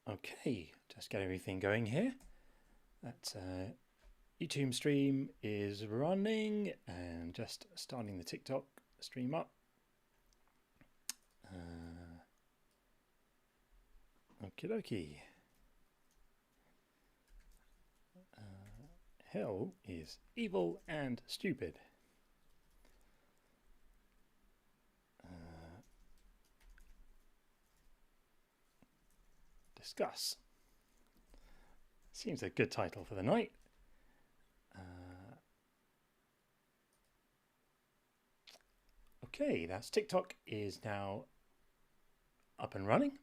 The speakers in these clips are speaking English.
Okay, just get everything going here. That YouTube stream is running and just starting the TikTok stream up. Okie dokie. Hell is evil and stupid. Discuss. Seems a good title for the night. Okay, that's TikTok is now up and running.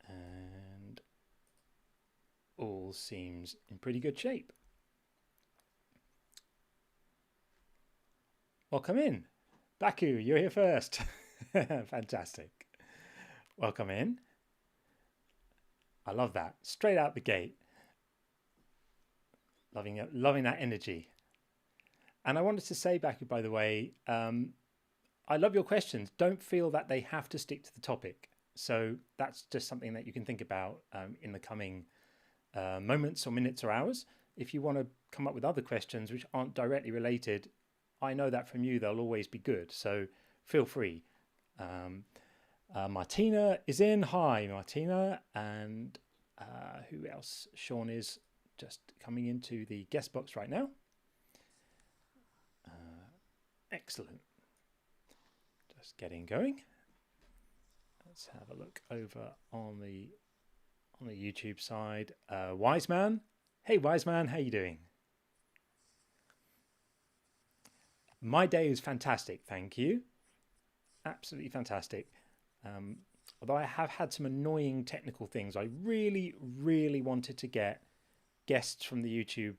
And all seems in pretty good shape. Welcome in. Baku, you're here first. Fantastic. Welcome in. I love that. Straight out the gate. Loving that energy. And I wanted to say, Baku, by the way, I love your questions. Don't feel that they have to stick to the topic. So that's just something that you can think about in the coming moments or minutes or hours. If you want to come up with other questions which aren't directly related, I know that from you they'll always be good. So feel free. Martina is in. Hi, Martina. And who else? Sean is just coming into the guest box right now. Excellent. Just getting going. Let's have a look over on the YouTube side. Wise Man. Hey, Wise Man, how you doing? My day is fantastic, thank you. Absolutely fantastic. Although I have had some annoying technical things. I really, really wanted to get guests from the YouTube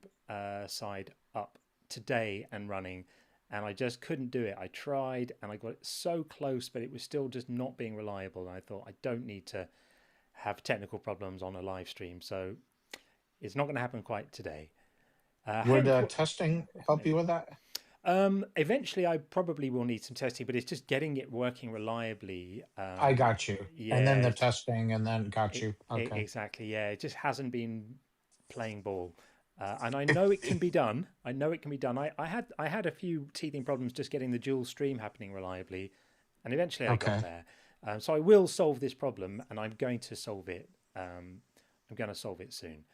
side up today and running, and I just couldn't do it. I tried and I got it so close, but it was still just not being reliable. And I thought, I don't need to have technical problems on a live stream, so it's not going to happen quite today. Would testing help you with that? Eventually I probably will need some testing, but it's just getting it working reliably. I got you. Yeah, And then the testing, and then got you. Okay. exactly. Yeah, it just hasn't been playing ball. And I know it can be done. I know it can be done. I had a few teething problems just getting the dual stream happening reliably, and eventually I got Okay. there. So I will solve this problem, and I'm going to solve it. I'm going to solve it soon.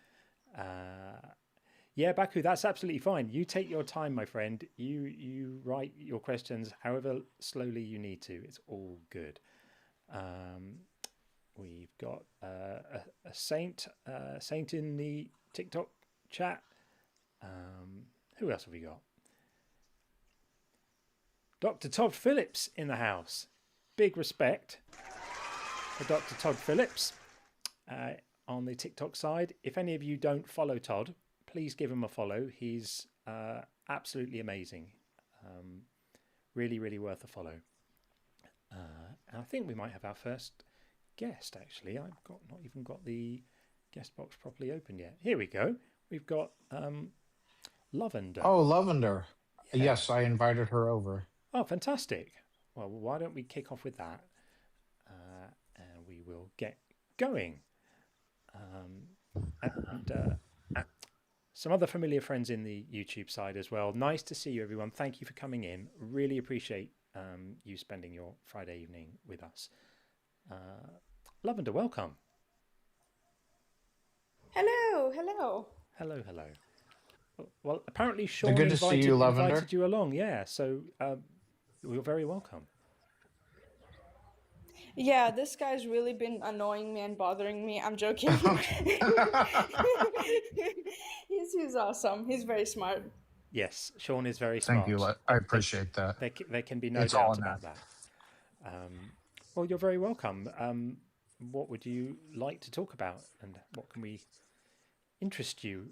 Yeah, Baku, that's absolutely fine. You take your time, my friend. You write your questions however slowly you need to. It's all good. We've got a saint in the TikTok chat. Who else have we got? Dr. Todd Phillips in the house. Big respect for Dr. Todd Phillips on the TikTok side. If any of you don't follow Todd, please give him a follow. He's absolutely amazing. Really, really worth a follow. And I think we might have our first guest, actually. I've not even got the guest box properly open yet. Here we go. We've got Lavender. Oh, Lavender. Yeah. Yes, I invited her over. Oh, fantastic. Well, why don't we kick off with that? And we will get going. And some other familiar friends in the YouTube side as well. Nice to see you, everyone. Thank you for coming in. Really appreciate you spending your Friday evening with us. Lavender, welcome. Hello, hello. Hello, hello. Well, apparently Sean Good to see you, Lavender. invited you along. Yeah, so you're very welcome. Yeah, this guy's really been annoying me and bothering me. I'm joking. He's awesome. He's very smart. Yes, Sean is very smart. Thank you. I appreciate that. There can be no doubt about that. Well, you're very welcome. What would you like to talk about, and what can we interest you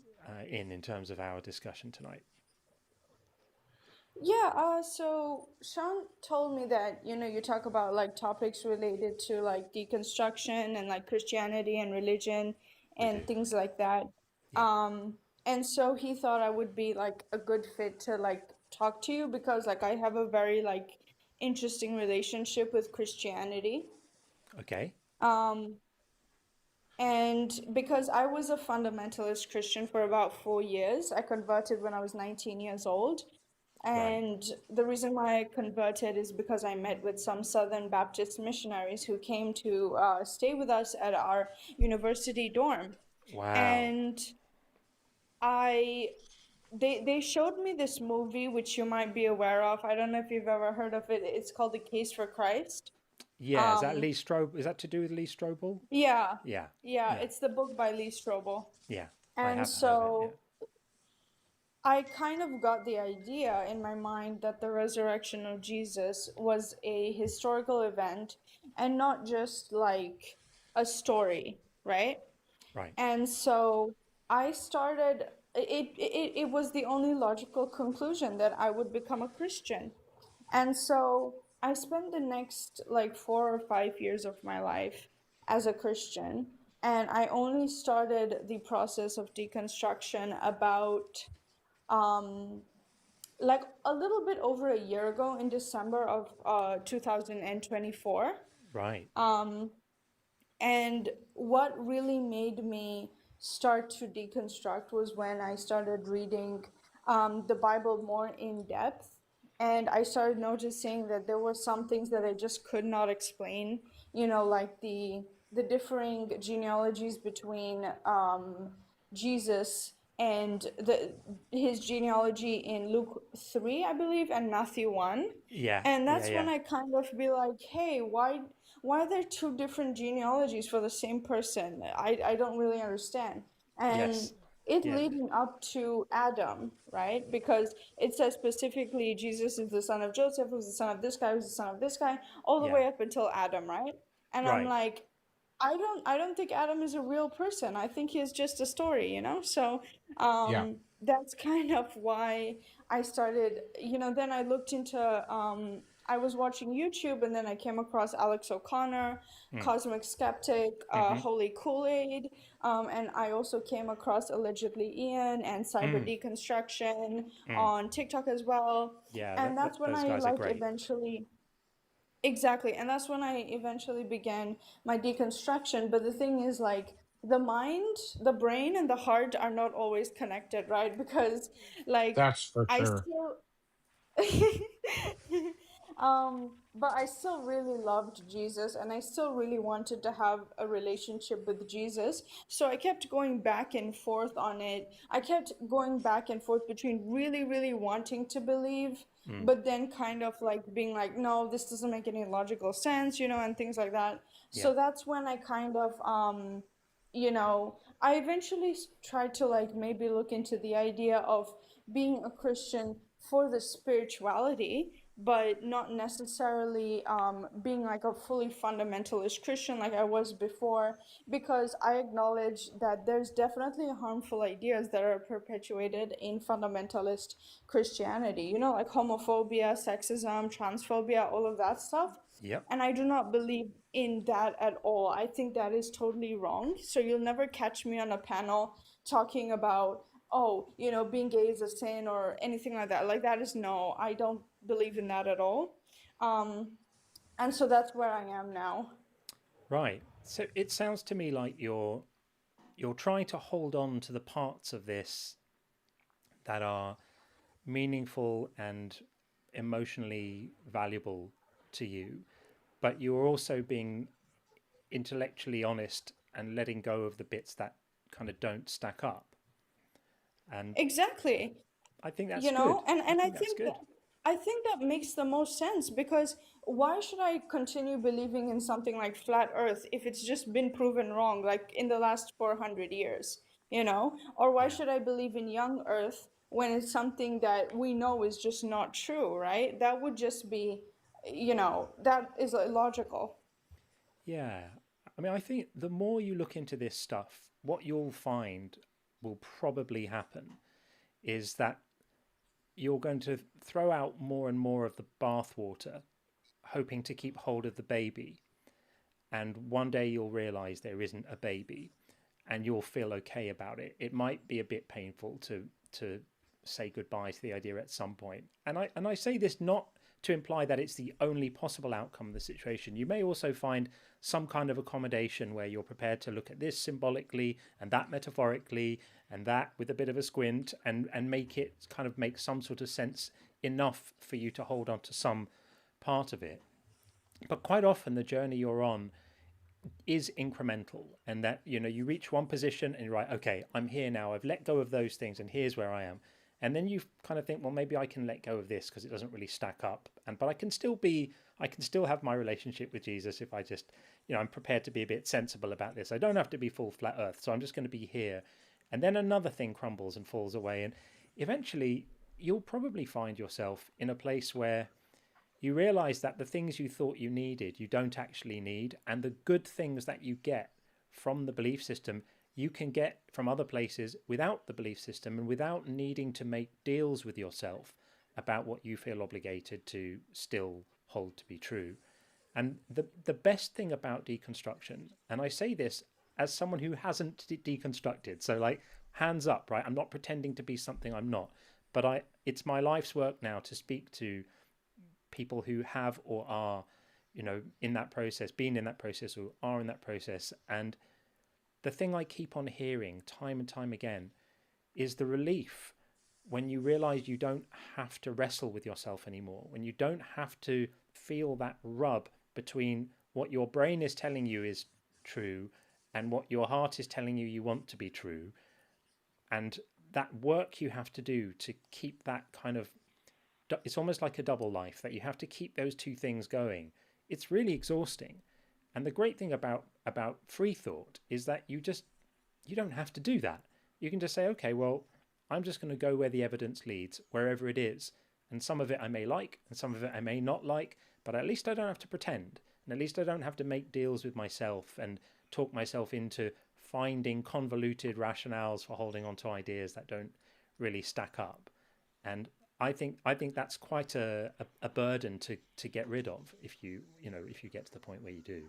in terms of our discussion tonight? Yeah, so Sean told me that, you talk about like topics related to like deconstruction and like Christianity and religion and things like that. And so he thought I would be like a good fit to like talk to you because like I have a very like interesting relationship with Christianity. Okay. And because I was a fundamentalist Christian for about 4 years, I converted when I was 19 years old. Right. And the reason why I converted is because I met with some Southern Baptist missionaries who came to stay with us at our university dorm. Wow. And I they showed me this movie which you might be aware of. I don't know if you've ever heard of it. It's called The Case for Christ. Yeah. Is that Um, Lee Strobel? Is that to do with Lee Strobel? yeah, Yeah. yeah, Yeah. it's the book by Lee Strobel. Yeah. I And have heard of it. Yeah. so I kind of got the idea in my mind that the resurrection of Jesus was a historical event and not just like a story, right? Right. And so I started, it was the only logical conclusion that I would become a Christian. And so I spent the next like 4 or 5 years of my life as a Christian. And I only started the process of deconstruction about um, like a little bit over a year ago in December of 2024. Right. Um, and what really made me start to deconstruct was when I started reading the Bible more in depth. And I started noticing that there were some things that I just could not explain, like the differing genealogies between Jesus and his genealogy in Luke 3, I believe, and Matthew 1. Yeah. And Yeah. that's when Yeah. I kind of be like, hey, why are there two different genealogies for the same person? I don't really understand. And Yes. it Yeah. leading up to Adam, right? Because it says specifically Jesus is the son of Joseph, who's the son of this guy, who's the son of this guy, all the Yeah. way up until Adam, right? And I'm Right. like, I don't think Adam is a real person. I think he's just a story. So Yeah. that's kind of why I started, then I looked into I was watching YouTube and then I came across Alex O'Connor, Mm. Cosmic Skeptic, Mm-hmm. Holy Kool-Aid, and I also came across Allegedly Ian and Cyber Mm. Deconstruction Mm. on TikTok as well. Yeah. And that's when Those I guys are like great. eventually Exactly. And that's when I eventually began my deconstruction. But the thing is, like, the mind, the brain, and the heart are not always connected, right? Because, like, That's for I sure. still, but I still really loved Jesus and I still really wanted to have a relationship with Jesus. So I kept going back and forth on it. I kept going back and forth between really, really wanting to believe, Mm. but then kind of like being like, no, this doesn't make any logical sense, and things like that. Yeah. So that's when I kind of, I eventually tried to like maybe look into the idea of being a Christian for the spirituality, but not necessarily being like a fully fundamentalist Christian like I was before, because I acknowledge that there's definitely harmful ideas that are perpetuated in fundamentalist Christianity, like homophobia, sexism, transphobia, all of that stuff. Yep. And I do not believe in that at all. I think that is totally wrong. So you'll never catch me on a panel talking about, oh, being gay is a sin or anything like that. Like that is no, I don't believe in that at all. Um, and so that's where I am now. Right. So it sounds to me like you're trying to hold on to the parts of this that are meaningful and emotionally valuable to you, but you're also being intellectually honest and letting go of the bits that kind of don't stack up. And Exactly. I think that's you good. know and I and i think that's think good. that i think that makes the most sense, because why should I continue believing in something like flat earth if it's just been proven wrong like in the last 400 years, or why Yeah. should I believe in young earth when it's something that we know is just not true, right? That would just be, that is illogical. Yeah. I mean, I think the more you look into this stuff, what you'll find will probably happen is that you're going to throw out more and more of the bathwater, hoping to keep hold of the baby. And one day you'll realize there isn't a baby and you'll feel okay about it. It might be a bit painful to say goodbye to the idea at some point. And I say this not to imply that it's the only possible outcome of the situation. You may also find some kind of accommodation where you're prepared to look at this symbolically and that metaphorically and that with a bit of a squint, and make it kind of make some sort of sense enough for you to hold on to some part of it. But quite often the journey you're on is incremental, and that, you know, you reach one position and you're right, okay, I'm here now, I've let go of those things and here's where I am. And then you kind of think, well, maybe I can let go of this because it doesn't really stack up, but I can still have my relationship with Jesus if I just, you know, I'm prepared to be a bit sensible about this. I don't have to be full flat earth, so I'm just going to be here. And then another thing crumbles and falls away, and eventually you'll probably find yourself in a place where you realize that the things you thought you needed, you don't actually need. And the good things that you get from the belief system, you can get from other places without the belief system and without needing to make deals with yourself about what you feel obligated to still hold to be true. And the best thing about deconstruction, and I say this as someone who hasn't deconstructed, so like hands up, right? I'm not pretending to be something I'm not, but it's my life's work now to speak to people who have or are, you know, in that process, been in that process or are in that process. And the thing I keep on hearing time and time again is the relief when you realize you don't have to wrestle with yourself anymore, when you don't have to feel that rub between what your brain is telling you is true and what your heart is telling you you want to be true. And that work you have to do to keep that kind of, it's almost like a double life, that you have to keep those two things going. It's really exhausting. And the great thing about free thought is that you don't have to do that. You can just say, okay, well, I'm just going to go where the evidence leads, wherever it is. And some of it I may like, and some of it I may not like, but at least I don't have to pretend. And at least I don't have to make deals with myself and talk myself into finding convoluted rationales for holding on to ideas that don't really stack up. And I think that's quite a burden to get rid of if you get to the point where you do.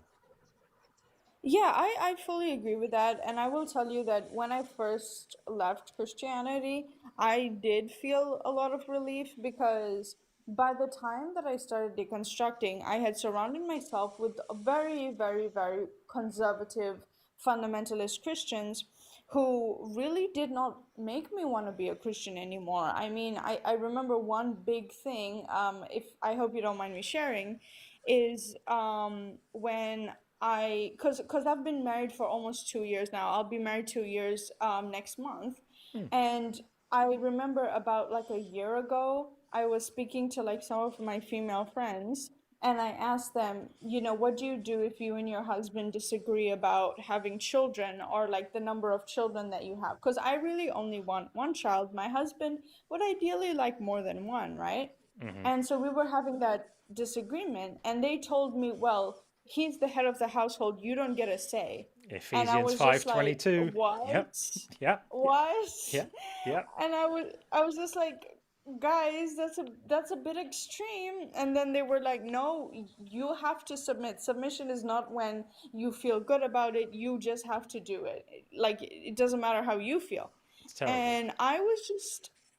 Yeah, I fully agree with that. And I will tell you that when I first left Christianity, I did feel a lot of relief because by the time that I started deconstructing, I had surrounded myself with a very, very, very conservative fundamentalist Christians who really did not make me want to be a Christian anymore. I mean, I remember one big thing, if I hope you don't mind me sharing, is when because I've been married for almost 2 years now. I'll be married 2 years next month, and I remember about like a year ago, I was speaking to like some of my female friends, and I asked them, you know, what do you do if you and your husband disagree about having children or like the number of children that you have? Because I really only want one child. My husband would ideally like more than one, right? Mm-hmm. And so we were having that disagreement, and they told me, well, he's the head of the household, you don't get a say. And I Ephesians was just like, 5:22. what? Yep. Yep. What? Yep. Yep. And I was just like, guys, that's a bit extreme. And then they were like, no, you have to submit. Submission is not when you feel good about it, you just have to do it. Like, it doesn't matter how you feel. It's terrible. And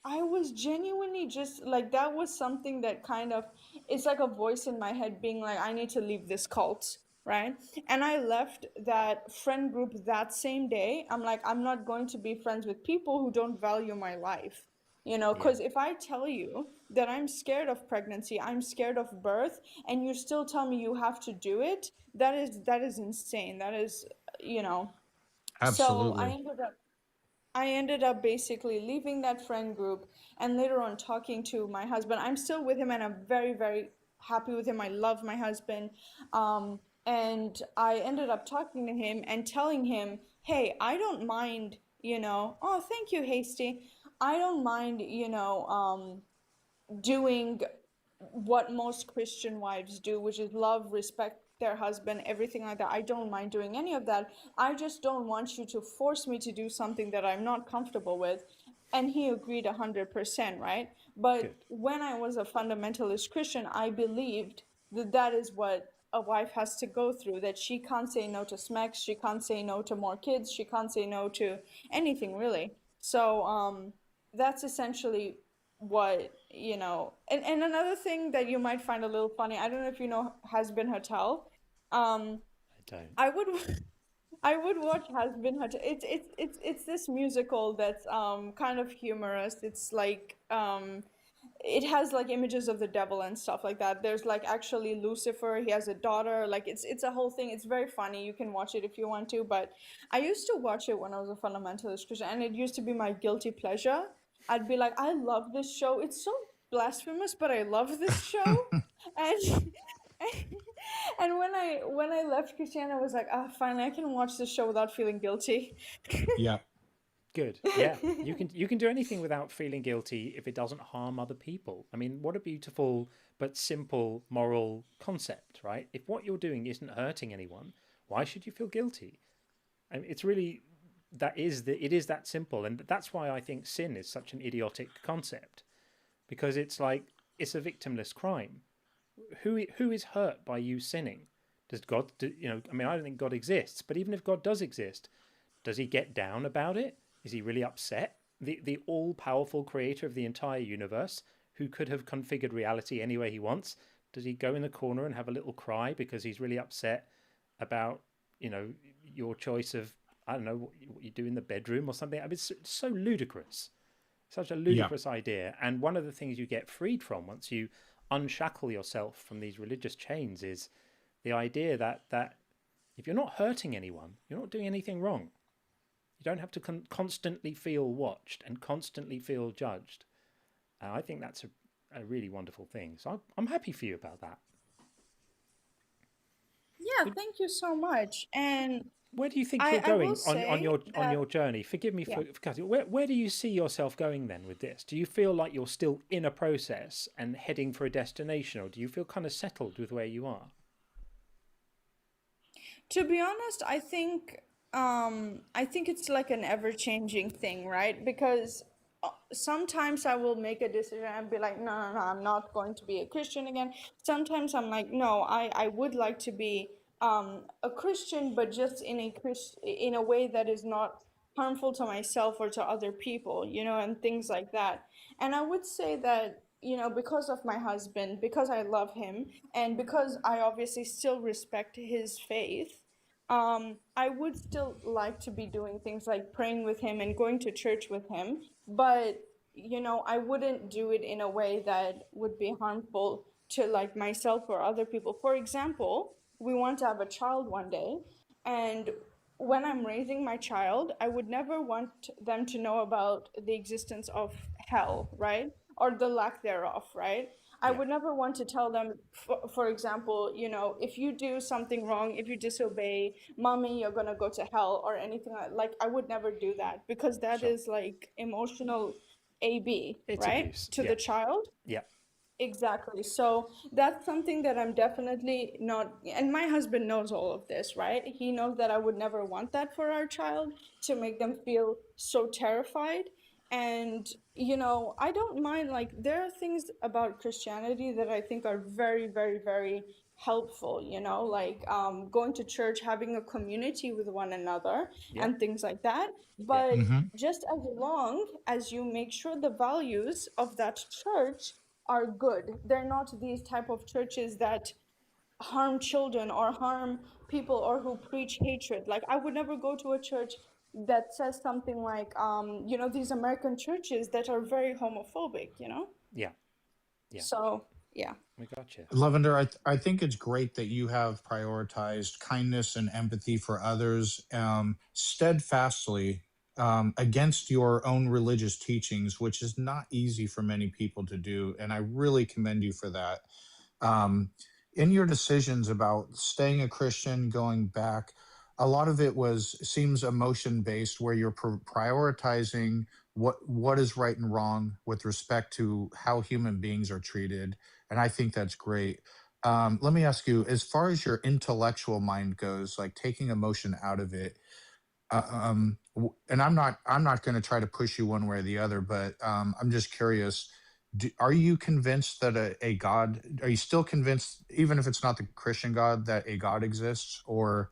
I was genuinely just like, that was something that kind of, it's like a voice in my head being like, I need to leave this cult, right? And I left that friend group that same day. I'm like, I'm not going to be friends with people who don't value my life. You know, Yeah. because if I tell you that I'm scared of pregnancy, I'm scared of birth, and you still tell me you have to do it, that is insane. That is, you know. So Absolutely. I ended up basically leaving that friend group and later on talking to my husband. I'm still with him and I'm very, very happy with him. I love my husband. And I ended up talking to him and telling him, hey, I don't mind, oh, thank you, Hasty. I don't mind, doing what most Christian wives do, which is love, respect their husband, everything like that. I don't mind doing any of that. I just don't want you to force me to do something that I'm not comfortable with. And he agreed 100%, right? But Good. when I was a fundamentalist Christian, I believed that that is what a wife has to go through, that she can't say no to smacks, she can't say no to more kids, she can't say no to anything really. So that's essentially what, and another thing that you might find a little funny, I don't know if you know Has Been Hotel. um Don't. I would watch Has Been Hunted. It's this musical that's kind of humorous. It's like it has like images of the devil and stuff like that. There's like actually Lucifer. He has a daughter. Like it's a whole thing. It's very funny. You can watch it if you want to. But I used to watch it when I was a fundamentalist Christian, and it used to be my guilty pleasure. I'd be like, I love this show. It's so blasphemous, but I love this show. And and when I left Christianity, I was like, ah, finally, I can watch this show without feeling guilty. Yeah. Good. Yeah. You can do anything without feeling guilty if it doesn't harm other people. I mean, what a beautiful but simple moral concept, right? If what you're doing isn't hurting anyone, why should you feel guilty? I mean, it's really it is that simple, and that's why I think sin is such an idiotic concept, because it's like it's a victimless crime. Who is hurt by you sinning? Does God? I mean, I don't think God exists, but even if God does exist, does he get down about it? Is he really upset? The all-powerful creator of the entire universe, who could have configured reality any way he wants, does he go in the corner and have a little cry because he's really upset about, your choice of, I don't know, what you do in the bedroom or something? I mean, it's so ludicrous. Such a ludicrous idea. And one of the things you get freed from once you unshackle yourself from these religious chains is the idea that if you're not hurting anyone, you're not doing anything wrong. You don't have to constantly feel watched and constantly feel judged. I think that's a really wonderful thing. So I'm happy for you about that. Yeah, thank you so much. And where do you think you're going on your journey? Forgive me for cutting. Where do you see yourself going then with this? Do you feel like you're still in a process and heading for a destination, or do you feel kind of settled with where you are? To be honest, I think it's like an ever-changing thing, right? Because sometimes I will make a decision and be like, no, no, no, I'm not going to be a Christian again. Sometimes I'm like, no, I would like to be a Christian, but just in a way that is not harmful to myself or to other people, and things like that. And I would say that, because of my husband, because I love him, and because I obviously still respect his faith, I would still like to be doing things like praying with him and going to church with him, but I wouldn't do it in a way that would be harmful to like myself or other people. For example, we want to have a child one day, and when I'm raising my child, I would never want them to know about the existence of hell, right? Or the lack thereof, right? I would never want to tell them, for example, if you do something wrong, if you disobey, mommy, you're gonna go to hell or anything like. I would never do that because that is like emotional AB, It's right? abuse. To the child. Yeah. Exactly. So that's something that I'm definitely not, and my husband knows all of this, right? He knows that I would never want that for our child, to make them feel so terrified. And, I don't mind, like, there are things about Christianity that I think are very, very, very helpful, like going to church, having a community with one another, and things like that. But just as long as you make sure the values of that church are good. They're not these type of churches that harm children or harm people or who preach hatred. Like, I would never go to a church that says something like, these American churches that are very homophobic, Yeah. So, yeah. We got you. Lavender, I think it's great that you have prioritized kindness and empathy for others steadfastly against your own religious teachings, which is not easy for many people to do. And I really commend you for that. Um, in your decisions about staying a Christian, going back, a lot of it seems emotion based, where you're prioritizing what is right and wrong with respect to how human beings are treated, and I think that's great. Let me ask you, as far as your intellectual mind goes, like taking emotion out of it, and I'm not going to try to push you one way or the other, but I'm just curious. Are you convinced that a God? Are you still convinced, even if it's not the Christian God, that a God exists, or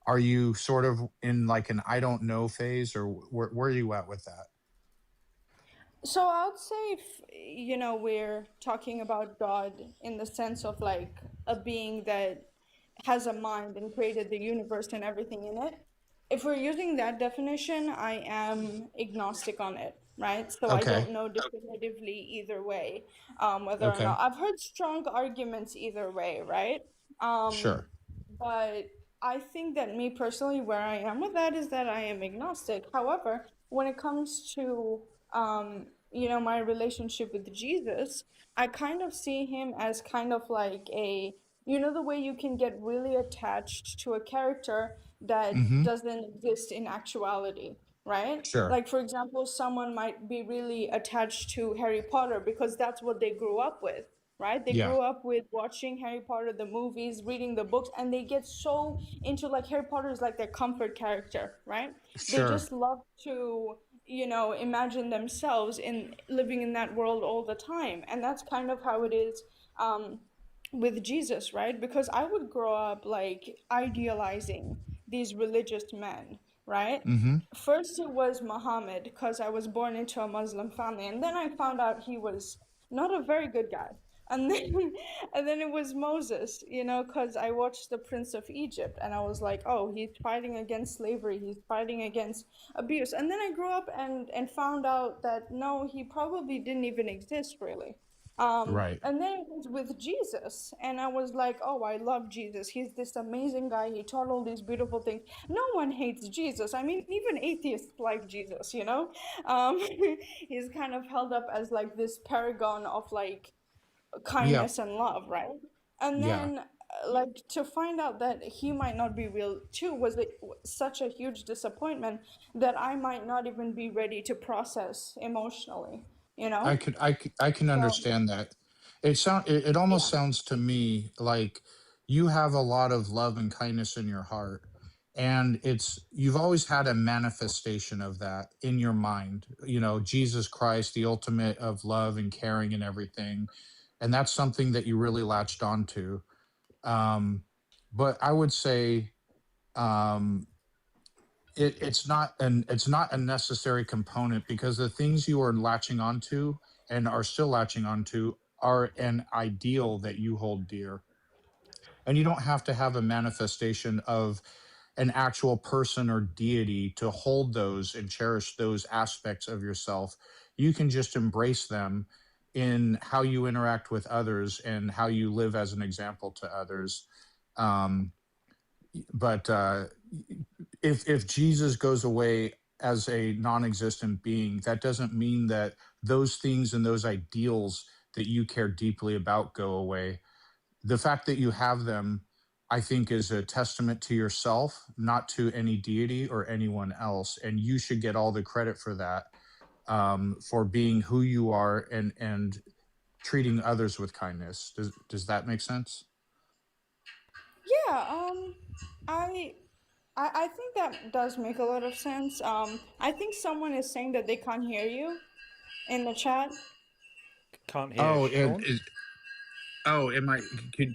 are you sort of in like an I don't know phase, or where are you at with that? So I would say if, we're talking about God in the sense of like a being that has a mind and created the universe and everything in it. If we're using that definition, I am agnostic on it, right? So I Okay. don't know definitively either way, whether or Okay. not. I've heard strong arguments either way, right? Um, Sure. but I think that me personally, where I am with that is that I am agnostic. However, when it comes to my relationship with Jesus, I kind of see him as kind of like the way you can get really attached to a character that Mm-hmm. doesn't exist in actuality, right? Sure. Like, for example, someone might be really attached to Harry Potter because that's what they grew up with, right? They Yeah. grew up with watching Harry Potter, the movies, reading the books, and they get so into, like, Harry Potter is like their comfort character, right? They Sure. just love to, imagine themselves in living in that world all the time. And that's kind of how it is with Jesus, right? Because I would grow up like idealizing these religious men, right? Mm-hmm. First, it was Muhammad because I was born into a Muslim family, and then I found out he was not a very good guy. And then, and then it was Moses, because I watched The Prince of Egypt, and I was like, oh, he's fighting against slavery, he's fighting against abuse. And then I grew up and found out that no, he probably didn't even exist really. Right. And then it was with Jesus, and I was like, oh, I love Jesus. He's this amazing guy. He taught all these beautiful things. No one hates Jesus. I mean, even atheists like Jesus. He's kind of held up as like this paragon of like Yeah. kindness and love, right? And Yeah. then, like, to find out that he might not be real too was such a huge disappointment that I might not even be ready to process emotionally, you know? I can So, understand that. It almost yeah. sounds to me like you have a lot of love and kindness in your heart, and you've always had a manifestation of that in your mind. Jesus Christ, the ultimate of love and caring and everything, and that's something that you really latched onto. But I would say um, it's not a necessary component, because the things you are latching onto and are still latching onto are an ideal that you hold dear, and you don't have to have a manifestation of an actual person or deity to hold those and cherish those aspects of yourself. You can just embrace them in how you interact with others and how you live as an example to others. um, but if Jesus goes away as a non-existent being, that doesn't mean that those things and those ideals that you care deeply about go away. The fact that you have them, I think, is a testament to yourself, not to any deity or anyone else, and you should get all the credit for that, for being who you are and treating others with kindness. Does that make sense? Yeah, I, I think that does make a lot of sense. I think someone is saying that they can't hear you in the chat. Can't hear Oh, Sean. oh, am I?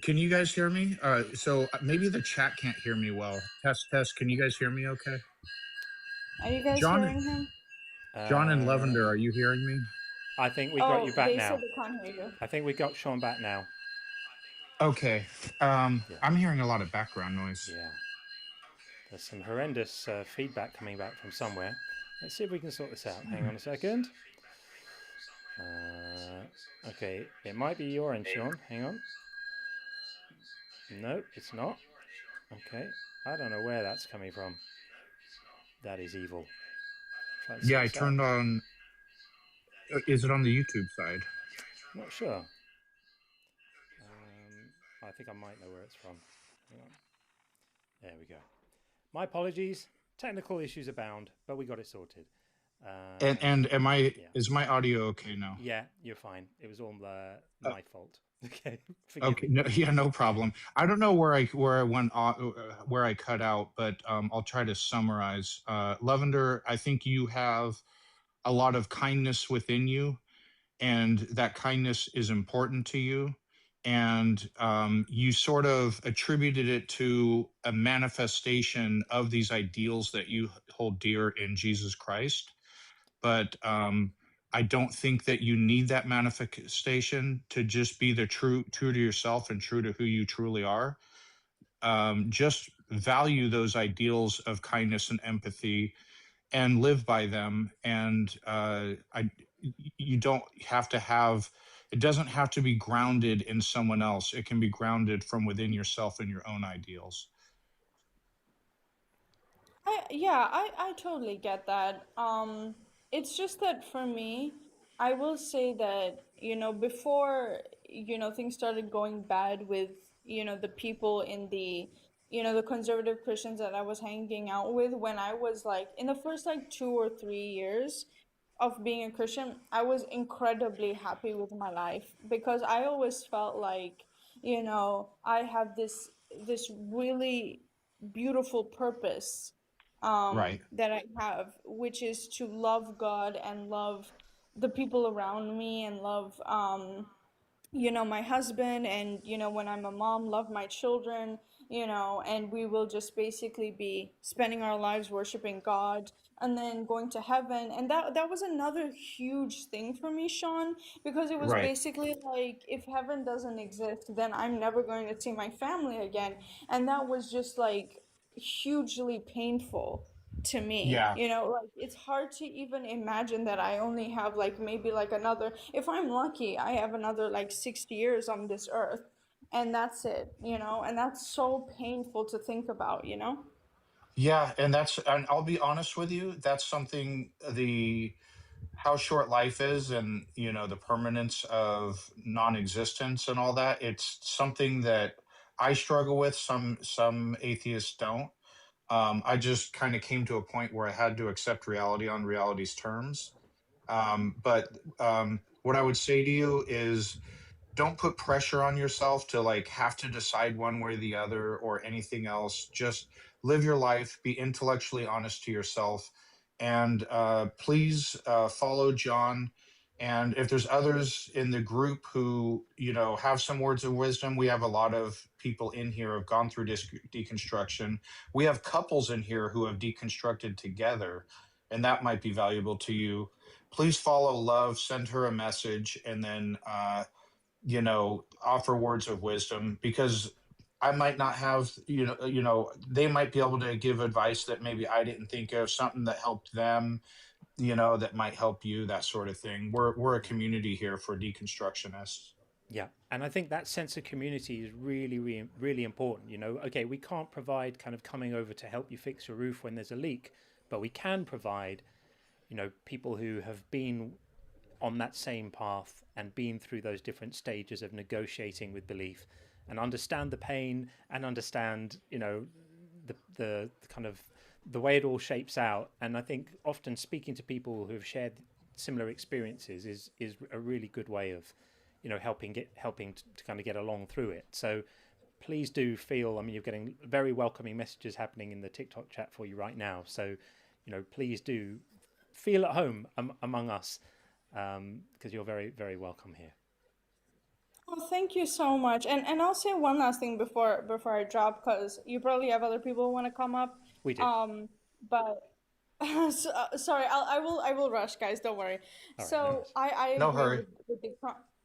Can you guys hear me? So maybe the chat can't hear me well. Test, test. Can you guys hear me? Okay. Are you guys John, hearing him? John and Uh, Lavender, are you hearing me? I think we got you Oh, back they said now. they can't hear you. I think we got Sean back now. Okay. Yeah. I'm hearing a lot of background noise. Yeah. There's some horrendous feedback coming back from somewhere. Let's see if we can sort this out. Hang on a second. Okay, it might be your end, Sean. Hang on. No, it's not. Okay, I don't know where that's coming from. That is evil. Try to Yeah, sort I this out. turned on. Is it on the YouTube side? Not sure. I think I might know where it's from. Hang on. There we go. My apologies. Technical issues abound, but we got it sorted. And am I? Yeah. Is my audio okay now? Yeah, you're fine. It was all my fault. Okay, forgive Okay. me. No, yeah, no problem. I don't know where I went where I cut out, but I'll try to summarize. Lavender, I think you have a lot of kindness within you, and that kindness is important to you. And you sort of attributed it to a manifestation of these ideals that you hold dear in Jesus Christ. But I don't think that you need that manifestation to just be the true to yourself and true to who you truly are. just value those ideals of kindness and empathy and live by them. And you don't have to have, it doesn't have to be grounded in someone else. It can be grounded from within yourself and your own ideals. I totally get that. It's just that for me, I will say that, before, things started going bad with, the people in the conservative Christians that I was hanging out with when I was like in the first like 2 or 3 years of being a Christian, I was incredibly happy with my life because I always felt like, I have this really beautiful purpose Right. that I have, which is to love God and love the people around me and love my husband, and when I'm a mom, love my children, and we will just basically be spending our lives worshiping God and then going to heaven. And that was another huge thing for me, Sean, because it was Right. basically like, if heaven doesn't exist, then I'm never going to see my family again. And that was just like hugely painful to me. Yeah. Like it's hard to even imagine that I only have like maybe like another, if I'm lucky, I have another like 60 years on this earth, and that's it, and that's so painful to think about. Yeah. And I'll be honest with you, that's something, the how short life is, and the permanence of non-existence and all that, it's something that I struggle with. Some atheists don't. I just kind of came to a point where I had to accept reality on reality's terms. But what I would say to you is, don't put pressure on yourself to like have to decide one way or the other or anything else. Just live your life, be intellectually honest to yourself, and please follow John. And if there's others in the group who have some words of wisdom, we have a lot of people in here who have gone through deconstruction. We have couples in here who have deconstructed together, and that might be valuable to you. Please follow Love, send her a message, and then offer words of wisdom, because I might not have, they might be able to give advice that maybe I didn't think of, something that helped them, that might help you, that sort of thing. We're a community here for deconstructionists. Yeah, and I think that sense of community is really, really, really important. Okay, we can't provide kind of coming over to help you fix your roof when there's a leak, but we can provide, people who have been on that same path and been through those different stages of negotiating with belief and understand the pain and understand, the kind of the way it all shapes out. And I think often speaking to people who have shared similar experiences is a really good way of, helping to kind of get along through it. So please do feel, I mean, you're getting very welcoming messages happening in the TikTok chat for you right now. So, please do feel at home among us, because you're very, very welcome here. Well, thank you so much. And I'll say one last thing before I drop, because you probably have other people who want to come up. We do. But sorry, I will rush, guys. Don't worry. All right, no So worries. I No agree hurry. with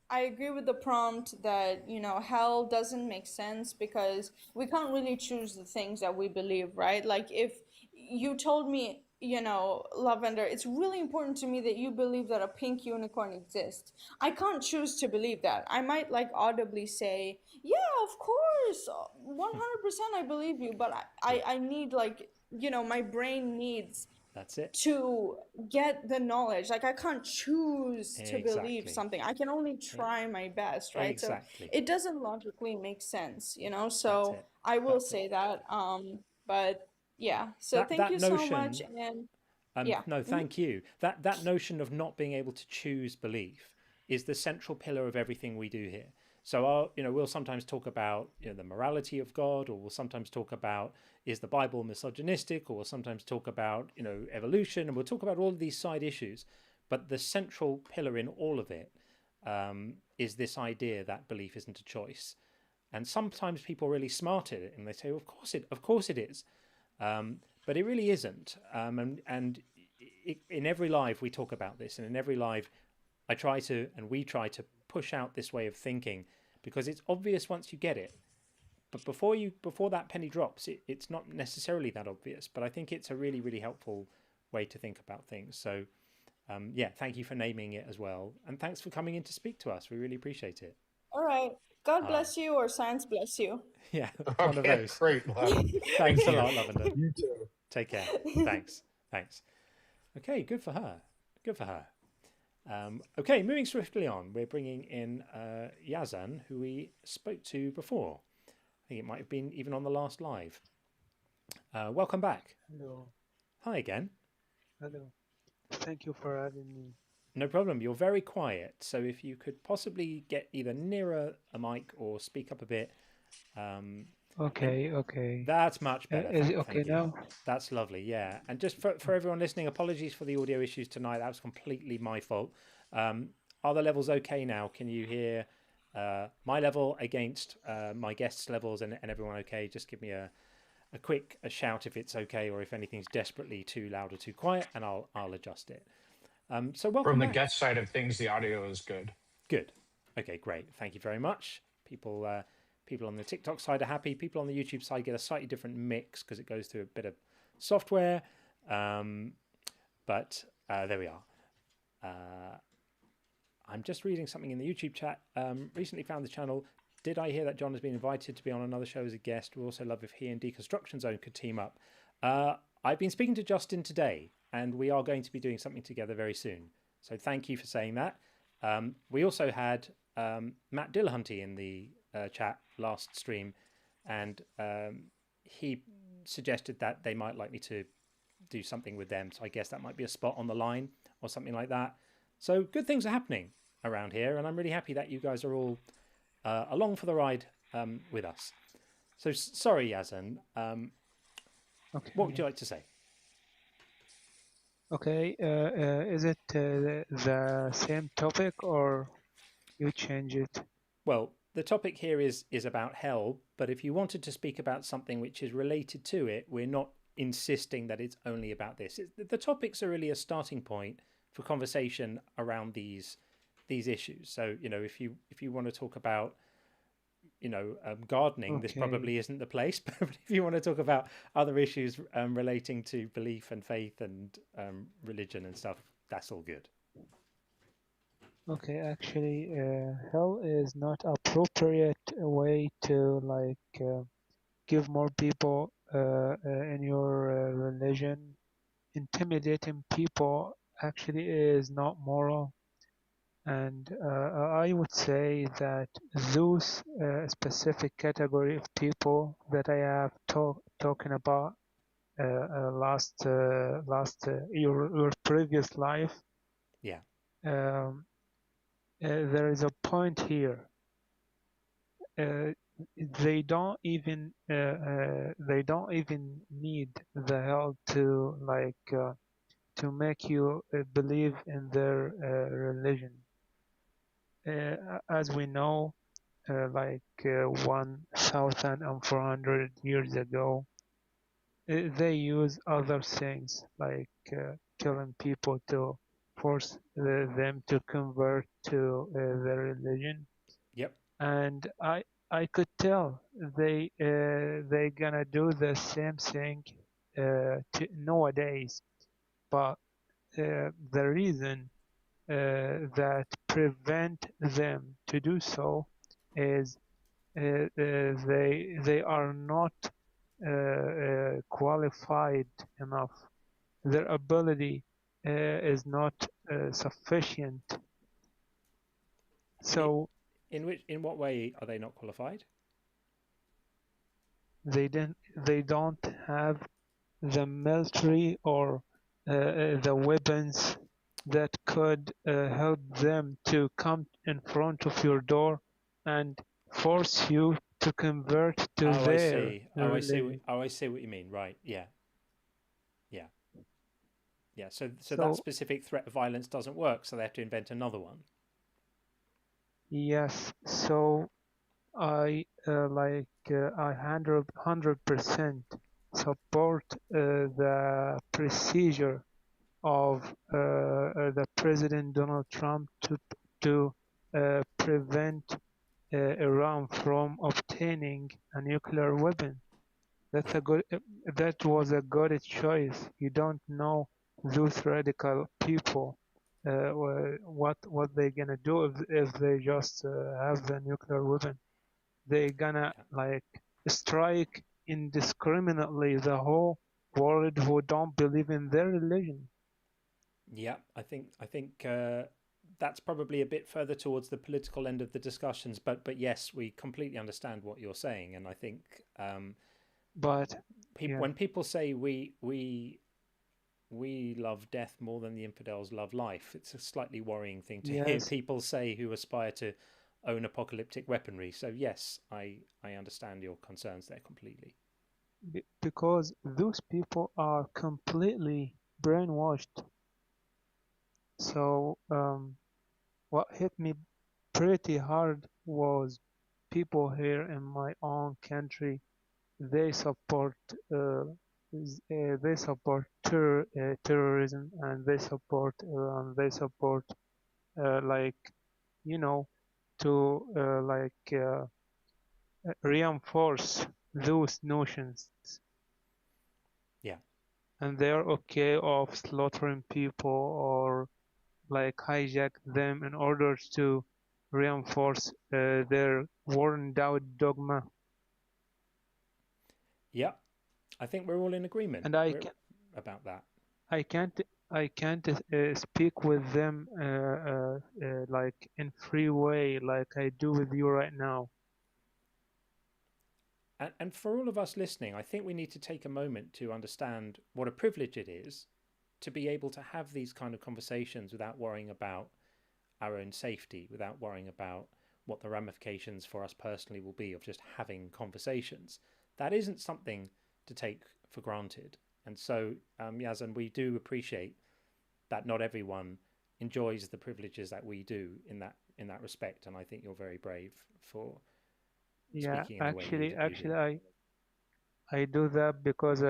I agree with the prompt that hell doesn't make sense because we can't really choose the things that we believe, right? Like if you told me, Lavender, it's really important to me that you believe that a pink unicorn exists. I can't choose to believe that. I might like audibly say, yeah, of course, 100% I believe you, but Yeah, I need like, my brain needs that's it. to get the knowledge. Like I can't choose to believe Exactly. something. I can only E- try my best, right? So Exactly. it doesn't logically make sense. That's So it. I will That's it. say that. But yeah. So That thank that you so much. notion. And yeah. No, thank you. That notion of not being able to choose belief is the central pillar of everything we do here. So, we'll sometimes talk about the morality of God, or we'll sometimes talk about is the Bible misogynistic, or we'll sometimes talk about evolution, and we'll talk about all of these side issues. But the central pillar in all of it is this idea that belief isn't a choice. And sometimes people are really smart at it, and they say, well, of course it is. But it really isn't. And in every live we talk about this, and in every live we try to push out this way of thinking, because it's obvious once you get it, But before that penny drops, it's not necessarily that obvious. But I think it's a really, really helpful way to think about things. So yeah, thank you for naming it as well, and thanks for coming in to speak to us. We really appreciate it. All right. God All right. bless you, or science bless you. Yeah, one of Okay, those. great. Thanks a lot, Lavender. You too. Take care. Thanks. Okay, good for her. Okay, moving swiftly on, we're bringing in Yazan, who we spoke to before. I think it might have been even on the last live. Welcome back. Hello. Hi again. Hello. Thank you for having me. No problem. You're very quiet, so if you could possibly get either nearer a mic or speak up a bit. Okay. That's much better. Is it okay now? That's lovely, yeah. And just for everyone listening, apologies for the audio issues tonight. That was completely my fault. Are the levels okay now? Can you hear my level against my guests' levels and everyone okay? Just give me a quick shout if it's okay, or if anything's desperately too loud or too quiet, and I'll adjust it. So welcome From the back. guest side of things, the audio is good. Good. Okay, great. Thank you very much. People on the TikTok side are happy. People on the YouTube side get a slightly different mix because it goes through a bit of software. But there we are. I'm just reading something in the YouTube chat. Recently found the channel. Did I hear that John has been invited to be on another show as a guest? We'd also love if he and Deconstruction Zone could team up. I've been speaking to Justin today, and we are going to be doing something together very soon. So thank you for saying that. We also had Matt Dillahunty in the chat last stream, and he suggested that they might like me to do something with them. So I guess that might be a spot on the line or something like that. So good things are happening around here, and I'm really happy that you guys are all along for the ride with us. So sorry, Yazan. Okay. What would you like to say? Okay. Is it the same topic or you change it? Well, the topic here is about hell, but if you wanted to speak about something which is related to it, we're not insisting that it's only about this. The topics are really a starting point for conversation around these issues. So, if you want to talk about, gardening, this probably isn't the place. But if you want to talk about other issues relating to belief and faith and religion and stuff, that's all good. Okay, actually, hell is not appropriate way to give more people in your religion. Intimidating people actually is not moral. And I would say that those specific category of people that I have talking about last your previous life. Yeah. There is a point here. They don't even need the hell to make you believe in their religion. As we know, 1,400 years ago, they use other things like killing people to force them to convert to their religion. Yep. And I could tell they gonna do the same thing nowadays, but the reason that prevent them to do so is they are not qualified enough. Their ability is not sufficient. So in what way are they not qualified? They don't have the military or the weapons that could help them to come in front of your door and force you to convert to their religion. I see what you mean. Right. Yeah. So that specific threat of violence doesn't work, so they have to invent another one. Yes. So I 100% support the procedure of the President Donald Trump to prevent Iran from obtaining a nuclear weapon. That was a good choice. You don't know those radical people, what they're gonna do if they just have the nuclear weapon. They're gonna like strike indiscriminately the whole world who don't believe in their religion. Yeah, I think that's probably a bit further towards the political end of the discussions, but yes, we completely understand what you're saying, and I think But when people say we love death more than the infidels love life, it's a slightly worrying thing to hear people say who aspire to own apocalyptic weaponry. So yes, I understand your concerns there completely. Because those people are completely brainwashed. So what hit me pretty hard was people here in my own country. They support terrorism, and they support like to reinforce those notions. Yeah. And they're okay of slaughtering people or like hijack them in order to reinforce their worn out dogma. Yeah, I think we're all in agreement And about that. I can't speak with them like in free way like I do with you right now. And for all of us listening, I think we need to take a moment to understand what a privilege it is to be able to have these kind of conversations without worrying about our own safety, without worrying about what the ramifications for us personally will be of just having conversations. That isn't something to take for granted. And so, Yazan, we do appreciate that not everyone enjoys the privileges that we do in that respect. And I think you're very brave for speaking in the way you do. Actually, I do that because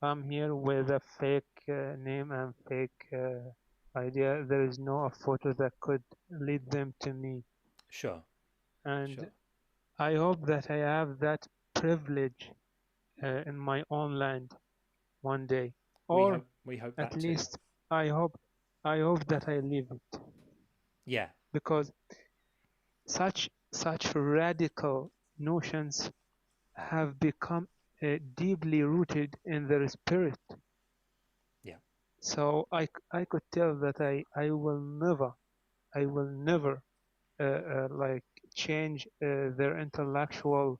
I'm here with a fake name and fake idea. There is no photo that could lead them to me. Sure. And sure. I hope that I have that privilege in my own land one day, or we hope at that least too. I hope that I live it. Yeah. Because such radical notions have become deeply rooted in their spirit. Yeah. So I could tell that I will never like change their intellectual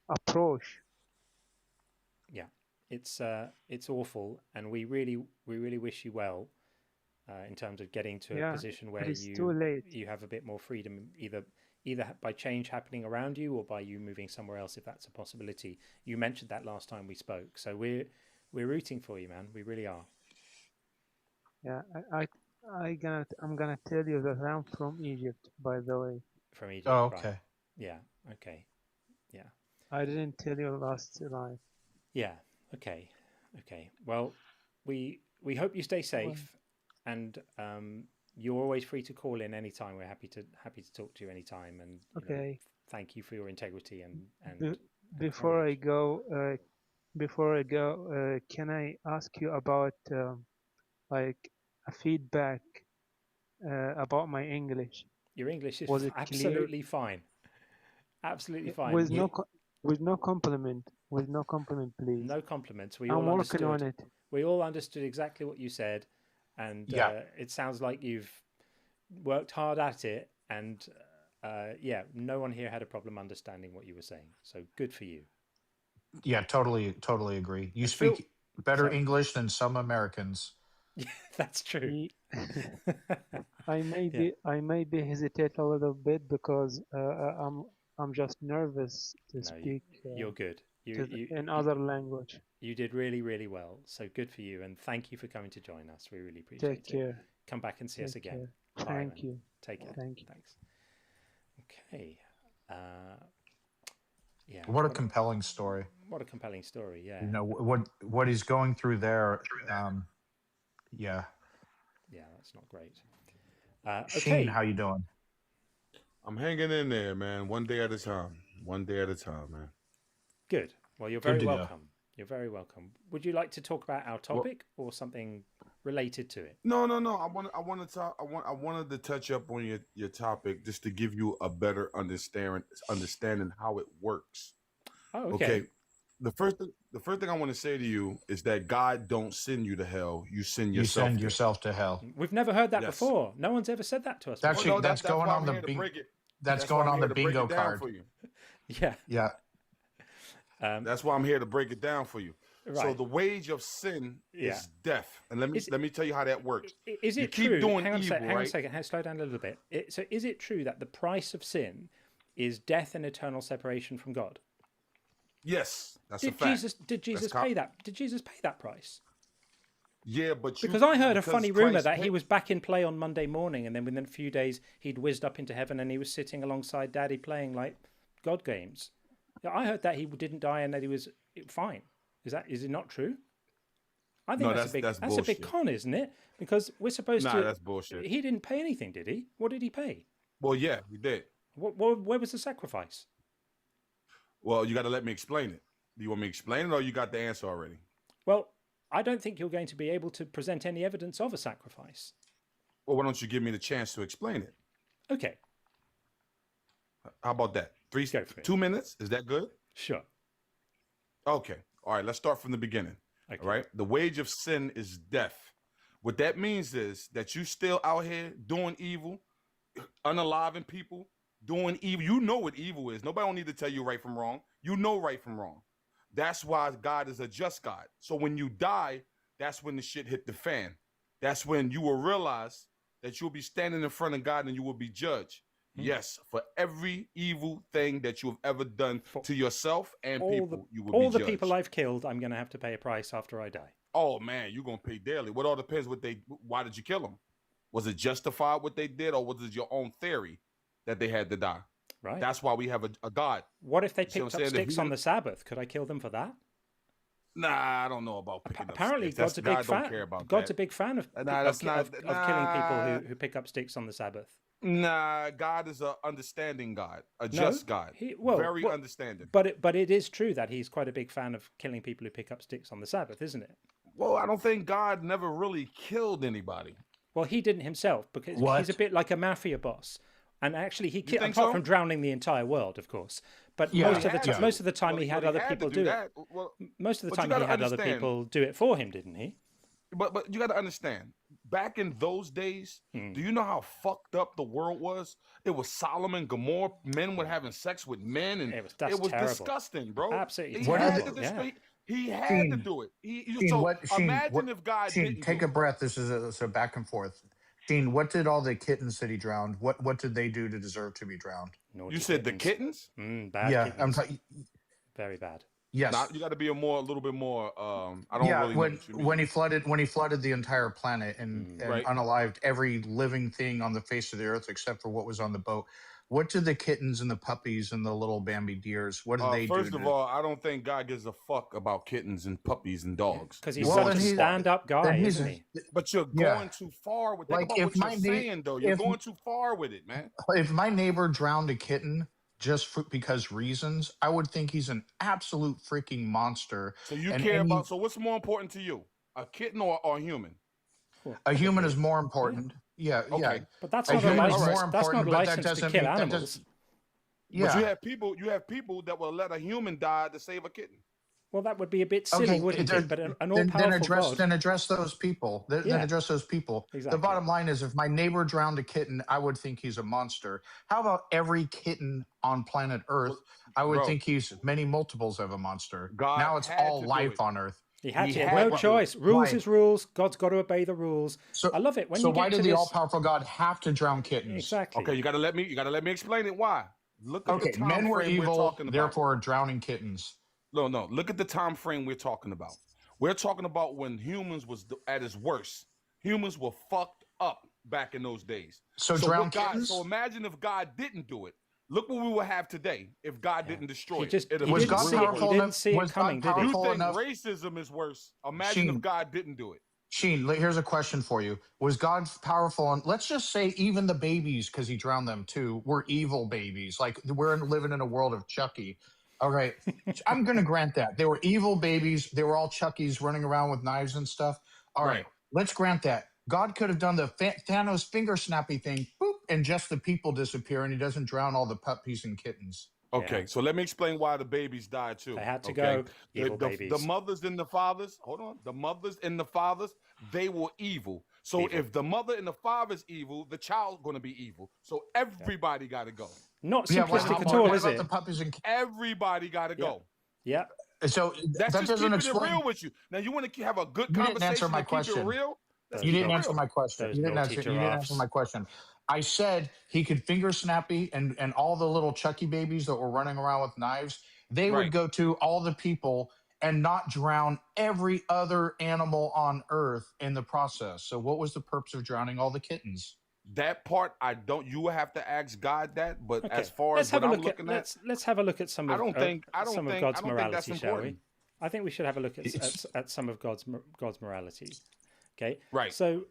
approach. Yeah, it's awful, and we really wish you well in terms of getting to a position where you have a bit more freedom, either by change happening around you or by you moving somewhere else, if that's a possibility. You mentioned that last time we spoke, so we're rooting for you, man. We really are. Yeah, I'm gonna tell you that I'm from Egypt, by the way. From Egypt. Oh, okay. Right. Yeah. Okay. Yeah. I didn't tell you last time. Yeah. Okay. Okay. Well, we hope you stay safe, and you're always free to call in anytime. We're happy to talk to you anytime, and thank you for your integrity and before I go, can I ask you about like a feedback about my English? Your English is absolutely fine. Absolutely fine. With no compliment, please. No compliments. I'm working on it. We all understood exactly what you said, and it sounds like you've worked hard at it. And no one here had a problem understanding what you were saying. So good for you. Yeah, totally agree. You speak better English than some Americans. That's true. I maybe hesitate a little bit because I'm just nervous to speak. You're good. In other language. You did really well. So good for you, and thank you for coming to join us. We really appreciate it. Take care. Come back and see us again. Bye, Thank you. Take care. Thank you. Thanks. Okay. Yeah. What a compelling story. What a compelling story. Yeah. You know what he's going through there. Yeah. Yeah, that's not great. Sheen, how you doing? I'm hanging in there, man. One day at a time. One day at a time, man. Good. Well, you're Good very to go. welcome. You're very welcome. Would you like to talk about our Well, topic or something related to it? no. I wanted to touch up on your topic just to give you a better understanding how it works. Oh, okay. Okay. The first thing I want to say to you is that God don't send you to hell. You send You yourself send there. yourself to hell. We've never heard that Yes. before. No one's ever said that to us. Well, Actually, no, that's that's going why on I'm the here to break it. that's That's why going I'm on here the to break bingo it down card. for you. Yeah. Yeah. That's why I'm here to break it down for you. So Right. the wage of sin Yeah. is death. And let Is- me tell you how that works. Is You it keep true? doing Hang on a evil, second. Hang on a right? second. Slow down a little bit. So, is it true that the price of sin is death and eternal separation from God? Yes, that's a Did fact. Did Jesus co- pay that? Did Jesus pay that price? Yeah, but Because I heard a because funny rumor Christ that paid- he was back in play on Monday morning, and then within a few days he'd whizzed up into heaven, and he was sitting alongside Daddy playing like God games. Yeah, I heard that he didn't die and that he was fine. Is it not true? I think No, that's a big bullshit. con, isn't it? Because we're supposed Nah, to. that's bullshit. He didn't pay anything, did he? What did he pay? Well, yeah, he did. Where was the sacrifice? Well, you got to let me explain it. Do you want me to explain it, or you got the answer already? Well, I don't think you're going to be able to present any evidence of a sacrifice. Well, why don't you give me the chance to explain it? Okay, How about that? Go for it. 2 minutes? Is that good? sure. Okay. All right. Let's start from the beginning. Okay. All right. The wage of sin is death. What that means is that you still out here doing evil, unaliving people, doing evil. You know what evil is. Nobody don't need to tell you right from wrong. You know right from wrong. That's why God is a just God. So when you die, that's when the shit hit the fan. That's when you will realize that you'll be standing in front of God and you will be judged. Yes, for every evil thing that you have ever done to yourself and people, you will be all judged. the people I've killed, I'm going to have to pay a price after I die. Oh man, you're gonna pay daily. What all depends why did you kill them? Was it justified what they did, or was it your own theory that they had to die? Right. That's why we have a God. What if they see what picked I'm up saying? If sticks we on didn't- the Sabbath? Could I kill them for that? Nah, I don't know about picking up Apparently, sticks. God's a big God fan. don't care about God's that. a big fan of that's not- of killing people who pick up sticks on the Sabbath. Nah, God is a understanding God, a No, just God, very well, understanding. But it is true that he's quite a big fan of killing people who pick up sticks on the Sabbath, isn't it? Well, I don't think God never really killed anybody. Well, he didn't himself because What? he's a bit like a mafia boss. And actually, he think apart so? from drowning the entire world, of course. But Yeah, most of the He had to. most of the time, Well, he had well, other people do it. that. Well, Most of the but you time, he gotta had other understand- people do it for him, didn't he? But you got to understand, back in those days, do you know how fucked up the world was? It was Sodom and Gomorrah. Men were having sex with men, and That's it was terrible. disgusting, bro. Absolutely He terrible. had to Yeah. He had Sheen, to do it. Sheen, So Sheen, imagine if God Sheen, didn't take do a breath. This is a back and forth. Sheen, what did all the kittens that he drowned? What did they do to deserve to be drowned? it. Naughty You said the kittens. kittens? Bad Yeah, kittens. I'm talking. Very bad. Yes. Nah, you got to be a little bit more. I don't Yeah, really know what you mean. when he flooded the entire planet and Right. unalived every living thing on the face of the earth except for what was on the boat. What did the kittens and the puppies and the little Bambi deers? What did they do? First of all, I don't think God gives a fuck about kittens and puppies and dogs. Because he's Well, such then a he's- stand-up guy, then he's isn't a- he? But you're Yeah. going too far with Like, think about if what you're my na- saying, though. You're if- going too far with it, man. If my neighbor drowned a kitten just because reasons, I would think he's an absolute freaking monster. So you And care any- about. So what's more important to you, a kitten or a human? A human is more important. Yeah, yeah. Okay. But that's A not a human is license. more That's not important, a but that license to doesn't kill mean- that animals. doesn't- But Yeah. you have people that will let a human die to save a kitten. Well, that would be a bit silly, wouldn't it? But an all-powerful God. then address those people. Then Yeah. address those people. Exactly. The bottom line is, if my neighbor drowned a kitten, I would think he's a monster. How about every kitten on planet Earth? I would Bro. think he's many multiples of a monster. God now it's had all to do life it. on Earth. He had He to. had No to. choice. Rules Why? is rules. God's got to obey the rules. So I love it when so you why get to did the this. all-powerful God have to drown kittens? Exactly. Okay, you gotta let me explain it. Why? Look at Okay, the time men were frame we're evil, talking about. therefore drowning kittens. No. Look at the time frame we're talking about. We're talking about when humans was at its worst. Humans were fucked up back in those days. So what drown God, kittens? so imagine if God didn't do it. Look what we would have today if God didn't destroy He it. just- It'd he be didn't God see it. really powerful He didn't enough? see it Was God coming, did he? You powerful think enough? racism is worse? Imagine Sheen. if God didn't do it. Sheen, here's a question for you. Was God powerful on, let's just say even the babies, because he drowned them too, were evil babies. Like we're living in a world of Chucky. All right. I'm going to grant that. They were evil babies. They were all Chuckies running around with knives and stuff. All right. Let's grant that. God could have done the Thanos finger snappy thing, boop, and just the people disappear and he doesn't drown all the puppies and kittens. Okay, so let me explain why the babies died too. They had to go. Evil babies. The mothers and the fathers, hold on. The mothers and the fathers, they were evil. So if the mother and the father's evil, the child's going to be evil. So everybody got to go. Not simplistic at all, is it? The puppies and everybody got to go. Yeah. So that's that just doesn't keeping explain. it real with you. Now you want to have a good You conversation. didn't answer my and question. Keep it real. You didn't answer my question. You didn't answer my question. I said he could finger snappy and all the little Chucky babies that were running around with knives, they would go to all the people and not drown every other animal on earth in the process. So what was the purpose of drowning all the kittens? That part, you will have to ask God that. But as far as what I'm looking at, let's have a look at some of God's morality, shall we? I think we should have a look at some of God's morality. Okay. Right. So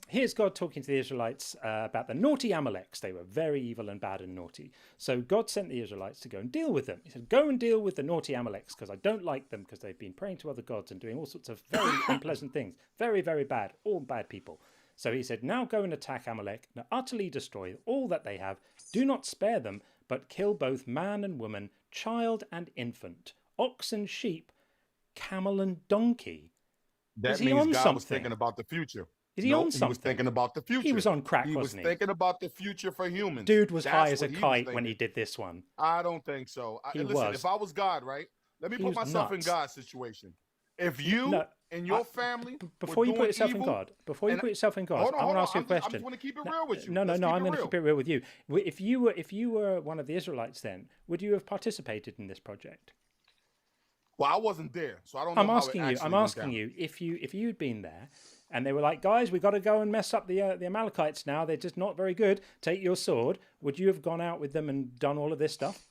here's God talking to the Israelites about the naughty Amaleks. They were very evil and bad and naughty. So God sent the Israelites to go and deal with them. He said, go and deal with the naughty Amaleks because I don't like them because they've been praying to other gods and doing all sorts of very unpleasant things. Very, very bad. All bad people. So he said, now go and attack Amalek and utterly destroy all that they have. Do not spare them, but kill both man and woman, child and infant, ox and sheep, camel and donkey. That means God was thinking about the future. Is he on something? He was thinking about the future. He was on crack, wasn't he? He was thinking about the future for humans. Dude was high as a kite when he did this one. I don't think so. Listen, if I was God, right? Let me put myself in God's situation. If you and your family before you put yourself in God, I want to ask you a question. I just want to keep it real with you. No, I'm going to keep it real with you. If you were one of the Israelites, then would you have participated in this project? Well, I wasn't there, so I don't know. I'm asking you if you'd been there, and they were like, guys, we got to go and mess up the Amalekites now. They're just not very good. Take your sword. Would you have gone out with them and done all of this stuff?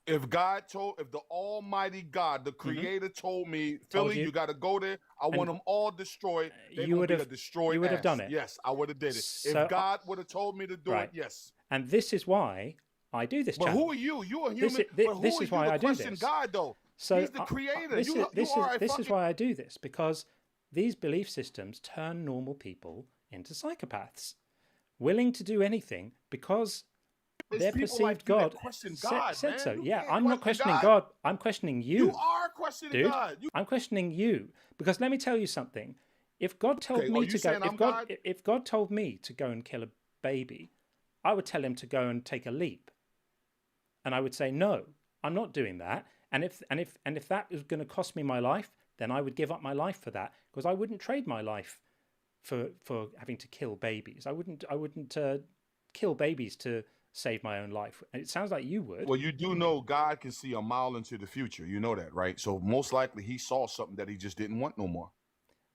If the Almighty God, the Creator, told me, Philly, you got to go there. I want them all destroyed. You would have destroyed. You would have done it. Yes, I would have did it. So, if God would have told me to do it, yes. And this is why I do this. But who are you? You're a human. This is why I do this. God, though. So He's the Creator. This is why I do this, because these belief systems turn normal people into psychopaths, willing to do anything because their perceived God said so. Yeah, I'm not questioning God. I'm questioning you. You are questioning God. I'm questioning you because let me tell you something. If God told me to go, if God told me to go and kill a baby, I would tell him to go and take a leap, and I would say no, I'm not doing that. And if that was going to cost me my life, then I would give up my life for that because I wouldn't trade my life for having to kill babies. I wouldn't kill babies to save my own life. And it sounds like you would. Well, you do know God can see a mile into the future. You know that, right? So most likely he saw something that he just didn't want no more.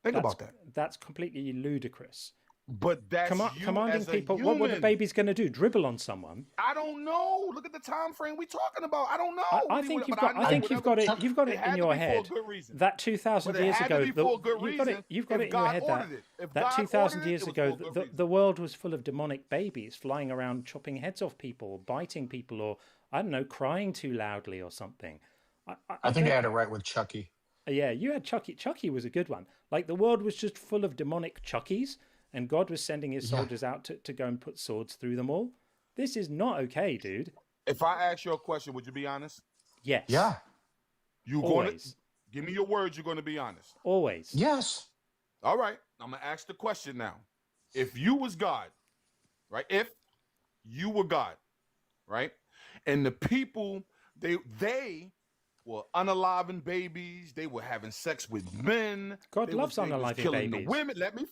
Think about that. That's completely ludicrous. But that's commanding people. What were the babies going to do? Dribble on someone? I don't know. Look at the time frame we talking about. I don't know. I think you've got it. You've got it in your head that 2,000 years ago. You've got it in your head that 2,000 years ago the world was full of demonic babies flying around, chopping heads off people, or biting people, or I don't know, crying too loudly or something. I think I had it right with Chucky. Yeah, you had Chucky. Chucky was a good one. Like the world was just full of demonic Chuckies. And God was sending his soldiers out to go and put swords through them all. This is not okay, dude. If I ask you a question, would you be honest? Yes. Yeah. You going to give me your words? You're going to be honest. Always. Yes. All right. I'm going to ask the question now. If you was God, right? If you were God, right? And the people, they were unaliving babies. They were having sex with men. God loves unaliving babies. The women. Let me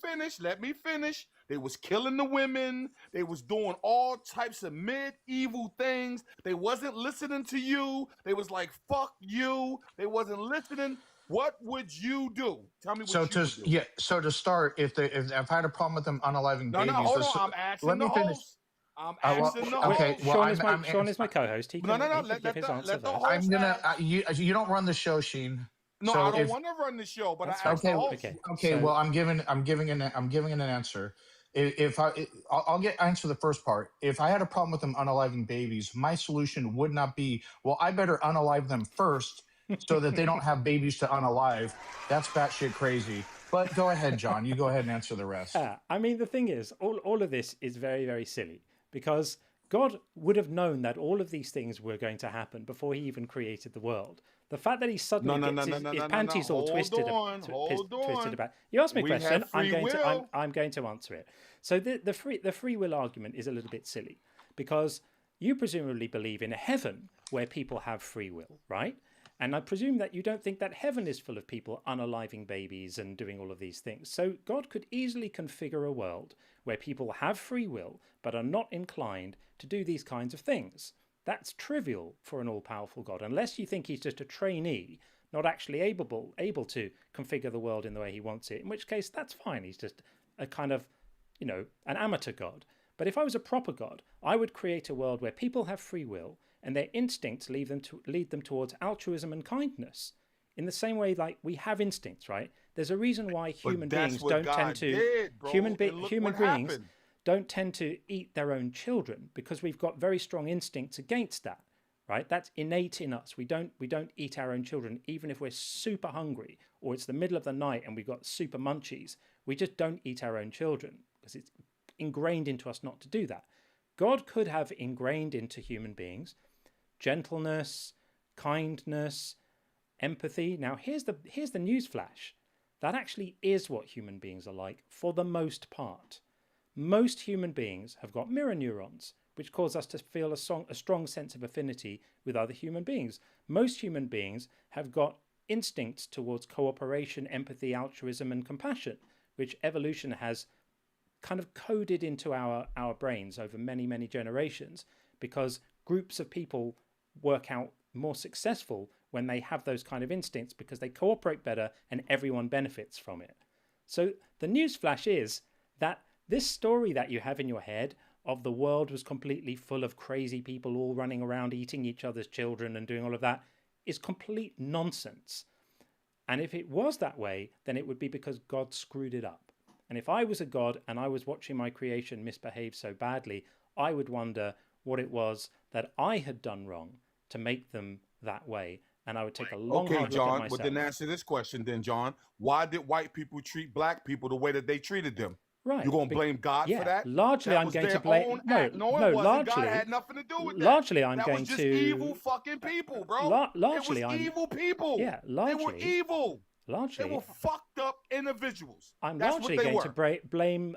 finish. They was killing the women. They was doing all types of medieval things. They wasn't listening to you. They was like, fuck you. They wasn't listening. What would you do? Tell me what you would do. Yeah. So to start, if I had a problem with them unaliving babies. No, hold on. I'm asking the host. I'm asking the host. Okay, Sean is my co-host. He can give his answer first. I'm gonna. You don't run the show, Sheen. No, So I don't if want to run the show, but That's I asked the fine. host. okay, So well, I'm giving an answer. I'll answer the first part. If I had a problem with them unaliving babies, my solution would not be, well, I better unalive them first so that they don't have babies to unalive. That's batshit crazy. But go ahead, John. You go ahead and answer the rest. I mean, the thing is, all of this is very, very silly because God would have known that all of these things were going to happen before he even created the world. The fact that he suddenly gets his panties all twisted about. You asked me a We question. have free will. I'm going to answer it. So the free will argument is a little bit silly because you presumably believe in a heaven where people have free will, right? And I presume that you don't think that heaven is full of people unaliving babies and doing all of these things. So God could easily configure a world where people have free will but are not inclined to do these kinds of things. That's trivial for an all-powerful God, unless you think he's just a trainee, not actually able to configure the world in the way he wants it, in which case that's fine. He's just a kind of, an amateur God. But if I was a proper God, I would create a world where people have free will and their instincts lead them towards altruism and kindness. In the same way, like we have instincts, right? There's a reason why human beings don't tend to human beings don't tend to eat their own children, because we've got very strong instincts against that, right? That's innate in us. We don't eat our own children, even if we're super hungry or it's the middle of the night and we've got super munchies. We just don't eat our own children because it's ingrained into us not to do that. God could have ingrained into human beings gentleness, kindness, empathy. Now, here's the news flash. That actually is what human beings are like for the most part. Most human beings have got mirror neurons, which cause us to feel a strong sense of affinity with other human beings. Most human beings have got instincts towards cooperation, empathy, altruism, and compassion, which evolution has kind of coded into our brains over many, many generations, because groups of people work out more successful when they have those kind of instincts, because they cooperate better and everyone benefits from it. So the news flash is that this story that you have in your head of the world was completely full of crazy people all running around eating each other's children and doing all of that is complete nonsense. And if it was that way, then it would be because God screwed it up. And if I was a God and I was watching my creation misbehave so badly, I would wonder what it was that I had done wrong to make them that way. And I would take a long, hard look at John, myself. but then answer this question then, John. Why did white people treat black people the way that they treated them? Right. You're going to blame God for that? Largely, I'm going to blame... No, it wasn't. Largely, God had nothing to do with that. Largely, I'm that going was just to... evil fucking people, bro. Largely, it was evil people. Yeah, largely. They were evil. Largely. They were fucked up individuals. I'm That's largely what they going were. to blame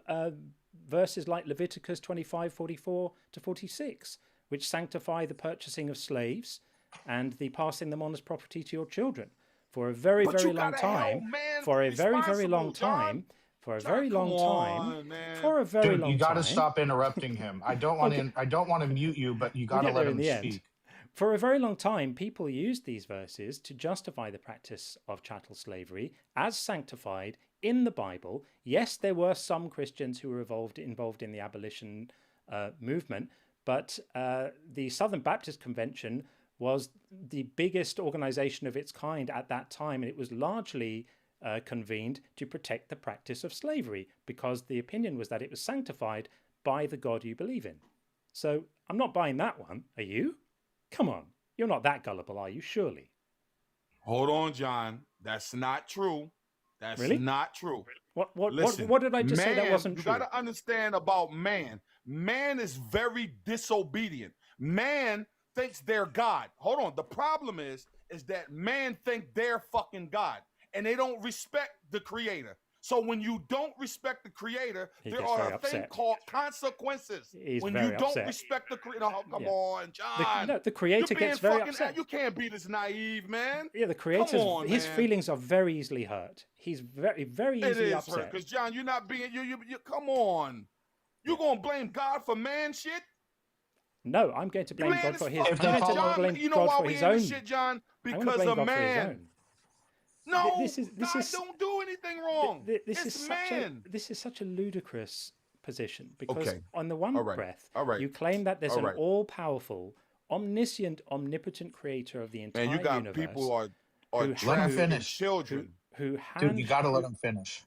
verses like Leviticus 25, 44 to 46, which sanctify the purchasing of slaves and the passing them on as property to your children. For a very, very long time, for a very, very long time, for a very long time, for a very long time. You got to stop interrupting him. I don't want to. I don't want to mute you, but you got to let him speak. For a very long time, people used these verses to justify the practice of chattel slavery as sanctified in the Bible. Yes, there were some Christians who were involved in the abolition movement, but the Southern Baptist Convention was the biggest organization of its kind at that time, and it was largely convened to protect the practice of slavery because the opinion was that it was sanctified by the God you believe in. So I'm not buying that one. Are you? Come on. You're not that gullible, are you? Surely. Hold on, John. That's not true. That's really? Not true. Listen, what did I just say that wasn't true? You got to understand about man. Man is very disobedient. Man thinks they're God. Hold on. The problem is that man think they're fucking God, and they don't respect the creator. So when you don't respect the creator, there are a thing called consequences. When you don't respect the creator, come on, John. The creator gets very upset. You can't be this naive, man. Yeah, the creator, his feelings are very easily hurt. He's very, very easily upset. Because John, you're not being, you come on. You're going to blame God for man shit? No, I'm going to blame God for his own. You know why we in this shit, John? Because of man. No, God don't do anything wrong. This is such a ludicrous position because on the one breath, you claim that there's an all-powerful, omniscient, omnipotent creator of the entire universe. People are are who- Let him trafficking finish. children. who Dude, you got to let who- him finish.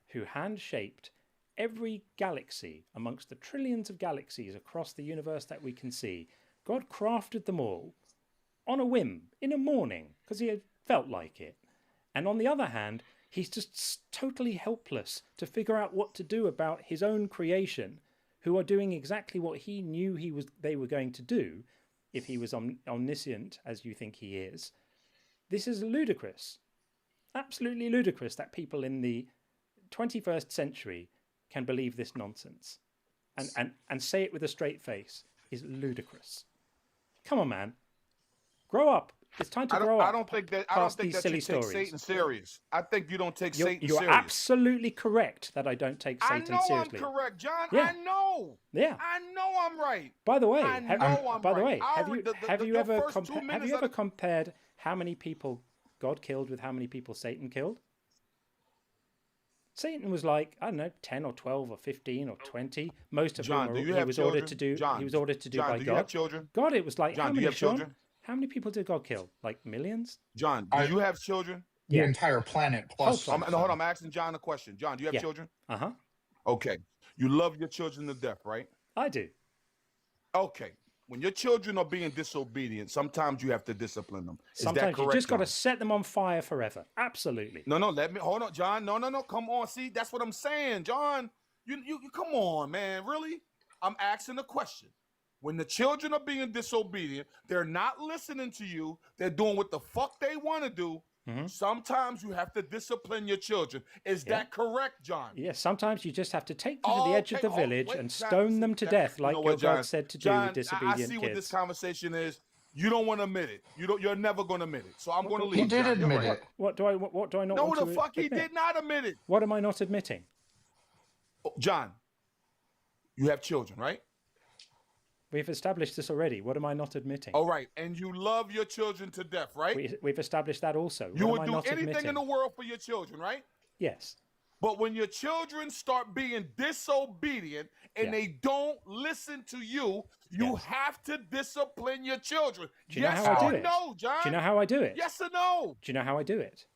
who hand-shaped every galaxy amongst the trillions of galaxies across the universe that we can see. God crafted them all on a whim, in a morning, because he had felt like it. And on the other hand, he's just totally helpless to figure out what to do about his own creation, who are doing exactly what he knew they were going to do if he was omniscient, as you think he is. This is ludicrous. Absolutely ludicrous that people in the 21st century can believe this nonsense and say it with a straight face is ludicrous. Come on, man. Grow up. It's time to grow up. I don't think that past you these silly take stories. Satan serious. I think you don't take You're Satan serious. absolutely correct that I don't take Satan seriously. I know I'm correct, John. Yeah. I know. Yeah. I know I'm right. By the way, have you ever compared how many people God killed with how many people Satan killed? Satan was like, I don't know, 10 or 12 or 15 or 20. Most of John, them he was ordered to do. He was ordered to do by do God. You have children? God, it was like, John, how do many you have children? How many people did God kill? Like millions? John, do you have children? The Yeah. entire planet plus. Whole planet. Hold on, I'm asking John a question. John, do you have children? Uh-huh. Okay. You love your children to death, right? I do. Okay. When your children are being disobedient, sometimes you have to discipline them. Is Sometimes that correct, you just got to John? set them on fire forever. Absolutely. No, hold on, John. No. Come on. See, that's what I'm saying, John. You come on, man. Really? I'm asking a question. When the children are being disobedient, they're not listening to you. They're doing what the fuck they want to do. Mm-hmm. Sometimes you have to discipline your children. Is that correct, John? Yes, sometimes you just have to take them to the edge of the village and stone them to death, like your God said to do with disobedient kids. I see what this conversation is. You don't want to admit it. You're never going to admit it. So I'm going to leave. He did John. admit it. What do I not want to admit? No, the fuck he did not admit it. What am I not admitting? Oh, John, you have children, right? We've established this already. What am I not admitting? All right, and you love your children to death, right? We've established that also. You would do anything in the world for your children, right? Yes. But when your children start being disobedient and they don't listen to you, you have to discipline your children. Do you know how I do it? No, John. Do you know how I do it? Yes or no? Do you know how I do it?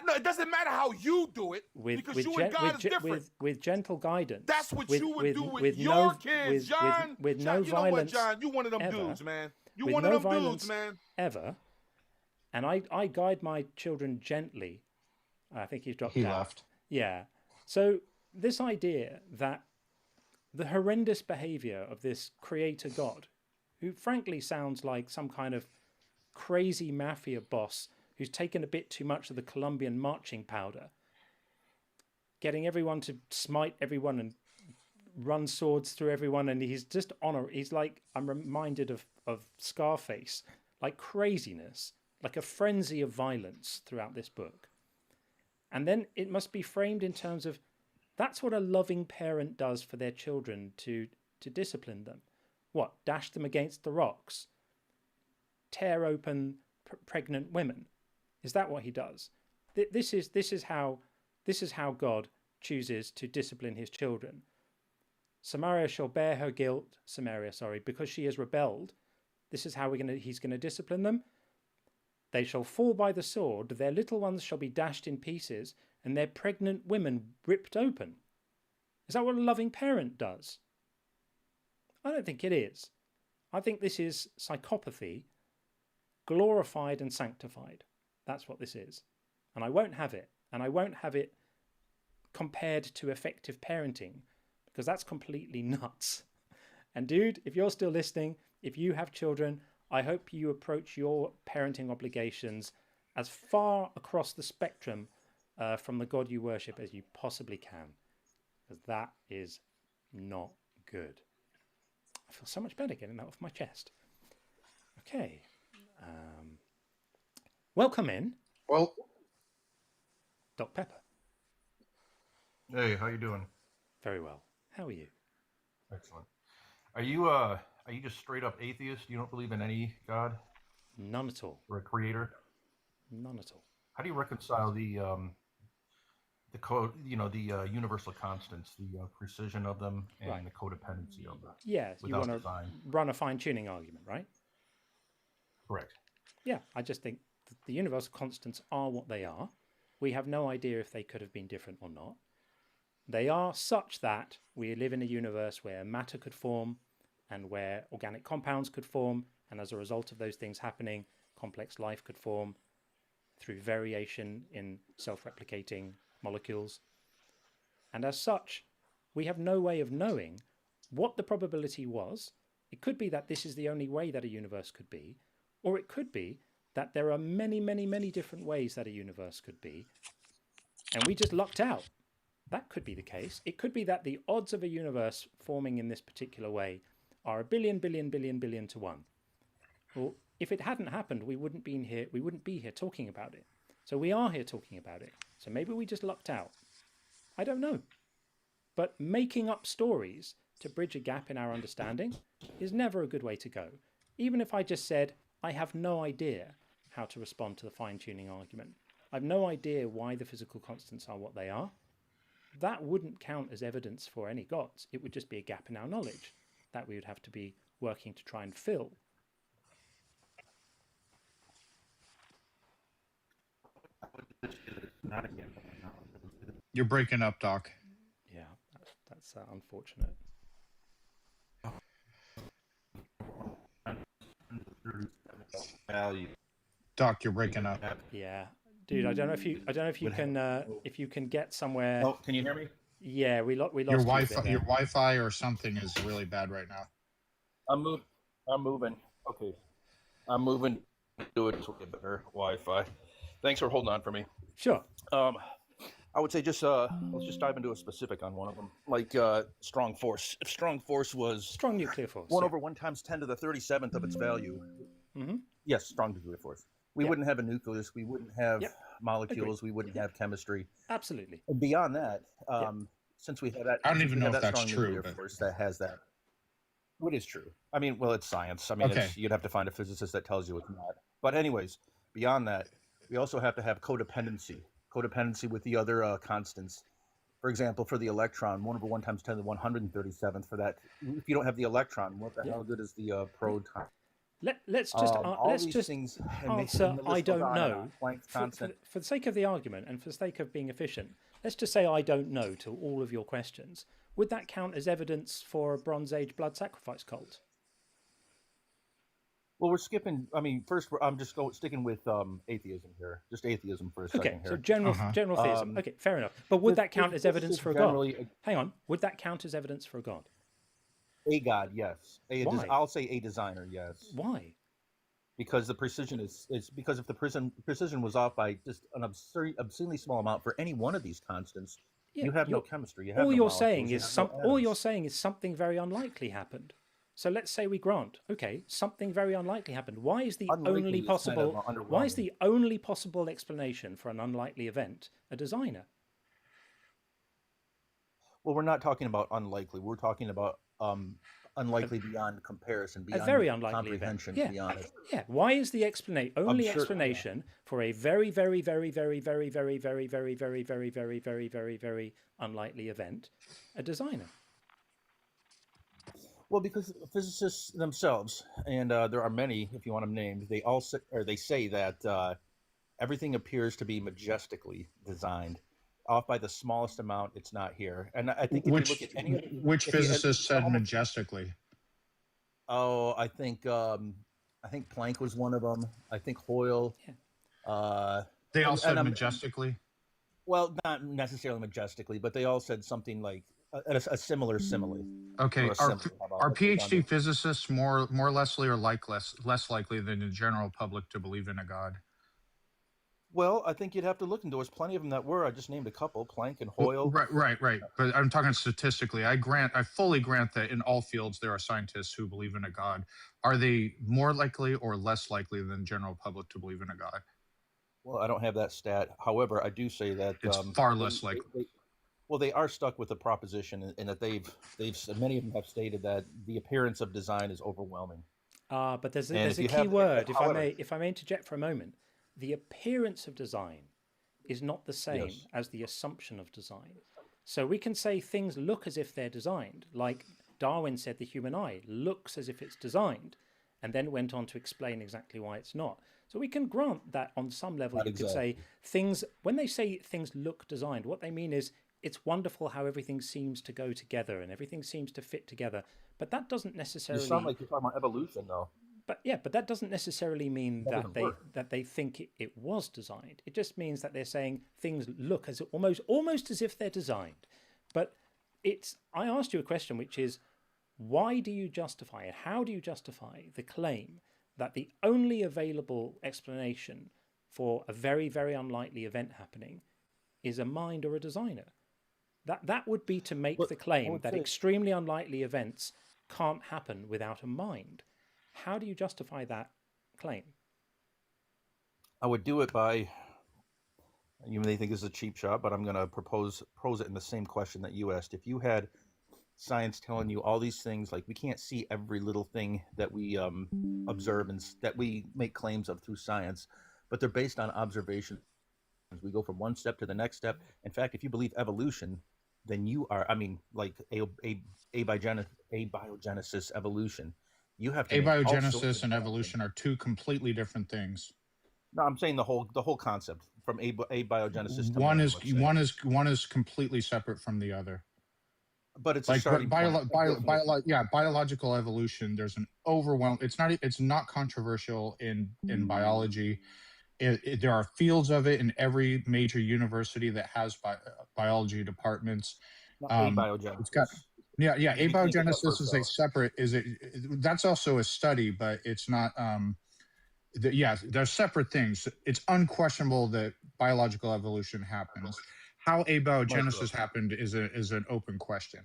No, it doesn't matter how you do it because you and God is different. With gentle guidance. That's what you would do with your kids, John. With John, no violence. You know what, John? You one of them dudes, man. You with one no of them violence dudes, man. Ever. And I guide my children gently. I think he's dropped out. He left. Yeah. So this idea that the horrendous behavior of this creator God, who frankly sounds like some kind of crazy mafia boss who's taken a bit too much of the Colombian marching powder, getting everyone to smite everyone and run swords through everyone, and he's just he's like, I'm reminded of Scarface, like craziness, like a frenzy of violence throughout this book. And then it must be framed in terms of that's what a loving parent does for their children to discipline them. What? Dash them against the rocks? Tear open pregnant women? Is that what he does? This is how God chooses to discipline his children. Samaria shall bear her guilt, because she has rebelled. This is how he's going to discipline them. They shall fall by the sword, their little ones shall be dashed in pieces, and their pregnant women ripped open. Is that what a loving parent does? I don't think it is. I think this is psychopathy, glorified and sanctified. That's what this is. And I won't have it. And I won't have it compared to effective parenting, because that's completely nuts. And dude, if you're still listening, if you have children, I hope you approach your parenting obligations as far across the spectrum from the God you worship as you possibly can, because that is not good. I feel so much better getting that off my chest. Okay. Welcome in. Well, Doc Pepper. Hey, how you doing? Very well. How are you? Excellent. Are you just straight up atheist? You don't believe in any God None at all. or a creator? None at all. How do you reconcile the code, the universal constants, the precision of them, and the codependency of them? Yeah, you want to run a fine-tuning argument, right? Correct. Yeah, I just think the universal constants are what they are. We have no idea if they could have been different or not. They are such that we live in a universe where matter could form and where organic compounds could form, and as a result of those things happening, complex life could form through variation in self-replicating molecules. And as such, we have no way of knowing what the probability was. It could be that this is the only way that a universe could be, or it could be that there are many, many, many different ways that a universe could be, and we just lucked out. That could be the case. It could be that the odds of a universe forming in this particular way are a billion, billion, billion, billion to one. Well, if it hadn't happened, we wouldn't be here talking about it. So we are here talking about it. So maybe we just lucked out. I don't know. But making up stories to bridge a gap in our understanding is never a good way to go. Even if I just said, I have no idea how to respond to the fine-tuning argument. I have no idea why the physical constants are what they are. That wouldn't count as evidence for any gods. It would just be a gap in our knowledge that we would have to be working to try and fill. You're breaking up, Doc. Yeah, that's unfortunate. Value. Doc, you're breaking up. Yeah, dude, I don't know if you can get somewhere. Oh, can you hear me? Yeah, we lost Your Wi-Fi or something is really bad right now. I'm moving. Okay. I'm moving to it to get better Wi-Fi. Thanks for holding on for me. Sure. I would say just let's just dive into a specific on one of them, like strong force. If strong force was strong nuclear force, 1 over 1 times 10 to the 37th of its value. Mm-hmm. Yes, strong nuclear force. We wouldn't have a nucleus. We wouldn't have molecules. Agreed. We wouldn't have chemistry. Absolutely. And beyond that, since we have that, I don't even know if that's strong true. nuclear force that has that. What is true? I mean, well, it's science. I mean, you'd have to find a physicist that tells you it's not. But anyways, beyond that, we also have to have codependency with the other constants. For example, for the electron, 1 over 1 times 10 to the 137th. For that, if you don't have the electron, what the hell good is the proton? Let's just answer I don't know for the sake of the argument and for the sake of being efficient. Let's just say I don't know to all of your questions. Would that count as evidence for a Bronze Age blood sacrifice cult? Well, we're skipping. I mean, first, I'm just sticking with atheism here. Just atheism for a second here. So general theism. Okay, fair enough. But would that count as evidence for a god? Hang on. Would that count as evidence for a god? A god, yes. Why? I'll say a designer, yes. Why? Because the precision is because if the precision was off by just an obscenely small amount for any one of these constants, you have no chemistry. You have all you're saying is something very unlikely happened. So let's say we grant, okay, something very unlikely happened. Why is the only possible explanation for an unlikely event a designer? Well, we're not talking about unlikely. We're talking about unlikely beyond comparison, beyond a very unlikely comprehension, event. to be honest. Yeah. Why is the explanation for a very, very, very, very, very, very, very, very, very, very, very, very, very, very unlikely event a designer? Well, because physicists themselves, and there are many, if you want them named, they say that everything appears to be majestically designed. Off by the smallest amount, it's not here. And I think if you look at any of which physicist said majestically? Oh, I think Planck was one of them. I think Hoyle. Yeah. They all said majestically. Well, not necessarily majestically, but they all said something like a similar simile. Okay, are PhD physicists more likely or less likely than the general public to believe in a god? Well, I think you'd have to look into. There's plenty of them that were. I just named a couple: Planck and Hoyle. Right. But I'm talking statistically. I fully grant that in all fields there are scientists who believe in a god. Are they more likely or less likely than the general public to believe in a god? Well, I don't have that stat. However, I do say that it's far less likely. Well, they are stuck with the proposition, in that many of them have stated that the appearance of design is overwhelming. But there's a key word. If I may interject for a moment. The appearance of design is not the same as the assumption of design. So we can say things look as if they're designed, like Darwin said the human eye looks as if it's designed, and then went on to explain exactly why it's not. So we can grant that on some level. Not You could say things, when they say things look designed, what they mean is it's wonderful how everything seems to go together and everything seems to fit together. But that doesn't You necessarily. sound like you're talking about evolution, though. But yeah, but that doesn't necessarily mean That doesn't they think it was designed. It just means that they're saying things look as almost as if they're designed. But I asked you a question, which is, why do you justify it? How do you justify the claim that the only available explanation for a very, very unlikely event happening is a mind or a designer? That would be to make the claim that extremely unlikely events can't happen without a mind. How do you justify that claim? I would do it by, you may think it's a cheap shot, but I'm going to pose it in the same question that you asked. If you had science telling you all these things, like we can't see every little thing that we observe and that we make claims of through science, but they're based on observation. We go from one step to the next step. In fact, if you believe evolution, then you are, like abiogenesis, evolution, you have to abiogenesis and evolution are two completely different things. No, I'm saying the whole concept from abiogenesis to one is completely separate from the other. But it's like a biological evolution. There's an overwhelm. It's not controversial in biology. There are fields of it in every major university that has biology departments. Abiogenesis. Abiogenesis is a separate. That's also a study, but it's not. They're separate things. It's unquestionable that biological evolution happens. How abiogenesis happened is an open question.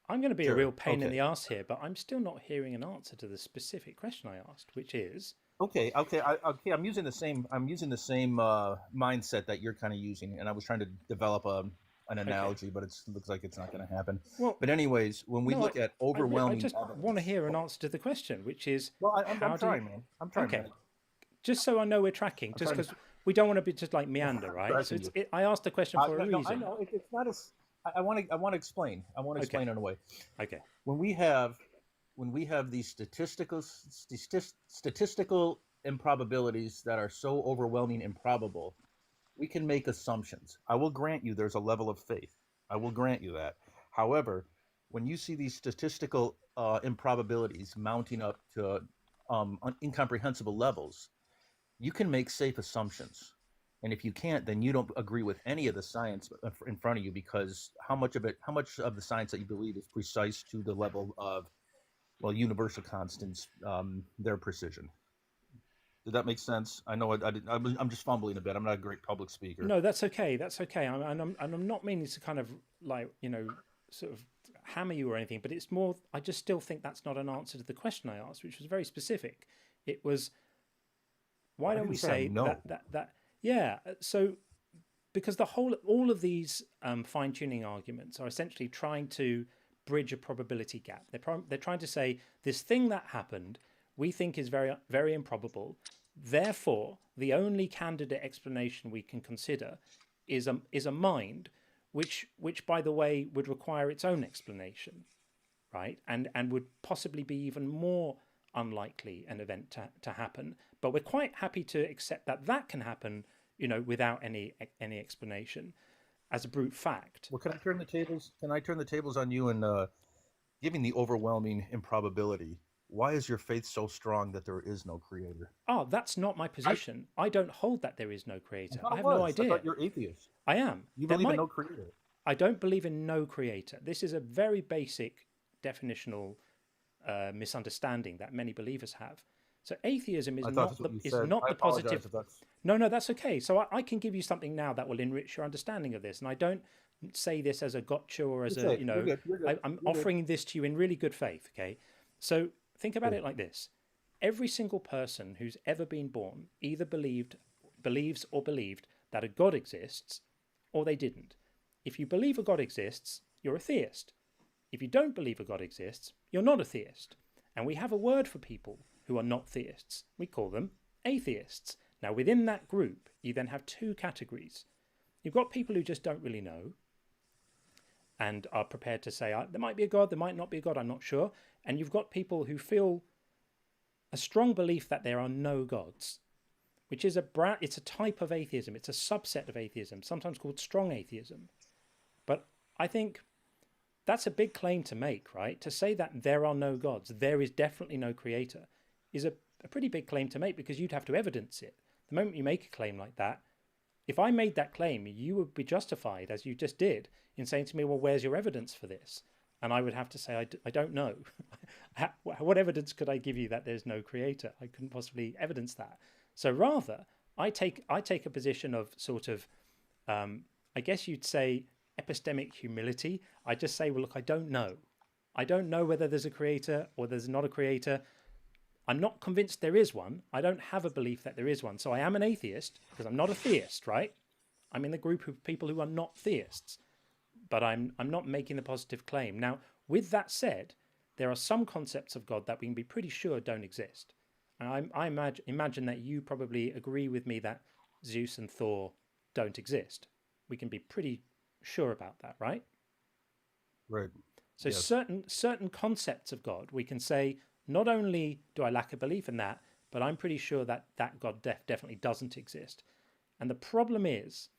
I'm going to be a real pain in the ass here, but I'm still not hearing an answer to the specific question I asked, which is. I'm using the same mindset that you're kind of using, and I was trying to develop an analogy, but it looks like it's not going to happen. Well, but anyways, when we look at overwhelming, I just want to hear an answer to the question, which is. Well, I'm trying, man. I'm trying. Okay, just so I know we're tracking, just because we don't want to be just like meander, right? So I asked the question for a reason. I know it's not as. I want to explain. I want to explain in a way. Okay. When we have these statistical improbabilities that are so overwhelming improbable, we can make assumptions. I will grant you there's a level of faith. I will grant you that. However, when you see these statistical improbabilities mounting up to incomprehensible levels, you can make safe assumptions. And if you can't, then you don't agree with any of the science in front of you, because how much of the science that you believe is precise to the level of, universal constants, their precision. Did that make sense? I know I'm just fumbling a bit. I'm not a great public speaker. No, that's okay. That's okay. I'm not meaning to kind of sort of hammer you or anything, but it's more, I just still think that's not an answer to the question I asked, which was very specific. It was, why don't we say that? Yeah. So, because all of these fine-tuning arguments are essentially trying to bridge a probability gap. They're trying to say this thing that happened we think is very, very improbable. Therefore, the only candidate explanation we can consider is a mind, which by the way would require its own explanation, right? And would possibly be even more unlikely an event to happen. But we're quite happy to accept that can happen, without any explanation, as a brute fact. Well, can I turn the tables? Can I turn the tables on you and giving the overwhelming improbability? Why is your faith so strong that there is no creator? Oh, that's not my position. I don't hold that there is no creator. I have no idea. I thought you're atheist. I am. You believe in no creator. I don't believe in no creator. This is a very basic definitional misunderstanding that many believers have. So atheism is not the positive. No, that's okay. So I can give you something now that will enrich your understanding of this, and I don't say this as a gotcha or as I'm offering this to you in really good faith. Okay, so think about it like this: every single person who's ever been born either believes or believed that a God exists, or they didn't. If you believe a God exists, you're a theist. If you don't believe a God exists, you're not a theist. And we have a word for people who are not theists. We call them atheists. Now, within that group, you then have two categories. You've got people who just don't really know and are prepared to say, there might be a God, there might not be a God, I'm not sure. And you've got people who feel a strong belief that there are no gods. which is it's a type of atheism. It's a subset of atheism, sometimes called strong atheism. But I think that's a big claim to make, right? To say that there are no gods, there is definitely no creator, is a pretty big claim to make, because you'd have to evidence it. The moment you make a claim like that, if I made that claim, you would be justified, as you just did, in saying to me, well, where's your evidence for this? And I would have to say, I don't know. What evidence could I give you that there's no creator? I couldn't possibly evidence that. So rather, I take a position of sort of, I guess you'd say, epistemic humility. I just say, well, look, I don't know. I don't know whether there's a creator or there's not a creator. I'm not convinced there is one. I don't have a belief that there is one. So I am an atheist, because I'm not a theist, right? I'm in the group of people who are not theists, but I'm not making the positive claim. Now, with that said, there are some concepts of God that we can be pretty sure don't exist. And I imagine that you probably agree with me that Zeus and Thor don't exist. We can be pretty sure about that, right? Right. So yes. certain concepts of God, we can say, not only do I lack a belief in that, but I'm pretty sure that God definitely doesn't exist. And the problem is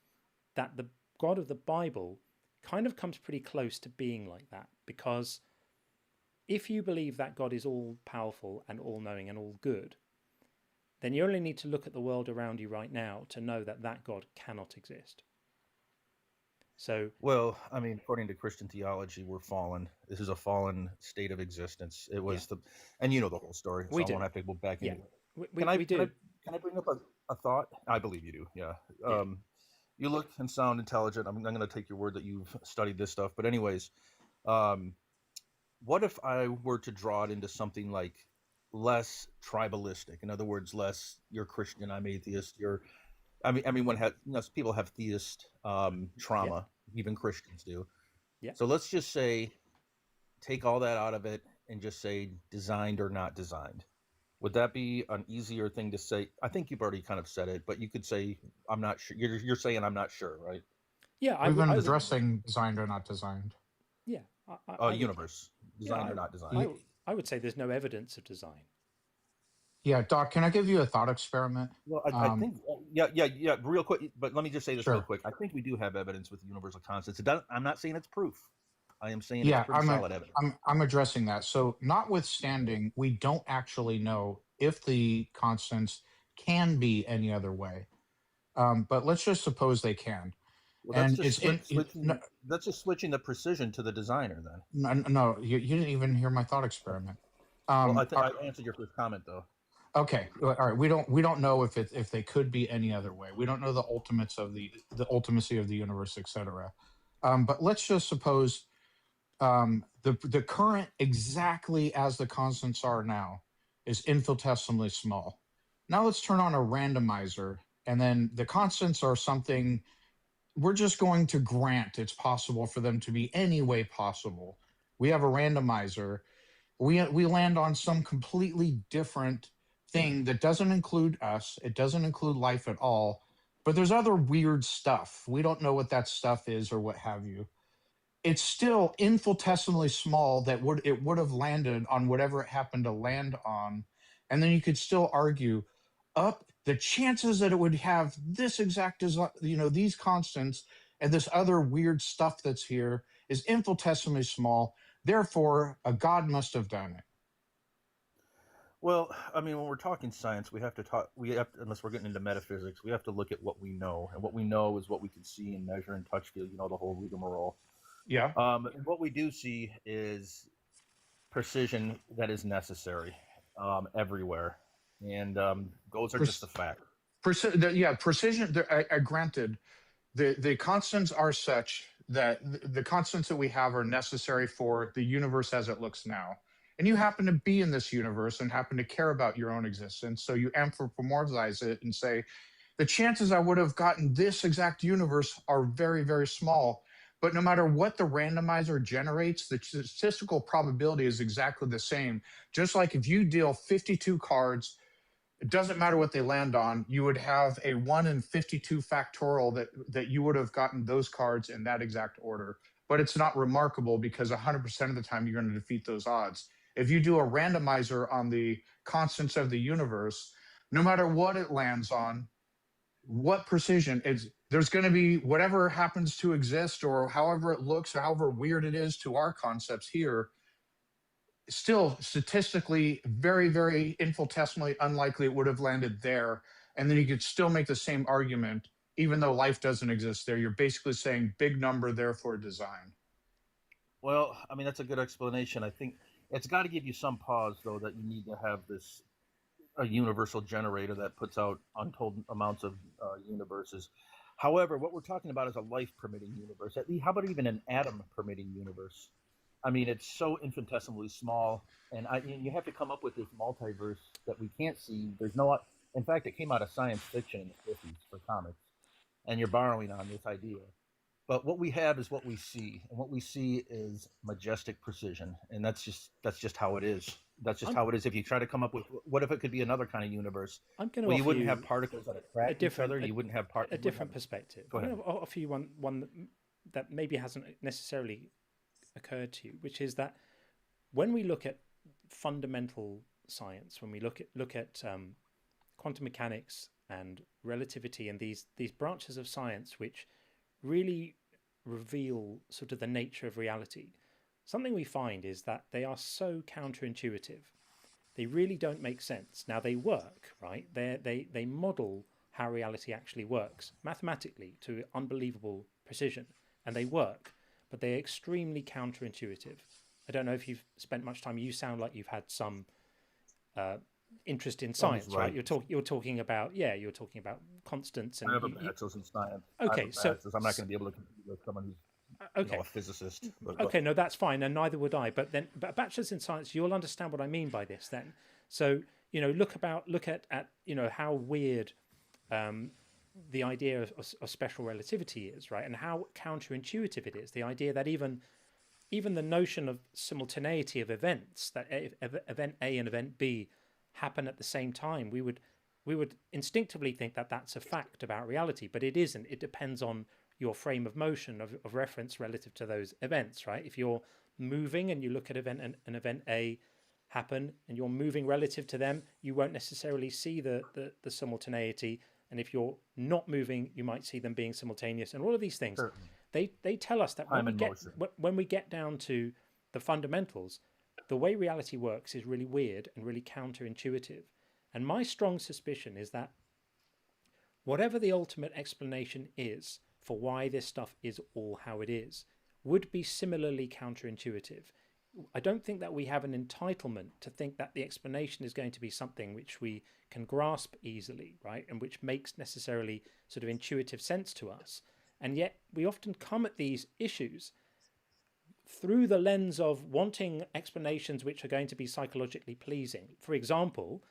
that the God of the Bible kind of comes pretty close to being like that, because if you believe that God is all powerful and all knowing and all good, then you only need to look at the world around you right now to know that God cannot exist. So, well, I mean, according to Christian theology, we're fallen. This is a fallen state of existence. It was and you know the whole story, so I won't have to go back into it. Can I bring up a thought? I believe you do, yeah. You look and sound intelligent. I'm going to take your word that you've studied this stuff. But anyways, what if I were to draw it into something like less tribalistic? In other words, less you're Christian, I'm atheist. People have theist trauma. Even Christians do. Yeah. So let's just say, take all that out of it and just say designed or not designed. Would that be an easier thing to say? I think you've already kind of said it, but you could say, I'm not sure. You're saying I'm not sure, right? Yeah. We've been addressing designed or not designed. Yeah. Universe. Designed or not designed. I would say there's no evidence of design. Yeah, Doc, can I give you a thought experiment? Well, I think, real quick, but let me just say this real quick. I think we do have evidence with universal constants. I'm not saying it's proof. I am saying it's pretty solid evidence. I'm addressing that. So notwithstanding, we don't actually know if the constants can be any other way. But let's just suppose they can. Well, that's just switching the precision to the designer then. No, you didn't even hear my thought experiment. Well, I answered your first comment though. Okay, all right. We don't know if they could be any other way. We don't know the ultimacy of the universe, etc. But let's just suppose the current, exactly as the constants are now, is infinitesimally small. Now let's turn on a randomizer, and then the constants are something we're just going to grant it's possible for them to be any way possible. We have a randomizer. We land on some completely different thing that doesn't include us. It doesn't include life at all. But there's other weird stuff. We don't know what that stuff is or what have you. It's still infinitesimally small that it would have landed on whatever it happened to land on. And then you could still argue up the chances that it would have this exact, these constants and this other weird stuff that's here is infinitesimally small. Therefore, a God must have done it. Well, I mean, when we're talking science, unless we're getting into metaphysics, we have to look at what we know. And what we know is what we can see and measure and touch, feel, the whole rigmarole. Yeah. What we do see is precision that is necessary everywhere. And those are just the fact. Precision, granted, the constants are such that the constants that we have are necessary for the universe as it looks now. And you happen to be in this universe and happen to care about your own existence. So you anthropomorphize it and say, the chances I would have gotten this exact universe are very, very small. But no matter what the randomizer generates, the statistical probability is exactly the same. Just like if you deal 52 cards, it doesn't matter what they land on, you would have a 1 in 52 factorial that you would have gotten those cards in that exact order. But it's not remarkable because 100% of the time you're going to defeat those odds. If you do a randomizer on the constants of the universe, no matter what it lands on, what precision is, there's going to be whatever happens to exist, or however it looks, or however weird it is to our concepts here, still statistically very, very infinitesimally unlikely it would have landed there. And then you could still make the same argument, even though life doesn't exist there. You're basically saying big number, therefore design. Well, I mean, that's a good explanation. I think it's got to give you some pause, though, that you need to have a universal generator that puts out untold amounts of universes. However, what we're talking about is a life-permitting universe. How about even an atom-permitting universe? I mean, it's so infinitesimally small, and you have to come up with this multiverse that we can't see. In fact, it came out of science fiction in the 50s for comics, and you're borrowing on this idea. But what we have is what we see, and what we see is majestic precision, and that's just how it is. That's just how it is. If you try to come up with what if it could be another kind of universe? You wouldn't have particles that attract each other. You wouldn't have a different perspective. Go ahead. I'm going to offer you one that maybe hasn't necessarily occurred to you, which is that when we look at fundamental science, when we look at quantum mechanics and relativity and these branches of science which really reveal sort of the nature of reality, something we find is that they are so counterintuitive. They really don't make sense. Now they work, right? They model how reality actually works mathematically to unbelievable precision, and they work, but they're extremely counterintuitive. I don't know if you've spent much time. You sound like you've had some interest in science, right? You're talking about constants. And I have a bachelor's in science. Okay, so I'm not going to be able to compete with someone who's a physicist. Okay, no, that's fine, and neither would I. But a bachelor's in science, you'll understand what I mean by this. Then, so look at how weird the idea of special relativity is, right, and how counterintuitive it is. The idea that even the notion of simultaneity of events, that event A and event B happen at the same time, we would instinctively think that that's a fact about reality, but it isn't. It depends on your frame of motion of reference relative to those events, right? If you're moving and you look at an event A happen and you're moving relative to them, you won't necessarily see the simultaneity. And if you're not moving, you might see them being simultaneous. And all of these things, they tell us that when we get down to the fundamentals, the way reality works is really weird and really counterintuitive. And my strong suspicion is that whatever the ultimate explanation is for why this stuff is all how it is, would be similarly counterintuitive. I don't think that we have an entitlement to think that the explanation is going to be something which we can grasp easily, right? And which makes necessarily sort of intuitive sense to us. And yet we often come at these issues through the lens of wanting explanations which are going to be psychologically pleasing. For example,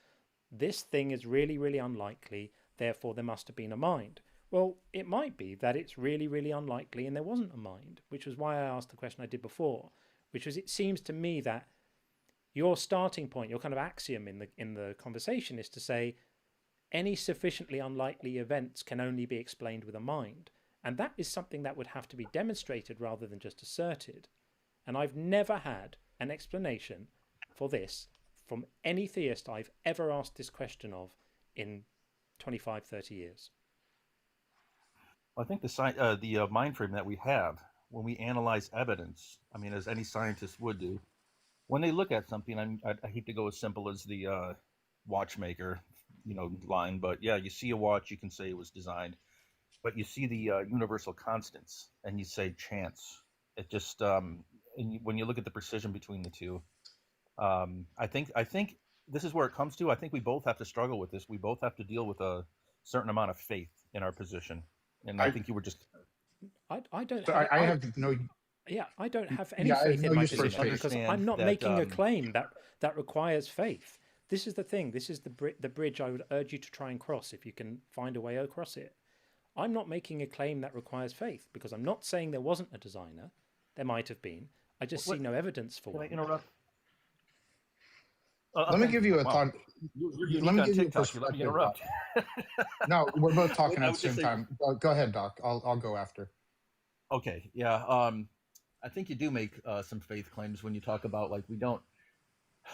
this thing is really, really unlikely, therefore there must have been a mind. Well, it might be that it's really, really unlikely and there wasn't a mind, which was why I asked the question I did before, which was, it seems to me that your starting point, your kind of axiom in the conversation is to say any sufficiently unlikely events can only be explained with a mind. And that is something that would have to be demonstrated rather than just asserted. And I've never had an explanation for this from any theist I've ever asked this question of in 25, 30 years. I think the mind frame that we have when we analyze evidence, I mean, as any scientist would do, when they look at something, I hate to go as simple as the watchmaker, line, but yeah, you see a watch, you can say it was designed, but you see the universal constants, and you say chance. It just when you look at the precision between the two, I think this is where it comes to. I think we both have to struggle with this. We both have to deal with a certain amount of faith in our position, and I think you were just. I don't. So have, I have no. Yeah, I don't have any faith in my position because I'm not making a claim that requires faith. This is the thing. This is the bridge I would urge you to try and cross if you can find a way across it. I'm not making a claim that requires faith because I'm not saying there wasn't a designer. There might have been. I just see no evidence for one. Can I interrupt? Let me give you a thought. Let me give you a perspective. Let me interrupt. No, we're both talking at the same time. Go ahead, Doc. I'll go after. Okay. Yeah. I think you do make some faith claims when you talk about, like, we don't.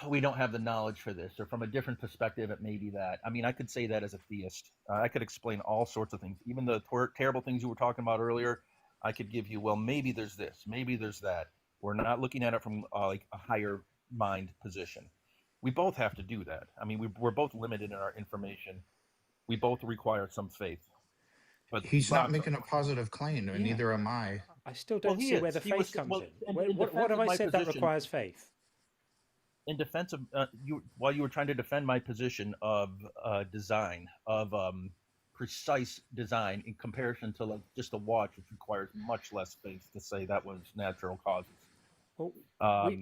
we don't have the knowledge for this, or from a different perspective, it may be that. I mean, I could say that as a theist. I could explain all sorts of things, even the terrible things you were talking about earlier. I could give you, well, maybe there's this, maybe there's that. We're not looking at it from like a higher mind position. We both have to do that. I mean, we're both limited in our information. We both require some faith. But he's not making a positive claim, and neither am I. I still don't see where the faith comes in. What have I said that requires faith? In defense of while you were trying to defend my position of design, of precise design, in comparison to like just a watch, which requires much less faith to say that was natural causes. Well,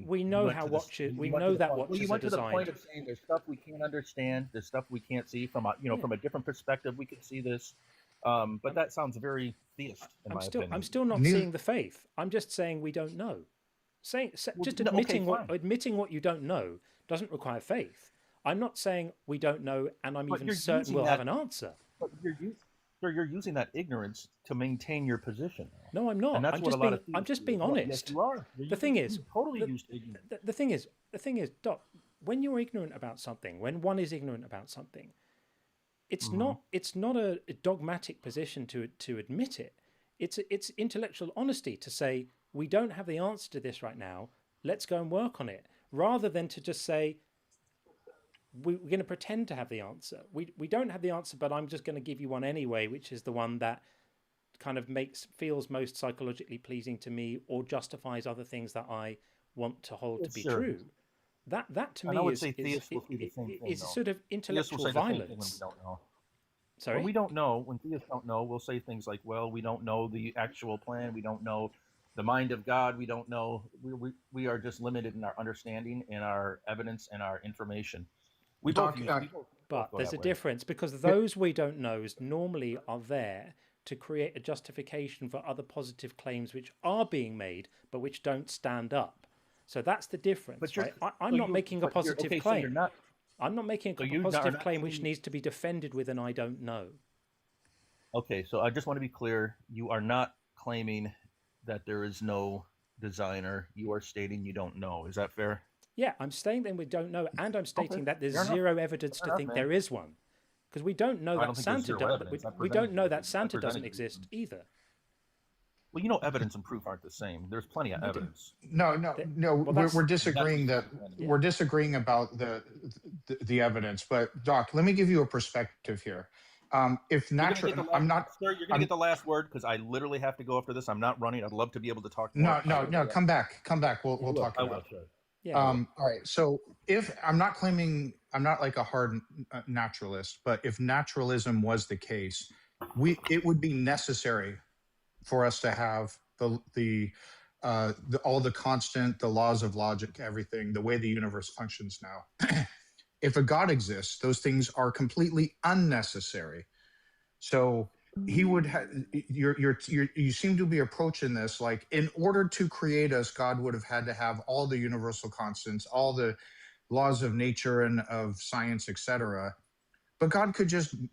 we know how watches. We know that watches are designed. You went to the point of saying there's stuff we can't understand, there's stuff we can't see from from a different perspective. We can see this, but that sounds very theist in my opinion. I'm still not seeing the faith. I'm just saying we don't know. Admitting what you don't know doesn't require faith. I'm not saying we don't know, and I'm even certain we'll have an answer. But you're using that ignorance to maintain your position. No, I'm not. And that's I'm just being honest. Yes, you are. The thing is, used ignorance. The thing is, Doc, when you're ignorant about something, when one is ignorant about something, it's not a dogmatic position to admit it. It's intellectual honesty to say, we don't have the answer to this right now. Let's go and work on it, rather than to just say, we're going to pretend to have the answer. We don't have the answer, but I'm just going to give you one anyway, which is the one that kind of feels most psychologically pleasing to me, or justifies other things that I want to hold to be true. That to me is sort of intellectual violence. Sorry? When we don't know, when theists don't know, we'll say things like, well, we don't know the actual plan. We don't know the mind of God. We don't know. We are just limited in our understanding and our evidence and our information. But there's a difference, because those we don't knows normally are there to create a justification for other positive claims which are being made, but which don't stand up. So that's the difference, right? I'm not making a positive claim. I'm not making a positive claim which needs to be defended with an I don't know. Okay, so I just want to be clear. You are not claiming that there is no designer. You are stating you don't know. Is that fair? Yeah, I'm stating that we don't know, and I'm stating that there's zero evidence to think there is one. Because we don't know that Santa we don't know that Santa doesn't exist either. Well, you know, evidence and proof aren't the same. There's plenty of evidence. No. We're disagreeing we're disagreeing about the evidence. But Doc, let me give you a perspective here. If natural, I'm not. Sir, you're gonna get the last word, because I literally have to go after this. I'm not running. I'd love to be able to talk more. No. Come back. We'll talk about it. Yeah. All right. So if I'm not claiming, I'm not like a hard naturalist, but if naturalism was the case, it would be necessary for us to have all the constant, the laws of logic, everything, the way the universe functions now. If a God exists, those things are completely unnecessary. So he would you seem to be approaching this like, in order to create us, God would have had to have all the universal constants, all the laws of nature and of science, etc. But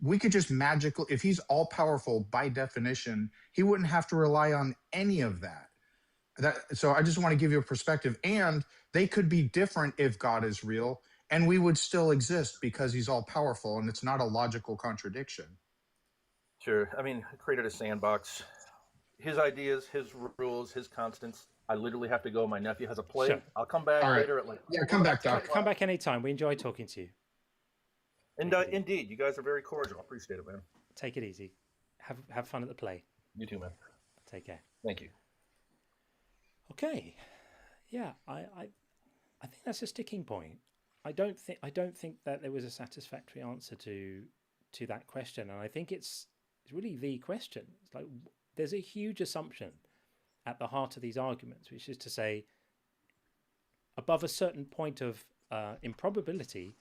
we could just magically, if he's all powerful by definition, he wouldn't have to rely on any of that. So I just want to give you a perspective, and they could be different if God is real, and we would still exist because he's all powerful, and it's not a logical contradiction. Sure. I mean, I created a sandbox. His ideas, his rules, his constants. I literally have to go. My nephew has a play. Sure. I'll come back later at come back, Doc. Come back anytime. We enjoy talking to you. And indeed, you guys are very cordial. I appreciate it, man. Take it easy. Have fun at the play. You too, man. Take care. Thank you. Okay. Yeah, I think that's a sticking point. I don't think that there was a satisfactory answer to that question, and I think it's really the question. It's like, there's a huge assumption at the heart of these arguments, which is to say, above a certain point of improbability,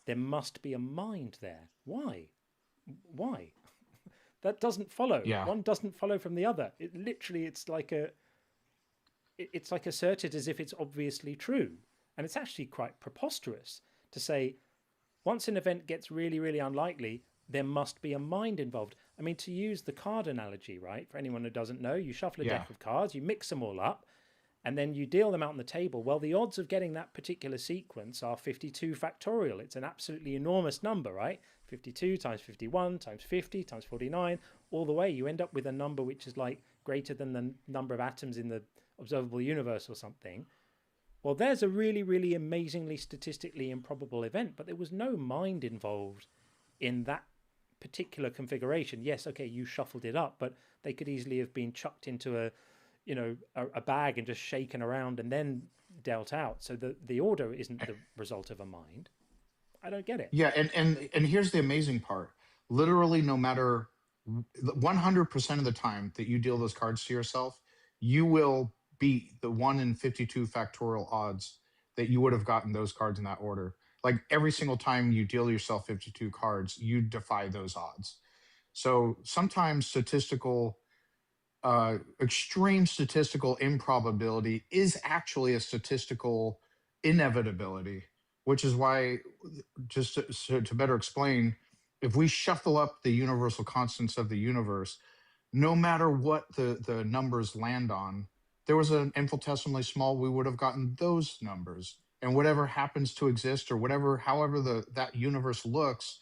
there must be a mind there. Why? That doesn't follow. Yeah. One doesn't follow from the other. It's like asserted as if it's obviously true, and it's actually quite preposterous to say, once an event gets really, really unlikely, there must be a mind involved. I mean, to use the card analogy, right? For anyone who doesn't know, you shuffle a deck of cards, you mix them all up, and then you deal them out on the table. Well, the odds of getting that particular sequence are 52 factorial. It's an absolutely enormous number, right? 52 times 51 times 50 times 49, all the way. You end up with a number which is like greater than the number of atoms in the observable universe or something. Well, there's a really, really amazingly statistically improbable event, but there was no mind involved in that particular configuration. Yes, okay, you shuffled it up, but they could easily have been chucked into a bag and just shaken around and then dealt out. So the order isn't the result of a mind. I don't get it. Yeah, and here's the amazing part. Literally, no matter 100% of the time that you deal those cards to yourself, you will beat the 1 in 52 factorial odds that you would have gotten those cards in that order. Like every single time you deal yourself 52 cards, you defy those odds. So sometimes extreme statistical improbability is actually a statistical inevitability, which is why, just to better explain, if we shuffle up the universal constants of the universe, no matter what the numbers land on, there was an infinitesimally small, we would have gotten those numbers. And whatever happens to exist, or however that universe looks,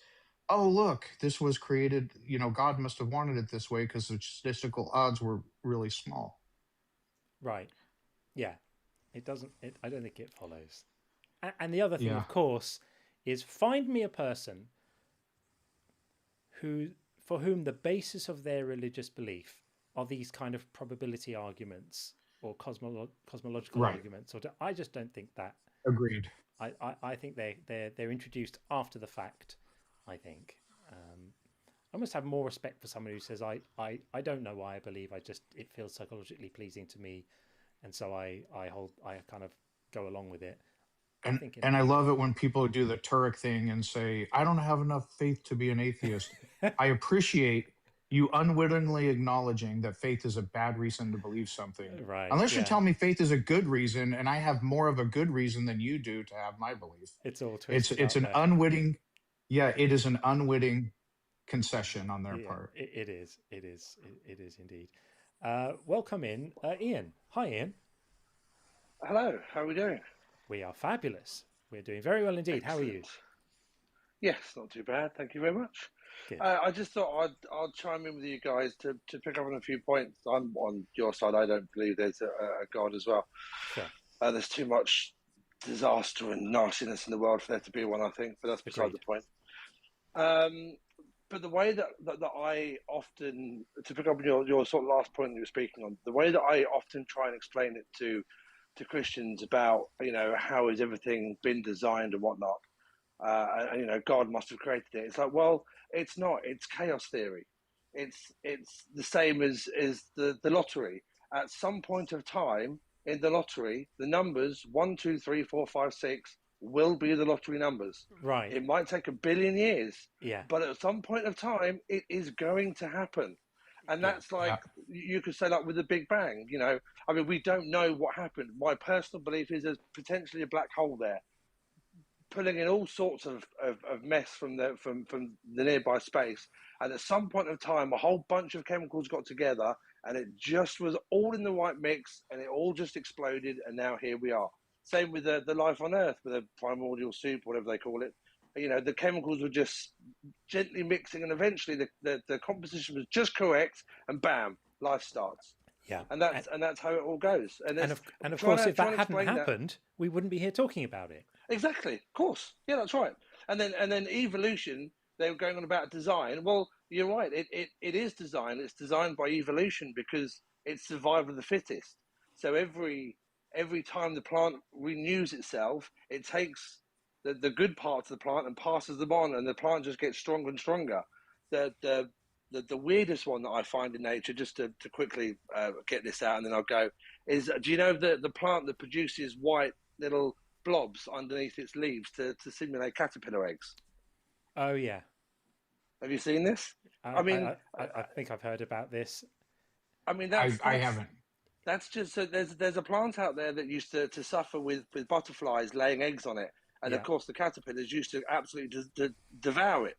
oh, look, this was created, God must have wanted it this way because the statistical odds were really small. Right. Yeah. I don't think it follows. And the other thing, of course, is find me a person for whom the basis of their religious belief are these kind of probability arguments or cosmological arguments. I just don't think that. Agreed. I think they're introduced after the fact. I think I must have more respect for someone who says I don't know why I believe. It feels psychologically pleasing to me, and so I kind of go along with it. And I love it when people do the Turek thing and say, I don't have enough faith to be an atheist. I appreciate you unwittingly acknowledging that faith is a bad reason to believe something. Right. Unless you tell me faith is a good reason, and I have more of a good reason than you do to have my belief. It's all twisted. It's an unwitting, it is an unwitting concession on their part. It is indeed. Welcome in, Ian. Hi, Ian. Hello, how are we doing? We are fabulous. We're doing very well indeed. Excellent. How are you? Yes, not too bad. Thank you very much. I just thought I'd chime in with you guys to pick up on a few points. I'm on your side. I don't believe there's a God as well. Sure. There's too much disaster and nastiness in the world for there to be one, I think, but that's beside the point. But the way that I often, to pick up on your sort of last point that you were speaking on, the way that I often try and explain it to Christians about, how has everything been designed and whatnot, and, God must have created it. It's like, well, it's not. It's chaos theory. It's the same as the lottery. At some point of time in the lottery, the numbers 1, 2, 3, 4, 5, 6 will be the lottery numbers. Right. It might take 1 billion years. Yeah. But at some point of time, it is going to happen. And that's you could say, like with the Big Bang, we don't know what happened. My personal belief is there's potentially a black hole there, pulling in all sorts of mess from the nearby space. And at some point of time, a whole bunch of chemicals got together and it just was all in the right mix and it all just exploded. And now here we are. Same with the life on Earth, with the primordial soup, whatever they call it. The chemicals were just gently mixing, and eventually the composition was just correct, and bam, life starts. Yeah, and that's how it all goes. And of course, if that hadn't happened, we wouldn't be here talking about it. Exactly, of course, yeah, that's right. And then evolution, they were going on about design. Well, you're right. It is design. It's designed by evolution because it's survival of the fittest. So every time the plant renews itself, it takes the good parts of the plant and passes them on, and the plant just gets stronger and stronger. The weirdest one that I find in nature, just to quickly get this out and then I'll go, is do you know the plant that produces white little blobs underneath its leaves to simulate caterpillar eggs? Oh yeah. Have you seen this? I think I've heard about this. I haven't. That's just so there's a plant out there that used to suffer with butterflies laying eggs on it. And of course, the caterpillars used to absolutely devour it.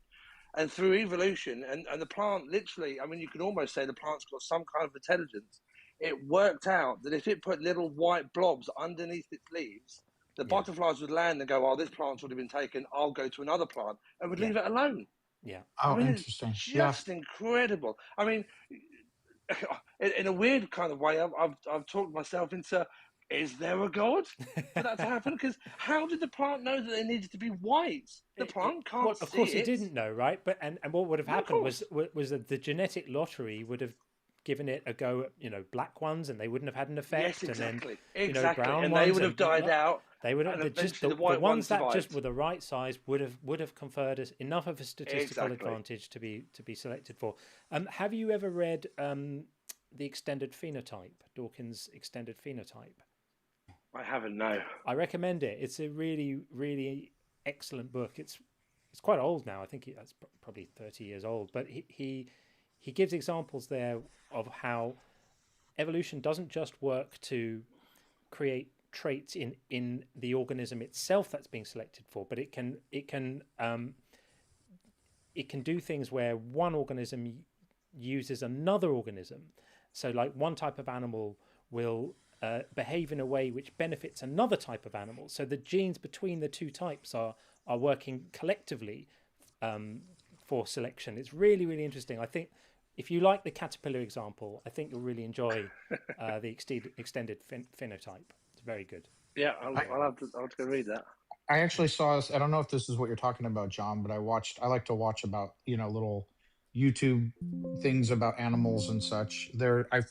And through evolution, and the plant literally, you can almost say the plant's got some kind of intelligence. it worked out that if it put little white blobs underneath its leaves, the butterflies would land and go, "Oh, this plant's already been taken. I'll go to another plant," and would leave it alone. Yeah. Oh, I mean, interesting. it's just incredible. I mean, in a weird kind of way, I've talked myself into, is there a God for that to happen? Because how did the plant know that it needed to be white? The plant can't well, of see course it. it didn't know, right? But and what would have happened was that the genetic lottery would have given it a go at, you know, black ones, and they wouldn't have had an effect. Yes, exactly. And then, you know, Exactly. brown And ones, they would have died out. They would and have just eventually the white ones that survived. just were the right size would have conferred us enough of a statistical advantage to be selected for. Have you ever read the extended phenotype, Dawkins' extended phenotype? I haven't, no. I recommend it. It's a really, really excellent book. It's quite old now. I think it's probably 30 years old. But he gives examples there of how evolution doesn't just work to create traits in the organism itself that's being selected for, but it can do things where one organism uses another organism. So like one type of animal will behave in a way which benefits another type of animal. So the genes between the two types are working collectively for selection. It's really, really interesting. I think if you like the caterpillar example, I think you'll really enjoy the extended phenotype. It's very good. Yeah, I'll have to go read that. I actually saw this. I don't know if this is what you're talking about, John, but I like to watch about, you know, little YouTube things about animals and such. I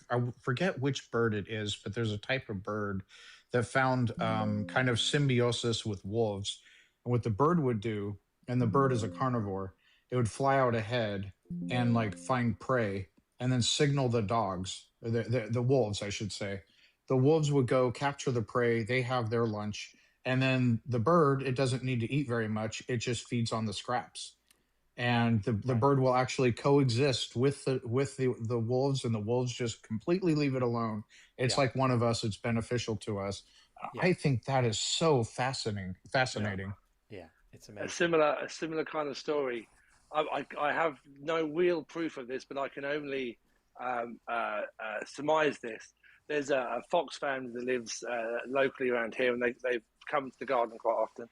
forget which bird it is, but there's a type of bird that found kind of symbiosis with wolves. And what the bird would do, and the bird is a carnivore, it would fly out ahead and like find prey and then signal the dogs, or the wolves, I should say. The wolves would go capture the prey, they have their lunch, and then the bird, it doesn't need to eat very much, it just feeds on the scraps. And the bird will actually coexist with the wolves, and the wolves just completely leave it alone. It's like one of us, it's beneficial to us. I think that is so fascinating. Yeah, it's amazing. A similar kind of story. I have no real proof of this, but I can only surmise this. There's a fox family that lives locally around here, and they come to the garden quite often.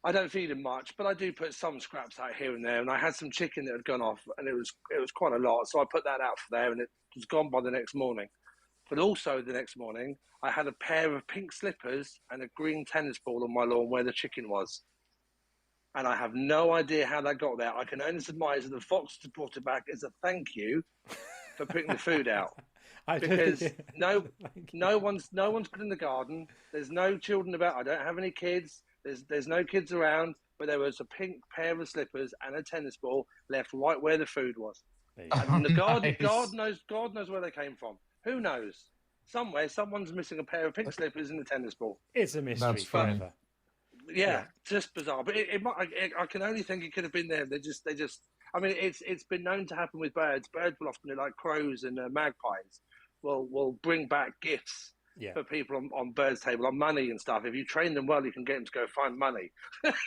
I don't feed them much, but I do put some scraps out here and there. And I had some chicken that had gone off, and it was quite a lot. So I put that out for there, and it was gone by the next morning. But also the next morning, I had a pair of pink slippers and a green tennis ball on my lawn where the chicken was. And I have no idea how that got there. I can only surmise that the fox brought it back as a thank you for putting the food out. Because no one's good in the garden. There's no children about. I don't have any kids. There's no kids around, but there was a pink pair of slippers and a tennis ball left right where the food was. And the garden, nice. God knows where they came from. Who knows? Somewhere, someone's missing a pair of pink slippers and a tennis ball. It's a mystery. That's funny. Yeah, just bizarre. But I can only think it could have been them. They just. I mean, it's been known to happen with birds. Birds will often, like crows and magpies, will bring back gifts for people on birds' table, on money and stuff. If you train them well, you can get them to go find money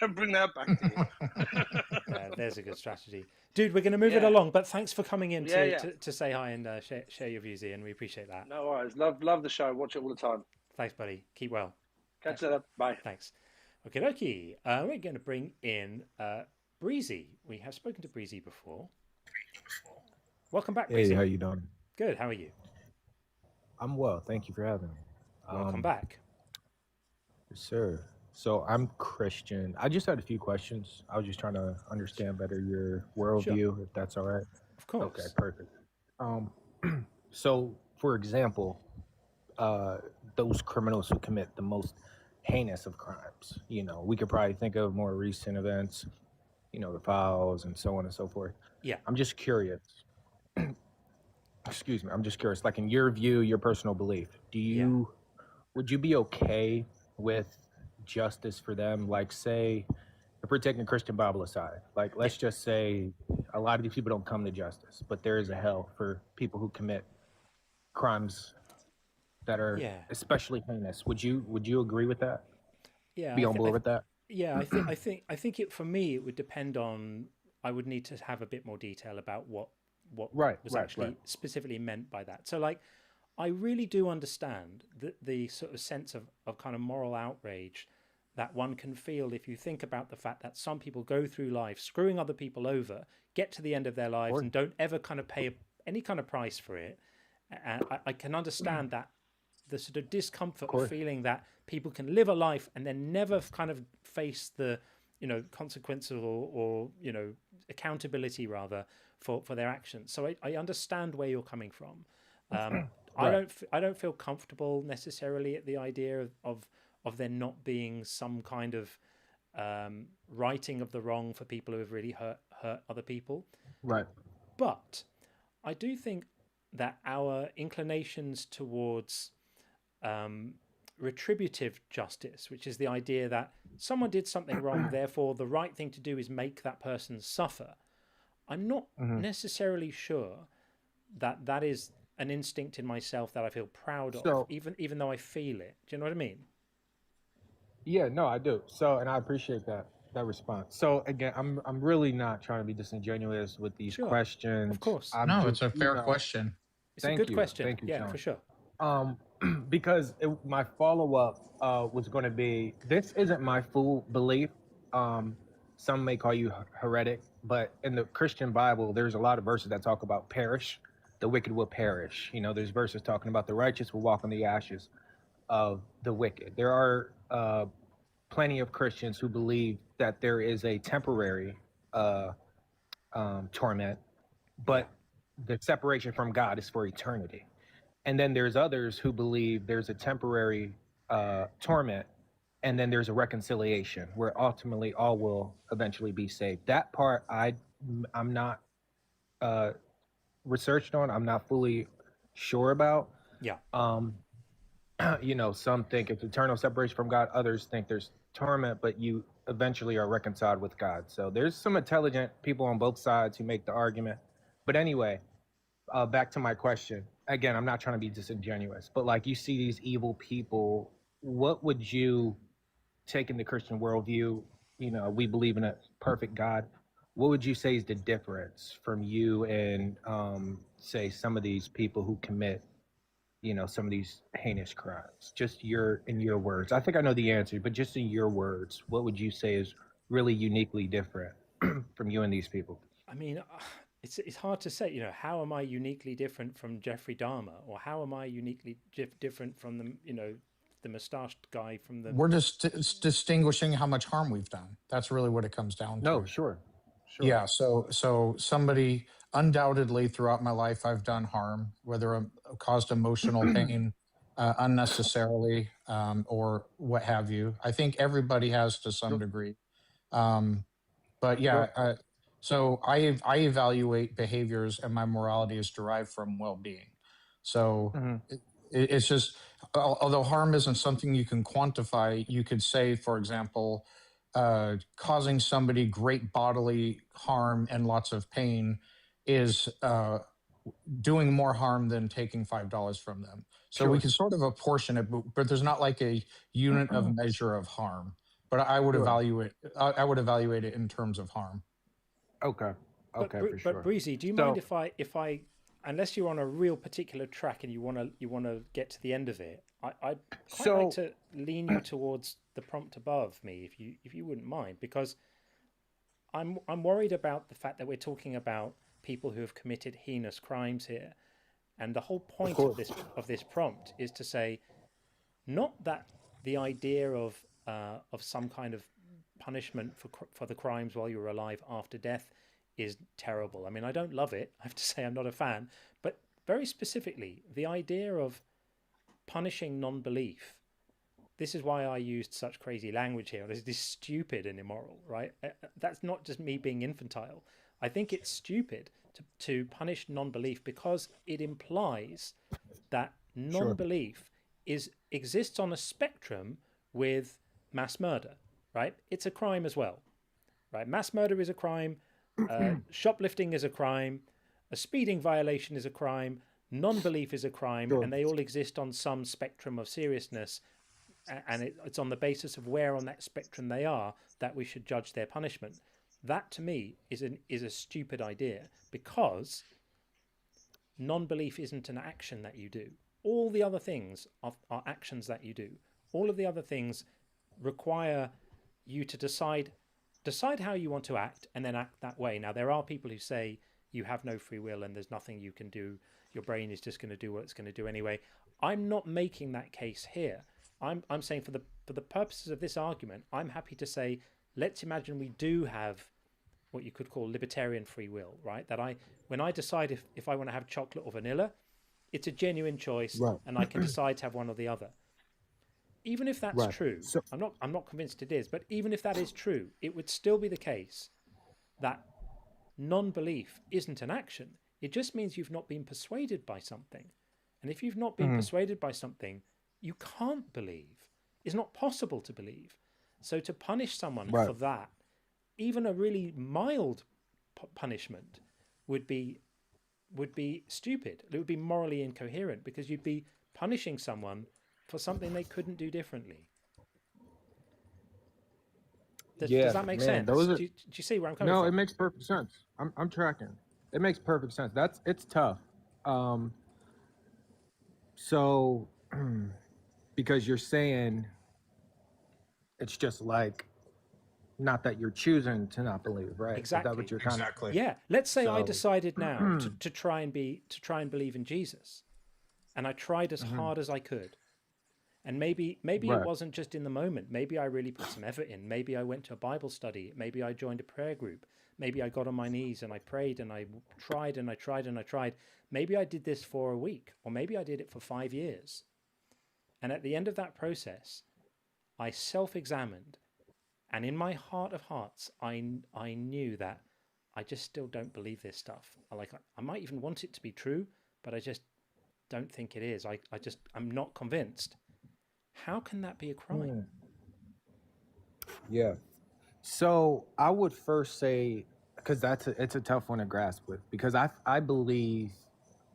and bring that back to you. There's a good strategy. Dude, we're going to move it along, but thanks for coming in to say hi and share your views, Ian. We appreciate that. No worries. Love the show. Watch it all the time. Thanks, buddy. Keep well. Catch you later. Bye. Thanks. Okay, dokie. We're going to bring in Breezy. We have spoken to Breezy before. Welcome back, Breezy. Hey, how you doing? Good. How are you? I'm well. Thank you for having me. Welcome back. Yes, sir. So I'm Christian. I just had a few questions. I was just trying to understand better your worldview, if that's all right. Of course. Okay, perfect. So, for example, those criminals who commit the most heinous of crimes, we could probably think of more recent events, the files and so on and so forth. Yeah. I'm just curious. Excuse me. I'm just curious, like in your view, your personal belief, would you be okay with justice for them? Like, say, if we're taking Christian Bible aside, like, let's just say a lot of these people don't come to justice, but there is a hell for people who commit crimes that are especially heinous. Would you agree with that? Yeah. Be on board with that? Yeah, I think it, for me, it would depend on, I would need to have a bit more detail about what was actually specifically meant by that. So, like, I really do understand the sort of sense of kind of moral outrage that one can feel if you think about the fact that some people go through life screwing other people over, get to the end of their lives, and don't ever kind of pay any kind of price for it. And I can understand that the sort of discomfort of feeling that people can live a life and then never kind of face the, consequences or accountability rather for their actions. So I understand where you're coming from. I don't feel comfortable necessarily at the idea of there not being some kind of righting of the wrong for people who have really hurt other people. Right. But I do think that our inclinations towards retributive justice, which is the idea that someone did something wrong, therefore the right thing to do is make that person suffer. I'm not necessarily sure that that is an instinct in myself that I feel proud of, even though I feel it. Do you know what I mean? Yeah, no, I do. So, and I appreciate that response. So again, I'm really not trying to be disingenuous with these questions. Of course. No, it's a fair question. It's a good question. Thank you, yeah, Sean. for sure. Because my follow-up was going to be, this isn't my full belief. Some may call you heretic, but in the Christian Bible, there's a lot of verses that talk about perish. The wicked will perish. There's verses talking about the righteous will walk on the ashes of the wicked. There are plenty of Christians who believe that there is a temporary torment, but the separation from God is for eternity. And then there's others who believe there's a temporary torment, and then there's a reconciliation where ultimately all will eventually be saved. That part I'm not researched on. I'm not fully sure about. Yeah. Some think it's eternal separation from God. Others think there's torment, but you eventually are reconciled with God. So there's some intelligent people on both sides who make the argument. But anyway, back to my question. Again, I'm not trying to be disingenuous, but like you see these evil people, what would you take in the Christian worldview? We believe in a perfect God. What would you say is the difference from you and say some of these people who commit some of these heinous crimes? Just in your words. I think I know the answer, but just in your words, what would you say is really uniquely different from you and these people? I mean, it's hard to say. How am I uniquely different from Jeffrey Dahmer, or how am I uniquely different from the mustached guy from the? We're just distinguishing how much harm we've done. That's really what it comes down to. No, sure. Yeah. So somebody, undoubtedly throughout my life, I've done harm, whether I've caused emotional pain unnecessarily or what have you. I think everybody has to some degree. But yeah, so I evaluate behaviors, and my morality is derived from well-being. So it's just, although harm isn't something you can quantify, you could say, for example, causing somebody great bodily harm and lots of pain is doing more harm than taking $5 from them. So we can sort of apportion it, but there's not like a unit of measure of harm. But I would evaluate it in terms of harm. Okay, for sure. But Breezy, do you mind if I, unless you're on a real particular track and you want to get to the end of it, I'd quite like to lean you towards the prompt above me, if you wouldn't mind, because I'm worried about the fact that we're talking about people who have committed heinous crimes here, and the whole point of this prompt is to say, not that the idea of some kind of punishment for the crimes while you're alive after death is terrible. I mean, I don't love it. I have to say I'm not a fan. But very specifically, the idea of punishing non-belief. This is why I used such crazy language here. This is stupid and immoral, right? That's not just me being infantile. I think it's stupid to punish non-belief because it implies that non-belief exists on a spectrum with mass murder, right? It's a crime as well, right? Mass murder is a crime. Shoplifting is a crime. A speeding violation is a crime. Non-belief is a crime, and they all exist on some spectrum of seriousness. And it's on the basis of where on that spectrum they are that we should judge their punishment. That, to me, is a stupid idea, because non-belief isn't an action that you do. all the other things are actions that you do. All of the other things require you to decide how you want to act and then act that way. Now, there are people who say you have no free will and there's nothing you can do. Your brain is just going to do what it's going to do anyway. I'm not making that case here. I'm saying for the purposes of this argument, I'm happy to say, let's imagine we do have what you could call libertarian free will, right? That when I decide if I want to have chocolate or vanilla, it's a genuine choice, right, and I can decide to have one or the other. Even if that's true, so, I'm not convinced it is, but even if that is true, it would still be the case that non-belief isn't an action. It just means you've not been persuaded by something. And if you've not been persuaded by something, you can't believe. It's not possible to believe. So to punish someone for that, even a really mild punishment would be stupid. It would be morally incoherent because you'd be punishing someone for something they couldn't do differently. Does that make sense? Do you see where I'm coming from? No, it makes perfect sense. I'm tracking. It makes perfect sense. It's tough. So because you're saying it's just like, not that you're choosing to not believe, right? Exactly. Is that what you're kind of... Yeah. Let's say I decided now to try and believe in Jesus, and I tried as hard as I could. And maybe it wasn't just in the moment. Maybe I really put some effort in. Maybe I went to a Bible study. Maybe I joined a prayer group. Maybe I got on my knees and I prayed and I tried and I tried and I tried. Maybe I did this for a week, or maybe I did it for 5 years. And at the end of that process, I self-examined. And in my heart of hearts, I knew that I just still don't believe this stuff. I might even want it to be true, but I just don't think it is. I'm not convinced. How can that be a crime? Yeah. So I would first say, because it's a tough one to grasp with, because I believe,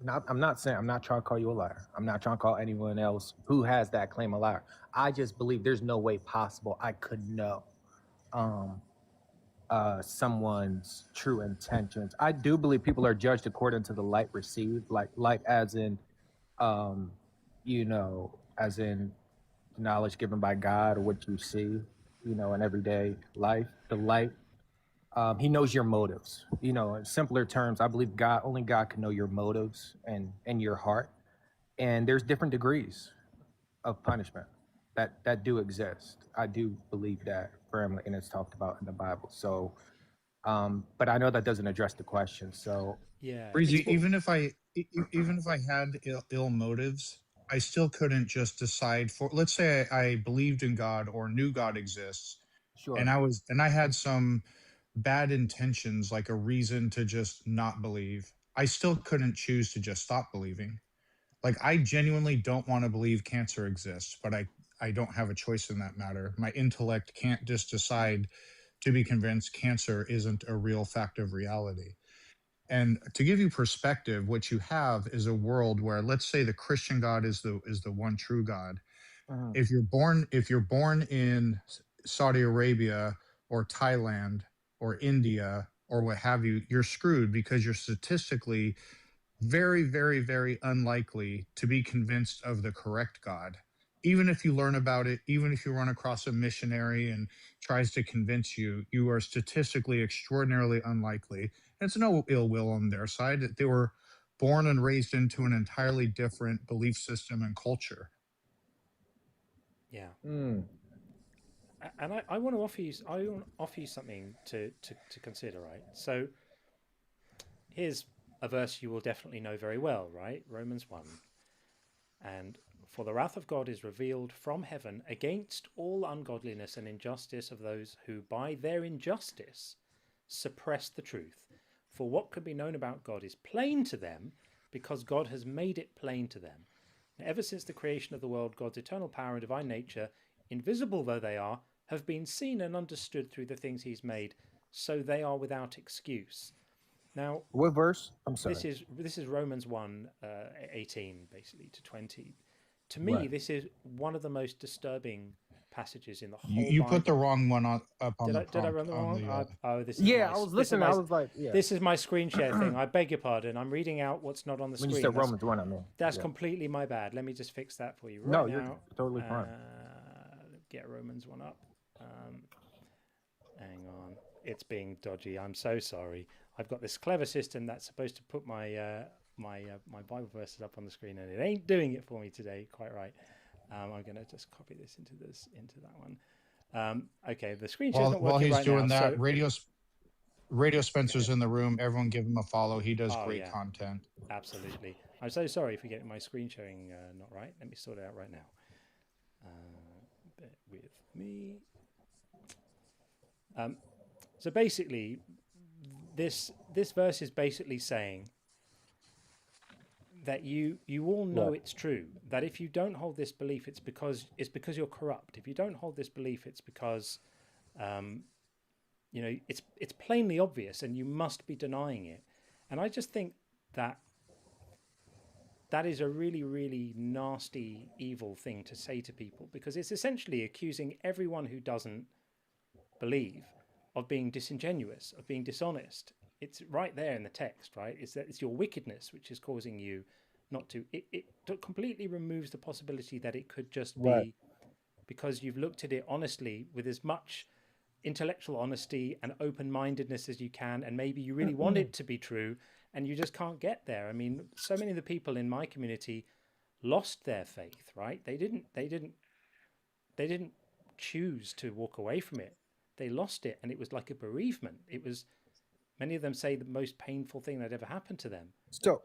I'm not trying to call you a liar. I'm not trying to call anyone else who has that claim a liar. I just believe there's no way possible I could know someone's true intentions. I do believe people are judged according to the light received, like as in, as in knowledge given by God, or what you see, in everyday life. The light, he knows your motives. In simpler terms, I believe only God can know your motives and your heart. And there's different degrees of punishment that do exist. I do believe that firmly, and it's talked about in the Bible. So, but I know that doesn't address the question. So, yeah, Breezy, even if I had ill motives, I still couldn't just decide for. Let's say I believed in God or knew God exists, sure, and I had some bad intentions, like a reason to just not believe. I still couldn't choose to just stop believing. Like, I genuinely don't want to believe cancer exists, but I don't have a choice in that matter. My intellect can't just decide to be convinced cancer isn't a real fact of reality. And to give you perspective, what you have is a world where, let's say, the Christian God is the one true God. If you're born in Saudi Arabia or Thailand or India or what have you, you're screwed, because you're statistically very, very, very unlikely to be convinced of the correct God. Even if you learn about it, even if you run across a missionary and tries to convince you, you are statistically extraordinarily unlikely. And it's no ill will on their side. They were born and raised into an entirely different belief system and culture. Yeah. And I want to offer you something to consider, right? So here's a verse you will definitely know very well, right? Romans 1. And for the wrath of God is revealed from heaven against all ungodliness and injustice of those who by their injustice suppress the truth. For what could be known about God is plain to them, because God has made it plain to them. And ever since the creation of the world, God's eternal power and divine nature, invisible though they are, have been seen and understood through the things he's made, so they are without excuse. Now, what verse? I'm sorry. This is Romans 1, 18, basically, to 20. To me, this is one of the most disturbing passages in the whole You Bible. put the wrong one up on the prompt. Did I run the wrong one? Oh, this is I was listening. I was like, yeah. This is my screen share thing. I beg your pardon. I'm reading out what's not on the When screen. you said Romans 1, I mean. That's completely my bad. Let me just fix that for you No, now. you're totally fine. Get Romans 1 up. Hang on. It's being dodgy. I'm so sorry. I've got this clever system that's supposed to put my my Bible verses up on the screen, and it ain't doing it for me today. Quite right. I'm going to just copy this into that one. Okay, the screen share's not working while he's right doing now, that, Radio Spencer's in the room. Everyone give him a follow. He does great content. Absolutely. I'm so sorry for getting my screen sharing not right. Let me sort it out right now. Bear with me. So basically, this verse is basically saying that you all know it's true, that if you don't hold this belief, it's because you're corrupt. If you don't hold this belief, it's because it's plainly obvious and you must be denying it. And I just think that is a really, really nasty, evil thing to say to people, because it's essentially accusing everyone who doesn't believe of being disingenuous, of being dishonest. It's right there in the text, right? It's your wickedness which is causing you not to. It completely removes the possibility that it could just be because you've looked at it honestly with as much intellectual honesty and open-mindedness as you can, and maybe you really want it to be true, and you just can't get there. I mean, so many of the people in my community lost their faith, right? They didn't choose to walk away from it. They lost it, and it was like a bereavement. It was, many of them say, the most painful thing that ever happened to them. So,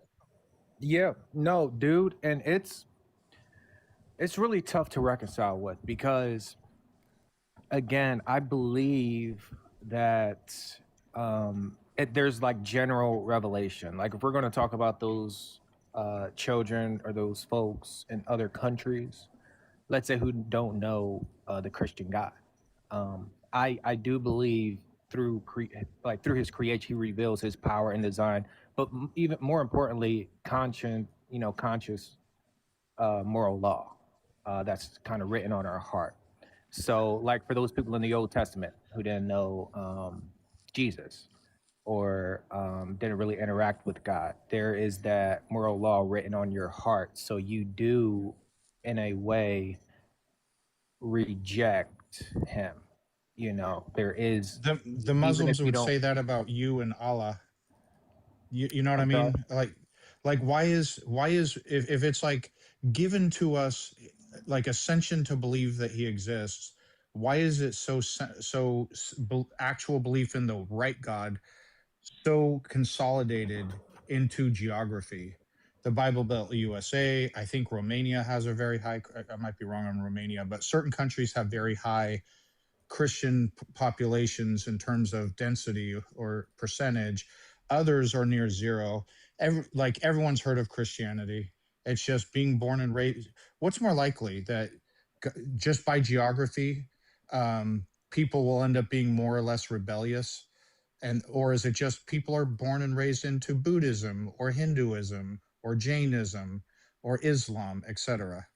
yeah, no, dude, and it's really tough to reconcile with, because, again, I believe that there's like general revelation. Like, if we're going to talk about those children or those folks in other countries, let's say, who don't know the Christian God, I do believe through his creation, he reveals his power and design, but even more importantly, conscious moral law that's kind of written on our heart. So, like, for those people in the Old Testament who didn't know Jesus or didn't really interact with God, there is that moral law written on your heart. So you do, in a way, reject him. You know, there is the Muslims would say that about you and Allah. You know what I mean? Like why is if it's like given to us like ascension to believe that he exists, why is it so actual belief in the right God so consolidated into geography? The Bible Belt USA, I think Romania has a very high, I might be wrong on Romania, but certain countries have very high Christian populations in terms of density or percentage. Others are near zero. Everyone's heard of Christianity. It's just being born and raised. What's more likely, that just by geography, people will end up being more or less rebellious? Or is it just people are born and raised into Buddhism or Hinduism or Jainism or Islam, etc.?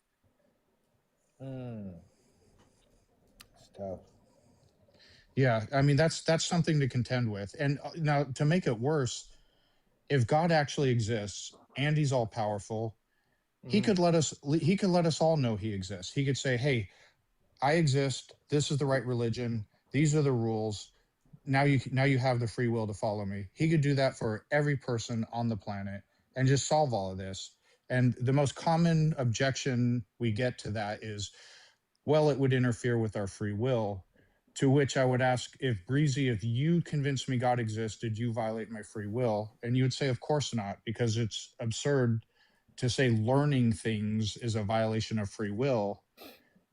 It's tough. Yeah, I mean, that's something to contend with. And now, to make it worse, if God actually exists and he's all powerful, he could let us all know he exists. He could say, hey, I exist. This is the right religion. These are the rules. Now you have the free will to follow me. He could do that for every person on the planet and just solve all of this. And the most common objection we get to that is, well, it would interfere with our free will. To which I would ask, if Breezy, if you convinced me God exists, did you violate my free will? And you would say, of course not, because it's absurd to say learning things is a violation of free will.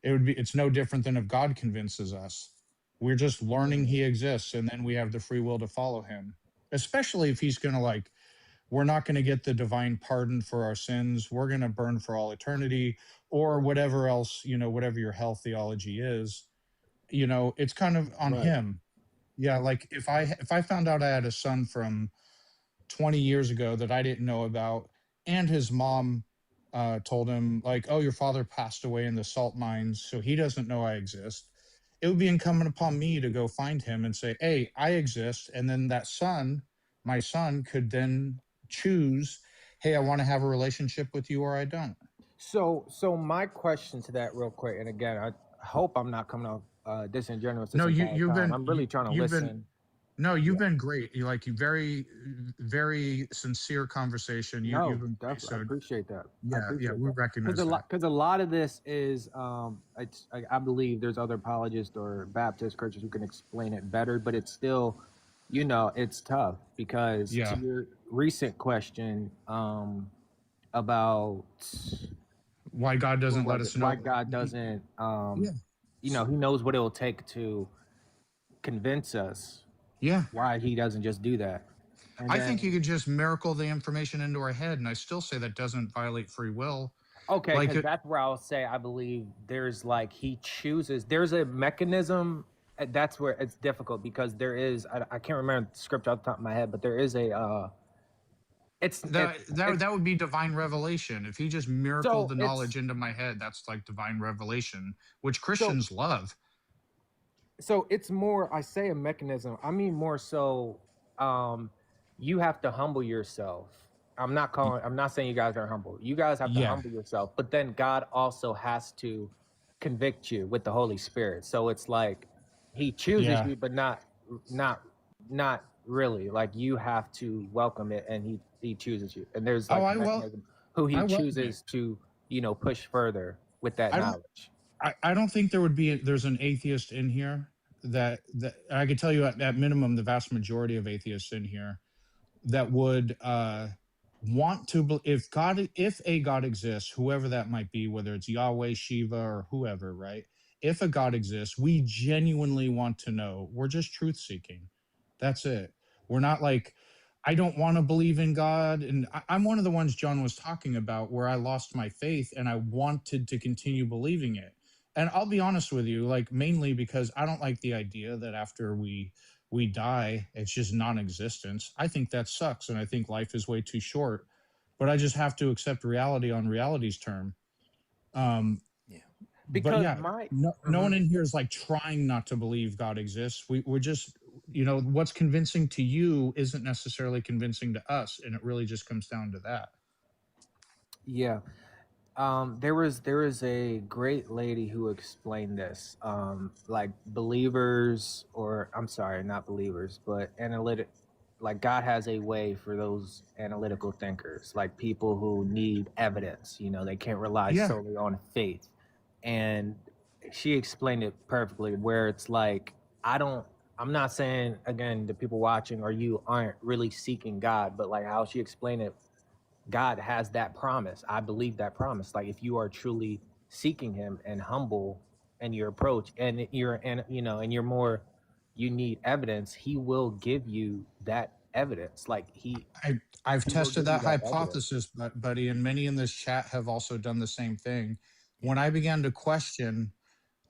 It's no different than if God convinces us. We're just learning he exists, and then we have the free will to follow him. Especially if he's going to we're not going to get the divine pardon for our sins. We're going to burn for all eternity, or whatever else, whatever your hell theology is. It's kind of on him. Yeah, like if I found out I had a son from 20 years ago that I didn't know about, and his mom told him like, oh, your father passed away in the salt mines, so he doesn't know I exist, it would be incumbent upon me to go find him and say, hey, I exist. And then that son, my son, could then choose, hey, I want to have a relationship with you or I don't. So my question to that real quick, and again, I hope I'm not coming off disingenuous. No, you've been, I'm really trying to listen. You've been great. You very, very sincere conversation. You've been great. Definitely, I appreciate that. Yeah, we recognize that. Because a lot of this is, I believe there's other apologists or Baptist Christians who can explain it better, but it's still, it's tough because to your recent question about why God doesn't let us know. Why God doesn't, he knows what it will take to convince us. Yeah. Why he doesn't just do that. And I think he could just miracle the information into our head, and I still say that doesn't violate free will. Okay, because that's where I'll say I believe there's he chooses. There's a mechanism. That's where it's difficult because there is. I can't remember the scripture off the top of my head, but there is a. That would be divine revelation. If he just miracled the knowledge into my head, that's like divine revelation, which Christians love. So it's more, I say a mechanism. I mean more so, you have to humble yourself. I'm not saying you guys are humble. You guys have to humble yourself, but then God also has to convict you with the Holy Spirit. So it's like he chooses you, but not really. Like you have to welcome it, and he chooses you. And there's who he chooses to, push further with that knowledge. I don't think there's an atheist in here that I could tell you at minimum the vast majority of atheists in here that would want to, if a God exists, whoever that might be, whether it's Yahweh, Shiva, or whoever, right? If a God exists, we genuinely want to know. We're just truth seeking. That's it. We're not like, I don't want to believe in God. And I'm one of the ones John was talking about where I lost my faith and I wanted to continue believing it. And I'll be honest with you, mainly because I don't like the idea that after we die, it's just non-existence. I think that sucks. And I think life is way too short, but I just have to accept reality on reality's term. Because no one in here is trying not to believe God exists. We're just, what's convincing to you isn't necessarily convincing to us. And it really just comes down to that. Yeah. There was a great lady who explained this, believers, or I'm sorry, not believers, but God has a way for those analytical thinkers, like people who need evidence, they can't rely solely on faith. And she explained it perfectly where it's I'm not saying, again, the people watching or you aren't really seeking God, but how she explained it, God has that promise. I believe that promise. If you are truly seeking him and humble in your approach and you need evidence, he will give you that evidence. I've tested that hypothesis, buddy, and many in this chat have also done the same thing. When I began to question,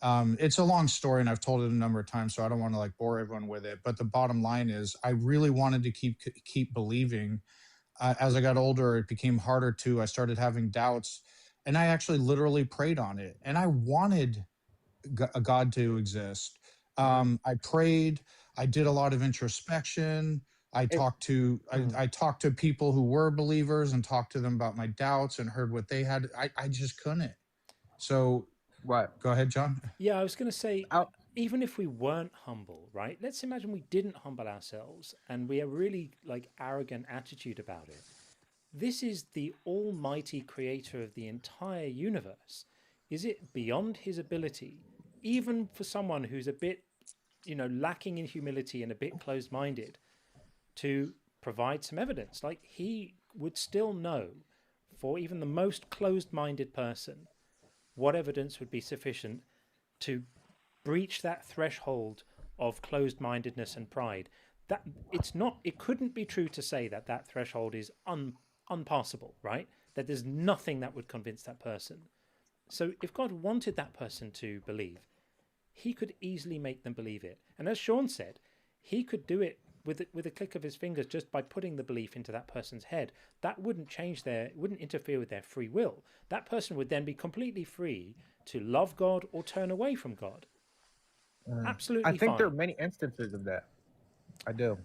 it's a long story and I've told it a number of times, so I don't want to bore everyone with it. But the bottom line is I really wanted to keep believing. As I got older, it became harder to. I started having doubts, and I actually literally prayed on it. And I wanted God to exist. I prayed. I did a lot of introspection. I talked to people who were believers and talked to them about my doubts and heard what they had. I just couldn't. So, right. Go ahead, John. Yeah, I was going to say, even if we weren't humble, right? Let's imagine we didn't humble ourselves and we have really arrogant attitude about it. This is the almighty creator of the entire universe. Is it beyond his ability, even for someone who's a bit, lacking in humility and a bit closed-minded, to provide some evidence? He would still know, for even the most closed-minded person, what evidence would be sufficient to breach that threshold of closed-mindedness and pride. That it couldn't be true to say that threshold is unpassable, right? That there's nothing that would convince that person. So if God wanted that person to believe, he could easily make them believe it. And as Sean said, he could do it with a click of his fingers, just by putting the belief into that person's head, that wouldn't wouldn't interfere with their free will. That person would then be completely free to love God or turn away from God. Absolutely I think fine. there are many instances of that. I do.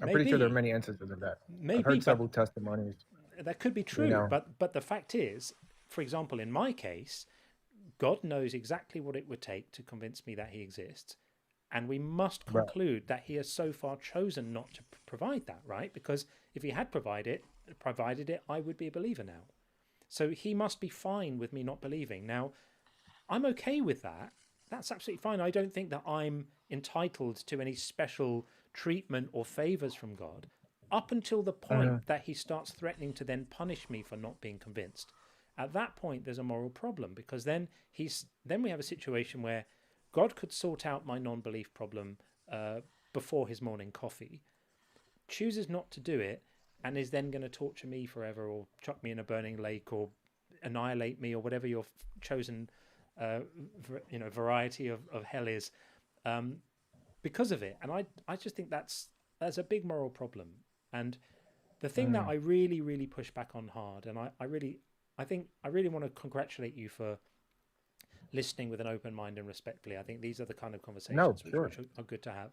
I'm Maybe. pretty sure there are many instances of that. Maybe, I've heard several testimonies. That could be true, you know. but the fact is, for example, in my case, God knows exactly what it would take to convince me that he exists. And we must conclude that he has so far chosen not to provide that, right? Because if he had provided it, I would be a believer now. So he must be fine with me not believing. Now, I'm okay with that. That's absolutely fine. I don't think that I'm entitled to any special treatment or favors from God up until the point that he starts threatening to then punish me for not being convinced. At that point, there's a moral problem, because then we have a situation where God could sort out my non-belief problem before his morning coffee, chooses not to do it, and is then going to torture me forever, or chuck me in a burning lake, or annihilate me, or whatever your chosen variety of hell is, because of it. And I just think that's a big moral problem. And the thing that I really, really push back on hard, and I really want to congratulate you for listening with an open mind and respectfully. I think these are the kind of conversations which are good to have.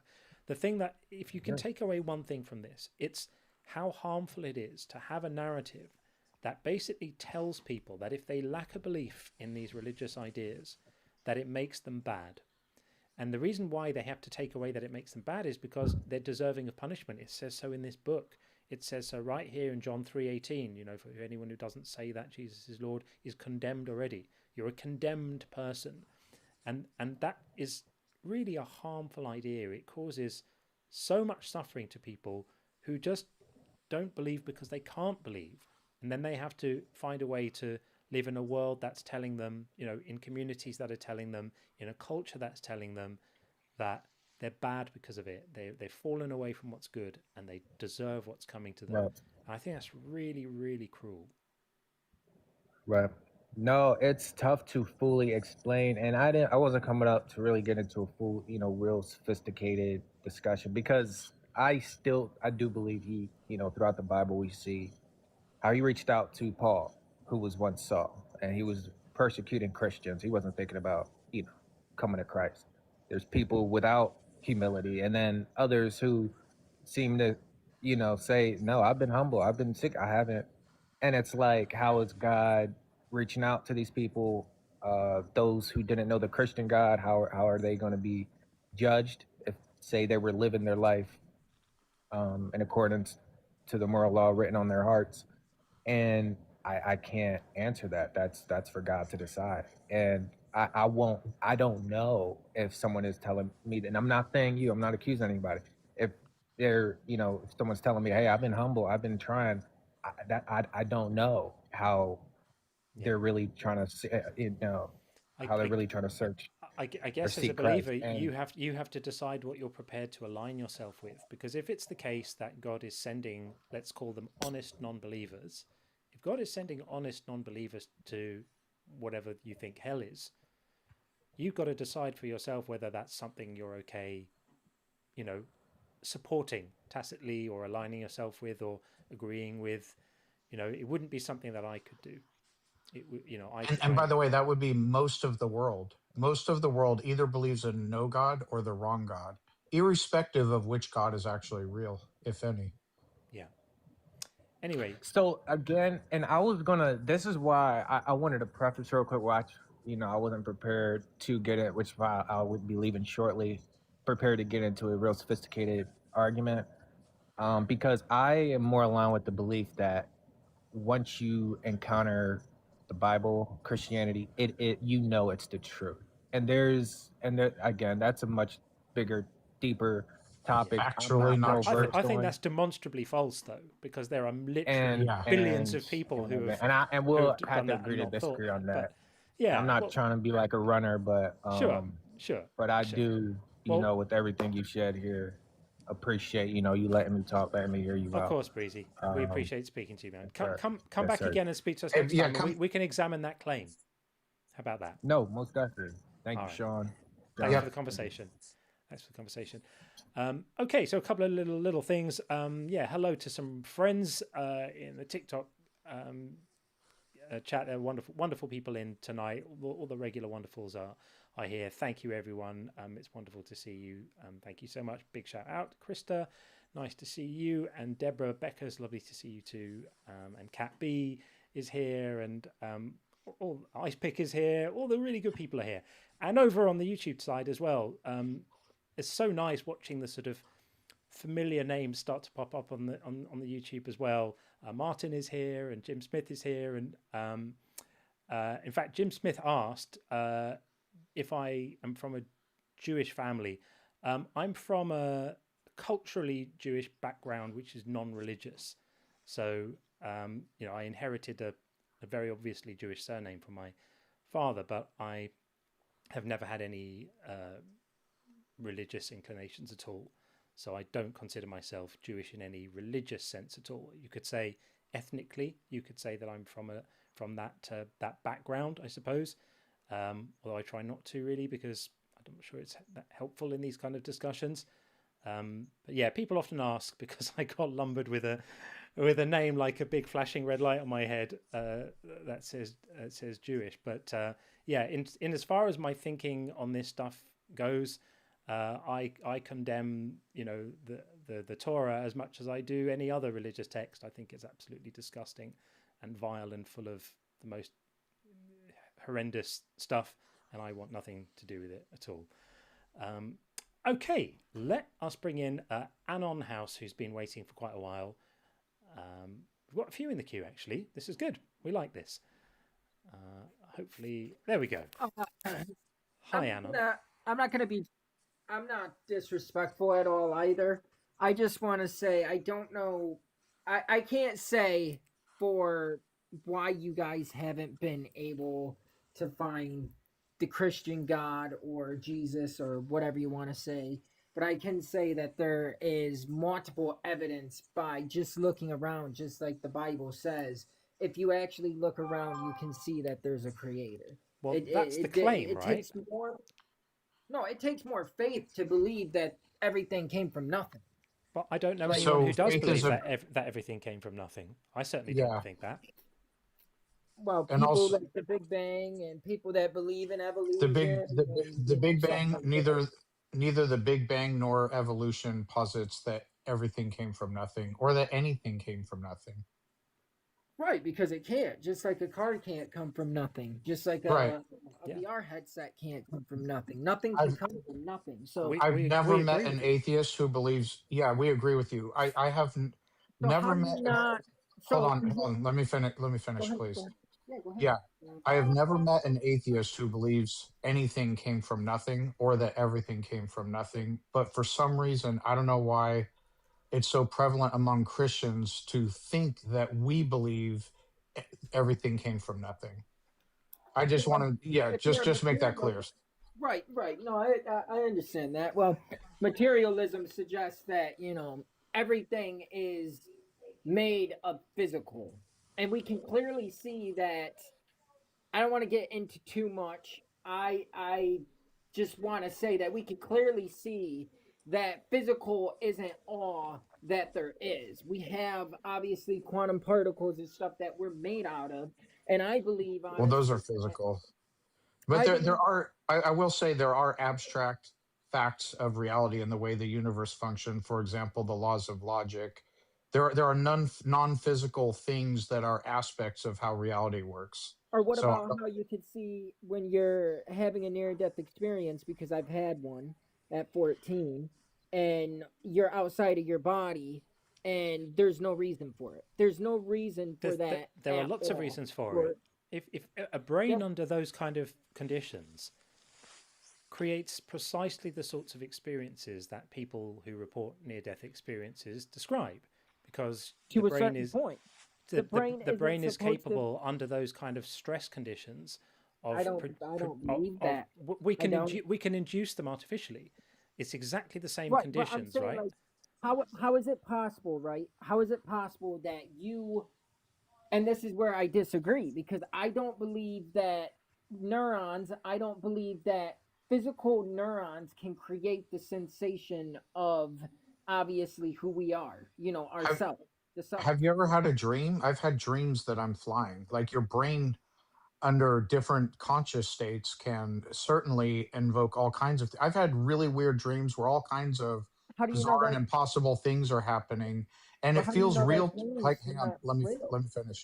The thing that, if you can take away one thing from this, it's how harmful it is to have a narrative that basically tells people that if they lack a belief in these religious ideas, that it makes them bad. And the reason why they have to take away that it makes them bad is because they're deserving of punishment. It says so in this book. It says so right here in John 3:18. For anyone who doesn't say that Jesus is Lord is condemned already. You're a condemned person. And that is really a harmful idea. It causes so much suffering to people who just don't believe because they can't believe. And then they have to find a way to live in a world that's telling them, in communities that are telling them, in a culture that's telling them that they're bad because of it. They've fallen away from what's good, and they deserve what's coming to them. Right. And I think that's really, really cruel. Right. No, it's tough to fully explain, and I wasn't coming up to really get into a full, real sophisticated discussion, because I do believe he, throughout the Bible we see how he reached out to Paul, who was once Saul, and he was persecuting Christians. He wasn't thinking about, coming to Christ. There's people without humility, and then others who seem to, say, no, I've been humble, I've been sick, I haven't. And it's like, how is God reaching out to these people? Those who didn't know the Christian God, how are they going to be judged if, say, they were living their life in accordance to the moral law written on their hearts? And I can't answer that. That's for God to decide. And I don't know if someone is telling me that, and I'm not saying I'm not accusing anybody. If they're, if someone's telling me, hey, I've been humble, I've been trying, I don't know how they're really trying to, how they're really trying to search. I guess as a believer, you have to decide what you're prepared to align yourself with. Because if it's the case that God is sending, let's call them honest non-believers, if God is sending honest non-believers to whatever you think hell is, you've got to decide for yourself whether that's something you're okay, supporting tacitly, or aligning yourself with, or agreeing with. It wouldn't be something that I could do. And by the way, that would be most of the world. Most of the world either believes in no God or the wrong God, irrespective of which God is actually real, if any. Yeah. Anyway. So again, and this is why I wanted to preface real quick, watch, I wasn't prepared to get it, which I would be leaving shortly, prepared to get into a real sophisticated argument, because I am more aligned with the belief that once you encounter the Bible, Christianity, it it's the truth. And again, that's a much bigger, deeper topic. Actually, not true. I think that's demonstrably false, though, because there are literally billions of people who have. And we'll have to agree to disagree on that. Yeah, I'm not trying to be like a runner, but sure. But I do, with everything you shared here, appreciate you letting me talk, letting me hear you out. Of course, Breezy. We appreciate speaking to you, man. Come back sir. again and speak to us next time. We can examine that claim. How about that? No, most definitely. Thank you, Sean. Thanks for the conversation. Thanks for the conversation. Okay, so a couple of little things. Hello to some friends in the TikTok chat. There are wonderful people in tonight. All the regular wonderfuls are here. Thank you, everyone. It's wonderful to see you. Thank you so much. Big shout out, Krista. Nice to see you. And Deborah Becker's lovely to see you too. And Kat B is here, and all Ice Pick is here. All the really good people are here. And over on the YouTube side as well. It's so nice watching the sort of familiar names start to pop up on the YouTube as well. Martin is here, and Jim Smith is here, and in fact, Jim Smith asked if I am from a Jewish family. I'm from a culturally Jewish background, which is non-religious. So I inherited a very obviously Jewish surname from my father, but I have never had any religious inclinations at all. So I don't consider myself Jewish in any religious sense at all. You could say ethnically, you could say that I'm from that background, I suppose. Although I try not to really, because I'm not sure it's that helpful in these kind of discussions. But yeah, people often ask, because I got lumbered with a name like a big flashing red light on my head that says Jewish. But in as far as my thinking on this stuff goes, I condemn the Torah as much as I do any other religious text. I think it's absolutely disgusting and vile and full of the most horrendous stuff, and I want nothing to do with it at all. Okay, let us bring in Anon House, who's been waiting for quite a while. We've got a few in the queue, actually. This is good. We like this. Hopefully, there we go. Hi, Anon. I'm not disrespectful at all either. I just want to say, I don't know. I can't say for why you guys haven't been able to find the Christian God or Jesus or whatever you want to say. But I can say that there is multiple evidence by just looking around, just like the Bible says. If you actually look around, you can see that there's a creator. Well, that's the claim, right? It takes more faith to believe that everything came from nothing. But I don't know anyone who does believe that everything came from nothing. I certainly don't think that. Well, people like the Big Bang and people that believe in evolution. The Big Bang, neither the Big Bang nor evolution posits that everything came from nothing or that anything came from nothing. Right, because it can't. Just like a car can't come from nothing. Just like a VR headset can't come from nothing. Nothing can come from nothing. So I've never met an atheist who believes. Yeah, we agree with you. I have never met. Hold on. Let me finish, please. Yeah, go ahead. Yeah, I have never met an atheist who believes anything came from nothing or that everything came from nothing. But for some reason, I don't know why, it's so prevalent among Christians to think that we believe everything came from nothing. I just want to, just make that clear. Right. No, I understand that. Well, materialism suggests that, everything is made of physical. And we can clearly see that. I don't want to get into too much. I just want to say that we can clearly see that physical isn't all that there is. We have obviously quantum particles and stuff that we're made out of, and I believe well, those are physical, but I will say there are abstract facts of reality in the way the universe functions. For example, the laws of logic. There are non-physical things that are aspects of how reality works. Or what about how you could see when you're having a near-death experience, because I've had one at 14, and you're outside of your body, and there's no reason for it. There's no reason for that. There are lots of reasons for it. If a brain under those kind of conditions creates precisely the sorts of experiences that people who report near-death experiences describe, because the brain is the brain is capable under those kind of stress conditions of. I don't believe that. We can induce them artificially. It's exactly the same conditions, right? Like, how is it possible, right? How is it possible that you, and this is where I disagree, because I don't believe that neurons, I don't believe that physical neurons can create the sensation of obviously who we are, ourself. Have you ever had a dream? I've had dreams that I'm flying. Like your brain under different conscious states can certainly invoke all kinds of I've had really weird dreams where all kinds of How do you know bizarre and that? impossible things are happening, and But it how do you feels know that real. Like, dreams hang are on, not real?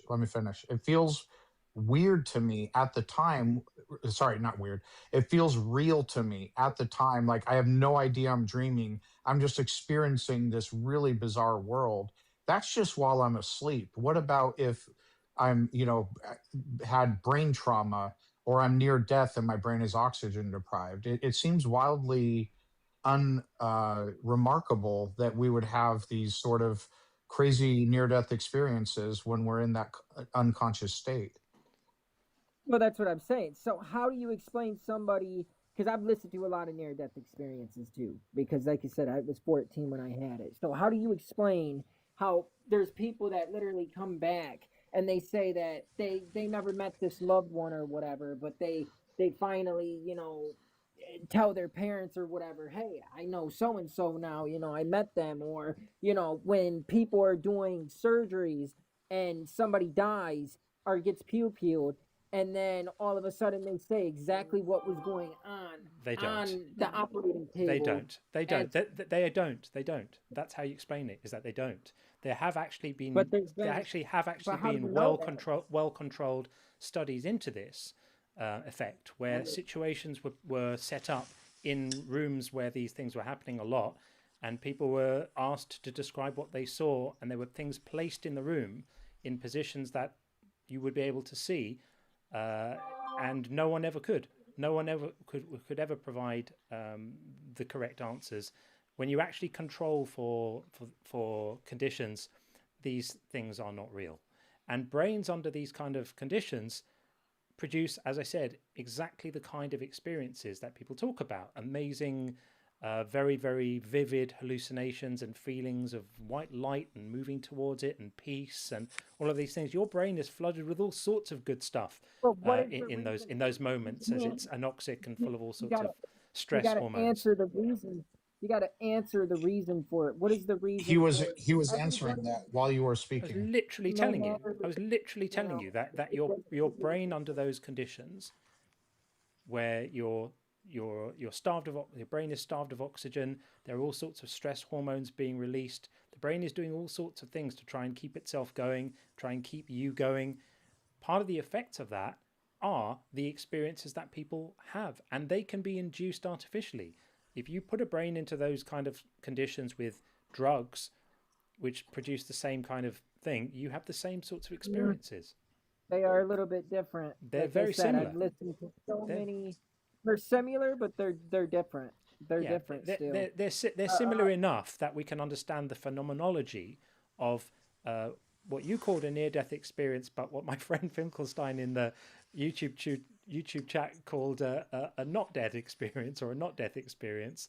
let me finish. It feels weird to me at the time. Sorry, not weird. It feels real to me at the time. Like I have no idea I'm dreaming. I'm just experiencing this really bizarre world. That's just while I'm asleep. What about if I'm, had brain trauma, or I'm near death and my brain is oxygen deprived? It seems wildly remarkable that we would have these sort of crazy near death experiences when we're in that unconscious state. Well, that's what I'm saying. So how do you explain somebody, because I've listened to a lot of near-death experiences too, because like you said, I was 14 when I had it. So how do you explain how there's people that literally come back and they say that they never met this loved one or whatever, but they finally, tell their parents or whatever, hey, I know so and so now, I met them. Or when people are doing surgeries and somebody dies or gets pew-pewed, and then all of a sudden they say exactly what was going on They don't. on the operating table. They don't. They don't. They don't. They don't. That's how you explain it. Is that they don't. There have actually been. There actually have been well controlled studies into this effect, where situations were set up in rooms where these things were happening a lot, and people were asked to describe what they saw, and there were things placed in the room in positions that you would be able to see. And no one ever could. No one ever could ever provide the correct answers. When you actually control for conditions, these things are not real. And brains under these kind of conditions produce, as I said, exactly the kind of experiences that people talk about. Amazing, very, very vivid hallucinations and feelings of white light and moving towards it and peace and all of these things. Your brain is flooded with all sorts of good stuff in those moments, as it's anoxic and full of all sorts of stress hormones. Answer the reason. You got to answer the reason for it. What is the reason? He was answering that while you were speaking. I was literally telling you that your brain under those conditions, where you're starved of, your brain is starved of oxygen, there are all sorts of stress hormones being released, the brain is doing all sorts of things to try and keep itself going, try and keep you going. Part of the effects of that are the experiences that people have, and they can be induced artificially. If you put a brain into those kind of conditions with drugs which produce the same kind of thing, you have the same sorts of experiences. They are a little bit different. They're very similar. I've listened to so many. They're similar, but they're different. They're different still. They're similar enough that we can understand the phenomenology of what you called a near-death experience, but what my friend Finkelstein in the YouTube chat called a not death experience, or a not death experience,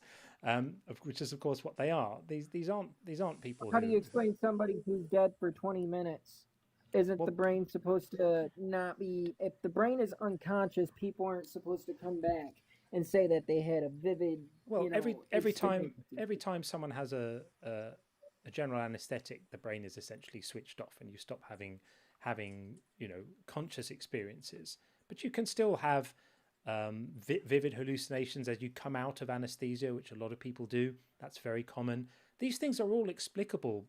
which is of course what they are. These aren't people. How do you explain somebody who's dead for 20 minutes? Isn't the brain supposed to not be? If the brain is unconscious, people aren't supposed to come back and say that they had a vivid. Well, every time someone has a general anesthetic, the brain is essentially switched off, and you stop having conscious experiences. But you can still have vivid hallucinations as you come out of anesthesia, which a lot of people do. That's very common. These things are all explicable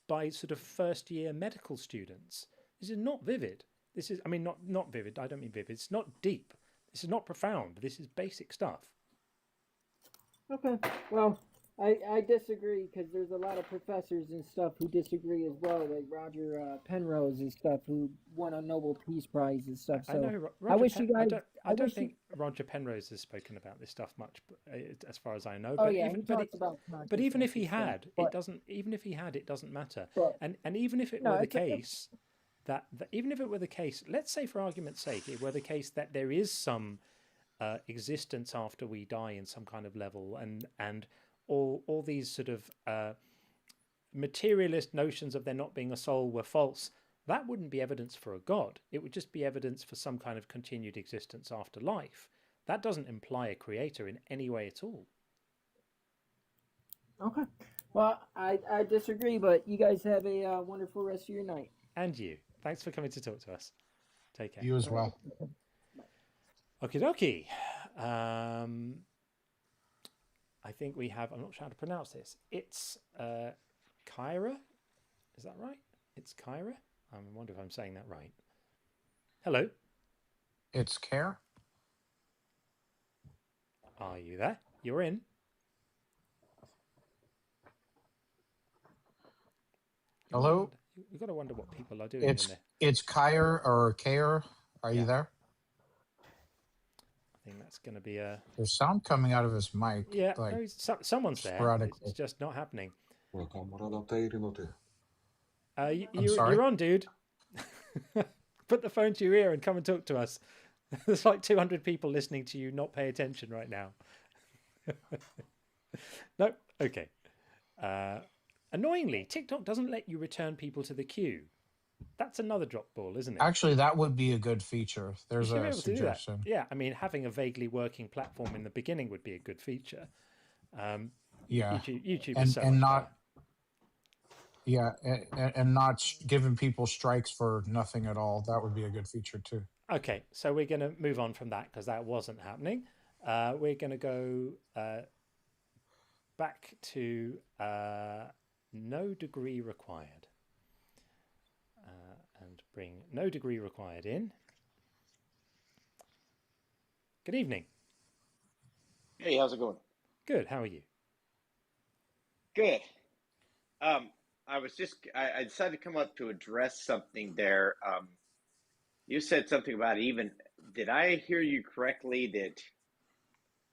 by sort of first year medical students. This is not vivid. This is, not vivid. I don't mean vivid. It's not deep. This is not profound. This is basic stuff. Okay. Well, I disagree, because there's a lot of professors and stuff who disagree as well, like Roger Penrose and stuff, who won a Nobel Peace Prize and stuff. So I know I don't think Roger Penrose has spoken about this stuff much, as far as I know. But even if he had, it doesn't. Even if he had, it doesn't matter. And even if it were the case, even if it were the case, let's say for argument's sake, it were the case that there is some existence after we die in some kind of level, and all these sort of materialist notions of there not being a soul were false, that wouldn't be evidence for a god. It would just be evidence for some kind of continued existence after life. That doesn't imply a creator in any way at all. Okay. Well, I disagree, but you guys have a wonderful rest of your night. And you. Thanks for coming to talk to us. Take care. You as well. Okie dokie. I think we have, I'm not sure how to pronounce this. It's Kyra. Is that right? It's Kyra? I wonder if I'm saying that right. Hello. It's Care. Are you there? You're in. Hello. We've got to wonder what people are doing in there. It's Kyre or Care. Are you there? I think that's going to be a... There's sound coming out of his mic. Yeah, like no, someone's there. sporadically. It's just not happening. I'm You're on, dude. Put the phone to your ear and come and talk to us. There's like 200 people listening to you not pay attention right now. No? Okay. Annoyingly, TikTok doesn't let you return people to the queue. That's another drop ball, isn't it? Actually, that would be a good feature. There's You should be a able to do that. suggestion. Yeah, I mean, having a vaguely working platform in the beginning would be a good feature. Yeah. YouTube is so and much not better. yeah, and not giving people strikes for nothing at all. That would be a good feature too. Okay, so we're going to move on from that because that wasn't happening. We're going to go back to no degree required. And bring no degree required in. Good evening. Hey, how's it going? Good, how are you? Good. I decided to come up to address something there. You said something about did I hear you correctly that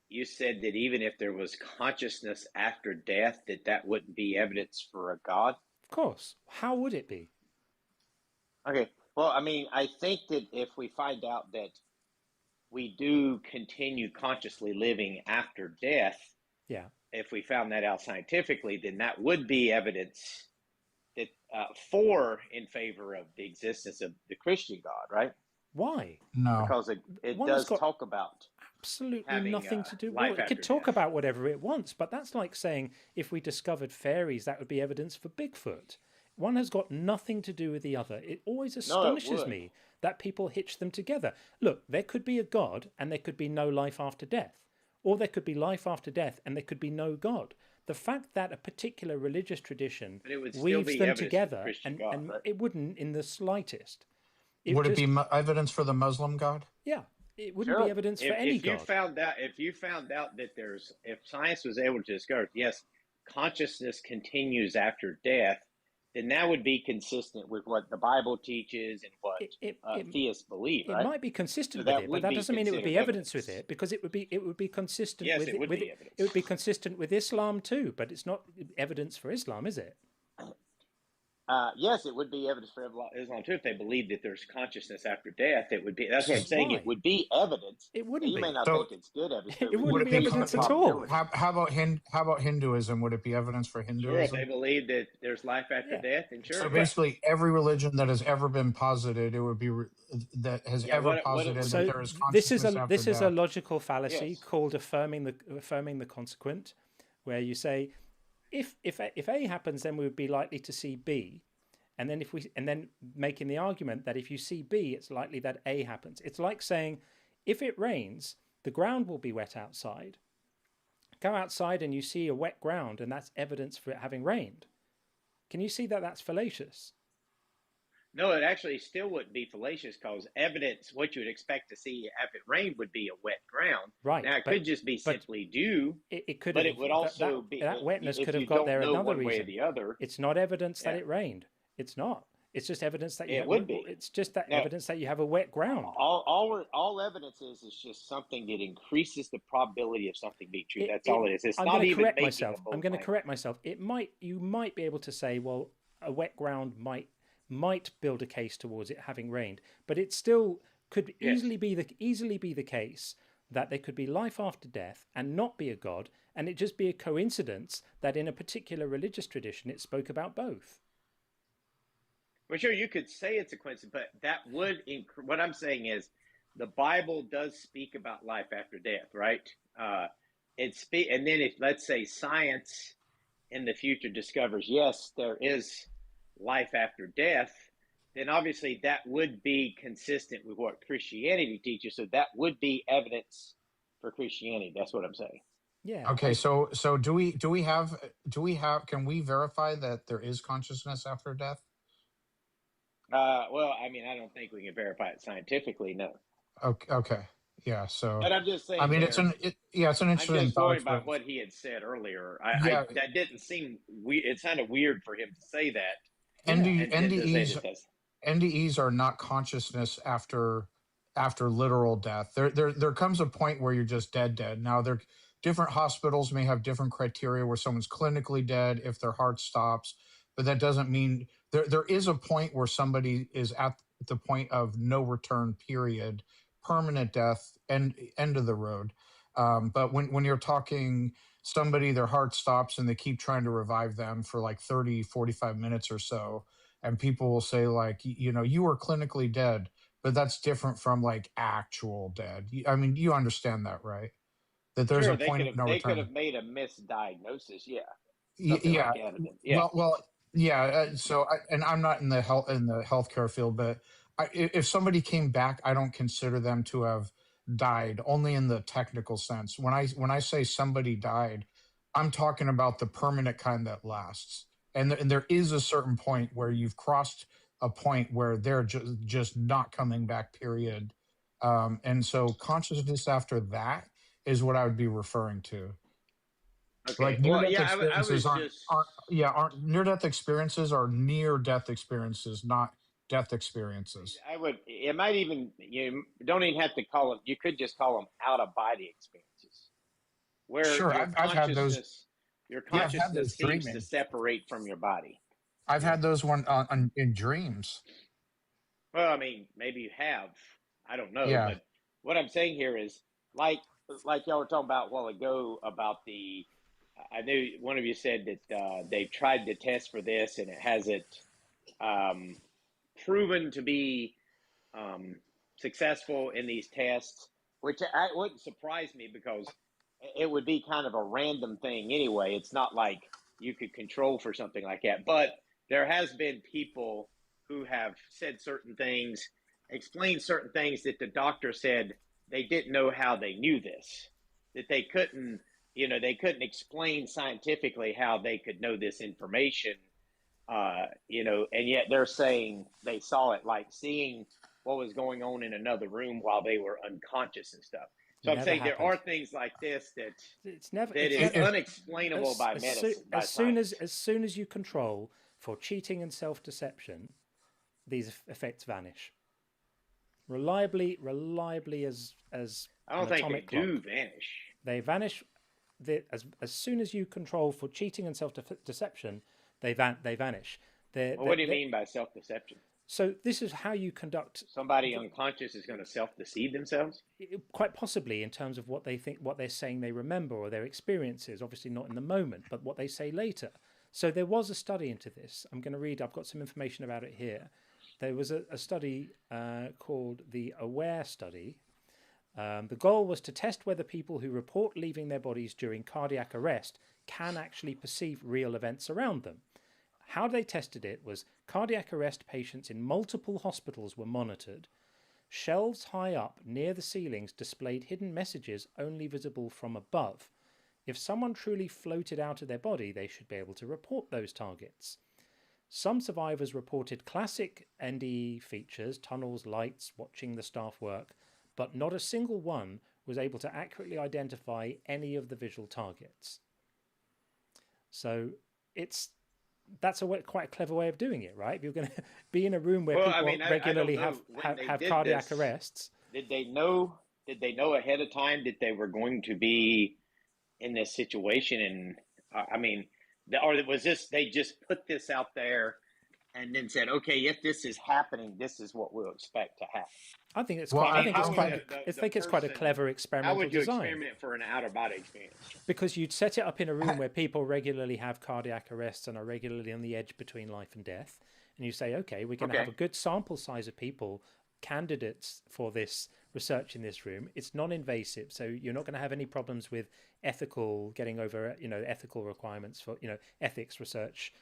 you said that even if there was consciousness after death, that wouldn't be evidence for a God? Of course. How would it be? Okay. Well, I mean, I think that if we find out that we do continue consciously living after death, yeah, if we found that out scientifically, then that would be evidence that in favor of the existence of the Christian God, right? Why? No, because it does talk about absolutely nothing to do. Well, it could talk about whatever it wants, but that's like saying if we discovered fairies, that would be evidence for Bigfoot. One has got nothing to do with the other. It always astonishes me that people hitch them together. Look, there could be a God and there could be no life after death. Or there could be life after death and there could be no God. The fact that a particular religious tradition weaves them together, and right? It wouldn't in the slightest. Would it be evidence for the Muslim God? Yeah, it wouldn't be evidence for any God. If you found out that if science was able to discover, yes, consciousness continues after death, then that would be consistent with what the Bible teaches and what theists believe. Right? It might be consistent with it, but that doesn't mean it would be evidence with it, because it would be consistent. Yes, with it would be evidence. It would be consistent with Islam too, but it's not evidence for Islam, is it? Yes, it would be evidence for Islam too. If they believe that there's consciousness after death, it would be. That's what I'm saying. It would be evidence. It wouldn't be. You may not think it's good evidence. It wouldn't be evidence at all. How about Hinduism? Would it be evidence for Hinduism? Sure, if they believe that there's life after death, then sure. So basically, every religion that has ever been posited, it would be that has ever posited that there is consciousness after death. This is a logical fallacy called affirming the consequent, where you say, if A happens, then we would be likely to see B. And then making the argument that if you see B, it's likely that A happens. It's like saying, if it rains, the ground will be wet outside. Go outside and you see a wet ground, and that's evidence for it having rained. Can you see that that's fallacious? No, it actually still wouldn't be fallacious, because evidence, what you would expect to see if it rained, would be a wet ground. Right. Now, it could just be simply dew. It could, but it would also be that wetness could have got there another reason. Way or the other. It's not evidence that it rained. It's not. It's just evidence that It's just that evidence that you have a wet ground. All evidence is just something that increases the probability of something being true. That's all it is. It's not even making a bold I'm going to correct myself. You might be able to say, well, a wet ground might build a case towards it having rained, but it still could easily be the case that there could be life after death and not be a God, and it just be a coincidence that in a particular religious tradition it spoke about both. Well, sure, you could say it's a coincidence, but that would what I'm saying is the Bible does speak about life after death, right? And then if, let's say, science in the future discovers, yes, there is life after death, then obviously that would be consistent with what Christianity teaches. So that would be evidence for Christianity. That's what I'm saying. Yeah. Okay, so do we have can we verify that there is consciousness after death? Well, I mean, I don't think we can verify it scientifically, no. Okay. Yeah. So, But I'm just saying, I mean, there, it's an interesting I'm just thought going by experiment. what he had said earlier. Yeah. That didn't seem weird. It sounded weird for him to say that. NDEs are not consciousness after literal death. There comes a point where you're just dead. Now, different hospitals may have different criteria where someone's clinically dead if their heart stops, but that doesn't mean there is a point where somebody is at the point of no return, period, permanent death, end of the road. But when you're talking somebody, their heart stops and they keep trying to revive them for like 30, 45 minutes or so, and people will say like, you were clinically dead, but that's different from like actual dead. I mean, you understand that, right? That there's a point of no return. They could have made a misdiagnosis, yeah. Yeah. Like that. Yeah. Well, yeah. So, and I'm not in the healthcare field, but if somebody came back, I don't consider them to have died, only in the technical sense. When I say somebody died, I'm talking about the permanent kind that lasts. And there is a certain point where you've crossed a point where they're just not coming back, period. And so consciousness after that is what I would be referring to. Okay. Like near-death experiences aren't near-death experiences are near-death experiences, not death experiences. It might even, you don't even have to call them, you could just call them out-of-body experiences. Where sure, I've had those. Your consciousness seems to separate from your body. I've had those in dreams. Well, I mean, maybe you have. I don't know. Yeah. But what I'm saying here is, like y'all were talking about a while ago about I knew one of you said that they've tried to test for this and it hasn't proven to be successful in these tests, which wouldn't surprise me because it would be kind of a random thing anyway. It's not like you could control for something like that. But there has been people who have said certain things, explained certain things that the doctor said they didn't know how they knew this, that they couldn't explain scientifically how they could know this information, and yet they're saying they saw it, like seeing what was going on in another room while they were unconscious and stuff. So I'm saying there are things like this that is unexplainable by medicine. As soon as you control for cheating and self-deception, these effects vanish. Reliably as I don't think they do vanish. They vanish. As soon as you control for cheating and self-deception, they vanish. What do you mean by self-deception? So this is how you conduct. Somebody unconscious is going to self-deceive themselves? Quite possibly, in terms of what they think, what they're saying they remember, or their experiences. Obviously not in the moment, but what they say later. So there was a study into this. I'm going to read. I've got some information about it here. There was a study called the AWARE study. The goal was to test whether people who report leaving their bodies during cardiac arrest can actually perceive real events around them. How they tested it was cardiac arrest patients in multiple hospitals were monitored. Shelves high up near the ceilings displayed hidden messages only visible from above. If someone truly floated out of their body, they should be able to report those targets. Some survivors reported classic NDE features, tunnels, lights, watching the staff work, but not a single one was able to accurately identify any of the visual targets. So that's quite a clever way of doing it, right? If you're going to be in a room where people regularly have cardiac arrests. Did they know ahead of time that they were going to be in this situation? And or was this, they just put this out there and then said, okay, if this is happening, this is what we'll expect to happen? I think it's quite a clever experimental design. How would you experiment for an out-of-body experience? Because you'd set it up in a room where people regularly have cardiac arrests and are regularly on the edge between life and death. And you say, okay, we're going to have a good sample size of people candidates for this research in this room. It's non-invasive, so you're not going to have any problems with getting over ethical requirements for ethics research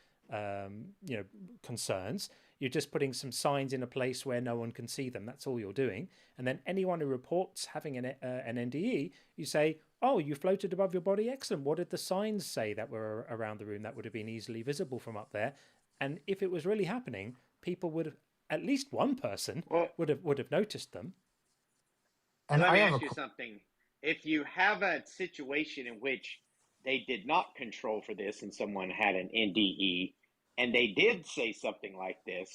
concerns. You're just putting some signs in a place where no one can see them. That's all you're doing. And then anyone who reports having an NDE, you say, oh, you floated above your body. Excellent. What did the signs say that were around the room that would have been easily visible from up there? And if it was really happening, people would have, at least one person would have noticed them. And let me ask you something. If you have a situation in which they did not control for this and someone had an NDE and they did say something like this,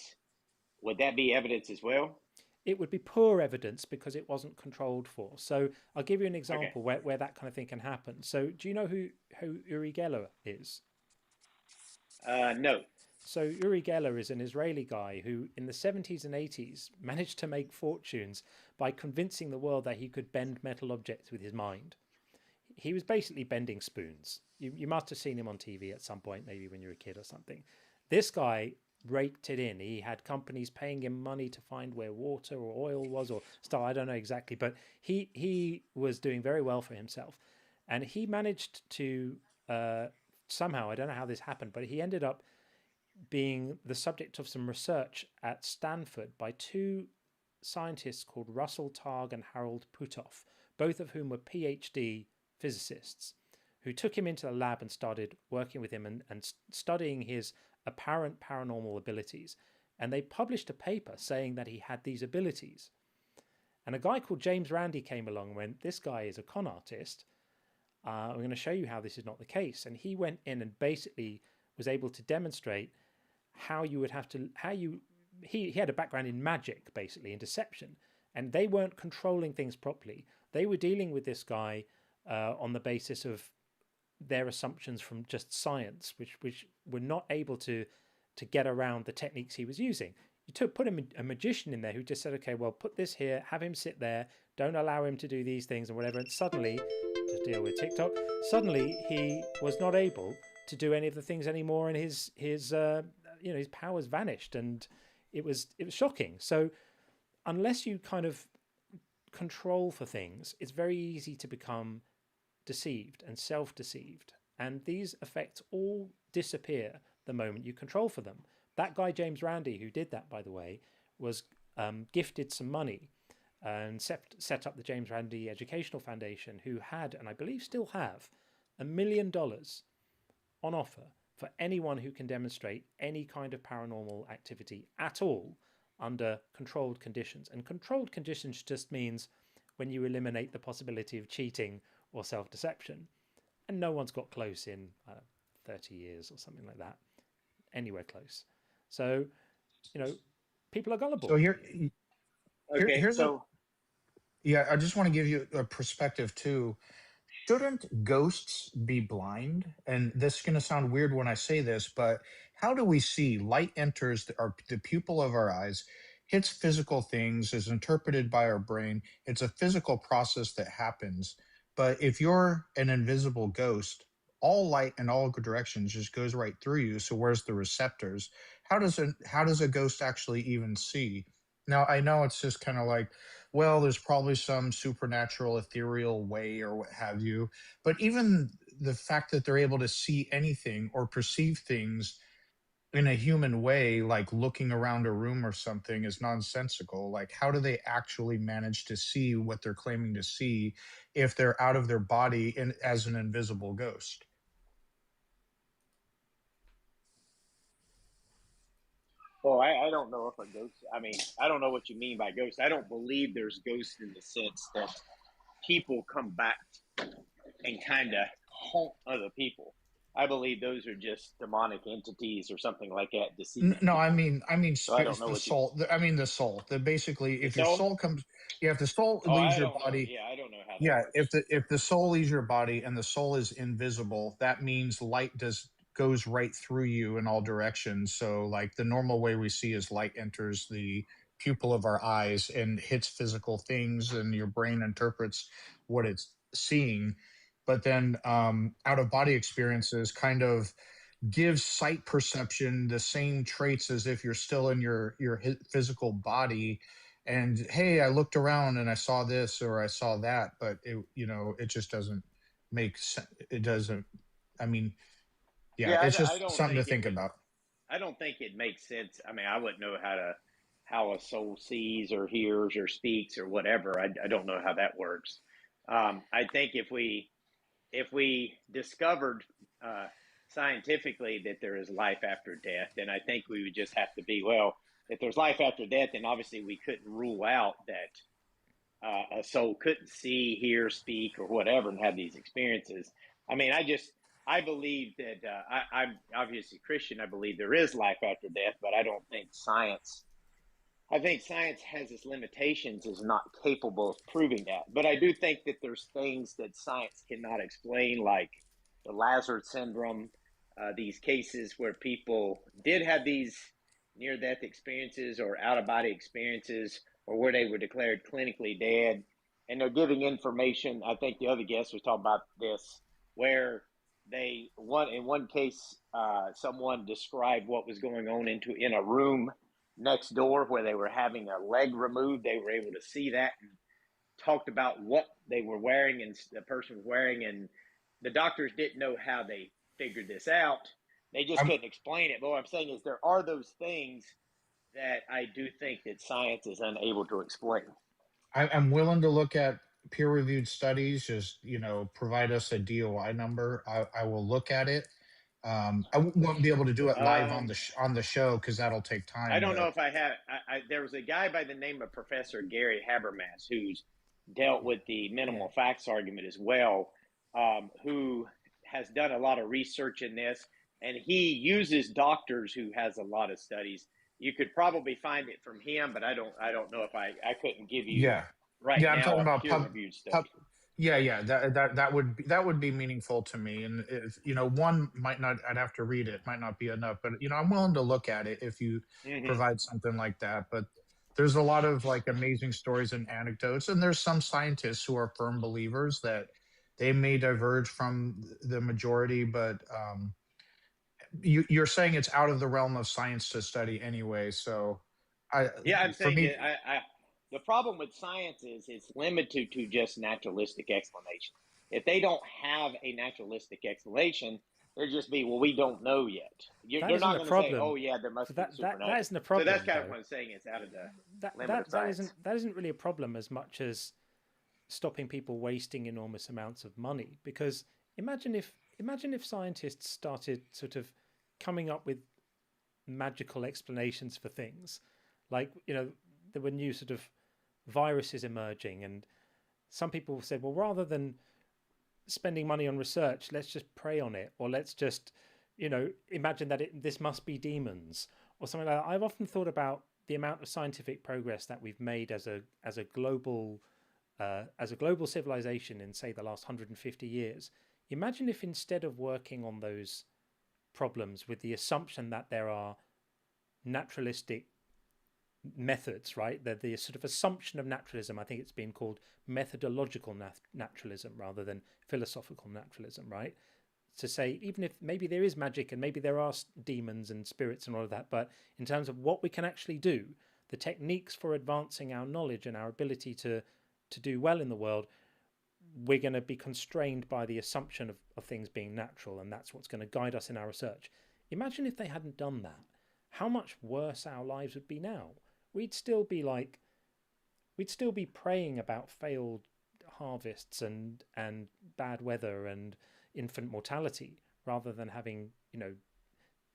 would that be evidence as well? It would be poor evidence because it wasn't controlled for. So I'll give you an example where that kind of thing can happen. So do you know who Uri Geller is? No. So Uri Geller is an Israeli guy who in the 70s and 80s managed to make fortunes by convincing the world that he could bend metal objects with his mind. He was basically bending spoons. You must have seen him on TV at some point, maybe when you were a kid or something. This guy raked it in. He had companies paying him money to find where water or oil was or stuff. I don't know exactly, but he was doing very well for himself. And he managed to somehow, I don't know how this happened, but he ended up being the subject of some research at Stanford by two scientists called Russell Targ and Harold Puthoff, both of whom were PhD physicists, who took him into the lab and started working with him and studying his apparent paranormal abilities. And they published a paper saying that he had these abilities. And a guy called James Randi came along and went, this guy is a con artist. I'm going to show you how this is not the case. And he went in and basically was able to demonstrate how you would have to, he had a background in magic, basically, in deception. And they weren't controlling things properly. They were dealing with this guy on the basis of their assumptions from just science, which were not able to get around the techniques he was using. You put a magician in there who just said, okay, well, put this here, have him sit there, don't allow him to do these things and whatever. And suddenly, to deal with TikTok, suddenly he was not able to do any of the things anymore, and his powers vanished, and it was shocking. So unless you kind of control for things, it's very easy to become deceived and self-deceived, and these effects all disappear the moment you control for them. That guy James Randi, who did that, by the way, was gifted some money and set up the James Randi Educational Foundation, who had, and I believe still have, $1 million on offer for anyone who can demonstrate any kind of paranormal activity at all under controlled conditions. And controlled conditions just means when you eliminate the possibility of cheating or self-deception. And no one's got close in 30 years or something like that, anywhere close. So, people are gullible. So here's I just want to give you a perspective too. Shouldn't ghosts be blind? And this is going to sound weird when I say this, but how do we see light enters the pupil of our eyes, hits physical things, is interpreted by our brain? It's a physical process that happens. But if you're an invisible ghost, all light in all directions just goes right through you. So where's the receptors? How does a ghost actually even see? Now, I know it's just kind of like, well, there's probably some supernatural, ethereal way or what have you. But even the fact that they're able to see anything or perceive things in a human way, like looking around a room or something, is nonsensical. Like, how do they actually manage to see what they're claiming to see if they're out of their body as an invisible ghost? Well, I don't know if a ghost, I don't know what you mean by ghost. I don't believe there's ghosts in the sense that people come back and kind of haunt other people. I believe those are just demonic entities or something like that. Deceiving no, I mean, so I don't know the soul. The soul. Basically, if your soul comes, if the soul leaves your body, I don't know how. Yeah, if the soul leaves your body and the soul is invisible, that means light goes right through you in all directions. So like the normal way we see is light enters the pupil of our eyes and hits physical things, and your brain interprets what it's seeing. But then out of body experiences kind of gives sight perception the same traits as if you're still in your physical body. and hey, I looked around and I saw this or I saw that, but it just doesn't make sense. It doesn't. I mean, yeah, it's I just don't something to think it think would. about. I don't think it makes sense. I mean, I wouldn't know how a soul sees or hears or speaks or whatever. I don't know how that works. I think if we discovered scientifically that there is life after death, then I think we would just have to be, well, if there's life after death, then obviously we couldn't rule out that a soul couldn't see, hear, speak, or whatever, and have these experiences. I mean, I believe that I'm obviously Christian. I believe there is life after death, but I don't think science. I think science has its limitations, is not capable of proving that. But I do think that there's things that science cannot explain, like the Lazarus syndrome, these cases where people did have these near-death experiences or out-of-body experiences, or where they were declared clinically dead, and they're giving information. I think the other guest was talking about this, where in one case, someone described what was going on in a room next door where they were having a leg removed. They were able to see that and talked about what they were wearing and the person was wearing, and the doctors didn't know how they figured this out. They just couldn't explain it. But what I'm saying is there are those things that I do think that science is unable to explain. I'm willing to look at peer-reviewed studies. Just provide us a DOI number. I will look at it. I won't be able to do it live on the show because that'll take time. I don't know if I have. There was a guy by the name of Professor Gary Habermas who's dealt with the minimal facts argument as well, who has done a lot of research in this, and he uses doctors who has a lot of studies. You could probably find it from him, but I don't know if I couldn't give you right I'm now talking a about peer-reviewed study. that would be meaningful to me. And if, one might not, I'd have to read it, might not be enough, but I'm willing to look at it if you provide something like that. But there's a lot of like amazing stories and anecdotes, and there's some scientists who are firm believers that they may diverge from the majority, but you're saying it's out of the realm of science to study anyway. So I'm saying the problem with science is it's limited to just naturalistic explanation. If they don't have a naturalistic explanation, they'll just be, well, we don't know yet. They're not going to say, oh yeah, there must be supernatural. That isn't a problem. So that's kind of what I'm saying. It's out of the limit of science. That isn't really a problem as much as stopping people wasting enormous amounts of money. Because imagine if scientists started sort of coming up with magical explanations for things, like there were new sort of viruses emerging, and some people said, well, rather than spending money on research, let's just prey on it, or let's just imagine that this must be demons or something like that. I've often thought about the amount of scientific progress that we've made as a global civilization in, say, the last 150 years. Imagine if instead of working on those problems with the assumption that there are naturalistic methods, right? The sort of assumption of naturalism, I think it's been called methodological naturalism rather than philosophical naturalism, right? To say, even if maybe there is magic and maybe there are demons and spirits and all of that, but in terms of what we can actually do, the techniques for advancing our knowledge and our ability to do well in the world, we're going to be constrained by the assumption of things being natural, and that's what's going to guide us in our research. Imagine if they hadn't done that. How much worse our lives would be now. We'd still be praying about failed harvests and bad weather and infant mortality, rather than having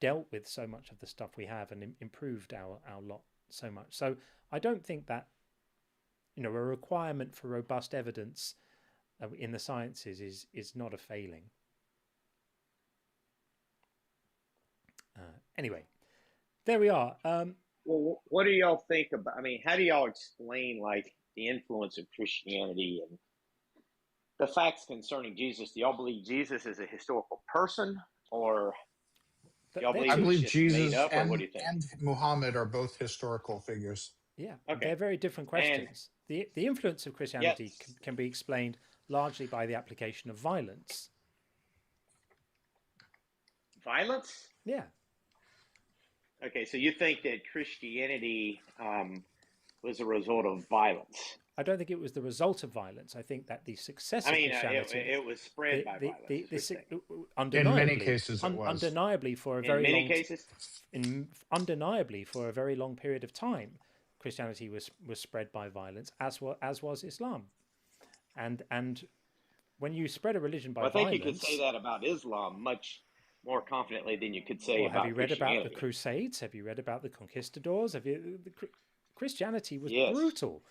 dealt with so much of the stuff we have and improved our lot so much. So I don't think that a requirement for robust evidence in the sciences is not a failing. Anyway, there we are. Well, what do y'all think about? I mean, how do y'all explain like the influence of Christianity and the facts concerning Jesus? Do y'all believe Jesus is a historical person, or do y'all believe I believe just Jesus made up, or what do you think? and Muhammad are both historical figures. Yeah, they're very different questions. The influence of Christianity can be explained largely by the application of violence. Violence? Yeah. Okay, so you think that Christianity was a result of violence. I don't think it was the result of violence. I think that the success of Christianity, it was spread by violence. Undeniably, in many cases, it was undeniably for a very long undeniably for a very long period of time, Christianity was spread by violence, as was Islam, and when you spread a religion by violence, I think you could say that about Islam much more confidently than you could say about have you read Christianity. about the Crusades? Have you read about the conquistadors? Christianity was yes. brutal.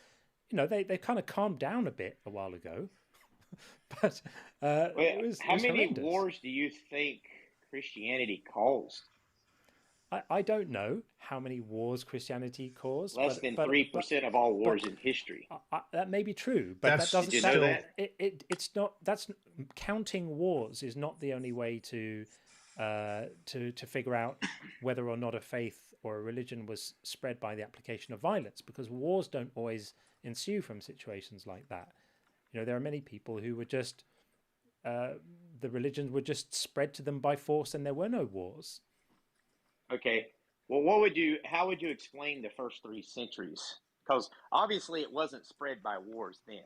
You know, they kind of calmed down a bit a while ago, but how many horrendous. wars do you think Christianity caused? I don't know how many wars Christianity caused. Less than 3% of all wars in history. That may be true, but that doesn't. Did you know that? It's not. That's counting wars is not the only way to figure out whether or not a faith or a religion was spread by the application of violence, because wars don't always ensue from situations like that. You know, there are many people who were just the religions were just spread to them by force, and there were no wars. Okay, well, how would you explain the first 3 centuries? Because obviously it wasn't spread by wars then.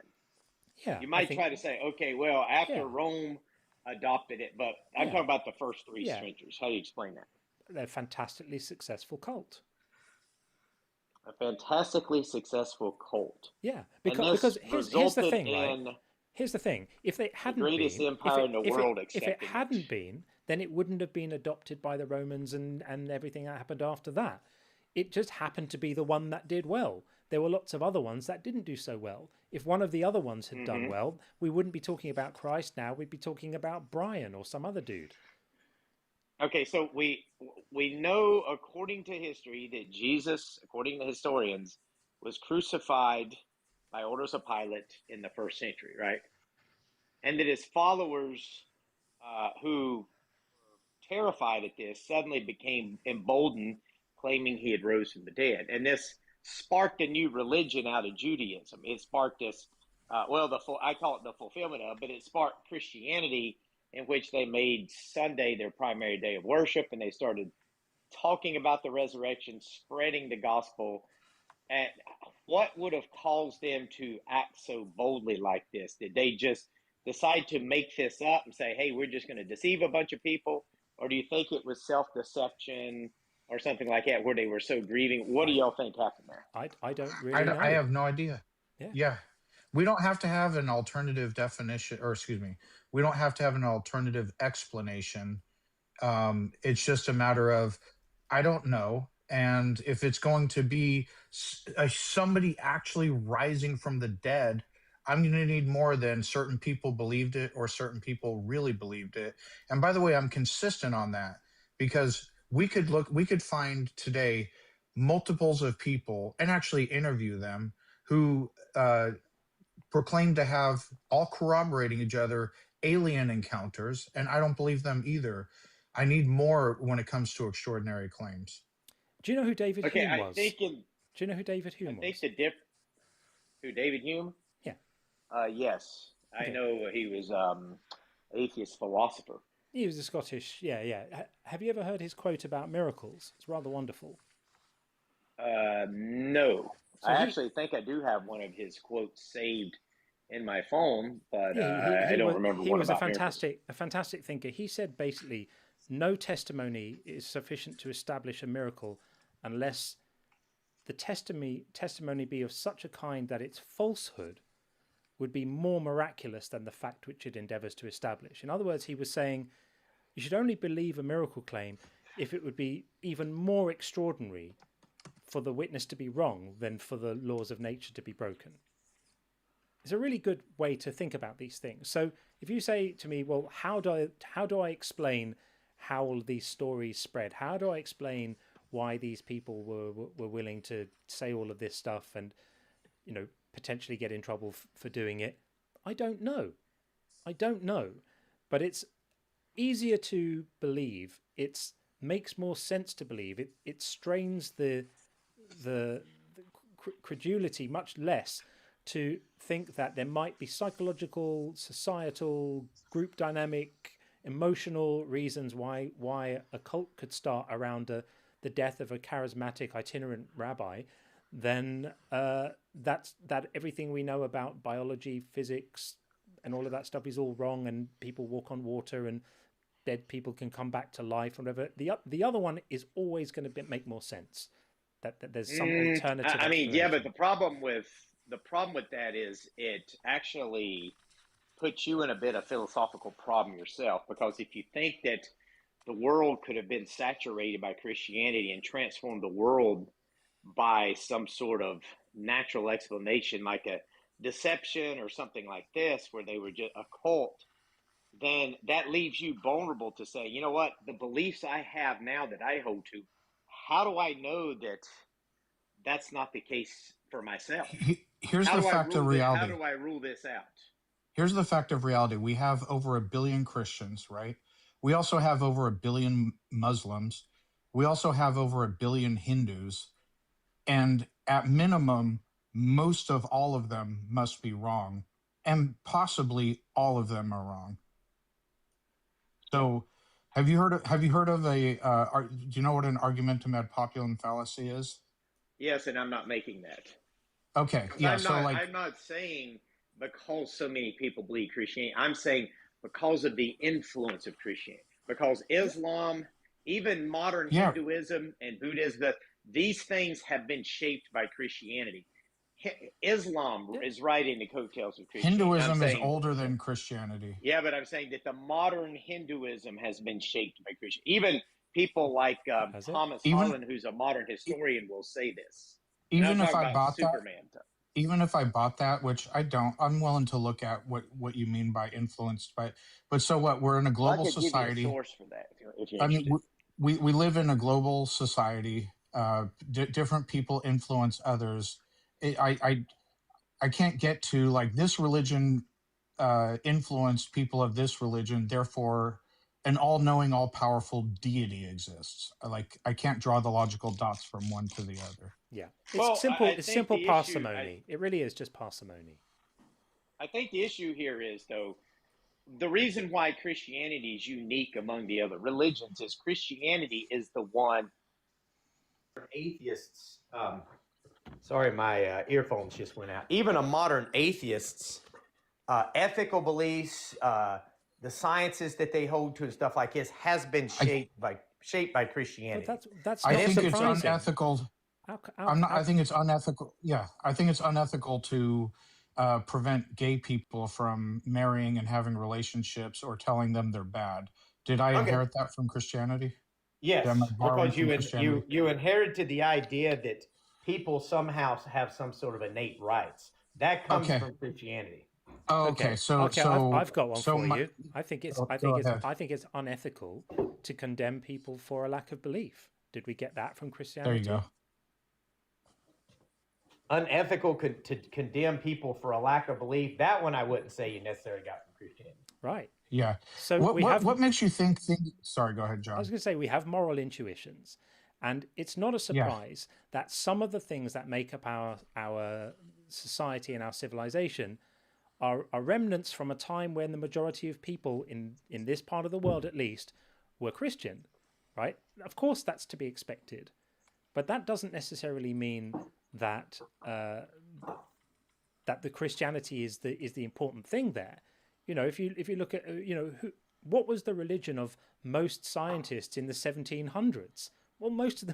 Yeah, you might try to say, okay, well, after Rome adopted it, but I'm talking about the first 3 centuries. How do you explain that? They're a fantastically successful cult. A fantastically successful cult. Yeah, because here's the thing, right? Here's the thing: if they hadn't the greatest empire in the world, if it hadn't been, then it wouldn't have been adopted by the Romans and everything that happened after that. It just happened to be the one that did well. There were lots of other ones that didn't do so well. If one of the other ones had done well, we wouldn't be talking about Christ now. We'd be talking about Brian or some other dude. Okay, so we know according to history that Jesus, according to historians, was crucified by orders of Pilate in the 1st century, right? And that his followers, who were terrified at this, suddenly became emboldened, claiming he had rose from the dead. And this sparked a new religion out of Judaism. It sparked this, I call it the fulfillment of, but it sparked Christianity, in which they made Sunday their primary day of worship, and they started talking about the resurrection, spreading the gospel. And what would have caused them to act so boldly like this? Did they just decide to make this up and say, hey, we're just going to deceive a bunch of people? Or do you think it was self-deception or something like that, where they were so grieving? What do y'all think happened there? I don't really know. I have no idea. Yeah. We don't have to have an alternative definition, or excuse me, we don't have to have an alternative explanation. It's just a matter of, I don't know. And if it's going to be somebody actually rising from the dead, I'm going to need more than certain people believed it or certain people really believed it. And by the way, I'm consistent on that, because we could find today multiples of people and actually interview them who proclaim to have, all corroborating each other, alien encounters, and I don't believe them either. I need more when it comes to extraordinary claims. Do you know who David Hume was? Do you know who David Hume was? Who, David Hume? Yeah. Yes. I know he was atheist philosopher. He was a Scottish, yeah. Have you ever heard his quote about miracles? It's rather wonderful. No. So I actually think I do have one of his quotes saved in my phone, but I don't remember what about miracles. He was a fantastic thinker. He said basically, no testimony is sufficient to establish a miracle unless the testimony be of such a kind that its falsehood would be more miraculous than the fact which it endeavours to establish. In other words, he was saying you should only believe a miracle claim if it would be even more extraordinary for the witness to be wrong than for the laws of nature to be broken. It's a really good way to think about these things. So if you say to me, well, how do I explain how all these stories spread? How do I explain why these people were willing to say all of this stuff and, you know, potentially get in trouble for doing it? I don't know. But it's easier to believe. It makes more sense to believe. It strains the credulity much less to think that there might be psychological, societal, group dynamic, emotional reasons why a cult could start around the death of a charismatic itinerant rabbi then that everything we know about biology, physics, and all of that stuff is all wrong, and people walk on water, and dead people can come back to life, and whatever. The other one is always going to make more sense. That there's some alternative. I mean, yeah, but the problem with that is it actually puts you in a bit of philosophical problem yourself, because if you think that the world could have been saturated by Christianity and transformed the world by some sort of natural explanation, like a deception or something like this, where they were just a cult, then that leaves you vulnerable to say, you know what, the beliefs I have now that I hold to, how do I know that that's not the case for myself? Here's the fact of reality. How do I rule this out? Here's the fact of reality. We have over 1 billion Christians, right? We also have over 1 billion Muslims. We also have over 1 billion Hindus. And at minimum, most of all of them must be wrong. And possibly all of them are wrong. So have you heard of a, do you know what an argumentum ad populum fallacy is? Yes, and I'm not making that. Okay. Yeah. I'm not saying because so many people believe Christianity. I'm saying because of the influence of Christianity. Because Islam, even modern Hinduism and Buddhism, these things have been shaped by Christianity. Islam is right in the coattails of Christianity. Hinduism is older than Christianity. Yeah, but I'm saying that the modern Hinduism has been shaped by Christianity. Even people like Thomas Holland, who's a modern historian, will say this. Even if I bought that, which I don't, I'm willing to look at what you mean by influenced. But so what? We're in a global society. Give you a source for that, if you're I mean, we live in a global society. Different people influence others. I can't get to like this religion influenced people of this religion. Therefore, an all-knowing, all-powerful deity exists. Like I can't draw the logical dots from one to the other. Yeah, it's simple. It's simple parsimony. It really is just parsimony. I think the issue here is, though, the reason why Christianity is unique among the other religions is Christianity is the one. Atheists. Sorry, my earphones just went out. Even a modern atheist's ethical beliefs, the sciences that they hold to and stuff like this has been shaped by Christianity. But that's I think it's unethical. I think it's unethical. Yeah, I think it's unethical to prevent gay people from marrying and having relationships or telling them they're bad. Did I inherit that from Christianity? Yes, because you inherited the idea that people somehow have some sort of innate rights. That comes from Christianity. Oh, okay. So I've got one for you. I think it's unethical to condemn people for a lack of belief. Did we get that from Christianity? There you go. Unethical to condemn people for a lack of belief. That one I wouldn't say you necessarily got from Christianity. Right. Yeah. So what makes you think? Sorry, go ahead, John. I was going to say we have moral intuitions, and it's not a surprise that some of the things that make up our society and our civilization are remnants from a time when the majority of people in this part of the world, at least, were Christian. Right. Of course, that's to be expected, but that doesn't necessarily mean that that the Christianity is the important thing there. You know, if you look at what was the religion of most scientists in the 1700s? Well, most of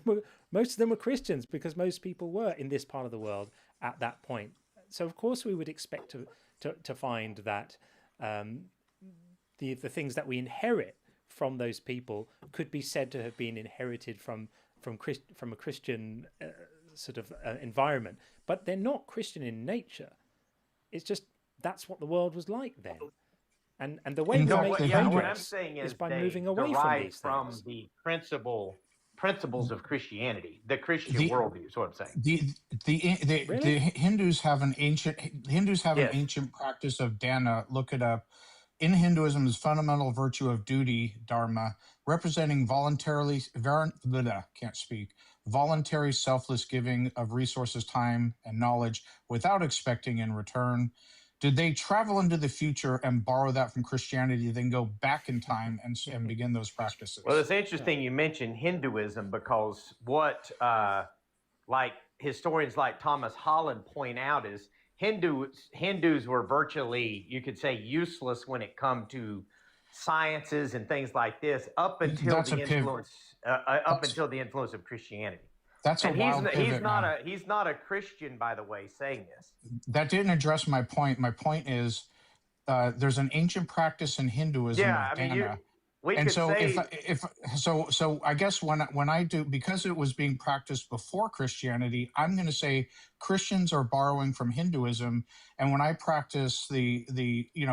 them were Christians, because most people were in this part of the world at that point. So of course we would expect to find that the things that we inherit from those people could be said to have been inherited from a Christian sort of environment, but they're not Christian in nature. It's just that's what the world was like then, and the way we make progress is by moving away from these things. The principles of Christianity, the Christian worldview is what I'm saying. The Hindus have an ancient practice of dana. Look it up. In Hinduism, is fundamental virtue of duty, dharma, representing voluntary selfless giving of resources, time, and knowledge without expecting in return. Did they travel into the future and borrow that from Christianity, then go back in time and begin those practices? Well, it's interesting you mentioned Hinduism, because what, like historians like Thomas Holland point out is Hindus were virtually, you could say, useless when it come to sciences and things like this up until until the influence of Christianity. That's and a wild pivot, he's not a Christian, by the way, saying this. That didn't address my point. My point is there's an ancient practice in Hinduism of dana. So I guess when I do, because it was being practiced before Christianity, I'm going to say Christians are borrowing from Hinduism, and when I practice the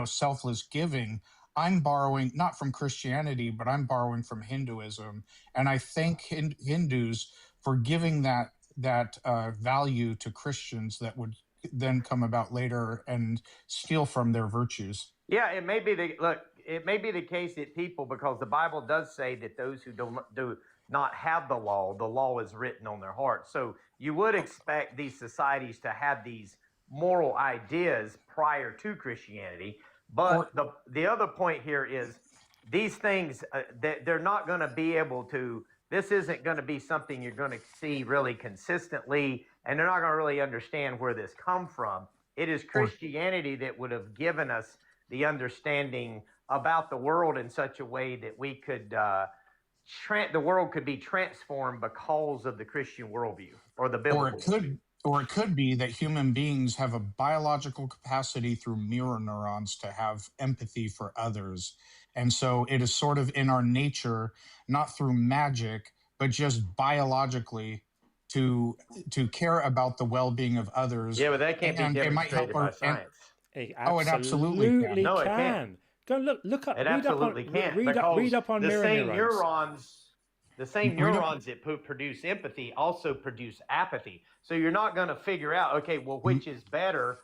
selfless giving, I'm borrowing not from Christianity, but I'm borrowing from Hinduism, and I thank Hindus for giving that value to Christians that would then come about later and steal from their virtues. Yeah, it may be the case that people, because the Bible does say that those who do not have the law is written on their hearts. So you would expect these societies to have these moral ideas prior to Christianity. But the other point here is these things, they're not going to be able to, this isn't going to be something you're going to see really consistently, and they're not going to really understand where this come from. It is Christianity that would have given us the understanding about the world in such a way that we could, the world could be transformed because of the Christian worldview or the biblical worldview. Or it could be that human beings have a biological capacity through mirror neurons to have empathy for others. And so it is sort of in our nature, not through magic, but just biologically to care about the well-being of others. Yeah, but that can't be demonstrated by science. It absolutely can. No, it can't. Go look up. It absolutely can't. Read up on mirror neurons. The same neurons that produce empathy also produce apathy. So you're not going to figure out, okay, well, which is better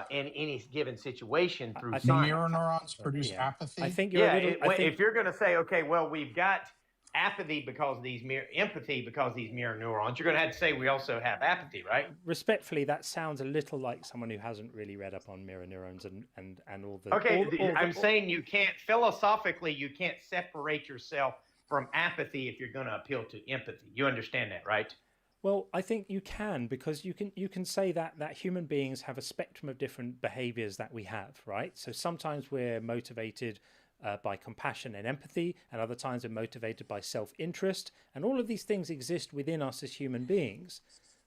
in any given situation through science. The mirror neurons produce apathy? I think if you're going to say, okay, well, we've got apathy because of these empathy because of these mirror neurons, you're going to have to say we also have apathy, right? Respectfully, that sounds a little like someone who hasn't really read up on mirror neurons and all the... Okay, I'm saying you can't, philosophically, you can't separate yourself from apathy if you're going to appeal to empathy. You understand that, right? Well, I think you can, because you can say that human beings have a spectrum of different behaviors that we have, right? So sometimes we're motivated by compassion and empathy, and other times we're motivated by self-interest, and all of these things exist within us as human beings,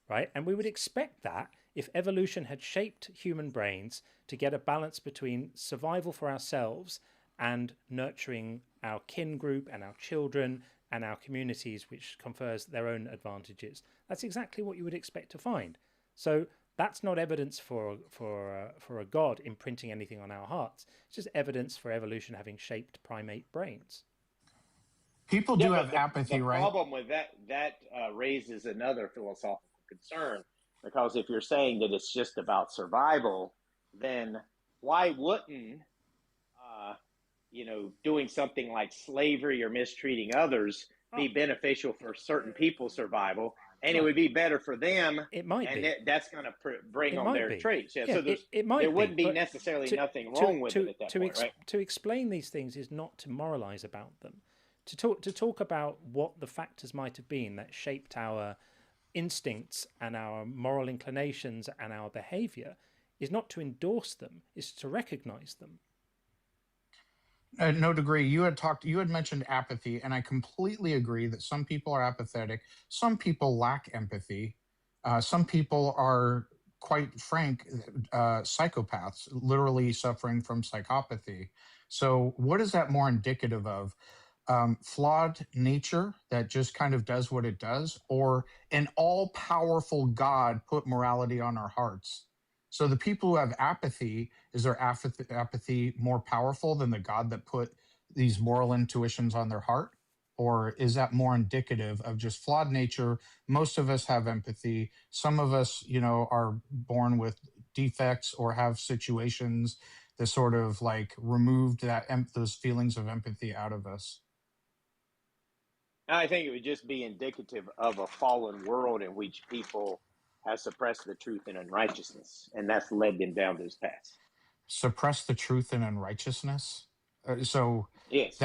right? And we would expect that if evolution had shaped human brains to get a balance between survival for ourselves and nurturing our kin group and our children and our communities, which confers their own advantages. That's exactly what you would expect to find. So that's not evidence for a God imprinting anything on our hearts. It's just evidence for evolution having shaped primate brains. People do have apathy, right? The problem with that raises another philosophical concern, because if you're saying that it's just about survival, then why wouldn't doing something like slavery or mistreating others be beneficial for certain people's survival, and it would be better for them? It might and be. That's going to bring on their traits. Yeah, so there wouldn't be necessarily nothing wrong with it at that point, right? To explain these things is not to moralize about them. To talk about what the factors might have been that shaped our instincts and our moral inclinations and our behavior is not to endorse them, is to recognize them. No degree. You had mentioned apathy, and I completely agree that some people are apathetic. Some people lack empathy. Some people are, quite frank, psychopaths, literally suffering from psychopathy. So what is that more indicative of? Flawed nature that just kind of does what it does, or an all-powerful God put morality on our hearts? So the people who have apathy, is their apathy more powerful than the God that put these moral intuitions on their heart? Or is that more indicative of just flawed nature? Most of us have empathy. Some of us, are born with defects or have situations that sort of like removed those feelings of empathy out of us. I think it would just be indicative of a fallen world in which people has suppressed the truth and unrighteousness, and that's led them down this path. Suppress the truth and unrighteousness? Yes.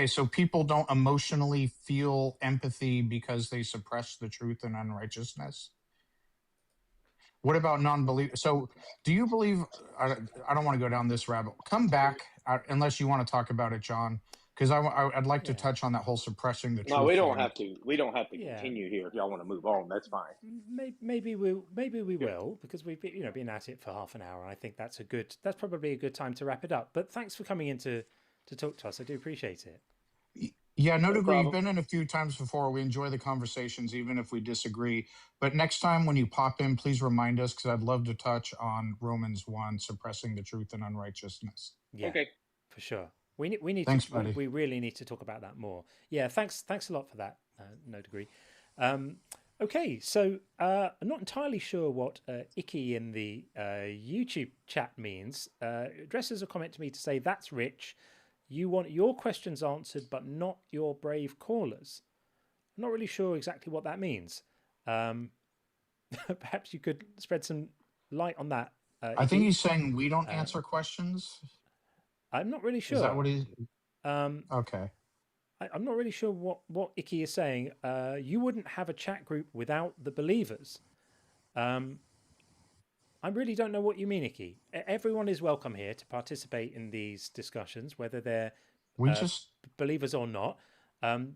So people don't emotionally feel empathy because they suppress the truth and unrighteousness? What about non-belief? So do you believe, I don't want to go down this rabbit. Come back, unless you want to talk about it, John, because I'd like to touch on that whole suppressing the truth. No, we don't thing. have to. We don't have to continue here. If y'all want to move on, that's fine. Maybe we will, because we've been at it for half an hour. I think that's probably a good time to wrap it up. But thanks for coming in to talk to us. I do appreciate it. Yeah, no degree. You've been in a few times before. We enjoy the conversations, even if we disagree. But next time when you pop in, please remind us, because I'd love to touch on Romans 1, suppressing the truth and unrighteousness. Yeah, okay, for sure. We need thanks, to. Buddy. We really need to talk about that more. Yeah, thanks a lot for that. No degree. Okay, so I'm not entirely sure what Icky in the YouTube chat means. Addresses a comment to me to say, that's Rich. You want your questions answered, but not your brave callers. I'm not really sure exactly what that means. Perhaps you could spread some light on that. I think he's saying we don't answer questions. I'm not really sure. Is that what he's... okay. I'm not really sure what Icky is saying. You wouldn't have a chat group without the believers. I really don't know what you mean, Icky. Everyone is welcome here to participate in these discussions, whether they're believers or not.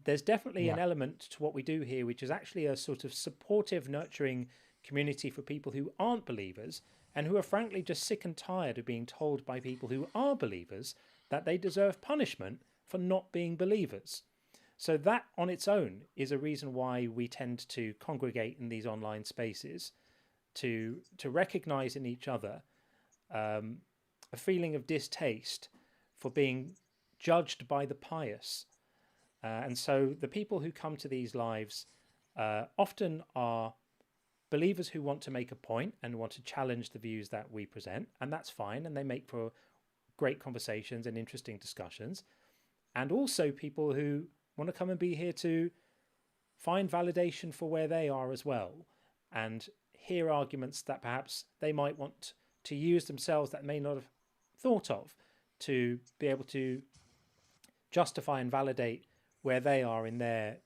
There's definitely an element to what we do here, which is actually a sort of supportive, nurturing community for people who aren't believers and who are frankly just sick and tired of being told by people who are believers that they deserve punishment for not being believers. So that on its own is a reason why we tend to congregate in these online spaces, to recognize in each other a feeling of distaste for being judged by the pious. And so the people who come to these lives often are believers who want to make a point and want to challenge the views that we present, and that's fine, and they make for great conversations and interesting discussions. And also people who want to come and be here to find validation for where they are as well, and hear arguments that perhaps they might want to use themselves that may not have thought of, to be able to justify and validate where they are in their,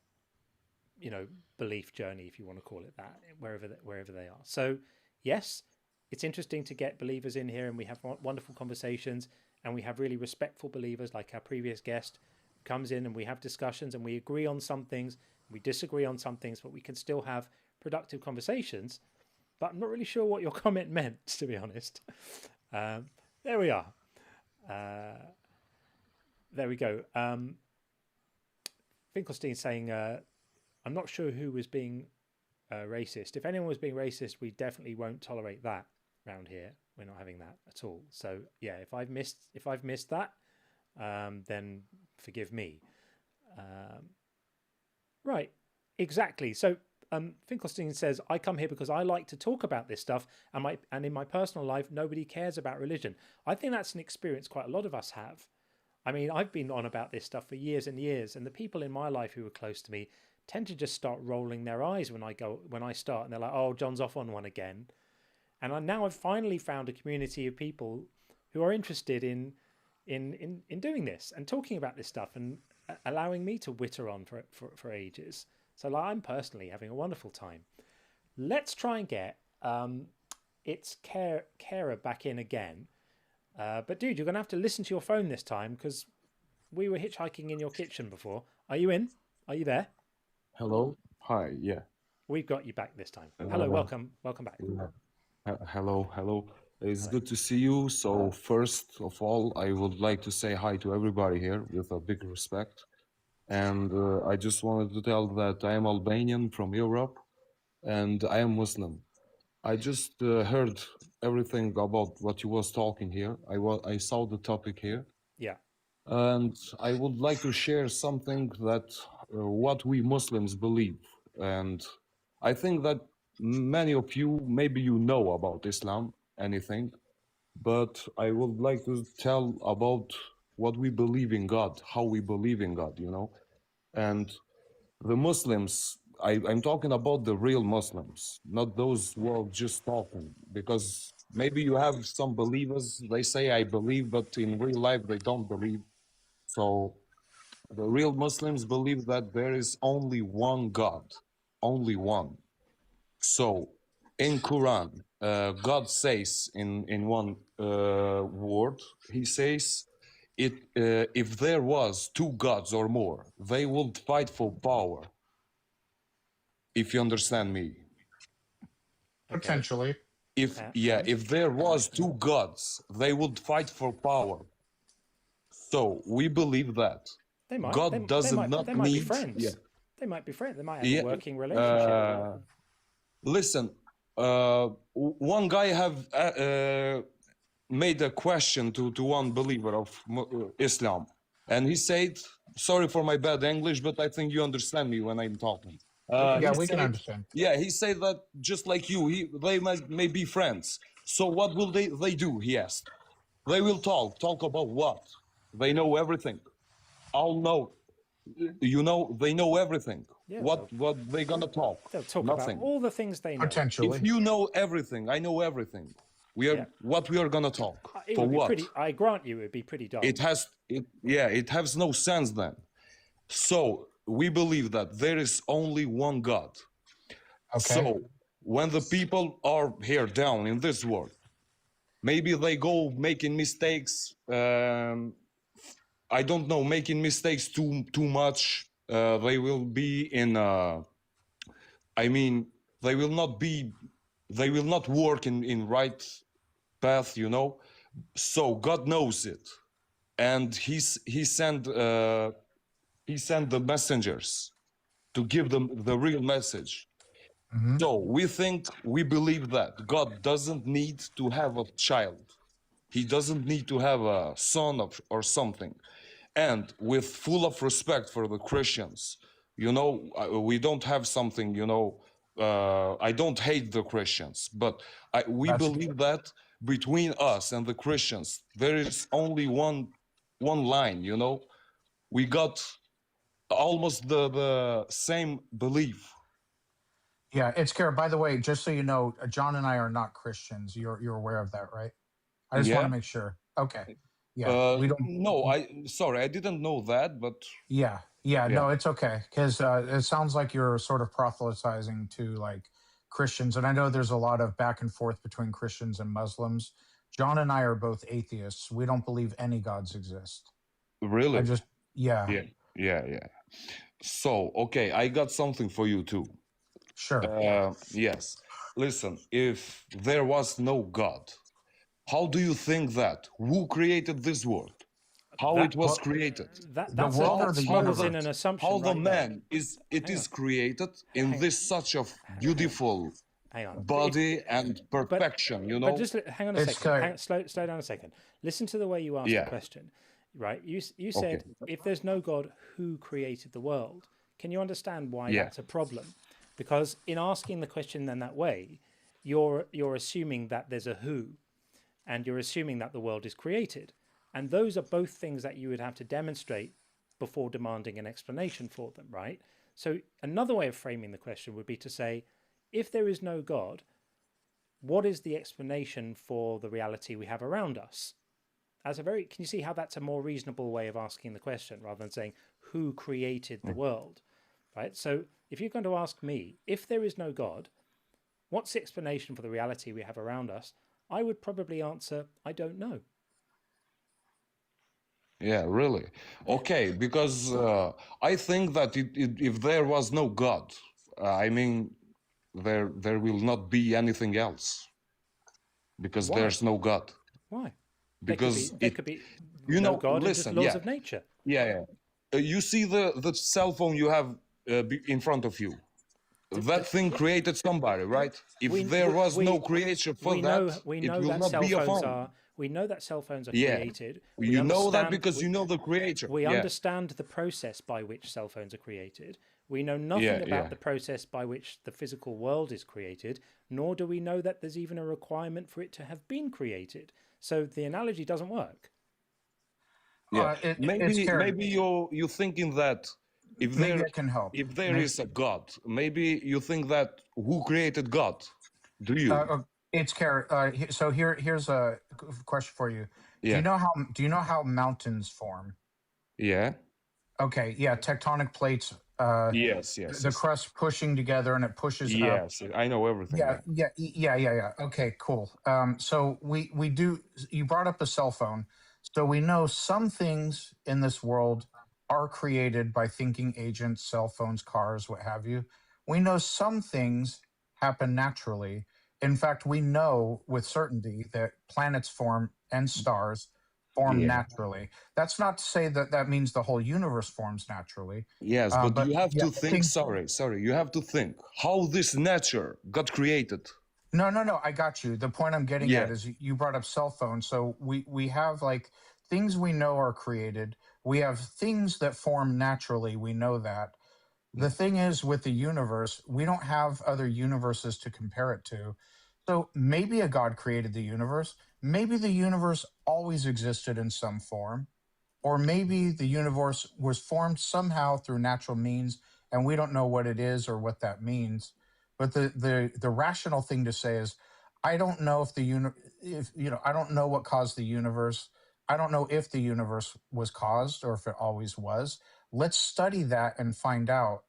belief journey, if you want to call it that, wherever they are. So yes, it's interesting to get believers in here, and we have wonderful conversations, and we have really respectful believers like our previous guest comes in, and we have discussions, and we agree on some things, we disagree on some things, but we can still have productive conversations. But I'm not really sure what your comment meant, to be honest. There we are. There we go. Finkelstein saying, I'm not sure who was being racist. If anyone was being racist, we definitely won't tolerate that around here. We're not having that at all. So yeah, if I've missed that, then forgive me. Right, exactly. So Finkelstein says, I come here because I like to talk about this stuff, and in my personal life, nobody cares about religion. I think that's an experience quite a lot of us have. I mean, I've been on about this stuff for years and years, and the people in my life who are close to me tend to just start rolling their eyes when I start, and they're like, oh, John's off on one again. And now I've finally found a community of people who are interested in doing this and talking about this stuff and allowing me to witter on for ages. So I'm personally having a wonderful time. Let's try and get its carer back in again. But dude, you're going to have to listen to your phone this time, because we were hitchhiking in your kitchen before. Are you in? Are you there? Hello. Hi. Yeah. We've got you back this time. Hello. Welcome back. Hello. It's good to see you. So first of all, I would like to say hi to everybody here with a big respect. And I just wanted to tell that I am Albanian from Europe, and I am Muslim. I just heard everything about what you was talking here. I saw the topic here. Yeah. And I would like to share something that what we Muslims believe. And I think that many of you, maybe you know about Islam, anything, but I would like to tell about what we believe in God, how we believe in God, And the Muslims, I'm talking about the real Muslims, not those who are just talking, because maybe you have some believers, they say I believe, but in real life they don't believe. So the real Muslims believe that there is only one God, only one. So in Quran, God says in one word, he says, if there was two gods or more, they would fight for power. If you understand me. Potentially. If there was two gods, they would fight for power. So we believe that they might. God they not might need. be friends. Yeah. They might be friends. They might have a working relationship. Listen, one guy have made a question to one believer of Islam, and he said, "Sorry for my bad English, but I think you understand me when I'm talking." Yeah, we can understand. Yeah, he said that just like you, they may be friends. So what will they do? He asked. They will talk about what? They know everything. I'll know. You know, they know everything. Yeah, what they gonna talk? They'll talk Nothing. about all the things they know. Potentially. If you know everything, I know everything. What we are gonna talk? For what? I grant you, it would be pretty dull. It has no sense then. So we believe that there is only one God. Okay. So when the people are here down in this world, maybe they go making mistakes. I don't know, making mistakes too much. They will be in. They will not work in right path, you know. So God knows it, and he sent the messengers to give them the real message. Mm-hmm. So we believe that God doesn't need to have a child. He doesn't need to have a son or something. And with full of respect for the Christians, you know, we don't have something, you know, I don't hate the Christians, but we believe that between us and the Christians, there is only one line, you know. We got almost the same belief. Yeah, it's Kara. By the way, just so you know, John and I are not Christians. You're aware of that, right? I just want to make sure. Okay. Yeah, we don't. No, sorry, I didn't know that, but yeah. No, it's okay, because it sounds like you're sort of proselytizing to like Christians, and I know there's a lot of back and forth between Christians and Muslims. John and I are both atheists. We don't believe any gods exist. Really? Yeah. So, okay, I got something for you too. Sure. Yes. Listen, if there was no God, how do you think that? Who created this world? How it was created? That's in an assumption. How the man is created in this such a beautiful body and perfection, you know? But just hang on a second. Slow down a second. Listen to the way you asked the question. Right? You said, if there's no God, who created the world? Can you understand why that's a problem? Because in asking the question then that way, you're assuming that there's a who, and you're assuming that the world is created. And those are both things that you would have to demonstrate before demanding an explanation for them, right? So another way of framing the question would be to say, if there is no God, what is the explanation for the reality we have around us? Can you see how that's a more reasonable way of asking the question rather than saying, who created the world, right? So if you're going to ask me, if there is no God, what's the explanation for the reality we have around us? I would probably answer, I don't know. Yeah, really? Okay, because I think that if there was no God, there will not be anything else, because there's no God. Why? Because there could be you no know, God listen, and just laws of nature. You see the cell phone you have in front of you. That thing created somebody, right? If there was no creation for that, it will not be a phone. We know that cell phones are created. You know that because you know the creator. We understand the process by which cell phones are created. We know nothing about the process by which the physical world is created, nor do we know that there's even a requirement for it to have been created. So the analogy doesn't work. Yeah, maybe you're thinking that if there is a God, maybe you think that who created God? Do you? It's Kara. So here's a question for you. Yeah. Do you know how mountains form? Yeah. Okay. Yeah. Tectonic plates yes, the crust pushing together and it pushes up. Yes, I know everything. Yeah. Okay, cool. So we do. You brought up a cell phone, so we know some things in this world are created by thinking agents, cell phones, cars, what have you. We know some things happen naturally. In fact, we know with certainty that planets form and stars form naturally. That's not to say that that means the whole universe forms naturally. Yes, but you have to think, think, sorry, you have to think how this nature got created. No, I got you. The point I'm getting at is you brought up cell phones. So we have like things we know are created. We have things that form naturally. We know that. The thing is with the universe, we don't have other universes to compare it to. So maybe a God created the universe. Maybe the universe always existed in some form. Or maybe the universe was formed somehow through natural means, and we don't know what it is or what that means. But the rational thing to say is, I don't know I don't know what caused the universe. I don't know if the universe was caused or if it always was. Let's study that and find out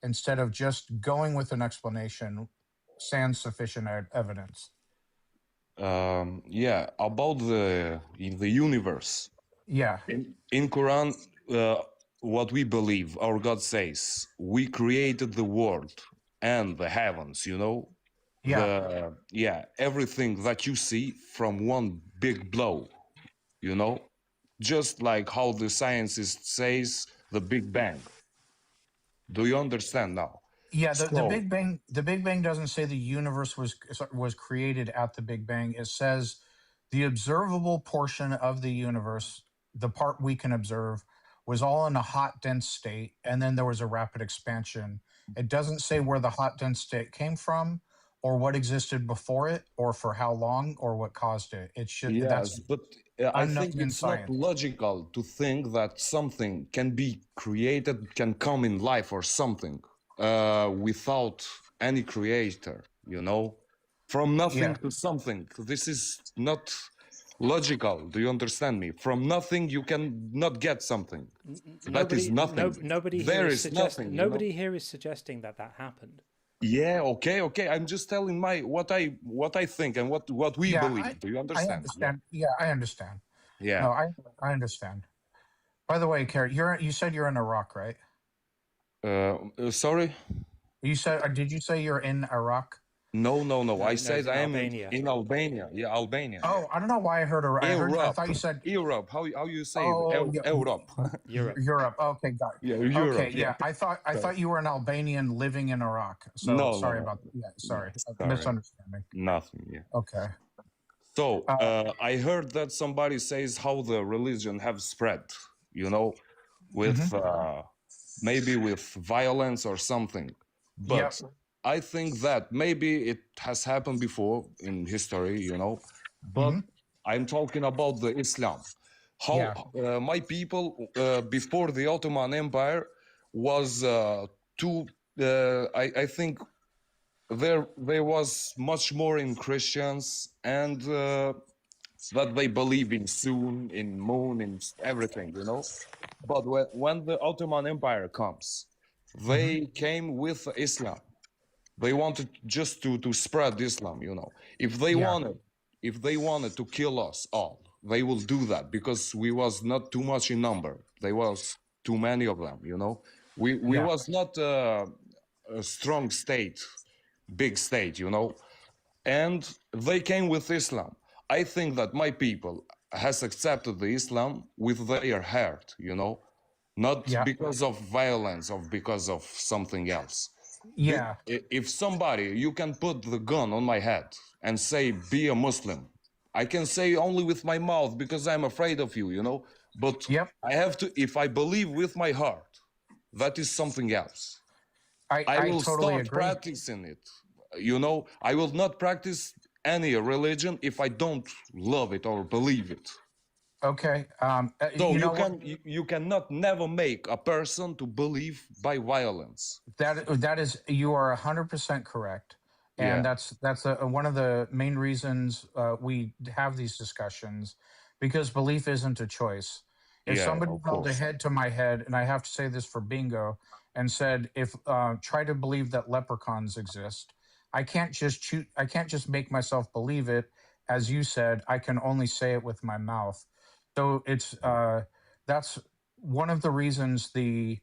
instead of just going with an explanation sans sufficient evidence. About the universe. Yeah. In Quran, what we believe, our God says, we created the world and the heavens, you know? Everything that you see from one big blow, you know? Just like how the scientist says the Big Bang. Do you understand now? Yeah, the Big Bang doesn't say the universe was created at the Big Bang. It says the observable portion of the universe, the part we can observe, was all in a hot, dense state, and then there was a rapid expansion. It doesn't say where the hot, dense state came from, or what existed before it, or for how long, or what caused it. It should. Yes, but I think it's not logical to think that something can be created, can come in life or something without any creator, you know? From nothing to something. This is not logical. Do you understand me? From nothing, you can not get something. That is nothing. Nobody here is suggesting that happened. Yeah, okay. I'm just telling what I think and what we believe. Do you understand? I understand. Yeah, I understand. Yeah. No, I understand. By the way, Carrie, you said you're in Iraq, right? Sorry? Did you say you're in Iraq? No. I said I am in Albania. Yeah, Albania. Oh, I don't know why I heard Iraq. I thought you said Europe. How you say Europe? Europe. Okay, got it. Yeah, Europe. Okay, yeah. I thought you were an Albanian living in Iraq. So sorry about that. Yeah, sorry. Misunderstanding. Nothing. Yeah. Okay. So I heard that somebody says how the religion have spread, you know, with maybe with violence or something. But I think that maybe it has happened before in history, you know, but I'm talking about the Islam. How my people before the Ottoman Empire was I think there was much more in Christians and that they believe in soon, in moon, in everything, you know. But when the Ottoman Empire comes, they came with Islam. They wanted just to spread Islam, you know. If they wanted to kill us all, they will do that because we was not too much in number. There was too many of them, you know. We was not a strong state, big state, you know. And they came with Islam. I think that my people has accepted the Islam with their heart, you know, not because of violence or because of something else. Yeah. If somebody, you can put the gun on my head and say, be a Muslim. I can say only with my mouth because I'm afraid of you, you know. But I have to, if I believe with my heart, that is something else. I will totally start agree. practicing it. You know, I will not practice any religion if I don't love it or believe it. Okay. So you cannot never make a person to believe by violence. That is, you are 100% correct, and that's one of the main reasons we have these discussions, because belief isn't a choice. If Yeah, somebody of held a course. head to my head, and I have to say this for bingo, and said, "If try to believe that leprechauns exist," I can't just choose. I can't just make myself believe it. As you said, I can only say it with my mouth. So it's that's one of the reasons the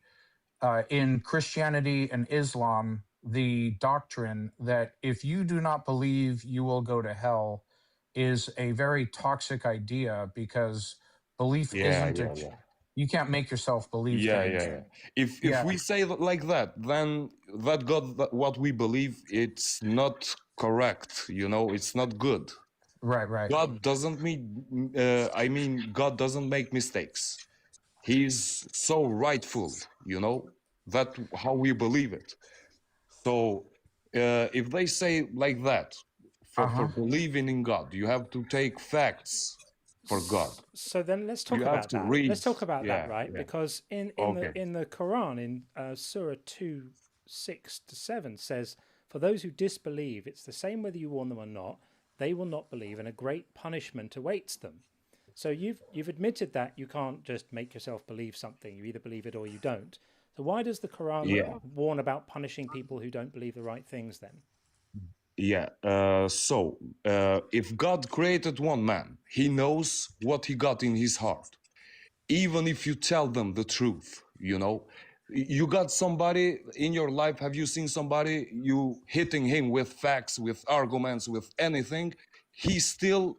in Christianity and Islam, the doctrine that if you do not believe you will go to hell is a very toxic idea, because belief Yeah, isn't a, yeah, yeah. you can't make yourself believe Yeah, things. yeah, yeah. If Yeah. we say like that, then that God, what we believe, it's not correct. You know, it's not good. Right. God doesn't mean. I mean, God doesn't make mistakes. He's so rightful. You know, that how we believe it. So, if they say like that, for believing in God, you have to take facts for God. So then let's talk You have about to that. read. Let's talk about that, Yeah, right? yeah. Because in Okay. the Quran, in Surah 2:6-7 says, "For those who disbelieve, it's the same whether you warn them or not. They will not believe, and a great punishment awaits them." So you've admitted that you can't just make yourself believe something. You either believe it or you don't. So why does the Quran Yeah. warn about punishing people who don't believe the right things then? Yeah. If God created one man, he knows what he got in his heart. Even if you tell them the truth, you know, you got somebody in your life. Have you seen somebody, you hitting him with facts, with arguments, with anything? He still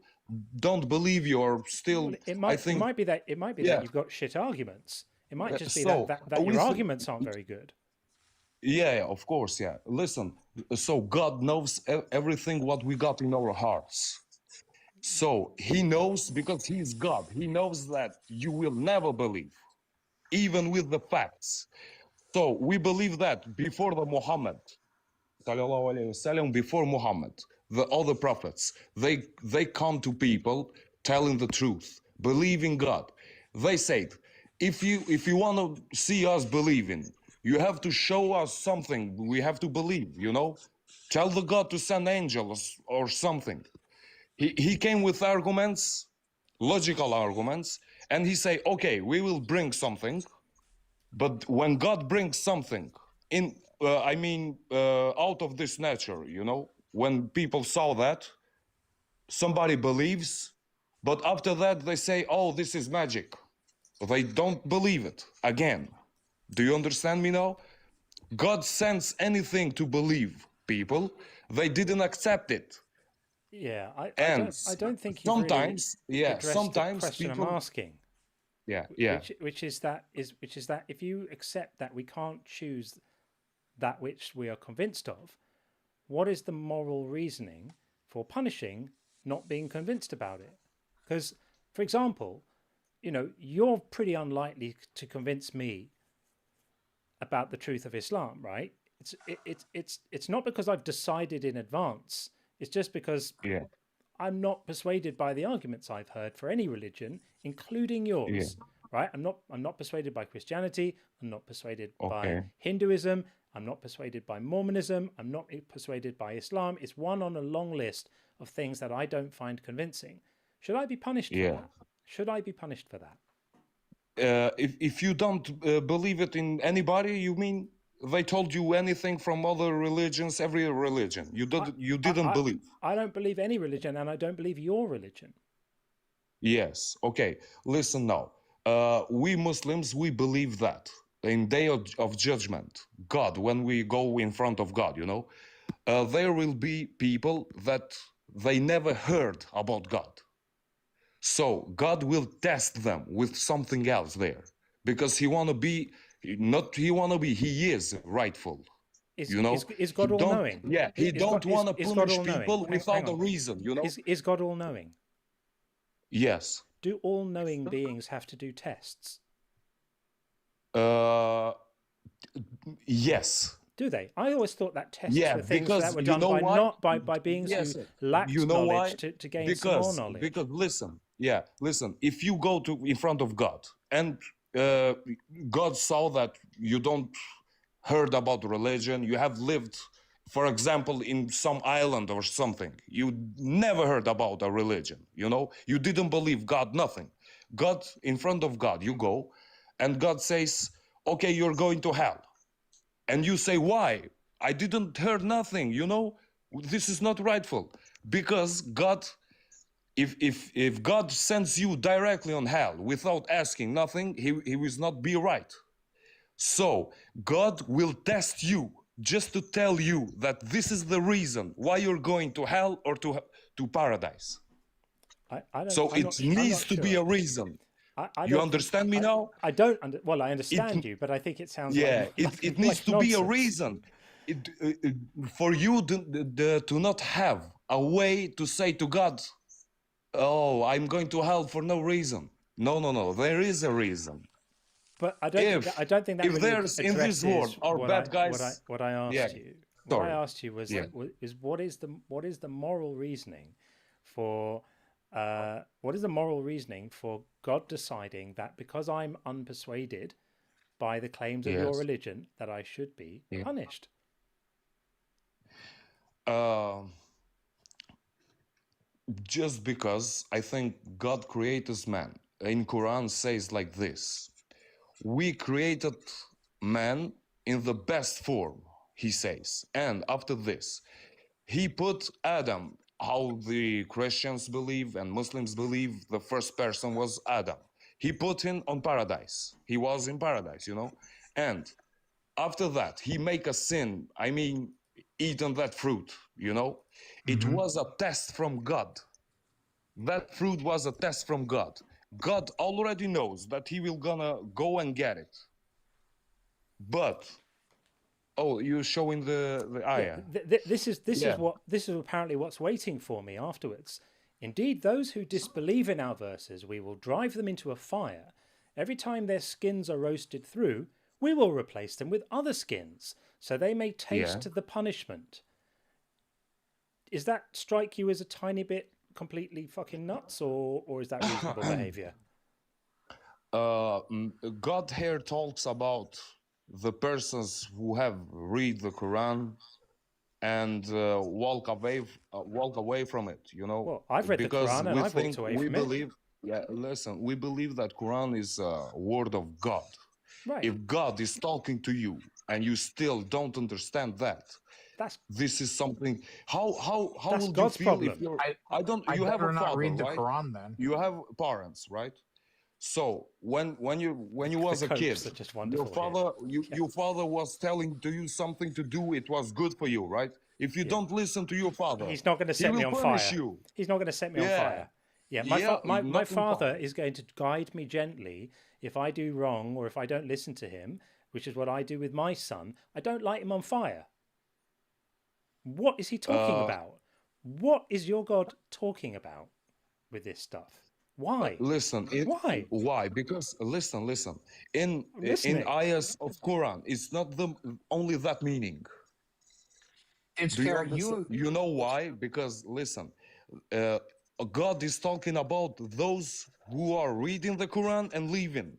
don't believe you, or still, Well, it I think, might be that yeah. you've got shit arguments. It might just be So, that your with- arguments aren't very good. Yeah, of course, yeah. Listen, so God knows everything what we got in our hearts. So he knows, because he is God. He knows that you will never believe, even with the facts. So we believe that before the Muhammad, sallallahu alaihi wasallam, before Muhammad, the other prophets, they come to people telling the truth, believing God. They said, if you want to see us believing, you have to show us something. We have to believe, you know. Tell the God to send angels or something. He came with arguments, logical arguments, and he say, okay, we will bring something. But when God brings something in, out of this nature, you know, when people saw that, somebody believes, but after that they say, oh, this is magic. They don't believe it again. Do you understand me now? God sends anything to believe people. They didn't accept it. Yeah, I And don't think you've sometimes, really yeah, addressed the sometimes question I'm people, asking. yeah. Which is that if you accept that we can't choose that which we are convinced of, what is the moral reasoning for punishing not being convinced about it? Because, for example, you know, you're pretty unlikely to convince me about the truth of Islam, right? It's not because I've decided in advance. It's just because Yeah. I'm not persuaded by the arguments I've heard for any religion, including yours. Right? I'm not persuaded by Christianity. I'm not persuaded by Hinduism. I'm not persuaded by Mormonism. I'm not persuaded by Islam. It's one on a long list of things that I don't find convincing. Should I be punished for that? Should I be punished for that? If you don't believe it in anybody, you mean they told you anything from other religions, every religion you didn't believe? I don't believe any religion, and I don't believe your religion. Yes. Okay. Listen now. We Muslims, we believe that in day of judgment, God, when we go in front of God, you know, there will be people that they never heard about God. So God will test them with something else there, because he is rightful. You know, is God all knowing? Yeah, he don't want to punish people without a reason. You know, is God all knowing? Yes. Do all knowing beings have to do tests? Yes. Do they? I always thought that tests were things because that were you done know by beings who lacked knowledge to gain some more knowledge. Because listen, if you go in front of God and God saw that you don't heard about religion, you have lived, for example, in some island or something, you never heard about a religion, you know, you didn't believe God, nothing. God, in front of God, you go, and God says, okay, you're going to hell. And you say, why? I didn't hear nothing, you know? This is not rightful. Because God, if God sends you directly on hell without asking nothing, he will not be right. So God will test you just to tell you that this is the reason why you're going to hell or to paradise. So it needs to be a reason. You understand me now? I don't. Well, I understand you, but I think it sounds like it needs to be a reason for you to not have a way to say to God, "Oh, I'm going to hell for no reason." No. There is a reason. But I don't think that if really there's in this world are bad guys. What I asked you. What I asked you was what is the moral reasoning for God deciding that because I'm unpersuaded by the claims of your religion that I should be punished? Just because I think God created man. In Quran says like this: we created man in the best form, he says. And after this, he put Adam, how the Christians believe and Muslims believe the first person was Adam. He put him on paradise. He was in paradise, you know? And after that, he make a sin. I mean, eating that fruit, you know? It was a test from God. That fruit was a test from God. God already knows that he will gonna go and get it. But you're showing the ayah. This is apparently what's waiting for me afterwards. Indeed, those who disbelieve in our verses, we will drive them into a fire. Every time their skins are roasted through, we will replace them with other skins, so they may taste the punishment. Does that strike you as a tiny bit completely fucking nuts, or is that reasonable behavior? God here talks about the persons who have read the Quran and walk away from it, you know. Well, I've read the Quran and I've walked away from it. We believe that Quran is a word of God. Right. If God is talking to you and you still don't understand that, this is something. How will God's you feel problem. if you're? You have a father, read the right? Quran, then. You have parents, right? So when you was a kid, your father was telling to you something to do. It was good for you, right? If you don't listen to your father, he's not going to set me on fire. He's not going to set me on fire. Yeah, my father is going to guide me gently if I do wrong or if I don't listen to him, which is what I do with my son. I don't light him on fire. What is he talking about? What is your God talking about with this stuff? Why? Listen. Why? Why? Because listen. In ayahs of Quran, it's not only that meaning. It's you know why? Because listen, God is talking about those who are reading the Quran and living.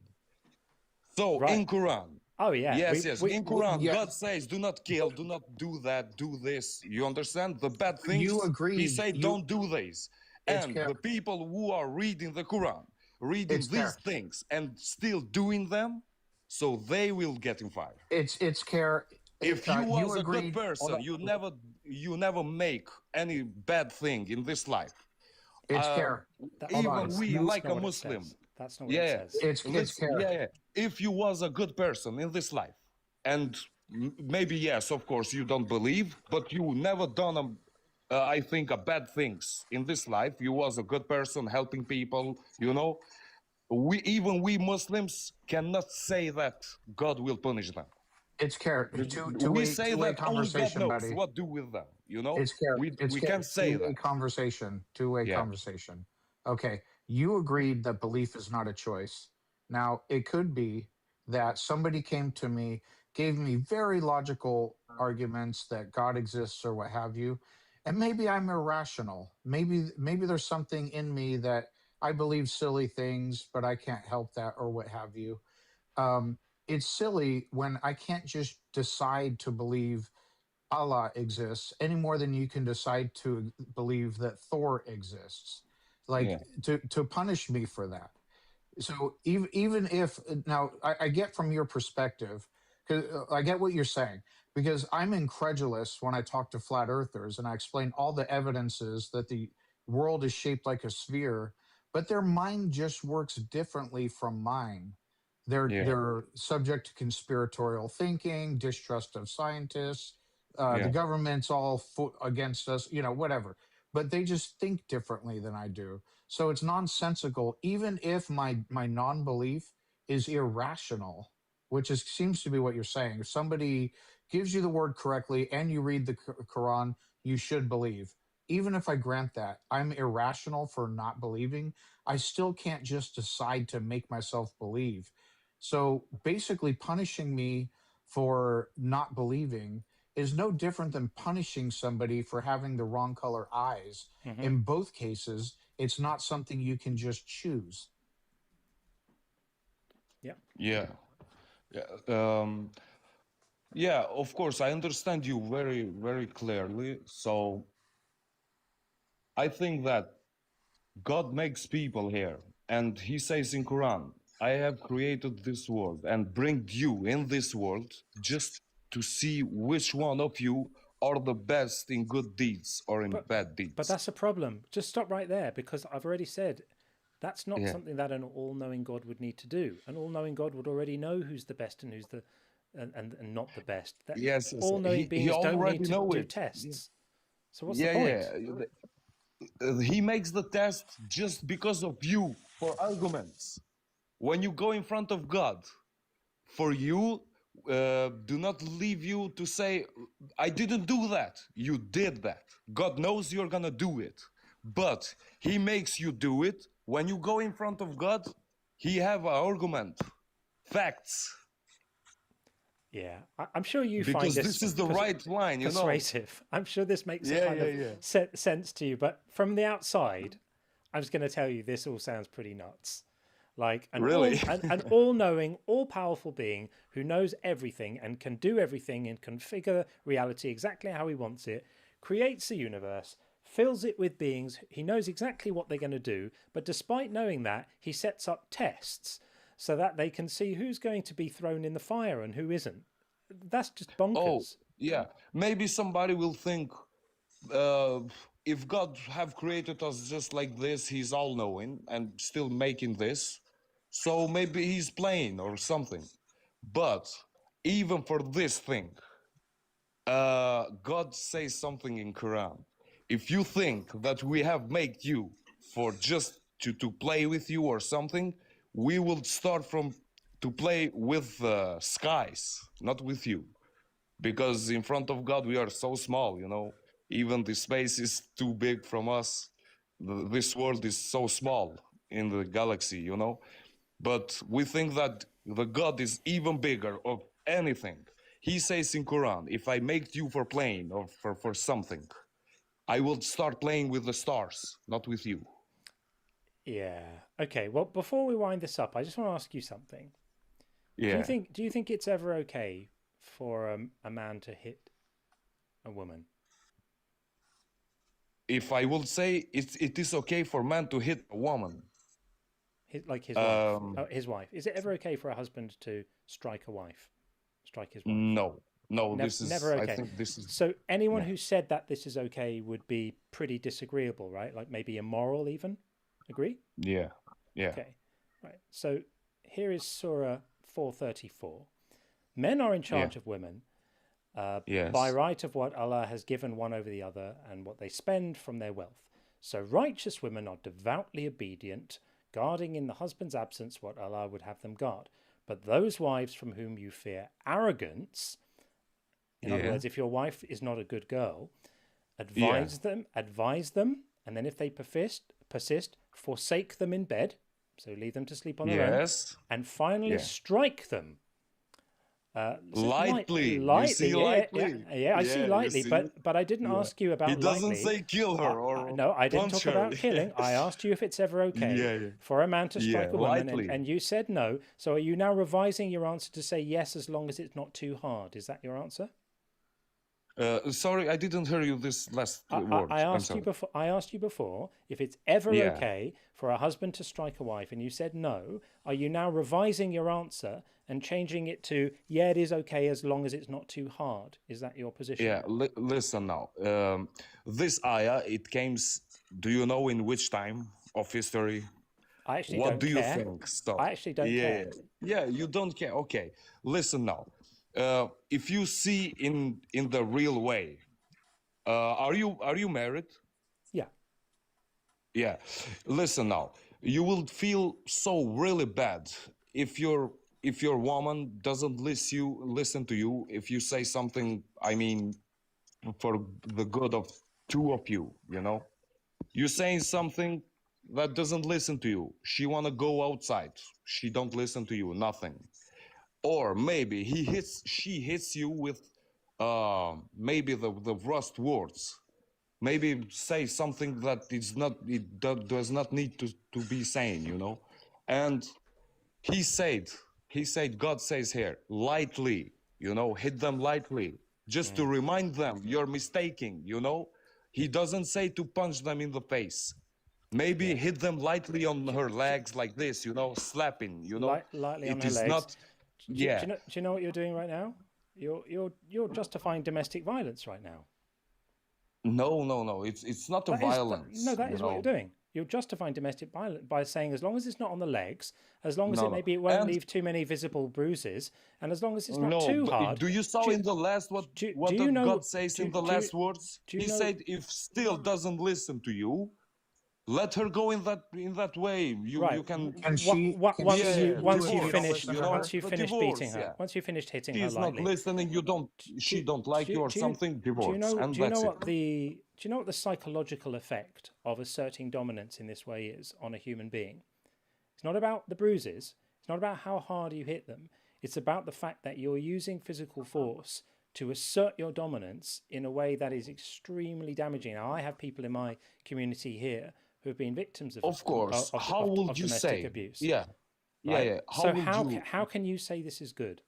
So in Quran. Oh yeah. Yes. In Quran, God says, "Do not kill, do not do that, do this." You understand? The bad things. You agree. He said, "Don't do this." And the people who are reading the Quran, reading these things and still doing them, so they will get in fire. It's care. If you was a good person, you never make any bad thing in this life. It's care. Even we, like a Muslim. That's not what it says. It's care. Yeah. If you was a good person in this life, and maybe yes, of course you don't believe, but you never done I think bad things in this life. You was a good person, helping people. You know, we Muslims cannot say that God will punish them. It's care. We say that only God knows buddy. what do with them. You know, it's care. We can't say that. Two-way conversation. Okay, you agreed that belief is not a choice. Now, it could be that somebody came to me, gave me very logical arguments that God exists or what have you, and maybe I'm irrational. Maybe there's something in me that I believe silly things, but I can't help that or what have you. It's silly when I can't just decide to believe Allah exists any more than you can decide to believe that Thor exists. To punish me for that. So even if now I get from your perspective, because I get what you're saying, because I'm incredulous when I talk to flat earthers and I explain all the evidences that the world is shaped like a sphere, but their mind just works differently from mine. Yeah. They're subject to conspiratorial thinking, distrust of scientists, the Yeah. government's all against us, whatever. But they just think differently than I do. So it's nonsensical, even if my non-belief is irrational, which seems to be what you're saying. If somebody gives you the word correctly and you read the Quran, you should believe. Even if I grant that I'm irrational for not believing, I still can't just decide to make myself believe. So basically, punishing me for not believing is no different than punishing somebody for having the wrong color eyes. Mm-hmm. In both cases, it's not something you can just choose. Yeah. Yeah. Yeah, of course, I understand you very, very clearly. So I think that God makes people here, and He says in Quran, I have created this world and bring you in this world just to see which one of you are the best in good deeds or in bad deeds. But that's a problem. Just stop right there, because I've already said that's not something that an all-knowing God would need to do. An all-knowing God would already know who's the best and who's the and not the best. That Yes, all-knowing beings don't need to do tests. Yeah. So what's the point? He makes the test just because of you, for arguments. When you go in front of God, for you, do not leave you to say, I didn't do that. You did that. God knows you're gonna do it. But He makes you do it. When you go in front of God, He have an argument, facts. Yeah, I'm sure you because find this is the right line, you persuasive. I'm sure this makes a kind of sense to you. But from the outside, I'm just going to tell you, this all sounds pretty nuts. Like an all-knowing, all-powerful being who knows everything and can do everything and configure reality exactly how he wants it, creates a universe, fills it with beings. He knows exactly what they're going to do, but despite knowing that, he sets up tests so that they can see who's going to be thrown in the fire and who isn't. That's just bonkers. Oh, yeah. Maybe somebody will think, if God have created us just like this, He's all-knowing and still making this, so maybe He's playing or something. But even for this thing, God says something in Quran. If you think that we have made you for just to play with you or something, we will start from to play with skies, not with you. Because in front of God, we are so small, even the space is too big from us. This world is so small in the galaxy, But we think that the God is even bigger of anything. He says in Quran, if I make you for playing or for something, I will start playing with the stars, not with you. Yeah. Okay. Well, before we wind this up, I just want to ask you something. Yeah. Do you think it's ever okay for a man to hit a woman? If I will say it is okay for a man to hit a woman. His wife. His wife. Is it ever okay for a husband to strike a wife? Strike his wife? No, this is never okay. I think this is. So anyone who said that this is okay would be pretty disagreeable, right? Like maybe immoral even. Agree? Yeah. Okay. Right. So here is Surah 434. Men are in charge of women by right of what Allah has given one over the other and what they spend from their wealth. So righteous women are devoutly obedient, guarding in the husband's absence what Allah would have them guard. But those wives from whom you fear arrogance, in other words, if your wife is not a good girl, advise them, and then if they persist, forsake them in bed, so leave them to sleep on their own, and finally strike them. Lightly. Lightly. You see lightly. I see lightly, but I didn't ask you about lightly. He doesn't lightly. say kill her or no, I didn't talk her. about killing. I asked you if it's ever okay for a man to strike a woman, and you said no. So are you now revising your answer to say yes as long as it's not too hard? Is that your answer? Sorry, I didn't hear you this last word. I I'm asked you sorry. before. I asked you before if it's ever Yeah. okay for a husband to strike a wife, and you said no. Are you now revising your answer and changing it to yeah, it is okay as long as it's not too hard? Is that your position? Yeah. Listen now. This ayah, it came. Do you know in which time of history? I actually What don't do you care. think? Stop. I actually don't care. Yeah. You don't care. Okay. Listen now. If you see in the real way, are you married? Yeah. Yeah. Listen now. You will feel so really bad if your woman doesn't listen to you if you say something, I mean, for the good of two of you, you know? You're saying something that doesn't listen to you. She wanna go outside. She don't listen to you, nothing. Or maybe she hits you with maybe the worst words. Maybe say something that does not need to be saying, you know? And he said, God says here, lightly, you know, hit them lightly, just to remind them you're mistaking, you know? He doesn't say to punch them in the face. Maybe hit them lightly on her legs like this, you know, slapping, you know? Lightly on It her is legs. not, yeah. Do you know what you're doing right now? You're justifying domestic violence right now. No. It's not a violence. That is what you're doing. You're justifying domestic violence by saying as long as it's not on the legs, as long as it won't leave too many visible bruises, and as long as it's not too hard. Do you saw in the last what God says in the last words? He said, if still doesn't listen to you, let her go in that way. You can. And she once you finish beating her, yeah. once you finished hitting her She's lightly, not listening. She don't like you or something. Divorce. Do you know what the psychological effect of asserting dominance in this way is on a human being? It's not about the bruises. It's not about how hard you hit them. It's about the fact that you're using physical force to assert your dominance in a way that is extremely damaging. Now, I have people in my community here who have been victims of course. How would you domestic say abuse? Yeah. How can you say this is good?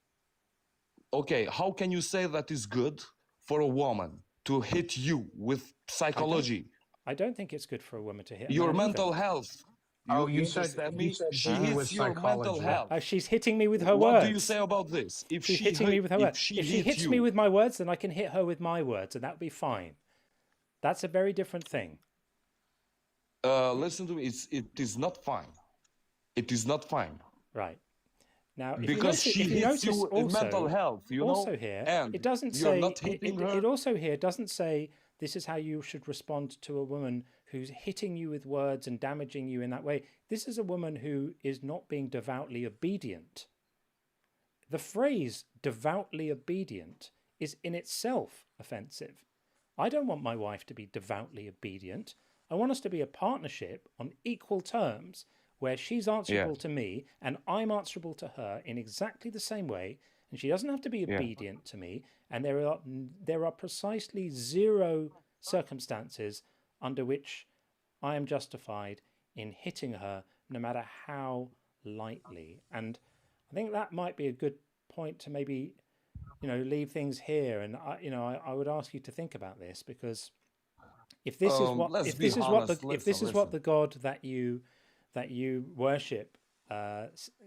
Okay, how can you say that is good for a woman to hit you with psychology? I don't think it's good for a woman to hit your mental health. You said she hits your mental health. She's hitting me with her words. What do you say about this? If she's hitting me with her words. If she hits me with my words, then I can hit her with my words, and that would be fine. That's a very different thing. Listen to me. It is not fine. It is not fine. Right. Now, because she hits you in mental health, you know. Also here, and it doesn't say. It also here doesn't say this is how you should respond to a woman who's hitting you with words and damaging you in that way. This is a woman who is not being devoutly obedient. The phrase "devoutly obedient" is in itself offensive. I don't want my wife to be devoutly obedient. I want us to be a partnership on equal terms where she's answerable to me and I'm answerable to her in exactly the same way, and she doesn't have to be obedient to me, and there are precisely zero circumstances under which I am justified in hitting her, no matter how lightly. And I think that might be a good point to maybe, leave things here. And I would ask you to think about this, because if this is what the God that you worship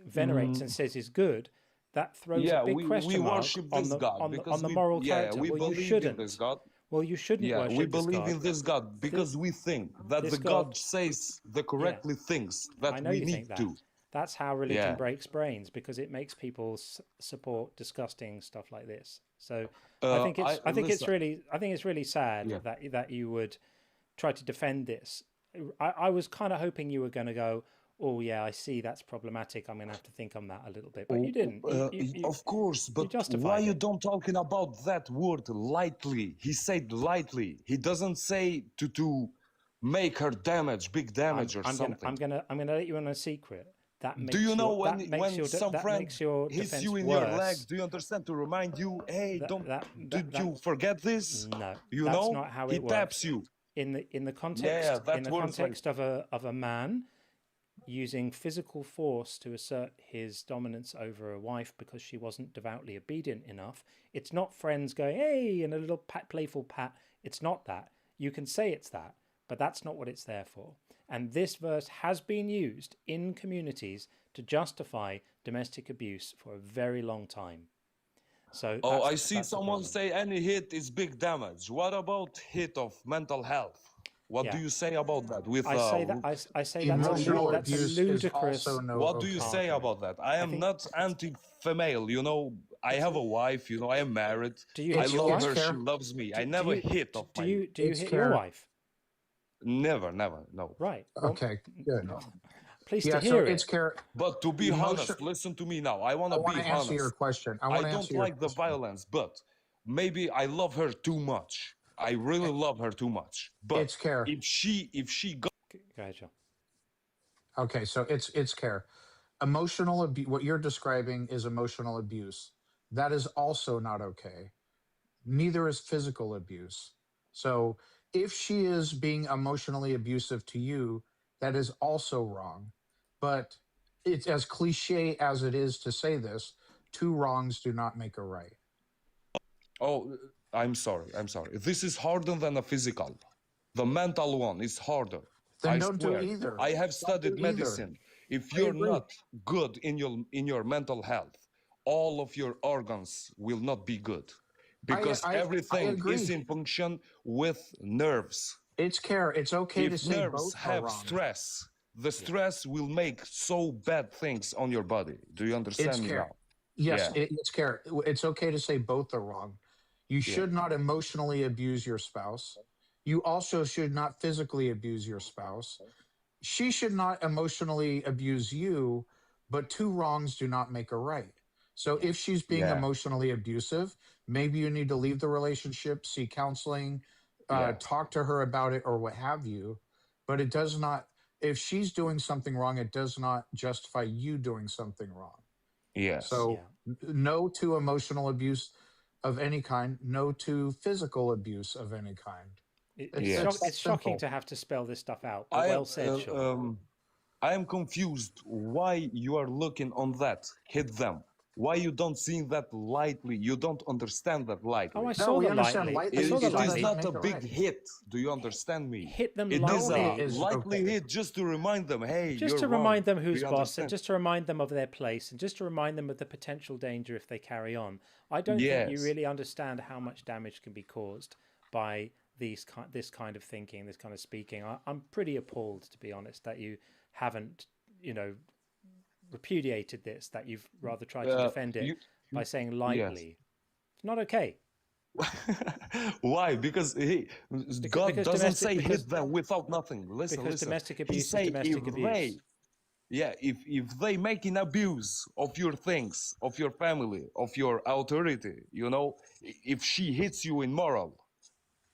venerates and says is good, that throws a big question mark on the moral character. Well, you shouldn't. In this God. Well, you shouldn't worship we believe in this God because we think that the God says the correctly things that we need to. That's how religion breaks brains, because it makes people support disgusting stuff like this. So I think it's really sad that you would try to defend this. I was kind of hoping you were going to go, oh yeah, I see that's problematic. I'm going to have to think on that a little bit, but you didn't. Of course, but why you don't talking about that word lightly? He said lightly. He doesn't say to make her big damage or something. I'm gonna let you in a secret. That makes do you know when some friend hits you in worse. Your legs? Do you understand? To remind you, hey, did you forget this? No, you that's know, not how it he works. taps you. In the context of a man, using physical force to assert his dominance over a wife because she wasn't devoutly obedient enough. It's not friends going, hey, and a little playful pat. It's not that. You can say it's that, but that's not what it's there for. And this verse has been used in communities to justify domestic abuse for a very long time. So I see someone say any hit is big damage. What about hit of mental health? What do you say about that? With I say that I say emotional that's abuse a ludicrous. is also no. What do you say about that? I am not anti-female. You know, I have a wife. You know, I am married. I love her. She loves me. I never hit of my. Do you hit your wife? Never, no. Right. Okay. Good. Pleased to hear it. But to be honest, listen to me now. I want to be honest. Answer your question. I don't like the violence, but maybe I love her too much. I really love her too much. But if she go ahead, Joe. Okay, so it's care. Emotional abuse. What you're describing is emotional abuse. That is also not okay. Neither is physical abuse. So if she is being emotionally abusive to you, that is also wrong. But it's as cliche as it is to say this, two wrongs do not make a right. Oh, I'm sorry. This is harder than a physical. The mental one is harder. Then don't do either. I have studied medicine. If you're not good in your mental health, all of your organs will not be good. Because everything is in function with nerves. It's care. It's okay to say nerves both have are wrong. stress, the stress will make so bad things on your body. Do you understand me now? Yes, it's care. It's okay to say both are wrong. You should not emotionally abuse your spouse. You also should not physically abuse your spouse. She should not emotionally abuse you, but two wrongs do not make a right. So if she's being emotionally abusive, maybe you need to leave the relationship, seek counseling, talk to her about it or what have you. But it does not, if she's doing something wrong, it does not justify you doing something wrong. Yes. So no to emotional abuse of any kind, no to physical abuse of any kind. It's shocking to have to spell this stuff out. Well said, Sean. I am confused why you are looking on that, hit them. Why you don't see that lightly? You don't understand that lightly. Oh, I saw the lightly. It is not a big hit. Do you understand me? Hit them lightly. It is a lightly hit just to remind them, hey, just to wrong. Remind them who's boss, and just to remind them of their place, and just to remind them of the potential danger if they carry on. I don't think you really understand how much damage can be caused by this kind of thinking, this kind of speaking. I'm pretty appalled, to be honest, that you haven't, repudiated this, that you've rather tried to defend it by saying lightly. It's not okay. Why? Because God doesn't say hit them without nothing. Listen. Domestic abuse is domestic abuse. If they make an abuse of your things, of your family, of your authority, if she hits you in moral,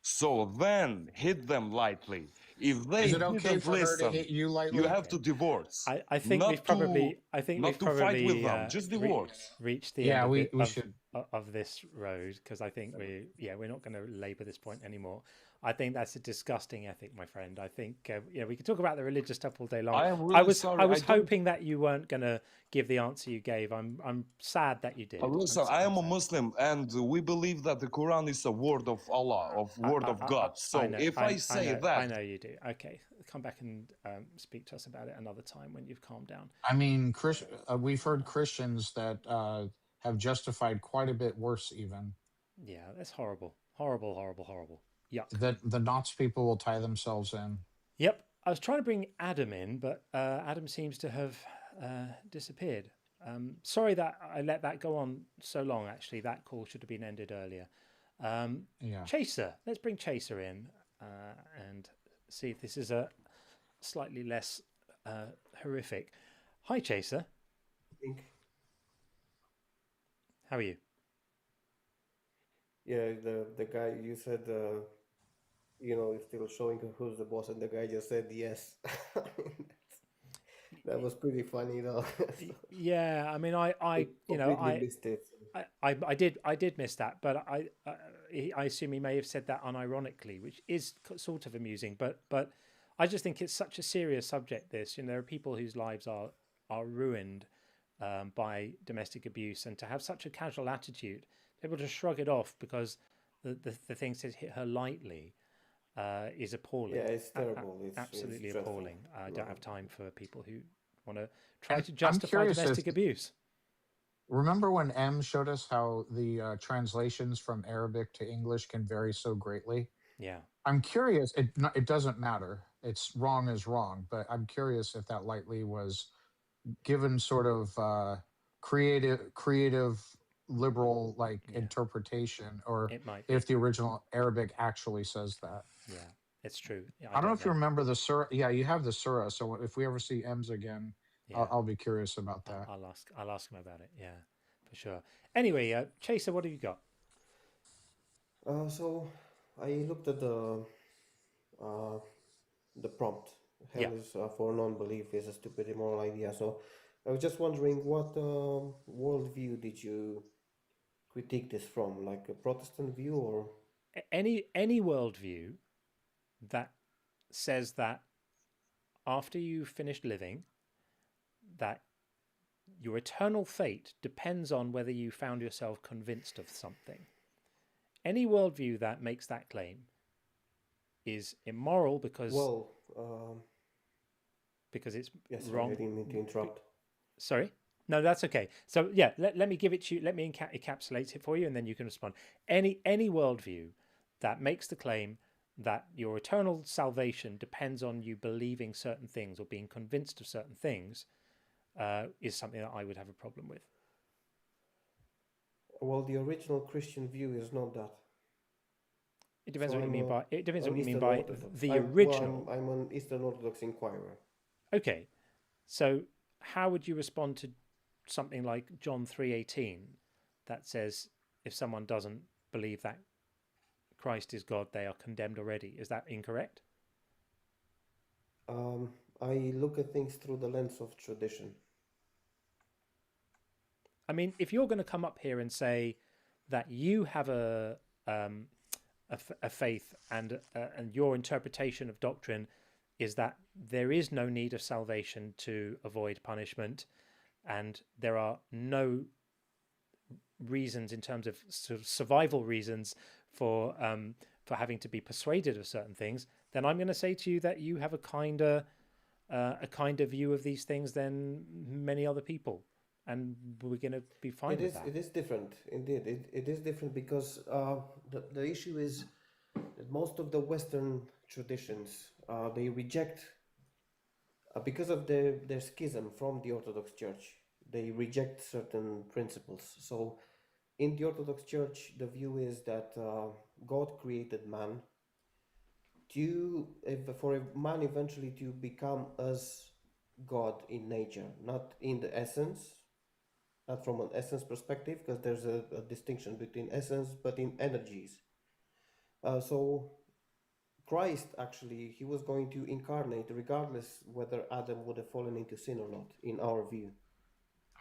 so then hit them lightly. If they didn't listen, her to hit you lightly? You have to divorce. I think we've probably fight with them. Just divorce. Reached the end of this road, because I think we're not going to labour this point anymore. I think that's a disgusting ethic, my friend. I think we could talk about the religious stuff all day long. I was hoping that you weren't going to give the answer you gave. I'm sad that you did. Listen, I am a Muslim, and we believe that the Quran is a word of Allah, word of God. So I say that, I know you do. Okay, come back and speak to us about it another time when you've calmed down. I mean, we've heard Christians that have justified quite a bit worse, even. Yeah, that's horrible. Horrible. Yuck. That the Knots people will tie themselves in. Yep. I was trying to bring Adam in, but Adam seems to have disappeared. Sorry that I let that go on so long, actually. That call should have been ended earlier. Chaser. Let's bring Chaser in and see if this is a slightly less horrific. Hi, Chaser. How are you? Yeah, the guy you said, is still showing who's the boss, and the guy just said yes. That was pretty funny, though. Yeah, I mean, I missed it. I did miss that, but I assume he may have said that unironically, which is sort of amusing. But I just think it's such a serious subject. This, there are people whose lives are ruined by domestic abuse, and to have such a casual attitude, able to shrug it off because the things that hit her lightly is appalling. Yeah, it's terrible. Absolutely it's dreadful. appalling. I don't have time for people who want to try And to I'm justify curious if domestic abuse. remember when M showed us how the translations from Arabic to English can vary so greatly? Yeah. I'm curious. It doesn't matter. It's wrong is wrong, but I'm curious if that lightly was given sort of creative liberal interpretation, or It might be. if the original Arabic actually says that. Yeah, it's true. Yeah, I don't know if you remember the surah. Yeah, you have the surah. So if we ever see M's again, Yeah. I'll be curious about that. I'll ask him about it. Yeah, for sure. Anyway, Chaser, what have you got? So I looked at the prompt. Hell is for non-belief is a stupid, immoral idea. So I was just wondering, what worldview did you critique this from? Like a Protestant view, or any worldview that says that after you've finished living, that your eternal fate depends on whether you found yourself convinced of something. Any worldview that makes that claim is immoral because it's wrong. I didn't mean to interrupt. Sorry? No, that's okay. So yeah, let me give it to you. Let me encapsulate it for you, and then you can respond. Any worldview that makes the claim that your eternal salvation depends on you believing certain things or being convinced of certain things is something that I would have a problem with. Well, the original Christian view is not that. It depends what you mean by. It depends what you mean by the original. original. I'm an Eastern Orthodox inquirer. Okay, so how would you respond to something like John 3:18 that says if someone doesn't believe that Christ is God, they are condemned already? Is that incorrect? I look at things through the lens of tradition. I mean, if you're going to come up here and say that you have a faith and your interpretation of doctrine is that there is no need of salvation to avoid punishment, and there are no reasons in terms of sort of survival reasons for having to be persuaded of certain things, then I'm going to say to you that you have a kinder view of these things than many other people, and we're going to be fine with that. It is different, indeed. It is different because the issue is that most of the Western traditions they reject because of their schism from the Orthodox Church. They reject certain principles. So in the Orthodox Church, the view is that God created man for a man eventually to become as God in nature, not in the essence, not from an essence perspective, because there's a distinction between essence, but in energies. So Christ, actually, he was going to incarnate regardless whether Adam would have fallen into sin or not, in our view.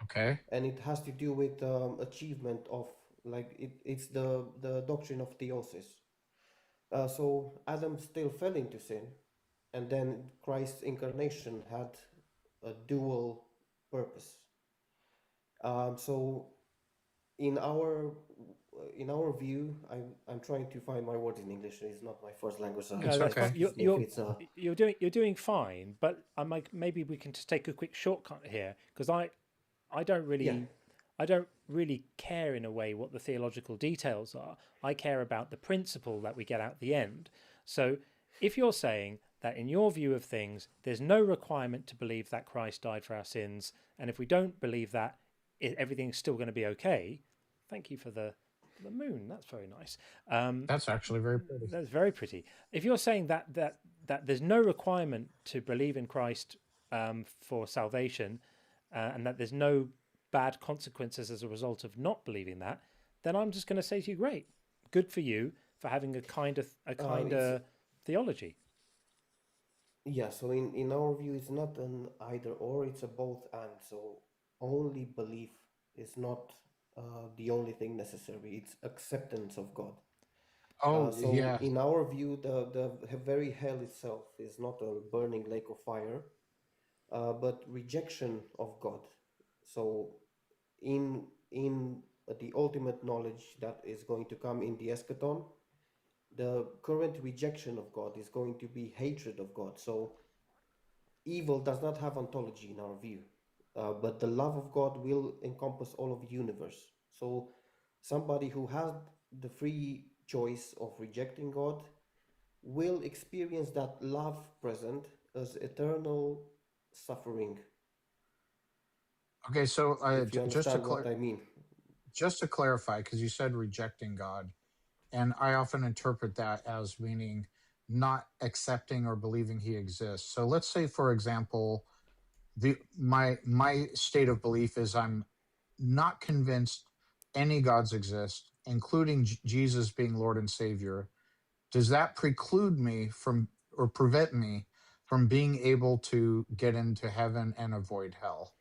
Okay. And it has to do with achievement of, it's the doctrine of theosis. So Adam still fell into sin, and then Christ's incarnation had a dual purpose. So in our view, I'm trying to find my words in English. It's not my first language. So it's okay. You're doing fine, but maybe we can just take a quick shortcut here, because I don't really care in a way what the theological details are. I care about the principle that we get out the end. So if you're saying that in your view of things, there's no requirement to believe that Christ died for our sins, and if we don't believe that, everything's still going to be okay. Thank you for the moon. That's very nice. That's actually very pretty. That's very pretty. If you're saying that there's no requirement to believe in Christ for salvation, and that there's no bad consequences as a result of not believing that, then I'm just going to say to you, great, good for you for having a kind of theology. Yeah, so in our view, it's not an either or, it's a both and. So only belief is not the only thing necessary. It's acceptance of God. Oh, So yeah. in our view, the very hell itself is not a burning lake of fire, but rejection of God. So in the ultimate knowledge that is going to come in the eschaton, the current rejection of God is going to be hatred of God. So evil does not have ontology in our view, but the love of God will encompass all of the universe. So somebody who has the free choice of rejecting God will experience that love present as eternal suffering. Okay, so If you understand what I mean. Just to clarify, because you said rejecting God, and I often interpret that as meaning not accepting or believing he exists. So let's say, for example, my state of belief is I'm not convinced any gods exist, including Jesus being Lord and Savior. Does that preclude me from or prevent me from being able to get into heaven and avoid hell?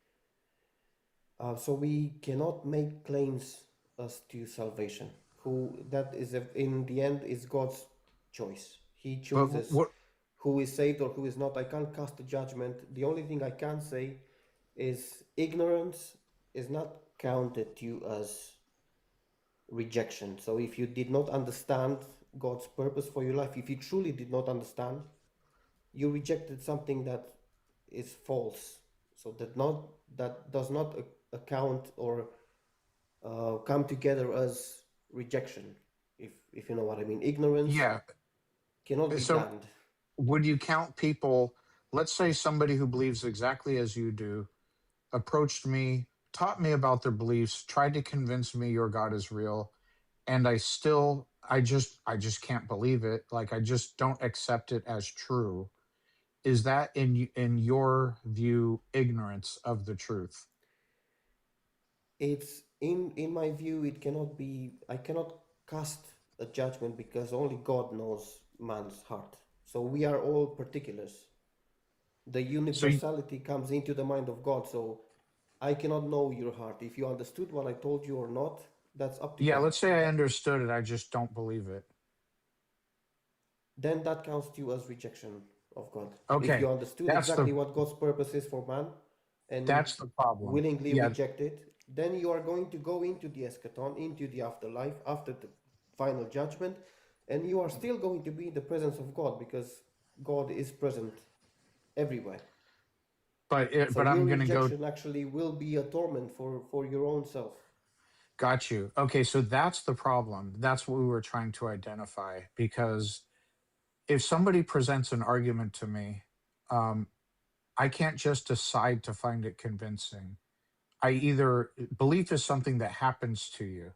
So we cannot make claims as to salvation. Who that is in the end is God's choice. He But chooses what? who is saved or who is not. I can't cast a judgment. The only thing I can say is ignorance is not counted to you as rejection. So if you did not understand God's purpose for your life, if you truly did not understand, you rejected something that is false. So that does not account or come together as rejection. If you know what I mean, ignorance Yeah. cannot be So damned. would you count people? Let's say somebody who believes exactly as you do approached me, taught me about their beliefs, tried to convince me your God is real, and I just can't believe it. Like I just don't accept it as true. Is that in your view ignorance of the truth? It's in my view, it cannot be. I cannot cast a judgment because only God knows man's heart. So we are all particulars. The So universality comes into the mind of God. So I cannot know your heart. If you understood what I told you or not, that's up to yeah, God. let's say I understood it, I just don't believe it. Then that counts to you as rejection of God. If you Okay. understood That's the exactly what God's purpose is for man and that's the problem. willingly Yeah, reject it, then you are going to go into the eschaton, into the afterlife, after the final judgment, and you are still going to be in the presence of God because God is present everywhere. So but your I'm going to go. rejection actually will be a torment for your own self. Got you. Okay, so that's the problem. That's what we were trying to identify. Because if somebody presents an argument to me, um, I can't just decide to find it convincing. I either belief is something that happens to you.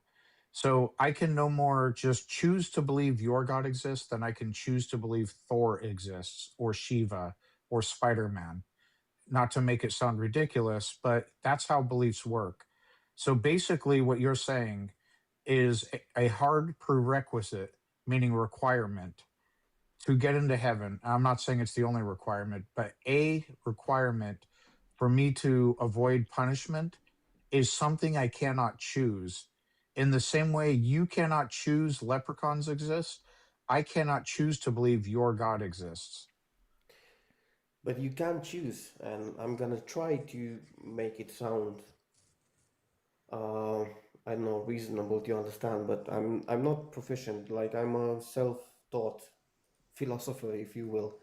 So I can no more just choose to believe your God exists than I can choose to believe Thor exists or Shiva or Spider Man. Not to make it sound ridiculous, but that's how beliefs work. So basically, what you're saying is a hard prerequisite, meaning requirement, to get into heaven. I'm not saying it's the only requirement, but a requirement for me to avoid punishment is something I cannot choose. In the same way you cannot choose leprechauns exist, I cannot choose to believe your God exists. But you can choose, and I'm gonna try to make it sound uh, I don't know, reasonable to understand, but I'm not proficient. Like I'm a self-taught philosopher, if you will.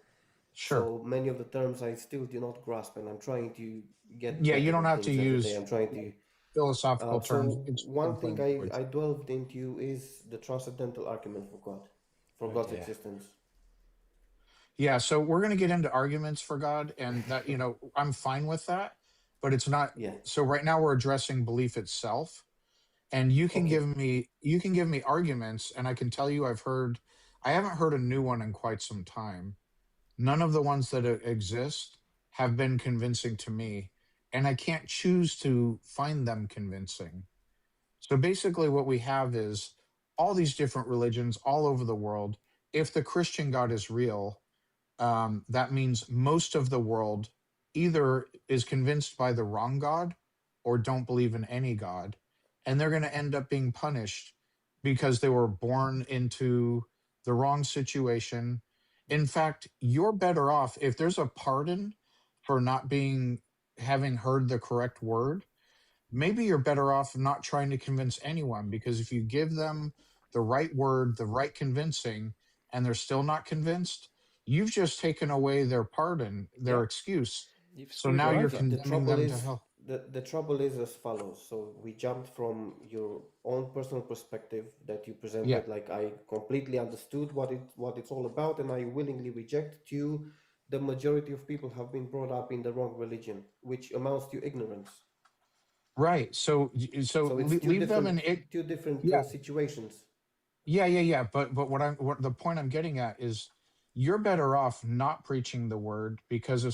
Sure. So many of the terms I still do not grasp, and I'm trying to get Yeah, you better don't at have to things every day. use I'm trying to. philosophical terms. So It's one plain thing language. I delved into is the transcendental argument for God, for Oh God's dear. existence. Yeah, so we're going to get into arguments for God, and that, I'm fine with that, but it's not. Yeah. So right now we're addressing belief itself, and Okay. you can give me arguments, and I can tell you I haven't heard a new one in quite some time. None of the ones that exist have been convincing to me, and I can't choose to find them convincing. So basically, what we have is all these different religions all over the world. If the Christian God is real, that means most of the world either is convinced by the wrong God or don't believe in any God. And they're going to end up being punished because they were born into the wrong situation. In fact, you're better off if there's a pardon for not having heard the correct word. Maybe you're better off not trying to convince anyone, because if you give them the right word, the right convincing, and they're still not convinced, you've just taken away their pardon, their excuse. So now you're condemning them to hell. The trouble is as follows. So we jumped from your own personal perspective that you presented, like I completely understood what it's all about, and I willingly reject, to the majority of people have been brought up in the wrong religion, which amounts to ignorance. Right. So leave them in two different situations. Yeah. But what the point I'm getting at is, you're better off not preaching the word, because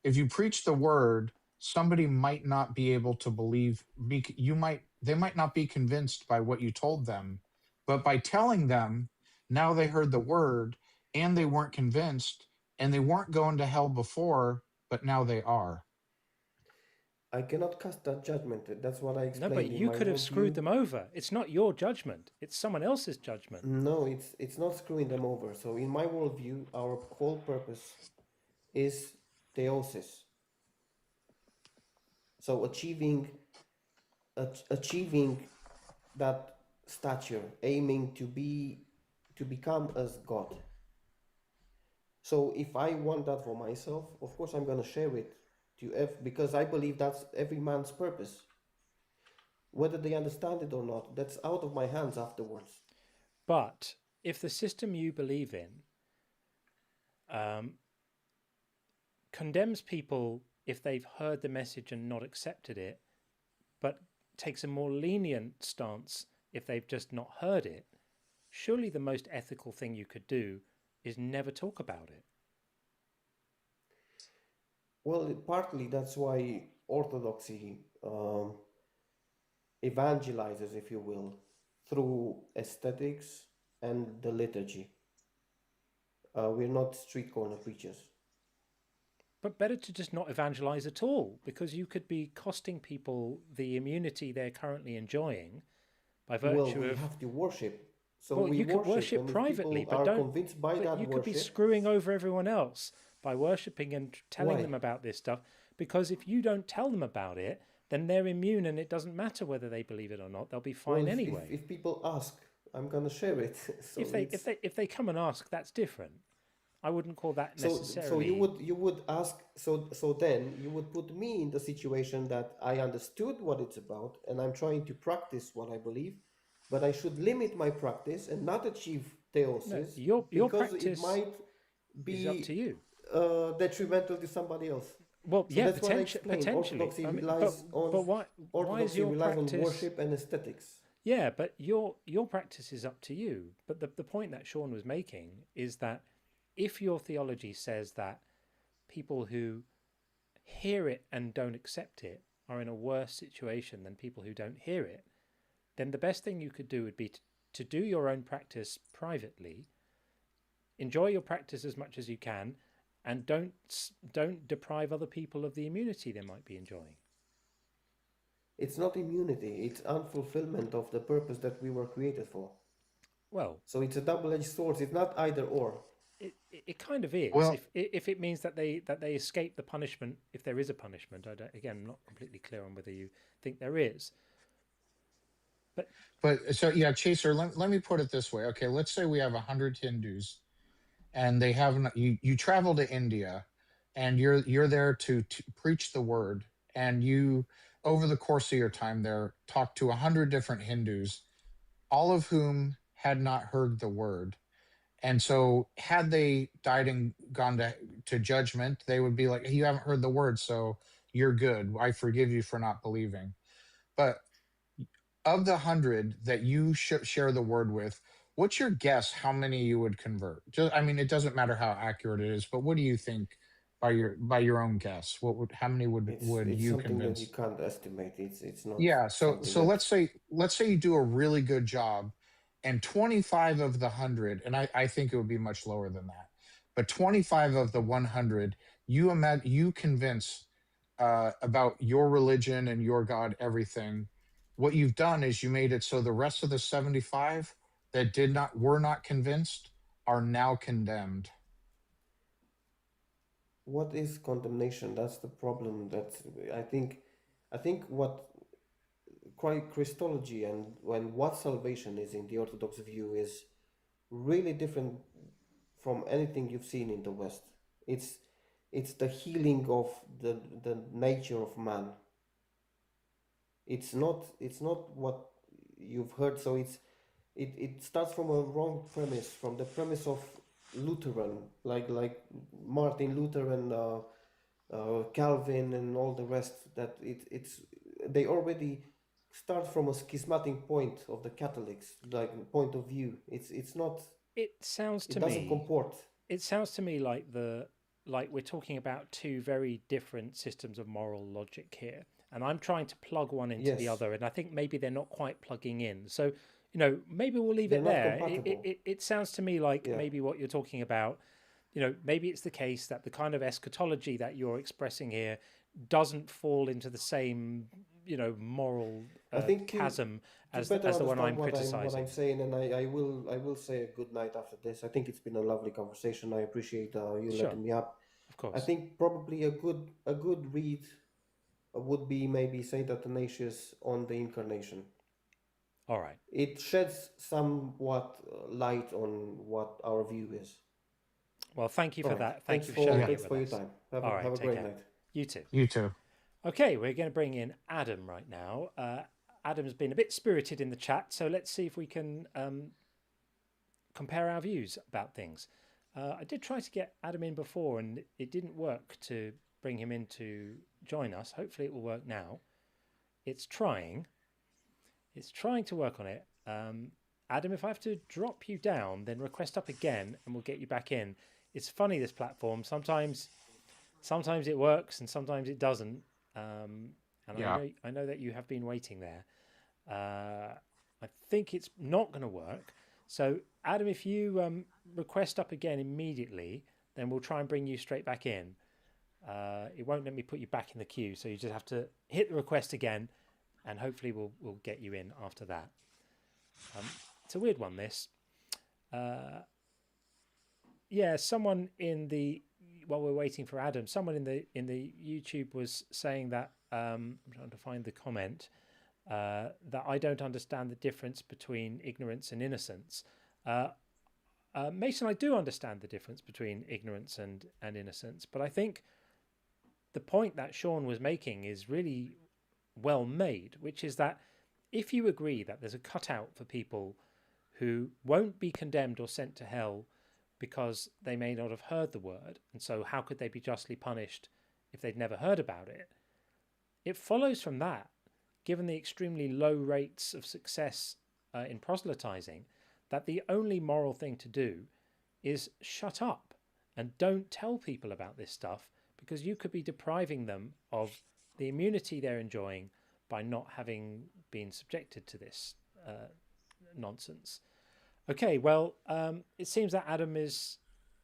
if you preach the word, somebody might not be able to believe. They might not be convinced by what you told them, but by telling them, now they heard the word and they weren't convinced, and they weren't going to hell before, but now they are. I cannot cast that judgment. That's what I explained. No, but you could have screwed them over. It's not your judgment. It's someone else's judgment. No, it's not screwing them over. So in my worldview, our whole purpose is theosis. So achieving that stature, aiming to become as God. So if I want that for myself, of course I'm going to share it because I believe that's every man's purpose. Whether they understand it or not, that's out of my hands afterwards. But if the system you believe in condemns people if they've heard the message and not accepted it, but takes a more lenient stance if they've just not heard it, surely the most ethical thing you could do is never talk about it. Well, partly that's why Orthodoxy evangelizes, if you will, through aesthetics and the liturgy. We're not street corner preachers. But better to just not evangelize at all, because you could be costing people the immunity they're currently enjoying by virtue we have to worship. So well, you could worship privately, but you could be screwing over everyone else by worshipping and telling them about this stuff. Because if you don't tell them about it, then they're immune, and it doesn't matter whether they believe it or not. They'll be fine anyway. If people ask, I'm going to share it. So if they come and ask, that's different. I wouldn't call that necessarily. So you would ask. So then you would put me in the situation that I understood what it's about, and I'm trying to practice what I believe, but I should limit my practice and not achieve theosis. No, your because practice it might be is up to you. Detrimental to somebody else. Well, so yeah, potentially. Orthodoxy relies on why is your practice on worship and aesthetics? Yeah, but your practice is up to you. But the point that Sean was making is that if your theology says that people who hear it and don't accept it are in a worse situation than people who don't hear it, then the best thing you could do would be to do your own practice privately, enjoy your practice as much as you can, and don't deprive other people of the immunity they might be enjoying. It's not immunity, it's unfulfillment of the purpose that we were created for. Well, so it's a double-edged sword. It's not either or. It kind of is. If it means that they escape the punishment, if there is a punishment. I'm not completely clear on whether you think there is. But so yeah, Chaser, let me put it this way. Okay, let's say we have 100 Hindus, and they have you travel to India, and you're there to preach the word, and you, over the course of your time there, talk to 100 different Hindus, all of whom had not heard the word. And so had they died and gone to judgment, they would be like, you haven't heard the word, so you're good. I forgive you for not believing. But of the 100 that you share the word with, what's your guess how many you would convert? It doesn't matter how accurate it is, but what do you think by your own guess? How many would you convince? That you can't estimate. It's not. Yeah. So let's say you do a really good job, and 25 of the 100, and I think it would be much lower than that, but 25 of the 100, you convince about your religion and your God, everything, what you've done is you made it so the rest of the 75 that were not convinced are now condemned. What is condemnation? That's the problem. I think what Christology and what salvation is in the Orthodox view is really different from anything you've seen in the West. It's the healing of the nature of man. It's not what you've heard. So it starts from a wrong premise, from the premise of Lutheran, like Martin Luther and Calvin and all the rest. That they already start from a schismatic point of the Catholics, like point of view. It's not. It sounds to it doesn't me. comport. It sounds to me like we're talking about two very different systems of moral logic here, and I'm trying to plug one into the other, and I think maybe they're not quite plugging in. So, maybe we'll leave it there. It sounds to me like maybe what you're talking about, maybe it's the case that the kind of eschatology that you're expressing here doesn't fall into the same, moral chasm as the one I'm criticizing. What I'm saying, and I will say a good night after this. I think it's been a lovely conversation. I appreciate you letting me up. Of course. I think probably a good read would be maybe Saint Athanasius on the Incarnation. All right. It sheds somewhat light on what our view is. Well, thank you for that. Thanks for your time. Have a great night. You too. You too. Okay, we're going to bring in Adam right now. Adam's been a bit spirited in the chat, so let's see if we can compare our views about things. I did try to get Adam in before, and it didn't work to bring him in to join us. Hopefully it will work now. It's trying to work on it. Adam, if I have to drop you down, then request up again, and we'll get you back in. It's funny, this platform. Sometimes it works, and sometimes it doesn't. I know that you have been waiting there. I think it's not going to work. So, Adam, if you request up again immediately, then we'll try and bring you straight back in. It won't let me put you back in the queue, so you just have to hit the request again, and hopefully we'll get you in after that. It's a weird one, this. Someone while we're waiting for Adam, someone in the YouTube was saying that I'm trying to find the comment that I don't understand the difference between ignorance and innocence. Mason, I do understand the difference between ignorance and innocence, but I think the point that Sean was making is really well made, which is that if you agree that there's a cutout for people who won't be condemned or sent to hell because they may not have heard the word, and so how could they be justly punished if they'd never heard about it? It follows from that, given the extremely low rates of success in proselytizing, that the only moral thing to do is shut up and don't tell people about this stuff, because you could be depriving them of the immunity they're enjoying by not having been subjected to this nonsense. Okay, well, it seems that Adam is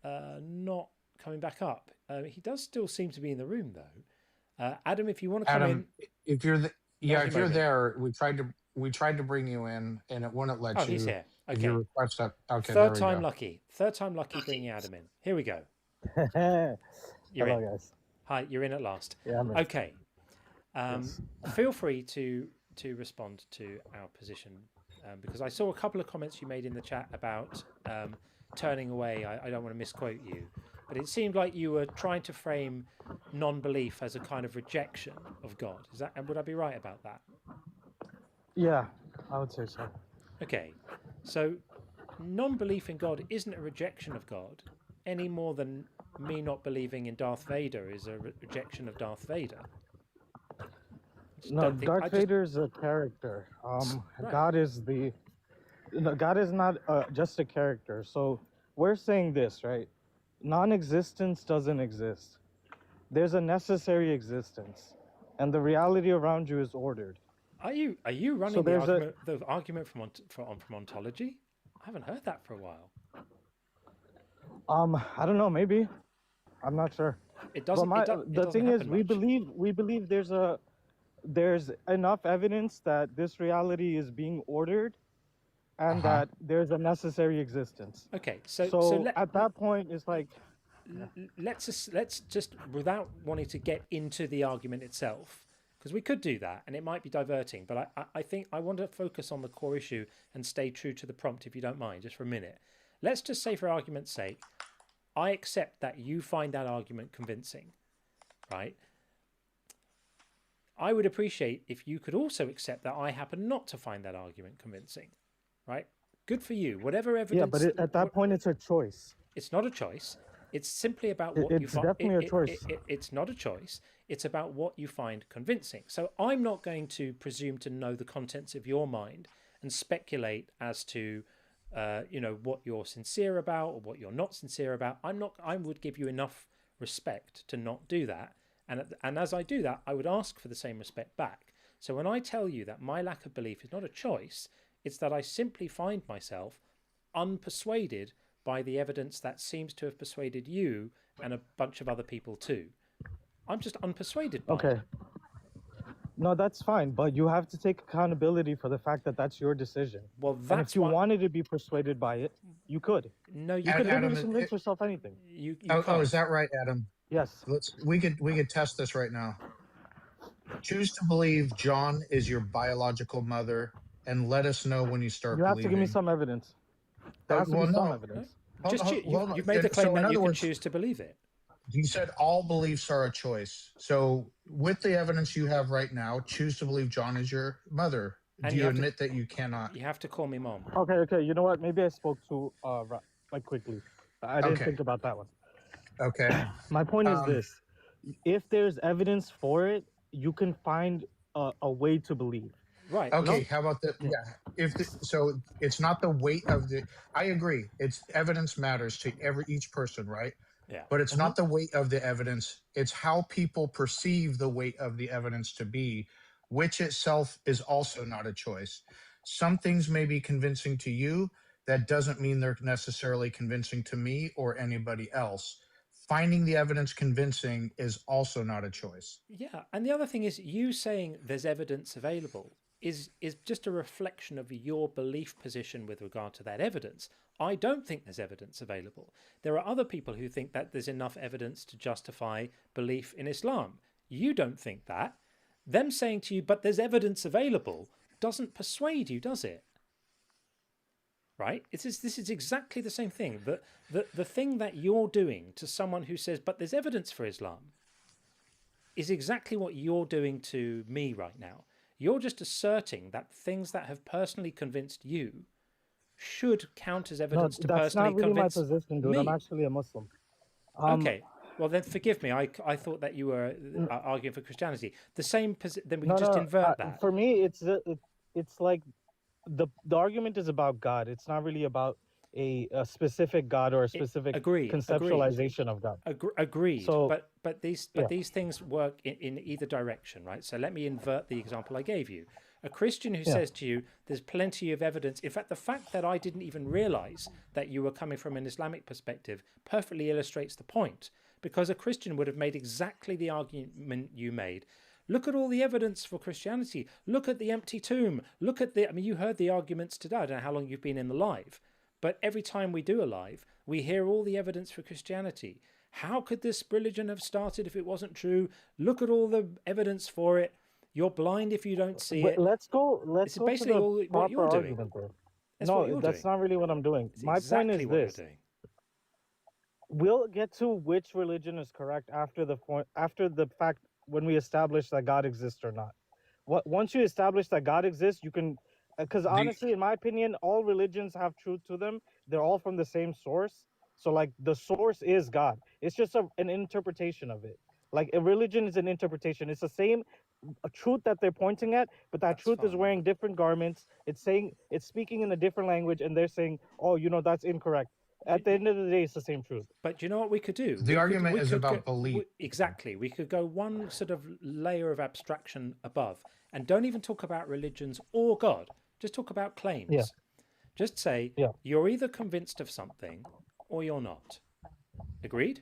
not coming back up. He does still seem to be in the room, though. Adam, if you want to come in, if you're there, we tried to bring you in, and it wouldn't let you. Oh, he's here. Okay. Your request up. Okay. Third time lucky. Bringing Adam in. Here we go. Hello, guys. Hi, you're in at last. Yeah, I'm in. Okay. Feel free to respond to our position. Because I saw a couple of comments you made in the chat about turning away. I don't want to misquote you, but it seemed like you were trying to frame non-belief as a kind of rejection of God. Would I be right about that? Yeah, I would say so. Okay, so non-belief in God isn't a rejection of God any more than me not believing in Darth Vader is a rejection of Darth Vader. No, Darth Vader is a character. Right. God is not just a character. So we're saying this, right? Non-existence doesn't exist. There's a necessary existence, and the reality around you is ordered. Are you running the argument from ontology? I haven't heard that for a while. I don't know. Maybe. I'm not sure. It doesn't. But the thing is, we believe there's a there's enough evidence that this reality is being ordered and that there's a necessary existence. Okay, so at that point, it's like, let's just without wanting to get into the argument itself, because we could do that and it might be diverting, but I think I want to focus on the core issue and stay true to the prompt, if you don't mind, just for a minute. Let's just say, for argument's sake, I accept that you find that argument convincing, right? I would appreciate if you could also accept that I happen not to find that argument convincing, right? Good for you. Whatever evidence. Yeah, but at that point, it's a choice. It's not a choice. It's simply about what you find. It's definitely a choice. It's not a choice. It's about what you find convincing. So I'm not going to presume to know the contents of your mind and speculate as to, what you're sincere about or what you're not sincere about. I would give you enough respect to not do that. And as I do that, I would ask for the same respect back. So when I tell you that my lack of belief is not a choice, it's that I simply find myself unpersuaded by the evidence that seems to have persuaded you and a bunch of other people too. I'm just unpersuaded by it. No, that's fine, but you have to take accountability for the fact that that's your decision. Well, and if you wanted to be persuaded by it, you could. No, you could literally convince yourself anything. You is that right, Adam? Yes. We could test this right now. Choose to believe John is your biological mother, and let us know when you start believing. You have to give me some evidence. There has to be some evidence. You've made the claim that you can choose to believe it. You said all beliefs are a choice. So with the evidence you have right now, choose to believe John is your mother. Do you admit that you cannot? You have to call me mom. Okay. You know what? Maybe I spoke too quickly. I didn't think about that one. Okay. My point is this. If there's evidence for it, you can find a way to believe. Right. Okay. How about that? Yeah. So it's not the weight of the. I agree. It's evidence matters to each person, right? Yeah. But it's not the weight of the evidence. It's how people perceive the weight of the evidence to be, which itself is also not a choice. Some things may be convincing to you. That doesn't mean they're necessarily convincing to me or anybody else. Finding the evidence convincing is also not a choice. Yeah. And the other thing is, you saying there's evidence available is just a reflection of your belief position with regard to that evidence. I don't think there's evidence available. There are other people who think that there's enough evidence to justify belief in Islam. You don't think that. Them saying to you, but there's evidence available, doesn't persuade you, does it? Right? This is exactly the same thing. The thing that you're doing to someone who says, but there's evidence for Islam, is exactly what you're doing to me right now. You're just asserting that things that have personally convinced you should count as evidence to personally convince me. That's not really my position, dude. I'm actually a Muslim. Okay. Well, then forgive me. I thought that you were arguing for Christianity. The same position. Then we can just invert that. For me, it's like the argument is about God. It's not really about a specific God or a specific conceptualization of God. Agreed. So, but these things work in either direction, right? So let me invert the example I gave you. A Christian who says to you, there's plenty of evidence. In fact, the fact that I didn't even realize that you were coming from an Islamic perspective perfectly illustrates the point, because a Christian would have made exactly the argument you made. Look at all the evidence for Christianity. Look at the empty tomb. You heard the arguments today. I don't know how long you've been in the live, but every time we do a live, we hear all the evidence for Christianity. How could this religion have started if it wasn't true? Look at all the evidence for it. You're blind if you don't see it. Let's go to the proper argument there. That's not really what I'm doing. My point is this. We'll get to which religion is correct after the fact, when we establish that God exists or not. Once you establish that God exists, you can, because honestly, in my opinion, all religions have truth to them. They're all from the same source. So like the source is God. It's just an interpretation of it. Like a religion is an interpretation. It's the same truth that they're pointing at, but that's truth is wearing different garments. It's speaking in a different language, and they're saying, oh, that's incorrect. At the end of the day, it's the same truth. But you know what we could do? The argument is about belief. Exactly. We could go one sort of layer of abstraction above, and don't even talk about religions or God. Just talk about claims. Yeah. Just say, you're either convinced of something or you're not. Agreed?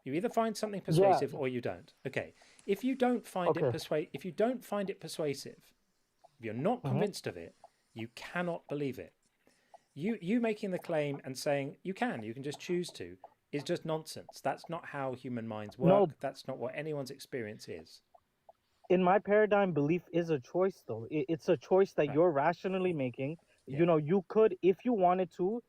You either find something persuasive or you don't. Okay. If you don't find it persuasive, if you're not convinced of it, you cannot believe it. You making the claim and saying you can just choose to, is just nonsense. That's not how human minds work. No. That's not what anyone's experience is. In my paradigm, belief is a choice, though. It's a choice that you're rationally making. Yeah. You know, you could, if you wanted to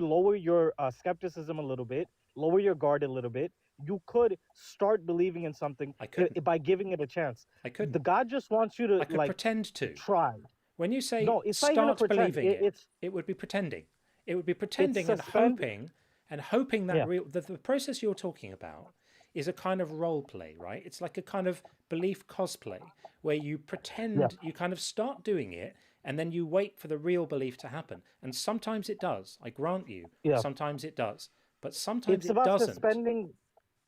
lower your skepticism a little bit, lower your guard a little bit, you could start believing in something by giving it a chance. I couldn't. The God just wants you to, I could pretend to try. When you say no, it's not even a start pretend. believing it would be pretending. It would be pretending and hoping that the process you're talking about is a kind of role play, right? It's like a kind of belief cosplay where you pretend, you kind of start doing it, and then you wait for the real belief to happen. And sometimes it does. I grant you. Sometimes it does, but sometimes it doesn't.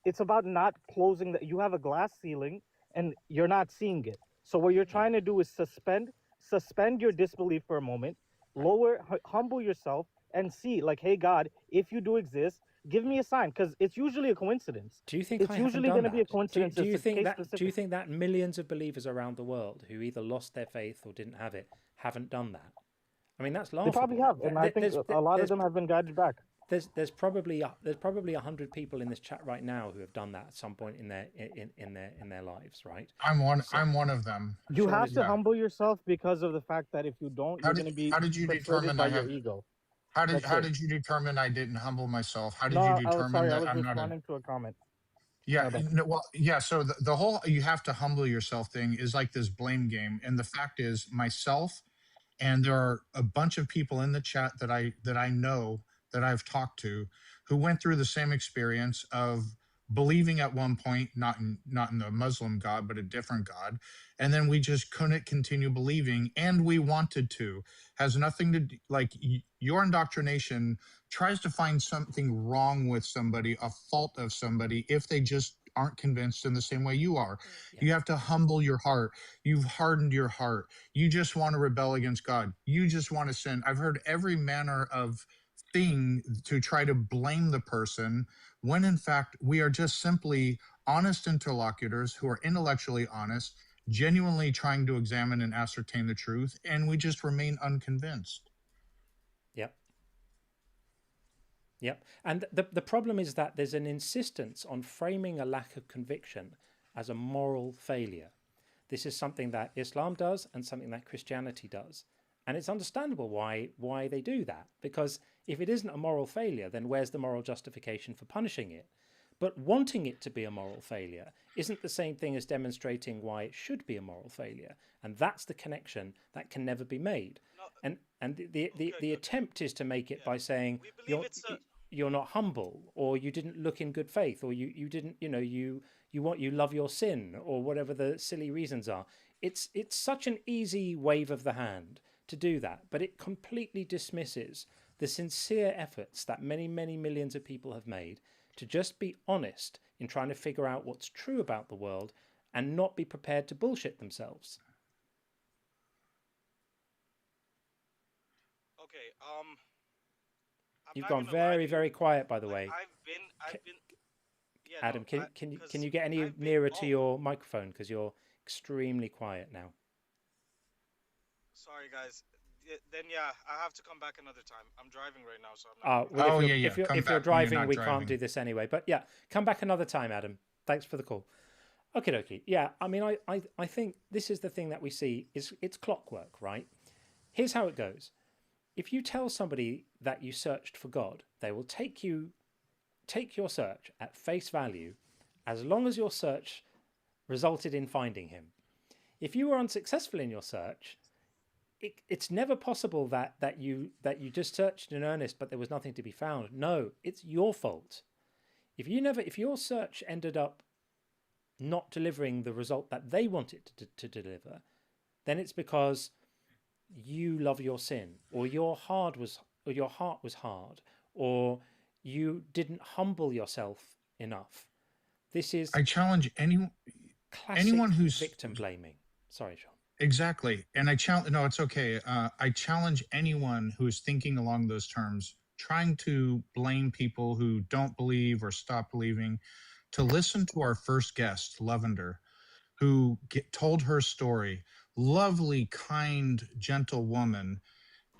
It's about not closing you have a glass ceiling and you're not seeing it. So what you're trying to do is suspend your disbelief for a moment, humble yourself, and see, like, hey God, if you do exist, give me a sign, because it's usually a coincidence. Do you think it's usually going to be a coincidence? Do you think that millions of believers around the world who either lost their faith or didn't have it haven't done that? I mean, that's laughable. They probably have, and I think a lot of them have been guided back. There's probably 100 people in this chat right now who have done that at some point in their lives, right? I'm one of them. You have to humble yourself because of the fact that if you don't, you're going to be persuaded by your ego. How did you determine I didn't humble myself? How did you determine that I'm not responding to a comment? Yeah, so the whole you have to humble yourself thing is like this blame game, and the fact is myself, and there are a bunch of people in the chat that I know that I've talked to who went through the same experience of believing at one point, not in the Muslim God, but a different God. And then we just couldn't continue believing, and we wanted to. Has nothing to do, like your indoctrination tries to find something wrong with somebody, a fault of somebody, if they just aren't convinced in the same way you are. You have to humble your heart. You've hardened your heart. You just want to rebel against God. You just want to sin. I've heard every manner of thing to try to blame the person, when in fact we are just simply honest interlocutors who are intellectually honest, genuinely trying to examine and ascertain the truth, and we just remain unconvinced. Yep. And the problem is that there's an insistence on framing a lack of conviction as a moral failure. This is something that Islam does and something that Christianity does. And it's understandable why they do that, because if it isn't a moral failure, then where's the moral justification for punishing it? But wanting it to be a moral failure isn't the same thing as demonstrating why it should be a moral failure. And that's the connection that can never be made. And the attempt is to make it by saying you're not humble, or you didn't look in good faith, or you didn't, you love your sin, or whatever the silly reasons are. It's such an easy wave of the hand to do that, but it completely dismisses the sincere efforts that many, many millions of people have made to just be honest in trying to figure out what's true about the world and not be prepared to bullshit themselves. Okay, you've gone very, very quiet, by the way. I've been. Yeah, Adam, can you get any nearer to your microphone, because you're extremely quiet now. Sorry, guys. Then I have to come back another time. I'm driving right now, so I'm not. Well, if you're driving, we can't do this anyway. But yeah, come back another time, Adam. Thanks for the call. Okay, dokie. Yeah, I mean, I think this is the thing that we see is it's clockwork, right? Here's how it goes. If you tell somebody that you searched for God, they will take your search at face value, as long as your search resulted in finding him. If you were unsuccessful in your search, it's never possible that you just searched in earnest, but there was nothing to be found. No, it's your fault. If your search ended up not delivering the result that they wanted to deliver, then it's because you love your sin, or your heart was hard, or you didn't humble yourself enough. This is I challenge anyone who's victim blaming. Sorry, Sean. Exactly. And no, it's okay. I challenge anyone who is thinking along those terms, trying to blame people who don't believe or stop believing, to listen to our first guest, Lavender, who told her story. Lovely, kind, gentle woman,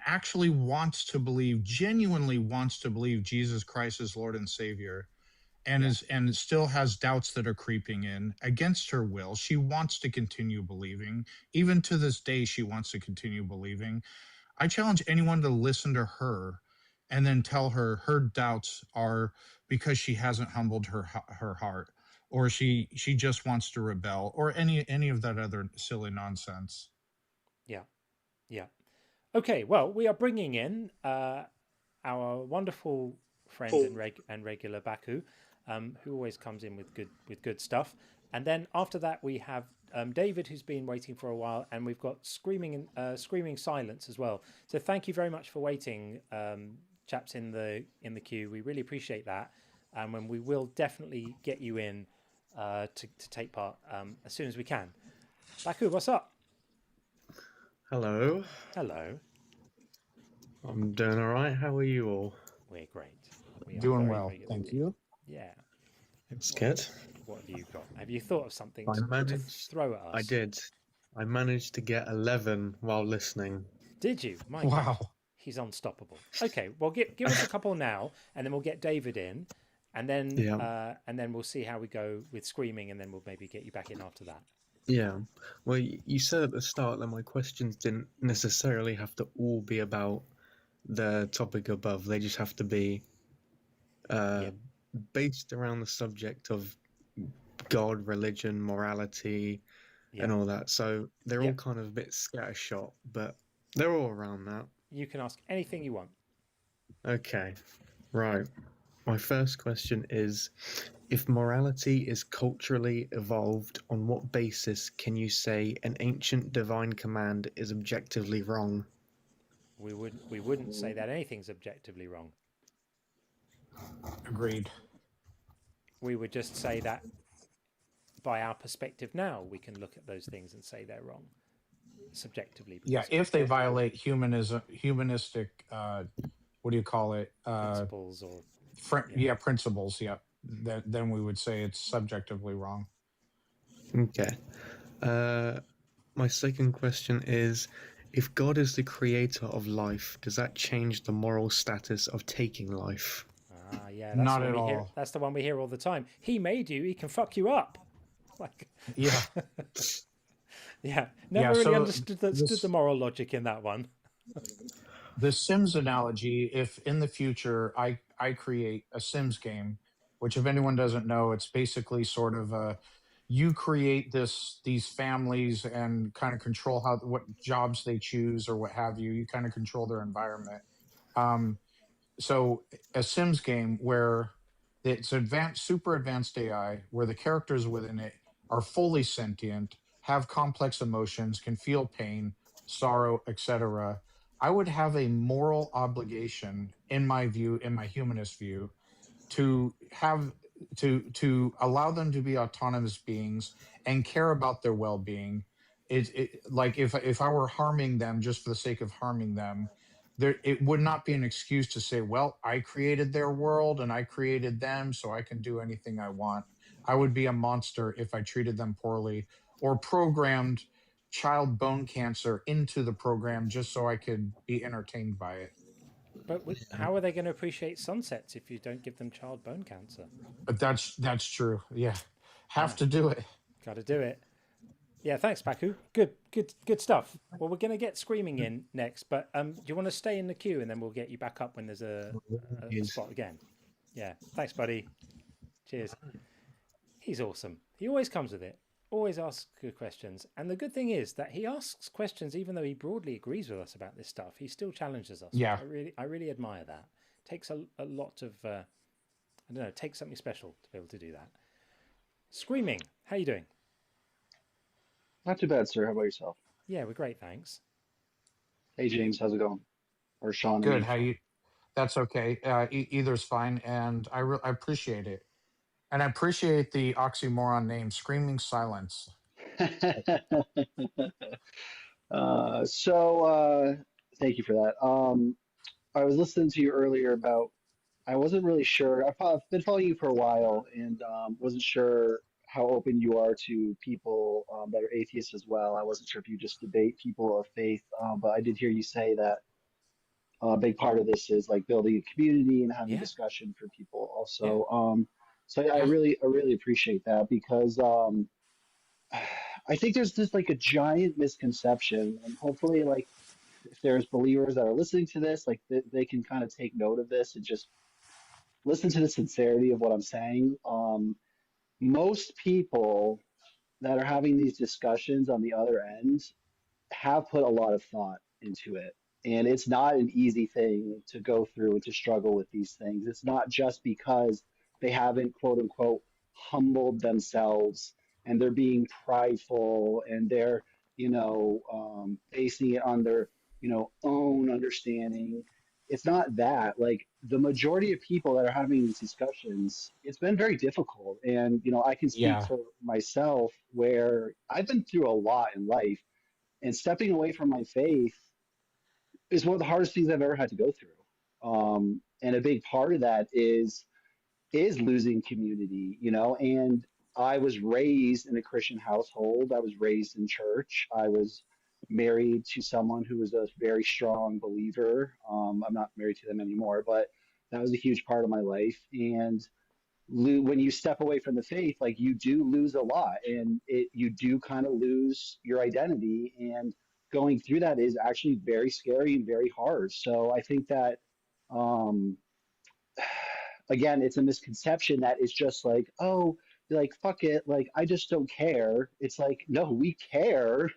actually wants to believe, genuinely wants to believe Jesus Christ is Lord and Savior, and and still has doubts that are creeping in against her will. She wants to continue believing. Even to this day, she wants to continue believing. I challenge anyone to listen to her and then tell her her doubts are because she hasn't humbled her heart, or she just wants to rebel, or any of that other silly nonsense. Yeah. Okay, well, we are bringing in our wonderful friend and regular Baku, who always comes in with good stuff. And then after that, we have David, who's been waiting for a while, and we've got Screaming Silence as well. So thank you very much for waiting, chaps in the queue. We really appreciate that, and we will definitely get you in to take part as soon as we can. Baku, what's up? Hello. Hello. I'm doing all right. How are you all? We're great. We doing well, very thank you. Yeah. It's good. What have you got? Have you thought of something to throw at us? I did. I managed to get 11 while listening. Did you? My God. He's unstoppable. Okay, well, give us a couple now, and then we'll get David in, and then we'll see how we go with Screaming, and then we'll maybe get you back in after that. Yeah. Well, you said at the start that my questions didn't necessarily have to all be about the topic above. They just have to be based around the subject of God, religion, morality, and all that. So they're all kind of a bit scattershot, but they're all around that. You can ask anything you want. Okay. Right. My first question is, if morality is culturally evolved, on what basis can you say an ancient divine command is objectively wrong? We wouldn't say that anything's objectively wrong. Agreed. We would just say that by our perspective now, we can look at those things and say they're wrong subjectively. Yeah, if they violate humanistic, what do you call it? Principles or principles. Yeah, then we would say it's subjectively wrong. Okay. My second question is, if God is the creator of life, does that change the moral status of taking life? Yeah, not at all. That's the one we hear all the time. He made you, he can fuck you up. Like, yeah. Yeah, never really understood the moral logic in that one. The Sims analogy, if in the future I create a Sims game, which if anyone doesn't know, it's basically sort of you create these families and kind of control what jobs they choose or what have you. You kind of control their environment. So a Sims game where it's super advanced AI, where the characters within it are fully sentient, have complex emotions, can feel pain, sorrow, etc. I would have a moral obligation, in my view, in my humanist view, to allow them to be autonomous beings and care about their well-being. Like if I were harming them just for the sake of harming them, it would not be an excuse to say, well, I created their world and I created them, so I can do anything I want. I would be a monster if I treated them poorly or programmed child bone cancer into the program just so I could be entertained by it. But how are they going to appreciate sunsets if you don't give them child bone cancer? But that's true. Yeah, have to do it. Got to do it. Yeah, thanks, Baku. Good stuff. Well, we're going to get Screaming in next, but do you want to stay in the queue and then we'll get you back up when there's a spot again? Yeah, thanks, buddy. Cheers. He's awesome. He always comes with it. Always asks good questions. And the good thing is that he asks questions even though he broadly agrees with us about this stuff. He still challenges us. Yeah. I really admire that. It takes a lot of, I don't know, it takes something special to be able to do that. Screaming, how you doing? Not too bad, sir. How about yourself? Yeah, we're great, thanks. Hey, James, how's it going? Or Sean? Good. How you? That's okay. Either's fine, and I appreciate it, and I appreciate the oxymoron name, Screaming Silence. So thank you for that. I was listening to you earlier about I wasn't really sure. I've been following you for a while, and wasn't sure how open you are to people that are atheists as well. I wasn't sure if you just debate people of faith, but I did hear you say that a big part of this is like building a community and having Yeah. discussion for people Yeah. also. So yeah, I really appreciate that because I think there's just like a giant misconception, and hopefully, like if there's believers that are listening to this, like they can kind of take note of this and just listen to the sincerity of what I'm saying. Most people that are having these discussions on the other end have put a lot of thought into it. And it's not an easy thing to go through and to struggle with these things. It's not just because they haven't, quote unquote, humbled themselves and they're being prideful and they're, basing it on their, own understanding. It's not that. Like the majority of people that are having these discussions, it's been very difficult. And, I can speak Yeah. for myself where I've been through a lot in life and stepping away from my faith is one of the hardest things I've ever had to go through. And a big part of that is losing community, and I was raised in a Christian household. I was raised in church. I was married to someone who was a very strong believer. I'm not married to them anymore, but that was a huge part of my life. And when you step away from the faith, like you do lose a lot, and you do kind of lose your identity. And going through that is actually very scary and very hard. So I think that, um, again, it's a misconception that it's just like, oh, like fuck it, like I just don't care. It's like, no, we care,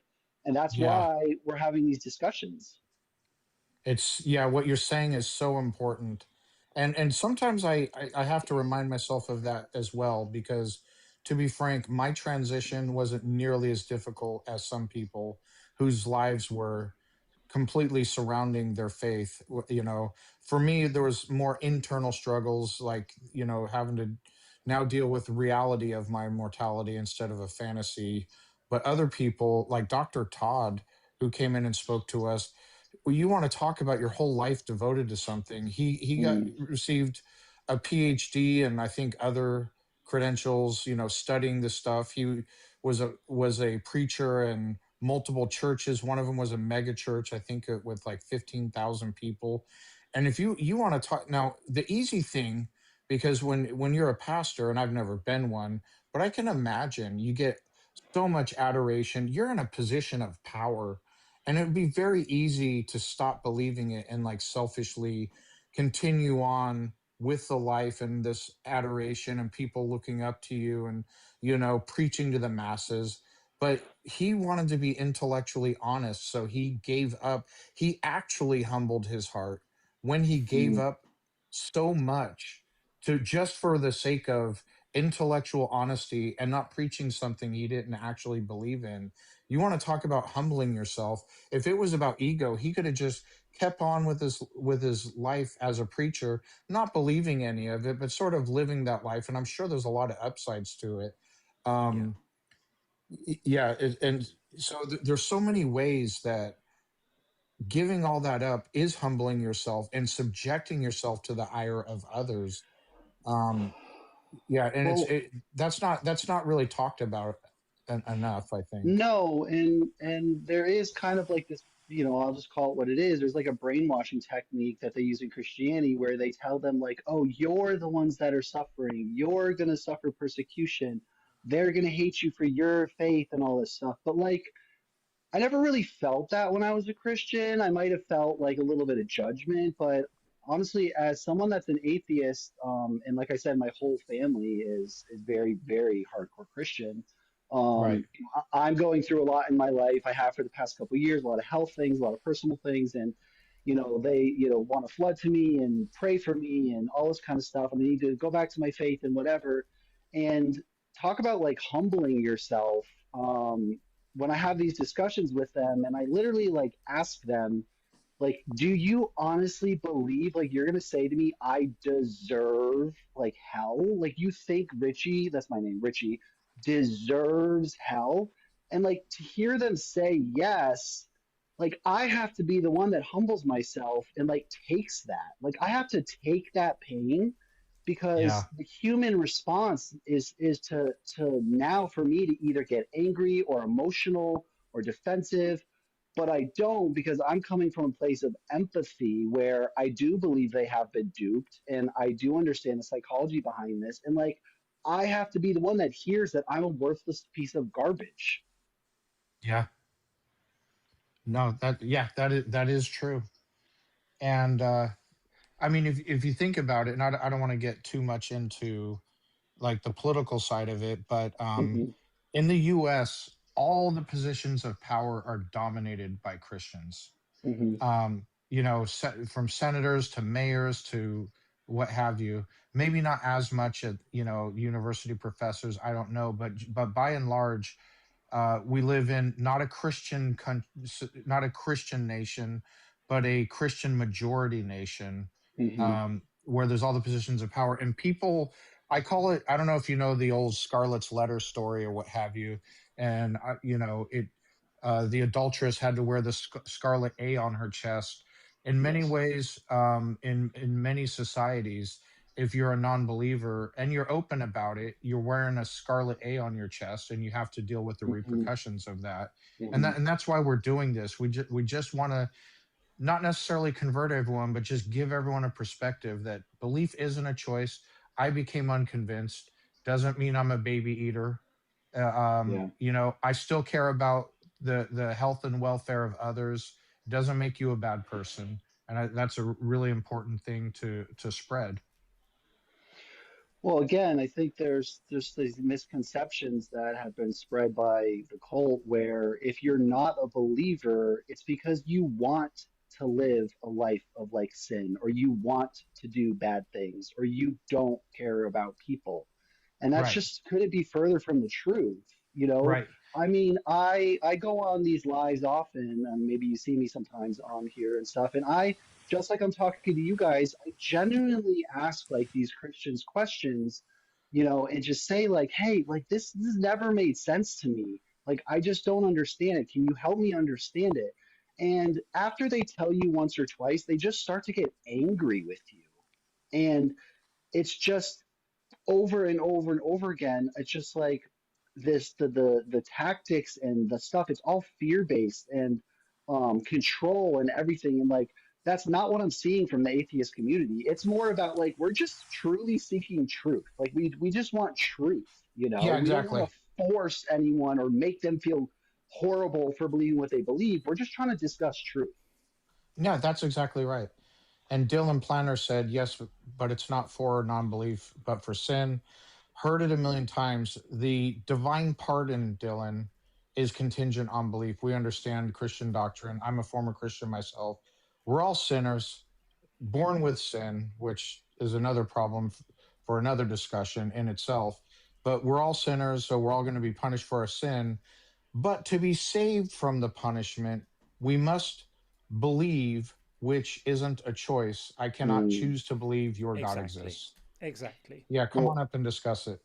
and that's Yeah. why we're having these discussions. Yeah, what you're saying is so important. And sometimes I have to remind myself of that as well, because to be frank, my transition wasn't nearly as difficult as some people whose lives were completely surrounding their faith. For me, there was more internal struggles, like, having to now deal with reality of my mortality instead of a fantasy. But other people, like Dr. Todd, who came in and spoke to us, well, you want to talk about your whole life devoted to something. He got Mm. received a PhD and I think other credentials, studying this stuff. He was a preacher in multiple churches. One of them was a mega church, I think, with like 15,000 people. And if you want to talk now, the easy thing, because when you're a pastor, and I've never been one, but I can imagine you get so much adoration. You're in a position of power, and it would be very easy to stop believing it and like selfishly continue on with the life and this adoration and people looking up to you and preaching to the masses. But he wanted to be intellectually honest, so he actually humbled his heart when he gave Mm. up so much to just for the sake of intellectual honesty and not preaching something he didn't actually believe in. You want to talk about humbling yourself. If it was about ego, he could have just kept on with his life as a preacher, not believing any of it, but sort of living that life. And I'm sure there's a lot of upsides to it. Yeah, and so there's so many ways that giving all that up is humbling yourself and subjecting yourself to the ire of others. Um, yeah, and Well, that's not really talked about enough, I think. no, and there is kind of like this, I'll just call it what it is. There's like a brainwashing technique that they use in Christianity where they tell them like, "Oh, you're the ones that are suffering. You're going to suffer persecution. They're going to hate you for your faith and all this stuff." But like I never really felt that when I was a Christian. I might have felt like a little bit of judgment, but honestly, as someone that's an atheist, and like I said, my whole family is very, very hardcore Christian. Right. I'm going through a lot in my life. I have for the past couple of years, a lot of health things, a lot of personal things, and they want to flood to me and pray for me and all this kind of stuff. And I need to go back to my faith and whatever. And talk about like humbling yourself. When I have these discussions with them and I literally like ask them, like, do you honestly believe like you're gonna say to me, I deserve like hell? Like you think Richie, that's my name, Richie, deserves hell? And like to hear them say yes, like I have to be the one that humbles myself and like takes that. Like I have to take that pain Yeah. because the human response is to now for me to either get angry or emotional or defensive, but I don't because I'm coming from a place of empathy where I do believe they have been duped and I do understand the psychology behind this, and like I have to be the one that hears that I'm a worthless piece of garbage. Yeah. No, that is true. And I mean, if you think about it, and I don't want to get too much into like the political side of it, but Hmm. in the U.S., all the positions of power are dominated by Christians. Hmm. You know, from senators to mayors to what have you. Maybe not as much at university professors. I don't know, but by and large, we live in not a Christian nation, but a Christian majority nation, Hmm. where there's all the positions of power and people. I call it. I don't know if you know the old Scarlet's letter story or what have you, and it. The adulteress had to wear the scarlet A on her chest. In many Yes. ways, in many societies, if you're a non-believer and you're open about it, you're wearing a scarlet A on your chest, and you have to deal with the Hmm. repercussions of that. And Hmm. that's why we're doing this. We just want to not necessarily convert everyone, but just give everyone a perspective that belief isn't a choice. I became unconvinced. Doesn't mean I'm a baby eater. Yeah. I still care about the health and welfare of others. Doesn't make you a bad person, and that's a really important thing to spread. Well, again, I think there's these misconceptions that have been spread by the cult where if you're not a believer, it's because you want to live a life of like sin, or you want to do bad things, or you don't care about people. And that's Right, just couldn't be further from the truth, you know? right. I mean, I go on these lives often, and maybe you see me sometimes on here and stuff, and I just like I'm talking to you guys, I genuinely ask like these Christians questions, and just say like, hey, like this never made sense to me. Like I just don't understand it. Can you help me understand it? And after they tell you once or twice, they just start to get angry with you. And it's just over and over and over again. It's just like the tactics and the stuff. It's all fear based and control and everything. And like that's not what I'm seeing from the atheist community. It's more about like we're just truly seeking truth. Like we just want truth. Yeah, We don't want exactly. to force anyone or make them feel horrible for believing what they believe. We're just trying to discuss truth. Yeah, that's exactly right. And Dylan Planner said, yes, but it's not for non-belief, but for sin. Heard it a million times. The divine pardon, Dylan, is contingent on belief. We understand Christian doctrine. I'm a former Christian myself. We're all sinners, born with sin, which is another problem for another discussion in itself. But we're all sinners, so we're all going to be punished for our sin. But to be saved from the punishment, we must believe, which isn't a choice. I cannot Mm. choose to believe your God Exactly. exists. Exactly. Yeah, come on Well, up and discuss it.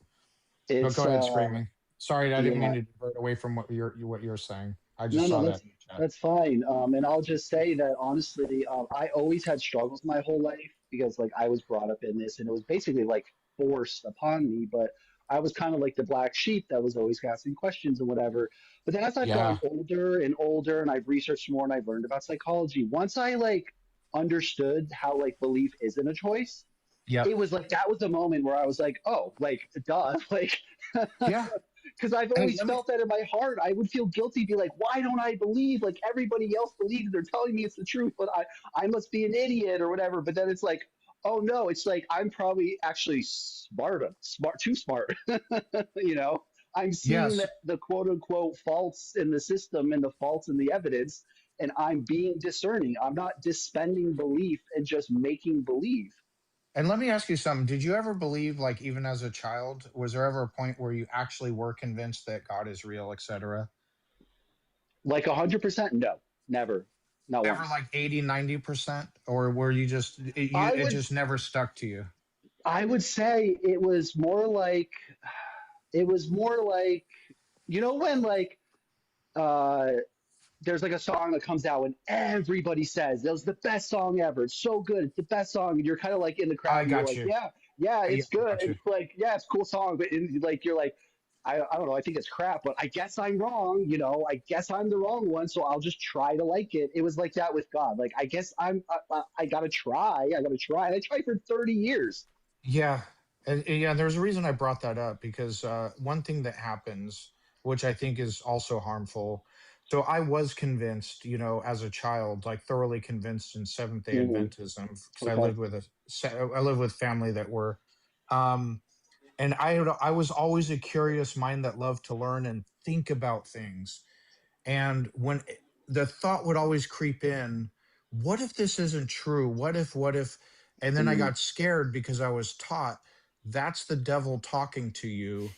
But go it's ahead, screaming. Sorry, I didn't mean yeah. to divert away from what you're saying. I No, just no, saw that that's in the chat. that's fine. And I'll just say that honestly, I always had struggles my whole life because like I was brought up in this, and it was basically like forced upon me. But I was kind of like the black sheep that was always asking questions and whatever. But then as I've gotten Yeah. older and older, and I've researched more and I've learned about psychology, once I like understood how like belief isn't a choice, Yep. it was like that was the moment where I was like, oh, like duh, like Yeah. because I've Hey, always felt that in my heart. I would feel guilty, be like, why don't I believe? Like everybody else believes, they're telling me it's the truth, but I must be an idiot or whatever. But then it's like, oh no, it's like I'm probably actually too smart. you know, I'm seeing yes. that the quote unquote faults in the system and the faults in the evidence, and I'm being discerning. I'm not dispending belief and just making believe. And let me ask you something. Did you ever believe, like, even as a child, was there ever a point where you actually were convinced that God is real, etc.? Like 100%? No, never, not Ever once. like 80, 90%? Or were you just, I it would just never stuck to you? I would say it was more like when like uh there's like a song that comes out and everybody says that was the best song ever. It's so good. It's the best song. And you're kind of like in the I crowd and you're got like, you. yeah, yeah, Yeah, it's I good. got And you. like, yeah, it's a cool song. But like, you're like, I don't know. I think it's crap, but I guess I'm wrong. You know, I guess I'm the wrong one. So I'll just try to like it. It was like that with God. Like, I guess I got to try. I got to try. And I tried for 30 years. Yeah, and yeah, there's a reason I brought that up because one thing that happens, which I think is also harmful. So I was convinced, as a child, like thoroughly convinced in Seventh Day Hmm. Adventism, because Okay. I lived with family that were, um, and I was always a curious mind that loved to learn and think about things. And the thought would always creep in, what if this isn't true? What if? And then I Mm. got scared because I was taught that's the devil talking to you.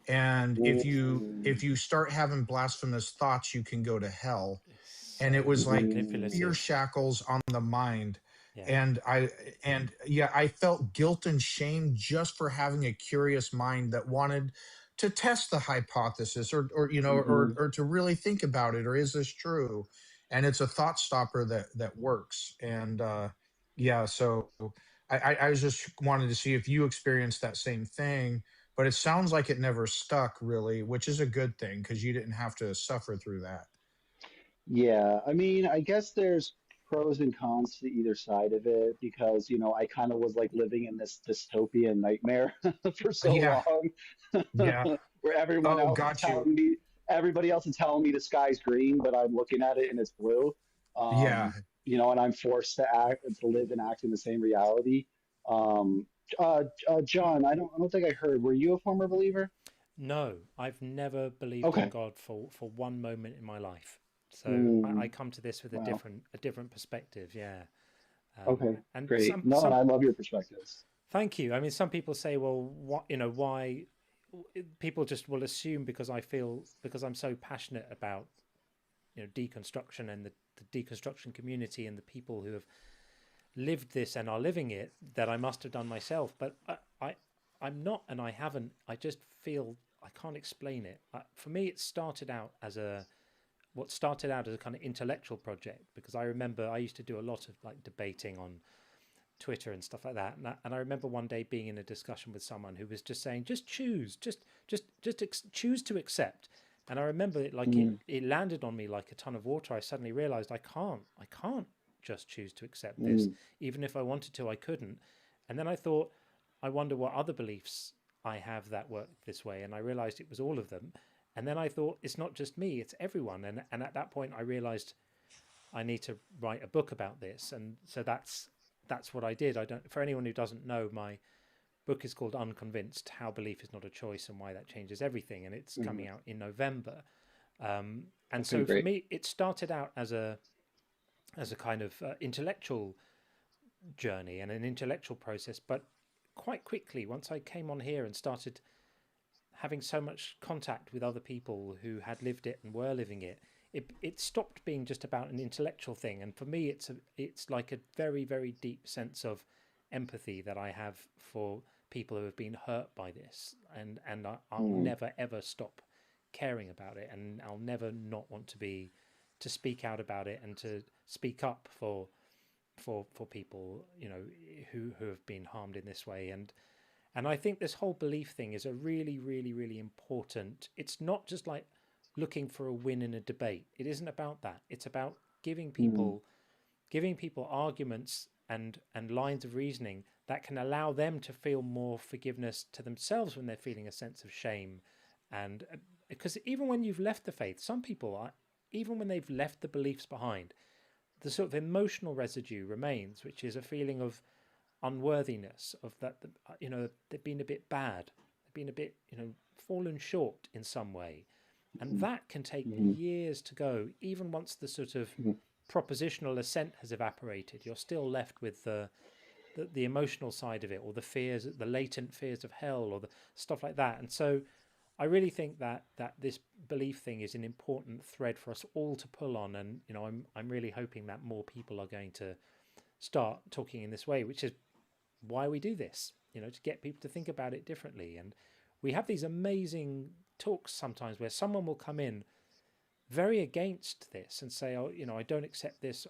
And if Mm. you start having blasphemous thoughts, you can go to hell. And it So was like fear manipulative. shackles on the mind. Yeah. And yeah, I felt guilt and shame just for having a curious mind that wanted to test the hypothesis, Hmm. or to really think about it, or is this true? And it's a thought stopper that works. And yeah, so I was just wanted to see if you experienced that same thing, but it sounds like it never stuck really, which is a good thing because you didn't have to suffer through that. Yeah, I mean, I guess there's pros and cons to either side of it because, I kind of was like living in this dystopian nightmare for so Yeah, long, yeah. where Oh, got you. everybody else is telling me the sky's green, but I'm looking at it and it's blue. Yeah. And I'm forced to live and act in the same reality. Um, John, I don't think I heard. Were you a former believer? No, I've never believed in Okay. God for one moment in my life. So I Mm, come to this with wow. a different perspective. Yeah. Okay. And Great. No, and I love your perspectives. thank you. I mean, some people say, well, why people just will assume because I'm so passionate about, deconstruction and the deconstruction community and the people who have lived this and are living it, that I must have done myself. But I'm not, and I haven't. I just feel I can't explain it. For me, it started out as a kind of intellectual project, because I remember I used to do a lot of like debating on Twitter and stuff like that. And I remember one day being in a discussion with someone who was just saying, just choose, choose to accept. And I remember it like Mm, it landed on me like a ton of water. I suddenly realized I can't just choose to accept this. mm, Even if I wanted to, I couldn't. And then I thought, I wonder what other beliefs I have that work this way. And I realized it was all of them. And then I thought, it's not just me, it's everyone. And at that point, I realized I need to write a book about this. And so that's what I did. I don't. For anyone who doesn't know, my book is called Unconvinced: How Belief Is Not a Choice and Why That Changes Everything, and it's mm. coming out in November. And Okay, so for great. me, it started out as a kind of intellectual journey and an intellectual process, but quite quickly, once I came on here and started having so much contact with other people who had lived it and were living it, it stopped being just about an intellectual thing. And for me, it's like a very, very deep sense of empathy that I have for people who have been hurt by this, and I'll Mm, never ever stop caring about it, and I'll never not want to speak out about it and to speak up for people, who have been harmed in this way. And I think this whole belief thing is a really, really, really important. It's not just like looking for a win in a debate. It isn't about that. It's about giving mm, people arguments and lines of reasoning that can allow them to feel more forgiveness to themselves when they're feeling a sense of shame. And because even when you've left the faith, some people are, even when they've left the beliefs behind, the sort of emotional residue remains, which is a feeling of unworthiness, of that, they've been a bit bad, they've been a bit, fallen short in some way. And mm, that can take mm, years to go. Even once the sort of mm, propositional assent has evaporated, you're still left with the emotional side of it, or the fears, the latent fears of hell, or the stuff like that. And so I really think that this belief thing is an important thread for us all to pull on. And I'm really hoping that more people are going to start talking in this way, which is why we do this, to get people to think about it differently. And we have these amazing talks sometimes where someone will come in very against this and say, oh, you know, I don't accept this.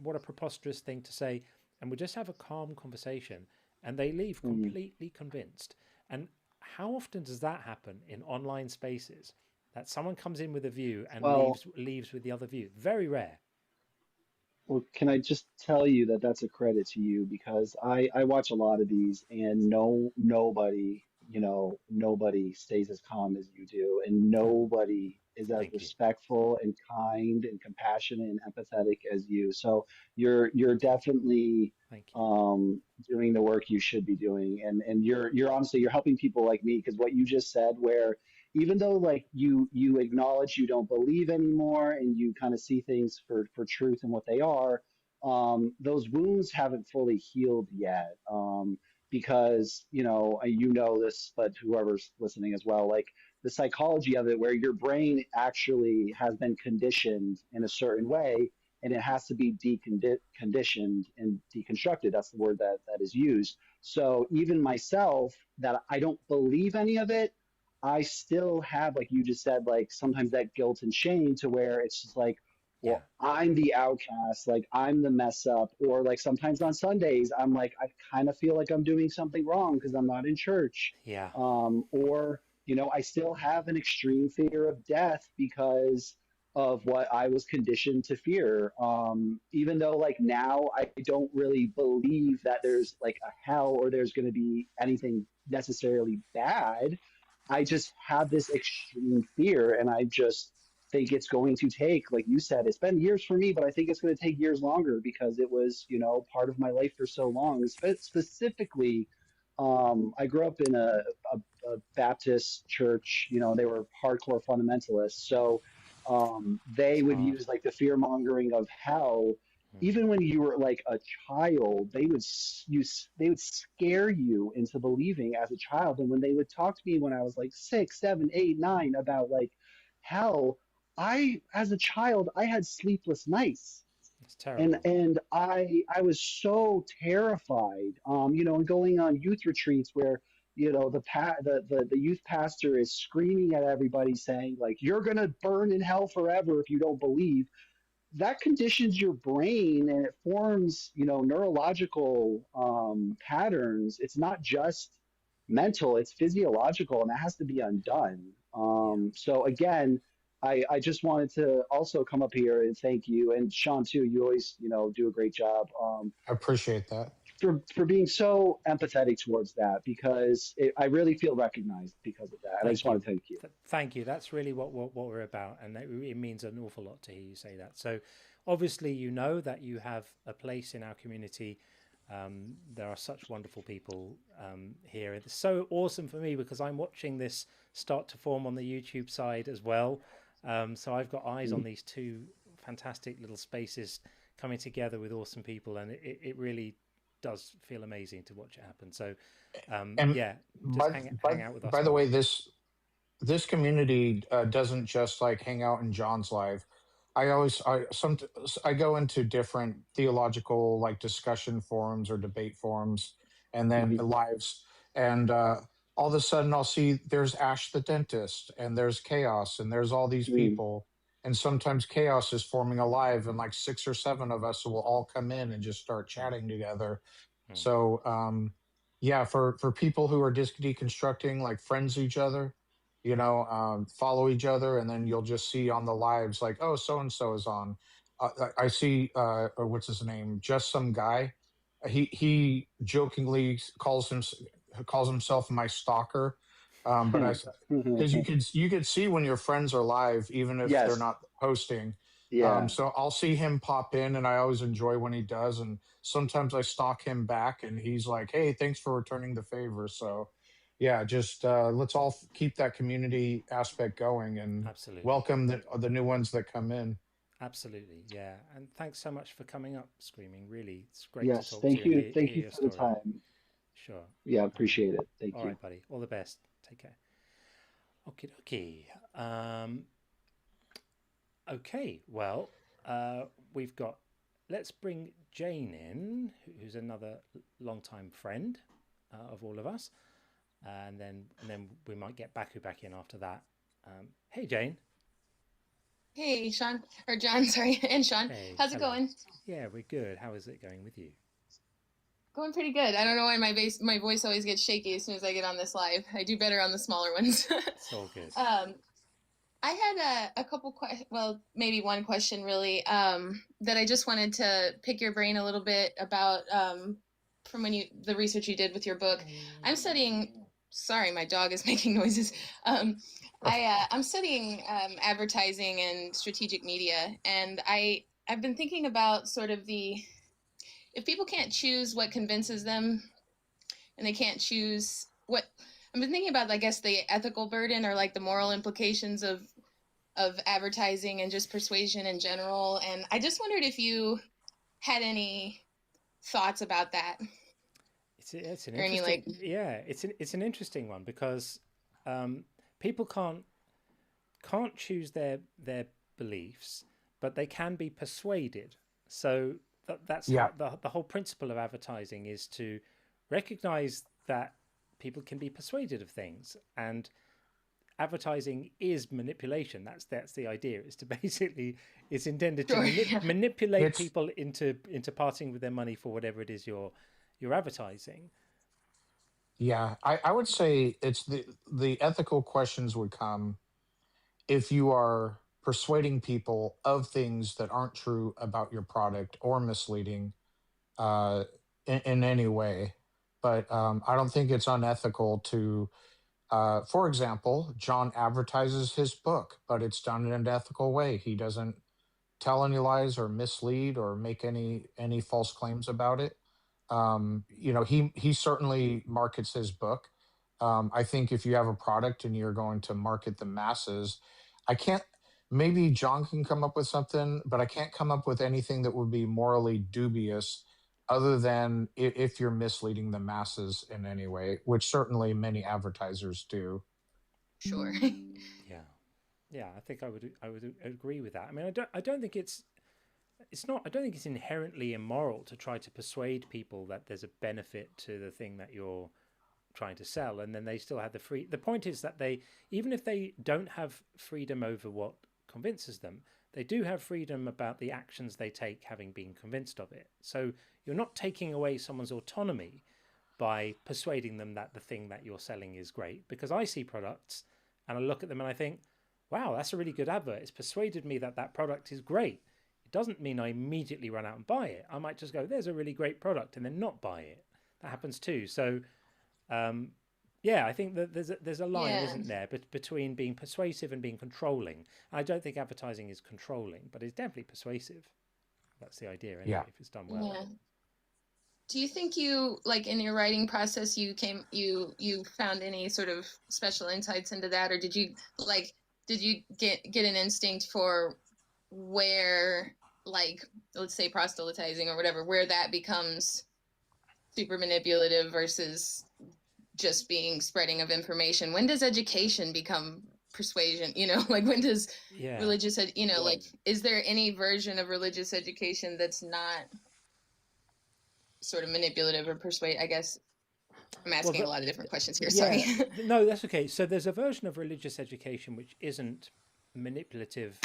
What a preposterous thing to say. And we'll just have a calm conversation, and they leave completely convinced. And how often does that happen in online spaces, that someone comes in with a view and leaves with the other view? Very rare. Well, can I just tell you that that's a credit to you because I watch a lot of these and nobody, nobody stays as calm as you do, and nobody is as respectful and kind and compassionate and empathetic as you. So you're definitely doing the work you should be doing, and you're honestly you're helping people like me because what you just said, where even though like you acknowledge you don't believe anymore and you kind of see things for truth and what they are, those wounds haven't fully healed yet, because you know this, but whoever's listening as well, like the psychology of it, where your brain actually has been conditioned in a certain way and it has to be deconditioned and deconstructed. That's the word that is used. So even myself, that I don't believe any of it, I still have, like you just said, like sometimes that guilt and shame to where it's just like, well, I'm the outcast, like I'm the mess up, or like sometimes on Sundays, I'm like, I kind of feel like I'm doing something wrong because I'm not in church. Yeah. Or, I still have an extreme fear of death because of what I was conditioned to fear. Even though like now I don't really believe that there's like a hell or there's going to be anything necessarily bad. I just have this extreme fear, and I just think it's going to take, like you said, it's been years for me, but I think it's going to take years longer because it was, part of my life for so long. Specifically, I grew up in a Baptist church. They were hardcore fundamentalists, so they would use like the fear mongering of hell. Even when you were like a child, they would scare you into believing as a child. And when they would talk to me when I was like 6, 7, 8, 9 about like hell, as a child, I had sleepless nights. It's terrible. And I was so terrified, and going on youth retreats where, the youth pastor is screaming at everybody saying like, you're going to burn in hell forever if you don't believe. That conditions your brain and it forms, neurological patterns. It's not just mental, it's physiological, and that has to be undone. So again, I just wanted to also come up here and thank you, and Sean too. You always, do a great job. I appreciate that. For being so empathetic towards that, because I really feel recognized because of that. And I just want to thank you. Thank you. That's really what we're about, and it means an awful lot to hear you say that. So obviously you know that you have a place in our community. There are such wonderful people here. It's so awesome for me because I'm watching this start to form on the YouTube side as well. So I've got eyes on these two fantastic little spaces coming together with awesome people, and it really does feel amazing to watch it happen. So hang out with us. By the way, this community doesn't just like hang out in John's live. I go into different theological like discussion forums or debate forums, and then lives, and all of a sudden I'll see there's Ash the dentist, and there's Chaos, and there's all these people, and sometimes Chaos is forming a live, and like 6 or 7 of us will all come in and just start chatting together. So for people who are deconstructing, like friends each other, follow each other, and then you'll just see on the lives like, oh, so and so is on. I see, or what's his name? Just some guy. He jokingly calls himself my stalker, but because you could see when your friends are live, even if they're not posting. Yeah. So I'll see him pop in, and I always enjoy when he does. And sometimes I stalk him back, and he's like, "Hey, thanks for returning the favor." So, yeah, just let's all keep that community aspect going, and welcome the new ones that come in. Absolutely, yeah. And thanks so much for coming up, Screaming. Really, it's great yes, to talk thank to you. you. Thank you for the time. Sure. Yeah, appreciate it. Thank you. All right, buddy. All the best. Take care. Okie dokie. Okay, well, let's bring Jane in, who's another longtime friend of all of us, and then we might get Baku back in after that. Hey, Jane. Hey, Sean, or John, sorry, and Sean. Hey, How's it hello. going? Yeah, we're good. How is it going with you? Going pretty good. I don't know why my voice always gets shaky as soon as I get on this live. I do better on the smaller ones. It's all good. I had a couple questions, well, maybe one question really, that I just wanted to pick your brain a little bit about from the research you did with your book. I'm studying. Sorry, my dog is making noises. I'm studying advertising and strategic media, and I've been thinking about sort of if people can't choose what convinces them, and they can't choose what. I've been thinking about, I guess, the ethical burden or like the moral implications of advertising and just persuasion in general. And I just wondered if you had any thoughts about that. It's an interesting, it's an interesting one because people can't choose their beliefs, but they can be persuaded. So that's how the whole principle of advertising is to recognize that people can be persuaded of things, and advertising is manipulation. That's the idea. It's to basically, it's intended to manipulate people into parting with their money for whatever it is you're advertising. Yeah, I would say it's the ethical questions would come if you are persuading people of things that aren't true about your product or misleading in any way. But I don't think it's unethical to, for example, John advertises his book, but it's done in an ethical way. He doesn't tell any lies or mislead or make any false claims about it. He certainly markets his book. I think if you have a product and you're going to market the masses, maybe John can come up with something, but I can't come up with anything that would be morally dubious other than if you're misleading the masses in any way, which certainly many advertisers do. Sure. Yeah, I think I would agree with that. I mean, I don't think it's inherently immoral to try to persuade people that there's a benefit to the thing that you're trying to sell, and then they still have the point is that even if they don't have freedom over what convinces them, they do have freedom about the actions they take having been convinced of it. So you're not taking away someone's autonomy by persuading them that the thing that you're selling is great, because I see products and I look at them and I think, wow, that's a really good advert. It's persuaded me that that product is great. It doesn't mean I immediately run out and buy it. I might just go, there's a really great product, and then not buy it. That happens too. So I think that there's a line, isn't there, between being persuasive and being controlling. I don't think advertising is controlling, but it's definitely persuasive. That's the idea, anyway, if it's done well. Yeah. Do you think you, like, in your writing process, you found any sort of special insights into that, or did you get an instinct for where, like, let's say proselytizing or whatever, where that becomes super manipulative versus just being spreading of information? When does education become persuasion? Like, when does religious, like, is there any version of religious education that's not sort of manipulative or persuade? I guess I'm asking a lot of different questions here. Sorry. No, that's okay. So there's a version of religious education which isn't manipulative,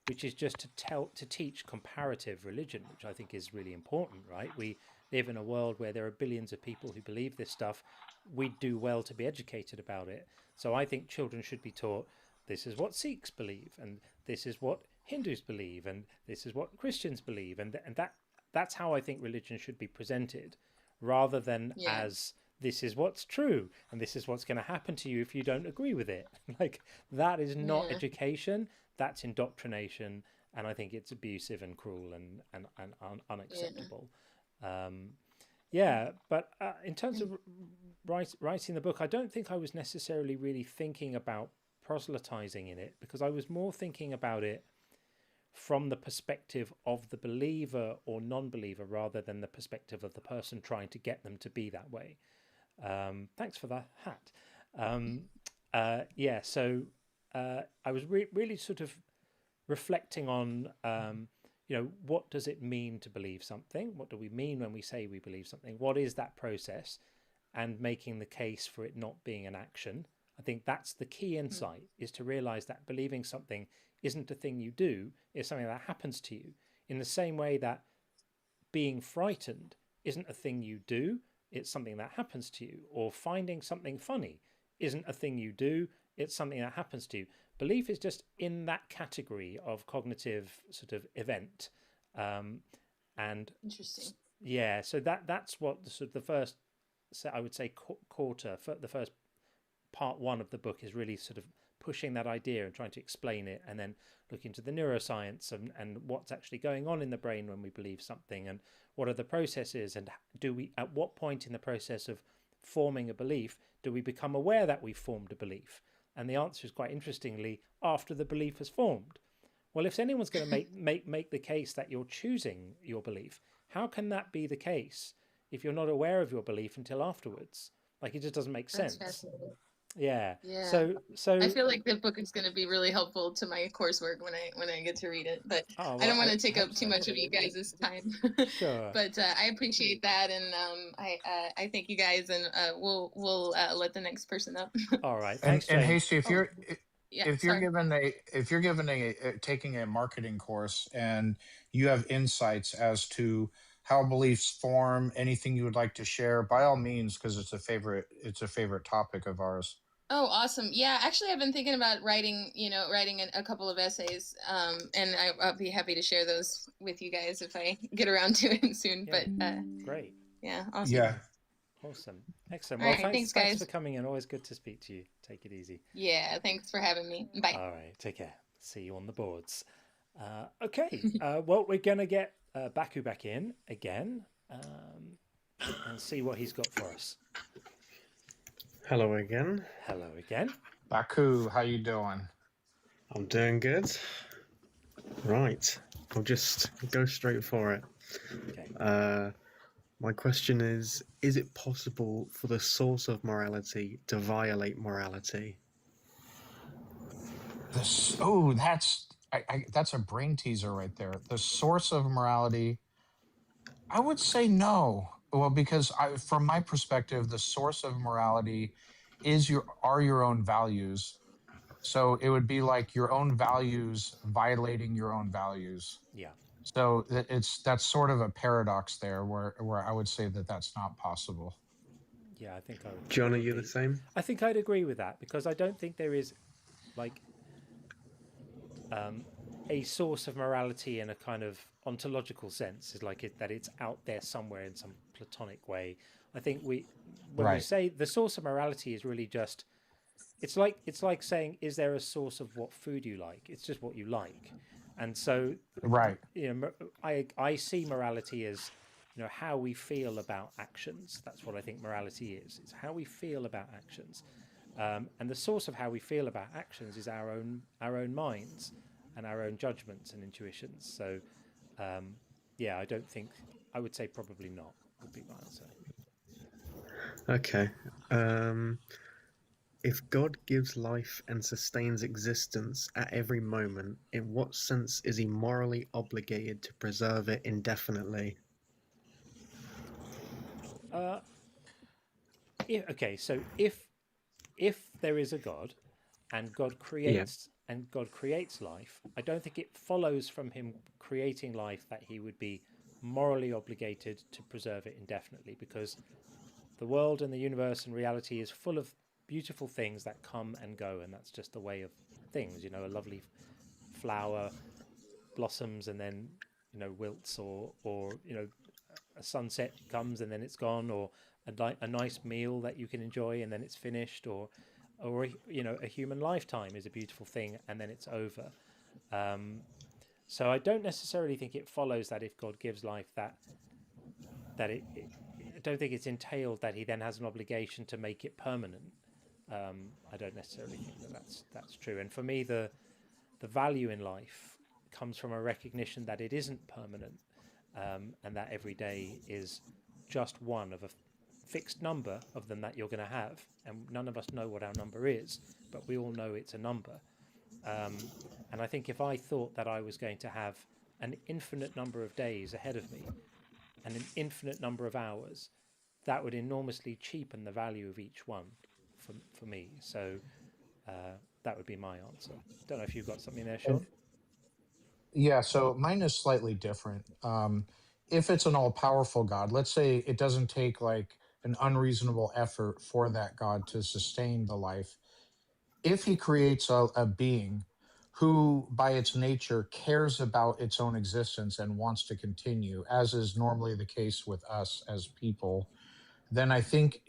which is just to teach comparative religion, which I think is really important, right? We live in a world where there are billions of people who believe this stuff. We'd do well to be educated about it. So I think children should be taught this is what Sikhs believe, and this is what Hindus believe, and this is what Christians believe, and that's how I think religion should be presented, rather than as this is what's true and this is what's going to happen to you if you don't agree with it. Like, that is not education, that's indoctrination, and I think it's abusive and cruel and unacceptable. But in terms of writing the book, I don't think I was necessarily really thinking about proselytizing in it, because I was more thinking about it from the perspective of the believer or non-believer rather than the perspective of the person trying to get them to be that way. Thanks for the hat. So I was really sort of reflecting on, what does it mean to believe something? What do we mean when we say we believe something? What is that process? And making the case for it not being an action. I think that's the key insight, is to realize that believing something isn't a thing you do, it's something that happens to you. In the same way that being frightened isn't a thing you do, it's something that happens to you. Or finding something funny isn't a thing you do, it's something that happens to you. Belief is just in that category of cognitive sort of event. And interesting. Yeah, so that's what the first, I would say, quarter, the first part one of the book is really sort of pushing that idea and trying to explain it, and then looking into the neuroscience and what's actually going on in the brain when we believe something, and what are the processes, and at what point in the process of forming a belief do we become aware that we've formed a belief? And the answer is, quite interestingly, after the belief has formed. Well, if anyone's going to make the case that you're choosing your belief, how can that be the case if you're not aware of your belief until afterwards? Like, it just doesn't make sense. Yeah. So I feel like the book is going to be really helpful to my coursework when I get to read it. But I don't want to take up too much of you guys' time. Sure. But I appreciate that, and I thank you guys, and we'll let the next person up. All right. Thanks, and Hasty, if you're taking a marketing course and you have insights as to how beliefs form, anything you would like to share, by all means, because it's a favorite topic of ours. Oh, awesome. Yeah, actually, I've been thinking about writing a couple of essays, and I'll be happy to share those with you guys if I get around to it soon. Yeah, but great. Yeah, awesome. Yeah. Awesome. Excellent. All Well, right, thanks guys. for coming in. Always good to speak to you. Take it easy. Yeah, thanks for having me. Bye. All right, take care. See you on the boards. Okay, well, we're going to get Baku back in again and see what he's got for us. Hello again. Hello again. Baku, how you doing? I'm doing good. Right, I'll just go straight for it. Okay. My question is it possible for the source of morality to violate morality? That's that's a brain teaser right there. The source of morality, I would say no. Well, because from my perspective, the source of morality are your own values. So it would be like your own values violating your own values. Yeah. So that's sort of a paradox there, where I would say that that's not possible. Yeah, I think I would. John, are you the same? I think I'd agree with that, because I don't think there is like a source of morality in a kind of ontological sense, is like that it's out there somewhere in some platonic way. I think when we say the source of morality is really just, it's like saying, is there a source of what food you like? It's just what you like. And so, I see morality as, how we feel about actions. That's what I think morality is. It's how we feel about actions. And the source of how we feel about actions is our own minds and our own judgments and intuitions. So, I would say probably not, would be my answer. Okay. If God gives life and sustains existence at every moment, in what sense is he morally obligated to preserve it indefinitely? So if there is a God and God creates life, I don't think it follows from him creating life that he would be morally obligated to preserve it indefinitely, because the world and the universe and reality is full of beautiful things that come and go, and that's just the way of things. A lovely flower blossoms and then wilts, or a sunset comes and then it's gone, or a nice meal that you can enjoy and then it's finished, or a human lifetime is a beautiful thing and then it's over. So I don't necessarily think it follows that if God gives life that I don't think it's entailed that he then has an obligation to make it permanent. I don't necessarily think that's true. And for me, the value in life comes from a recognition that it isn't permanent, and that every day is just one of a fixed number of them that you're going to have. And none of us know what our number is, but we all know it's a number. And I think if I thought that I was going to have an infinite number of days ahead of me and an infinite number of hours, that would enormously cheapen the value of each one for me. So that would be my answer. Don't know if you've got something there, Sean. Yeah, so mine is slightly different. If it's an all-powerful God, let's say it doesn't take like an unreasonable effort for that God to sustain the life. If he creates a being who, by its nature, cares about its own existence and wants to continue, as is normally the case with us as people, then I think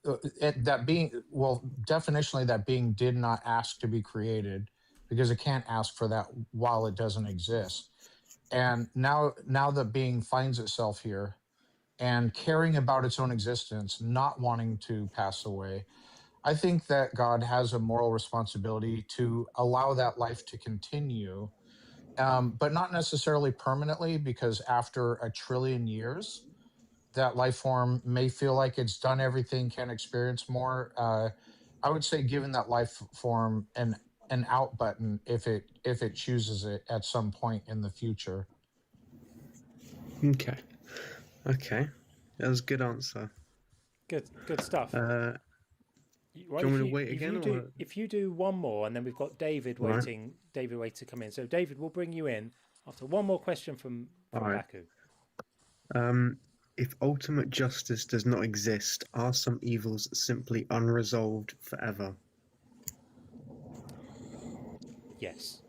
that being, well, definitionally, that being did not ask to be created because it can't ask for that while it doesn't exist. And now the being finds itself here and caring about its own existence, not wanting to pass away, I think that God has a moral responsibility to allow that life to continue, but not necessarily permanently, because after a trillion years, that life form may feel like it's done everything, can experience more. I would say giving that life form an out button if it chooses it at some point in the future. Okay. That was a good answer. Good stuff. Right, do you want me to wait again? If you do one more, and then we've got David Right. waiting. David waiting to come in. So David, we'll bring you in after one more question from Right. Baku. If ultimate justice does not exist, are some evils simply unresolved forever? Yes.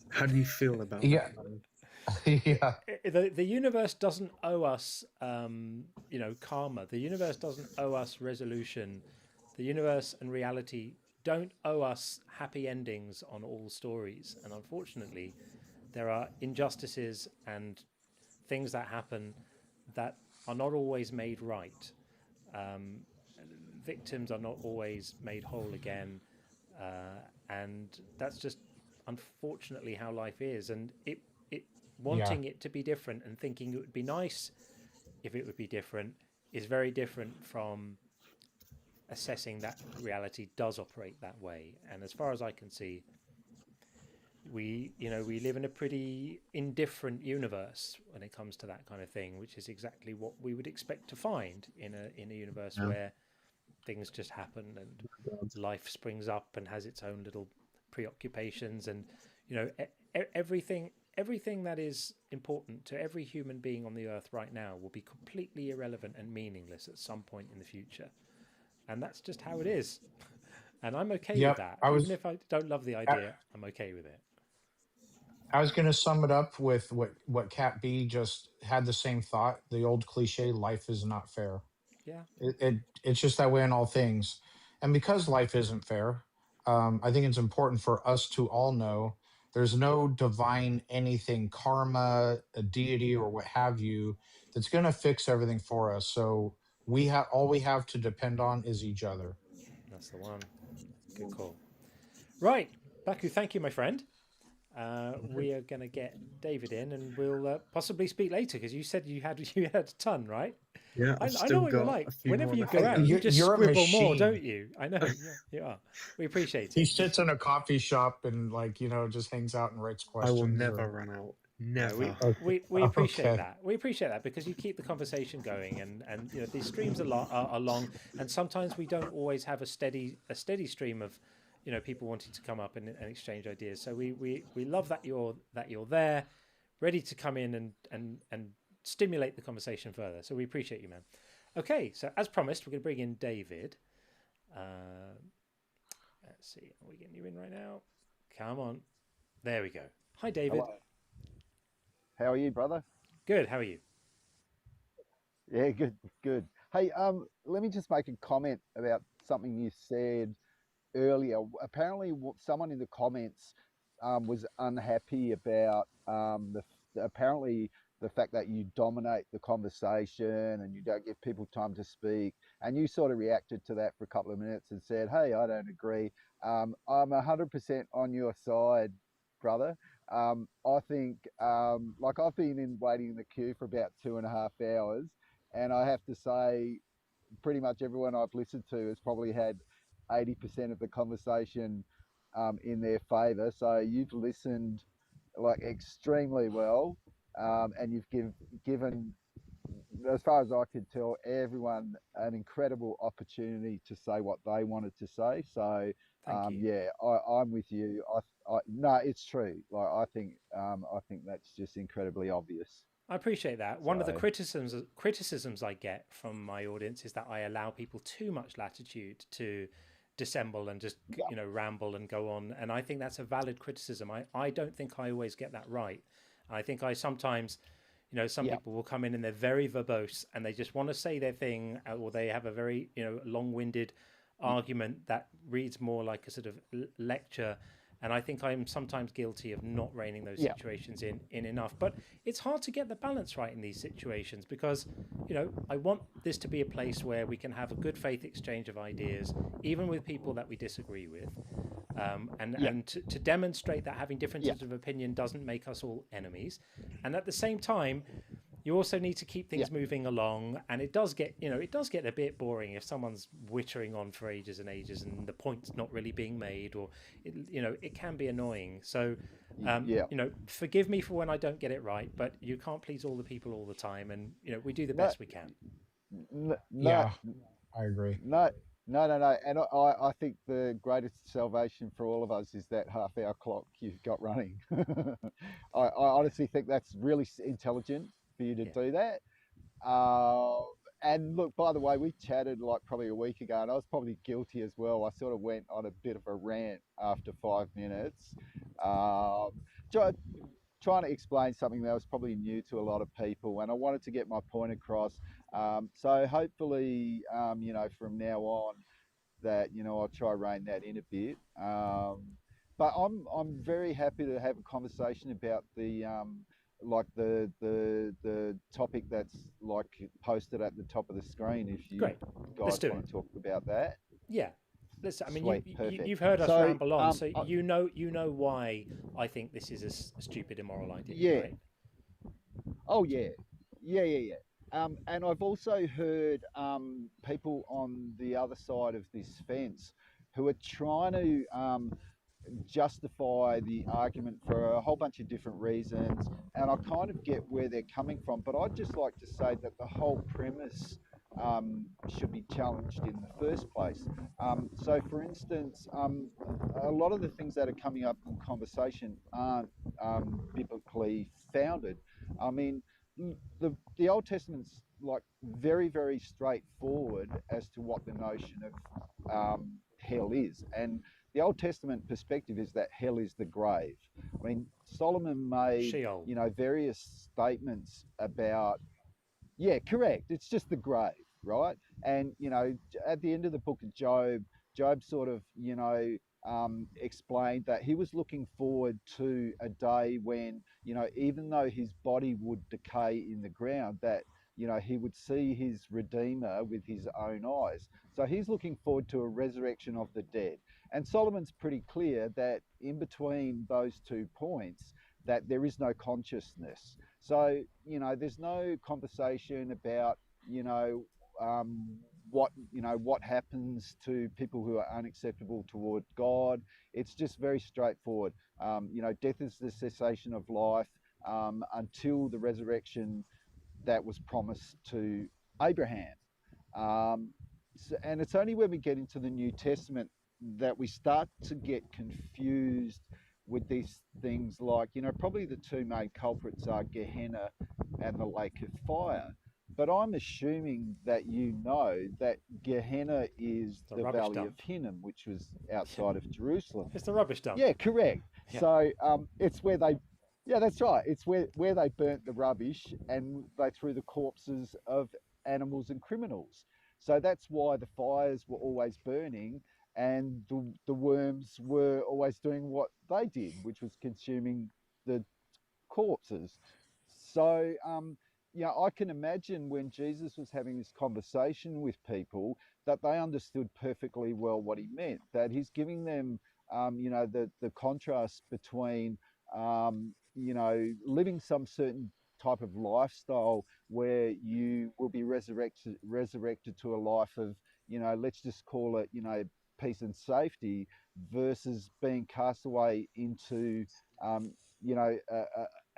How do you feel about Yeah. that? Yeah. The universe doesn't owe us, karma. The universe doesn't owe us resolution. The universe and reality don't owe us happy endings on all stories. And unfortunately, there are injustices and things that happen that are not always made right. Victims are not always made whole again. And that's just unfortunately how life is. And wanting it to be different and thinking it would be nice if it would be different is very different from assessing that reality does operate that way. And as far as I can see, we live in a pretty indifferent universe when it comes to that kind of thing, which is exactly what we would expect to find in a universe where things just happen and life springs up and has its own little preoccupations, and everything that is important to every human being on the earth right now will be completely irrelevant and meaningless at some point in the future. And that's just how it is. And I'm okay with that. Even if I don't love the idea, I'm okay with it. I was going to sum it up with what Cat B just had the same thought. The old cliche, life is not fair. Yeah. It's just that way in all things. And because life isn't fair, I think it's important for us to all know there's no divine anything, karma, a deity, or what have you, that's going to fix everything for us. So all we have to depend on is each other. That's the one. Good call. Right, Baku, thank you, my friend. We are going to get David in, and we'll possibly speak later because you said you had a ton, right? Yeah, I know what you're like. Whenever you go out, you just you're scribble more, don't you? I know. Yeah, you are. We appreciate it. He sits in a coffee shop and just hangs out and writes questions. I will never run out. Never. We appreciate that. We appreciate that because you keep the conversation going, and these streams are long, and sometimes we don't always have a steady stream of people wanting to come up and exchange ideas. So we love that you're there, ready to come in and stimulate the conversation further. So we appreciate you, man. Okay, so as promised, we're going to bring in David. Let's see, are we getting you in right now? Come on, there we go. Hi, David. Hello. How are you, brother? Good. How are you? Yeah, good. Hey, let me just make a comment about something you said earlier. Apparently, someone in the comments was unhappy about apparently the fact that you dominate the conversation and you don't give people time to speak. And you sort of reacted to that for a couple of minutes and said, "Hey, I don't agree. I'm 100% on your side, brother." I think, like I've been waiting in the queue for about 2.5 hours, and I have to say, pretty much everyone I've listened to has probably had 80% of the conversation in their favour. So you've listened like extremely well, and you've given as far as I could tell, everyone an incredible opportunity to say what they wanted to say. So, Thank you. yeah, I'm with you. No, it's true. Like, I think that's just incredibly obvious. I appreciate that. One of the So, criticisms I get from my audience is that I allow people too much latitude to dissemble and just ramble and go on. And I think that's a valid criticism. I don't think I always get that right. I think I sometimes, some people will come in and they're very verbose and they just want to say their thing, or they have a very long-winded argument that reads more like a sort of lecture. And I think I'm sometimes guilty of not reining those situations in enough. But it's hard to get the balance right in these situations because, I want this to be a place where we can have a good faith exchange of ideas, even with people that we disagree with. And to demonstrate that having differences of opinion doesn't make us all enemies. And at the same time, you also need to keep things moving along, and it does get a bit boring if someone's wittering on for ages and ages and the point's not really being made, or it can be annoying. So forgive me for when I don't get it right, but you can't please all the people all the time, and we do the best we can. Yeah, I agree. No, and I think the greatest salvation for all of us is that half-hour clock you've got running. I honestly think that's really intelligent for you to do that. And look, by the way, we chatted like probably a week ago, and I was probably guilty as well. I sort of went on a bit of a rant after 5 minutes, trying to explain something that was probably new to a lot of people, and I wanted to get my point across. So hopefully, from now on, that I'll try rein that in a bit. But I'm very happy to have a conversation about the like the topic that's like posted at the top of the screen. If you guys want to talk about that, listen. I mean, perfect. you've heard us ramble on, so you know why I think this is a stupid, immoral idea, right? Oh yeah. And I've also heard people on the other side of this fence who are trying to justify the argument for a whole bunch of different reasons, and I kind of get where they're coming from, but I'd just like to say that the whole premise should be challenged in the first place. So for instance, a lot of the things that are coming up in conversation aren't biblically founded. I mean, the Old Testament's like very, very straightforward as to what the notion of hell is, and the Old Testament perspective is that hell is the grave. I mean, Solomon made Sheol. Various statements about correct. It's just the grave, right? And at the end of the book of Job, Job sort of explained that he was looking forward to a day when even though his body would decay in the ground, that he would see his Redeemer with his own eyes. So he's looking forward to a resurrection of the dead. And Solomon's pretty clear that in between those 2 points, that there is no consciousness. So, there's no conversation about, what happens to people who are unacceptable toward God. It's just very straightforward. Death is the cessation of life until the resurrection that was promised to Abraham. And it's only when we get into the New Testament that we start to get confused with these things like, probably the 2 main culprits are Gehenna and the lake of fire. But I'm assuming that that Gehenna is the Valley of Hinnom, which was outside of Jerusalem. It's the rubbish dump. Yeah, correct. Yeah. So it's where they... Yeah, that's right. It's where they burnt the rubbish and they threw the corpses of animals and criminals. So that's why the fires were always burning and the worms were always doing what they did, which was consuming the corpses. So, I can imagine when Jesus was having this conversation with people that they understood perfectly well what he meant, that he's giving them, the contrast between, living some certain type of lifestyle where you will be resurrected to a life of, let's just call it, peace and safety, versus being cast away into,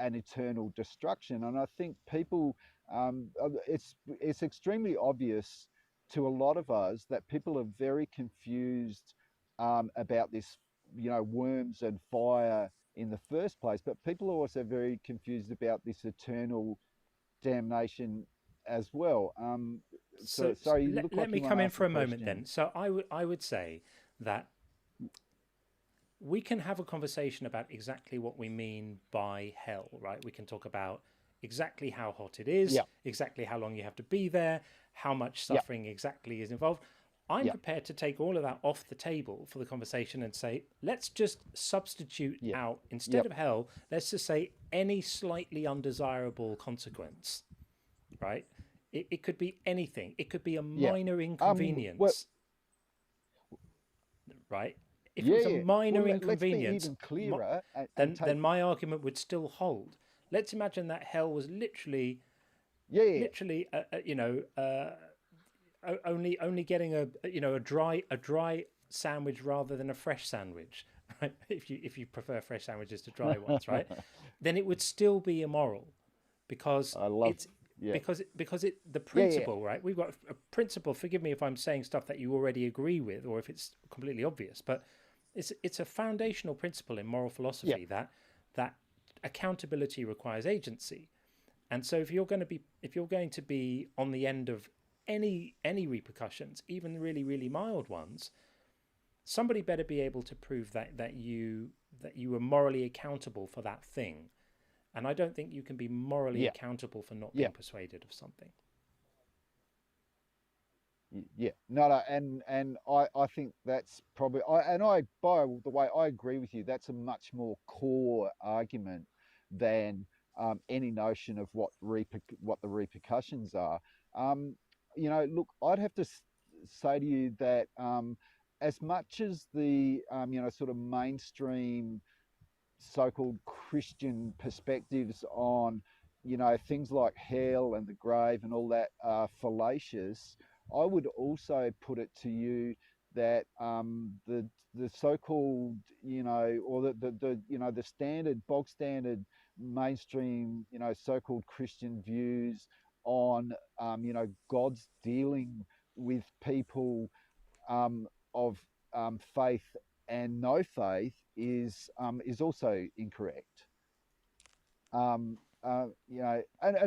an eternal destruction. And I think people It's extremely obvious to a lot of us that people are very confused about this, worms and fire in the first place. But people are also very confused about this eternal damnation as well. So sorry, you look let like me you want come to in ask for a a moment question. then. So I would say that we can have a conversation about exactly what we mean by hell, right? We can talk about exactly how hot it is, Yeah, exactly how long you have to be there, how much yeah, suffering exactly is involved. I'm yeah, prepared to take all of that off the table for the conversation and say, let's just substitute yeah, out, instead yep, of hell, let's just say any slightly undesirable consequence, right? It could be anything. It could be a yeah. minor Well, inconvenience, right? If it yeah, was a yeah. Well, minor let's be inconvenience, even clearer and take. then my argument would still hold. Let's imagine that hell was literally, Yeah, yeah, yeah. literally, only getting a dry sandwich rather than a fresh sandwich, right? If you prefer fresh sandwiches to dry ones, right? Then it would still be immoral, because I love. it's Yeah, the yeah, yeah, principle, right? We've got a principle. Forgive me if I'm saying stuff that you already agree with, or if it's completely obvious, but it's a foundational principle in moral yeah, philosophy that accountability requires agency. And so if you're going to be on the end of any repercussions, even really mild ones, somebody better be able to prove that you were morally accountable for that thing. And I don't think you can be morally yeah, accountable for not yeah. being persuaded of something. Yeah, no, no, and I think that's probably by the way, I agree with you. That's a much more core argument than any notion of what the repercussions are. Um, look, I'd have to say to you that as much as the sort of mainstream so-called Christian perspectives on, things like hell and the grave and all that are fallacious, I would also put it to you that the so-called, or the standard bog standard mainstream, so-called Christian views on, God's dealing with people of faith and no faith is also incorrect. And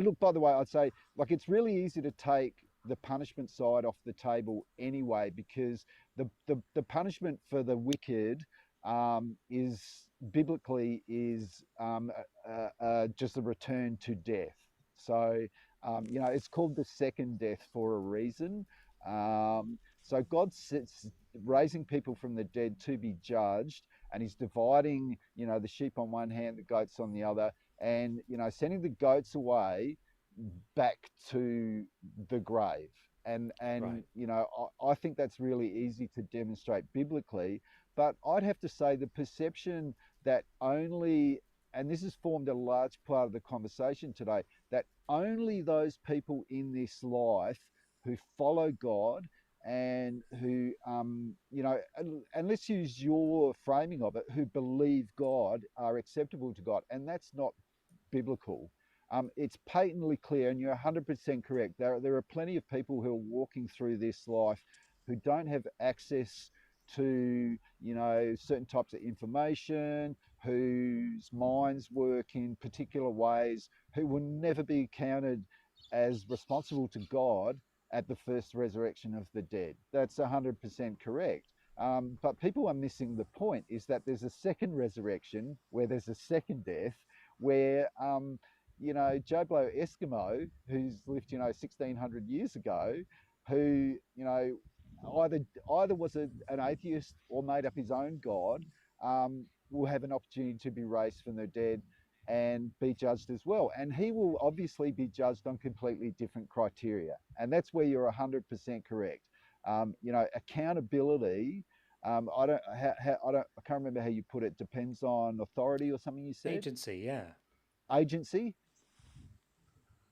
look, by the way, I'd say, like, it's really easy to take the punishment side off the table anyway, because the punishment for the wicked is biblically is just a return to death. So it's called the second death for a reason. So God sits raising people from the dead to be judged, and he's dividing, the sheep on one hand, the goats on the other, and sending the goats away back to the grave. And Right. I think that's really easy to demonstrate biblically. But I'd have to say the perception that only, and this has formed a large part of the conversation today, that only those people in this life who follow God and who, and let's use your framing of it, who believe God are acceptable to God. And that's not biblical. It's patently clear, and you're 100% correct. There are plenty of people who are walking through this life who don't have access to, certain types of information, whose minds work in particular ways, who will never be counted as responsible to God at the first resurrection of the dead. That's 100% correct. But people are missing the point, is that there's a second resurrection where there's a second death, where Joe Blow Eskimo, who's lived 1600 years ago, who either was an atheist or made up his own god, will have an opportunity to be raised from the dead and be judged as well. And he will obviously be judged on completely different criteria, and that's where you're 100% correct. Accountability. I can't remember how you put it. Depends on authority or something you said. Agency, yeah. Agency.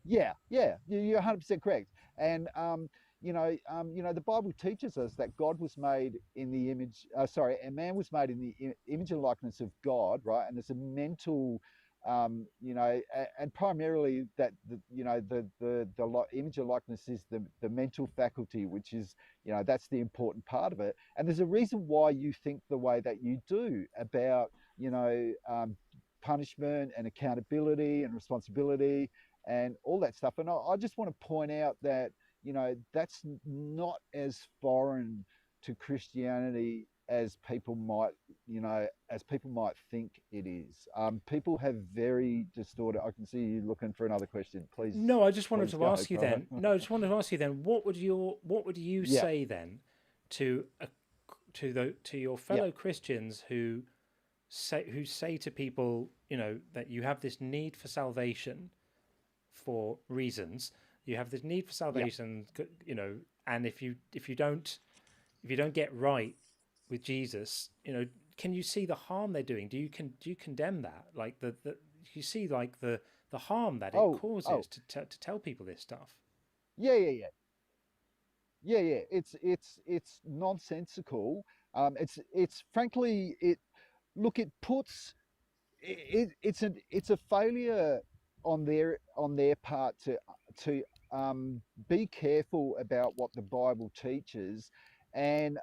Yeah, yeah, you're 100% correct. And the Bible teaches us that God was made in the image. A man was made in the image and likeness of God, right? And there's a mental you know, and primarily that you know the image of likeness is the mental faculty, which is, you know, that's the important part of it. And there's a reason why you think the way that you do about, you know, punishment and accountability and responsibility and all that stuff. And I just want to point out that, you know, that's not as foreign to Christianity as people might, you know, as people might think it is. People have very distorted. I can see you looking for another question. Please. No, I just wanted to go, ask you then. No, I just wanted to ask you then. What would you Yeah. say then to your fellow Christians who say to people, you know, that you have this need for salvation for reasons. You have this need for salvation, you know, and if you don't get right with Jesus, you know, can you see the harm they're doing? Do you condemn that? Like you see like the harm that it causes to tell people this stuff? Yeah. It's nonsensical. It's frankly look, it puts it's a failure on their part to be careful about what the Bible teaches. And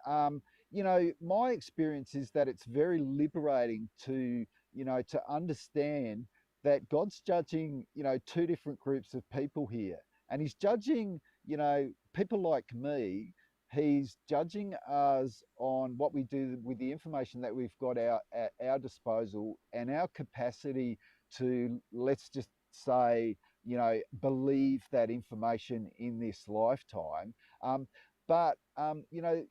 you know, my experience is that it's very liberating to, you know, to understand that God's judging, you know, two different groups of people here, and he's judging, you know, people like me. He's judging us on what we do with the information that we've got at our disposal and our capacity to, let's just say, you know, believe that information in this lifetime. But you know,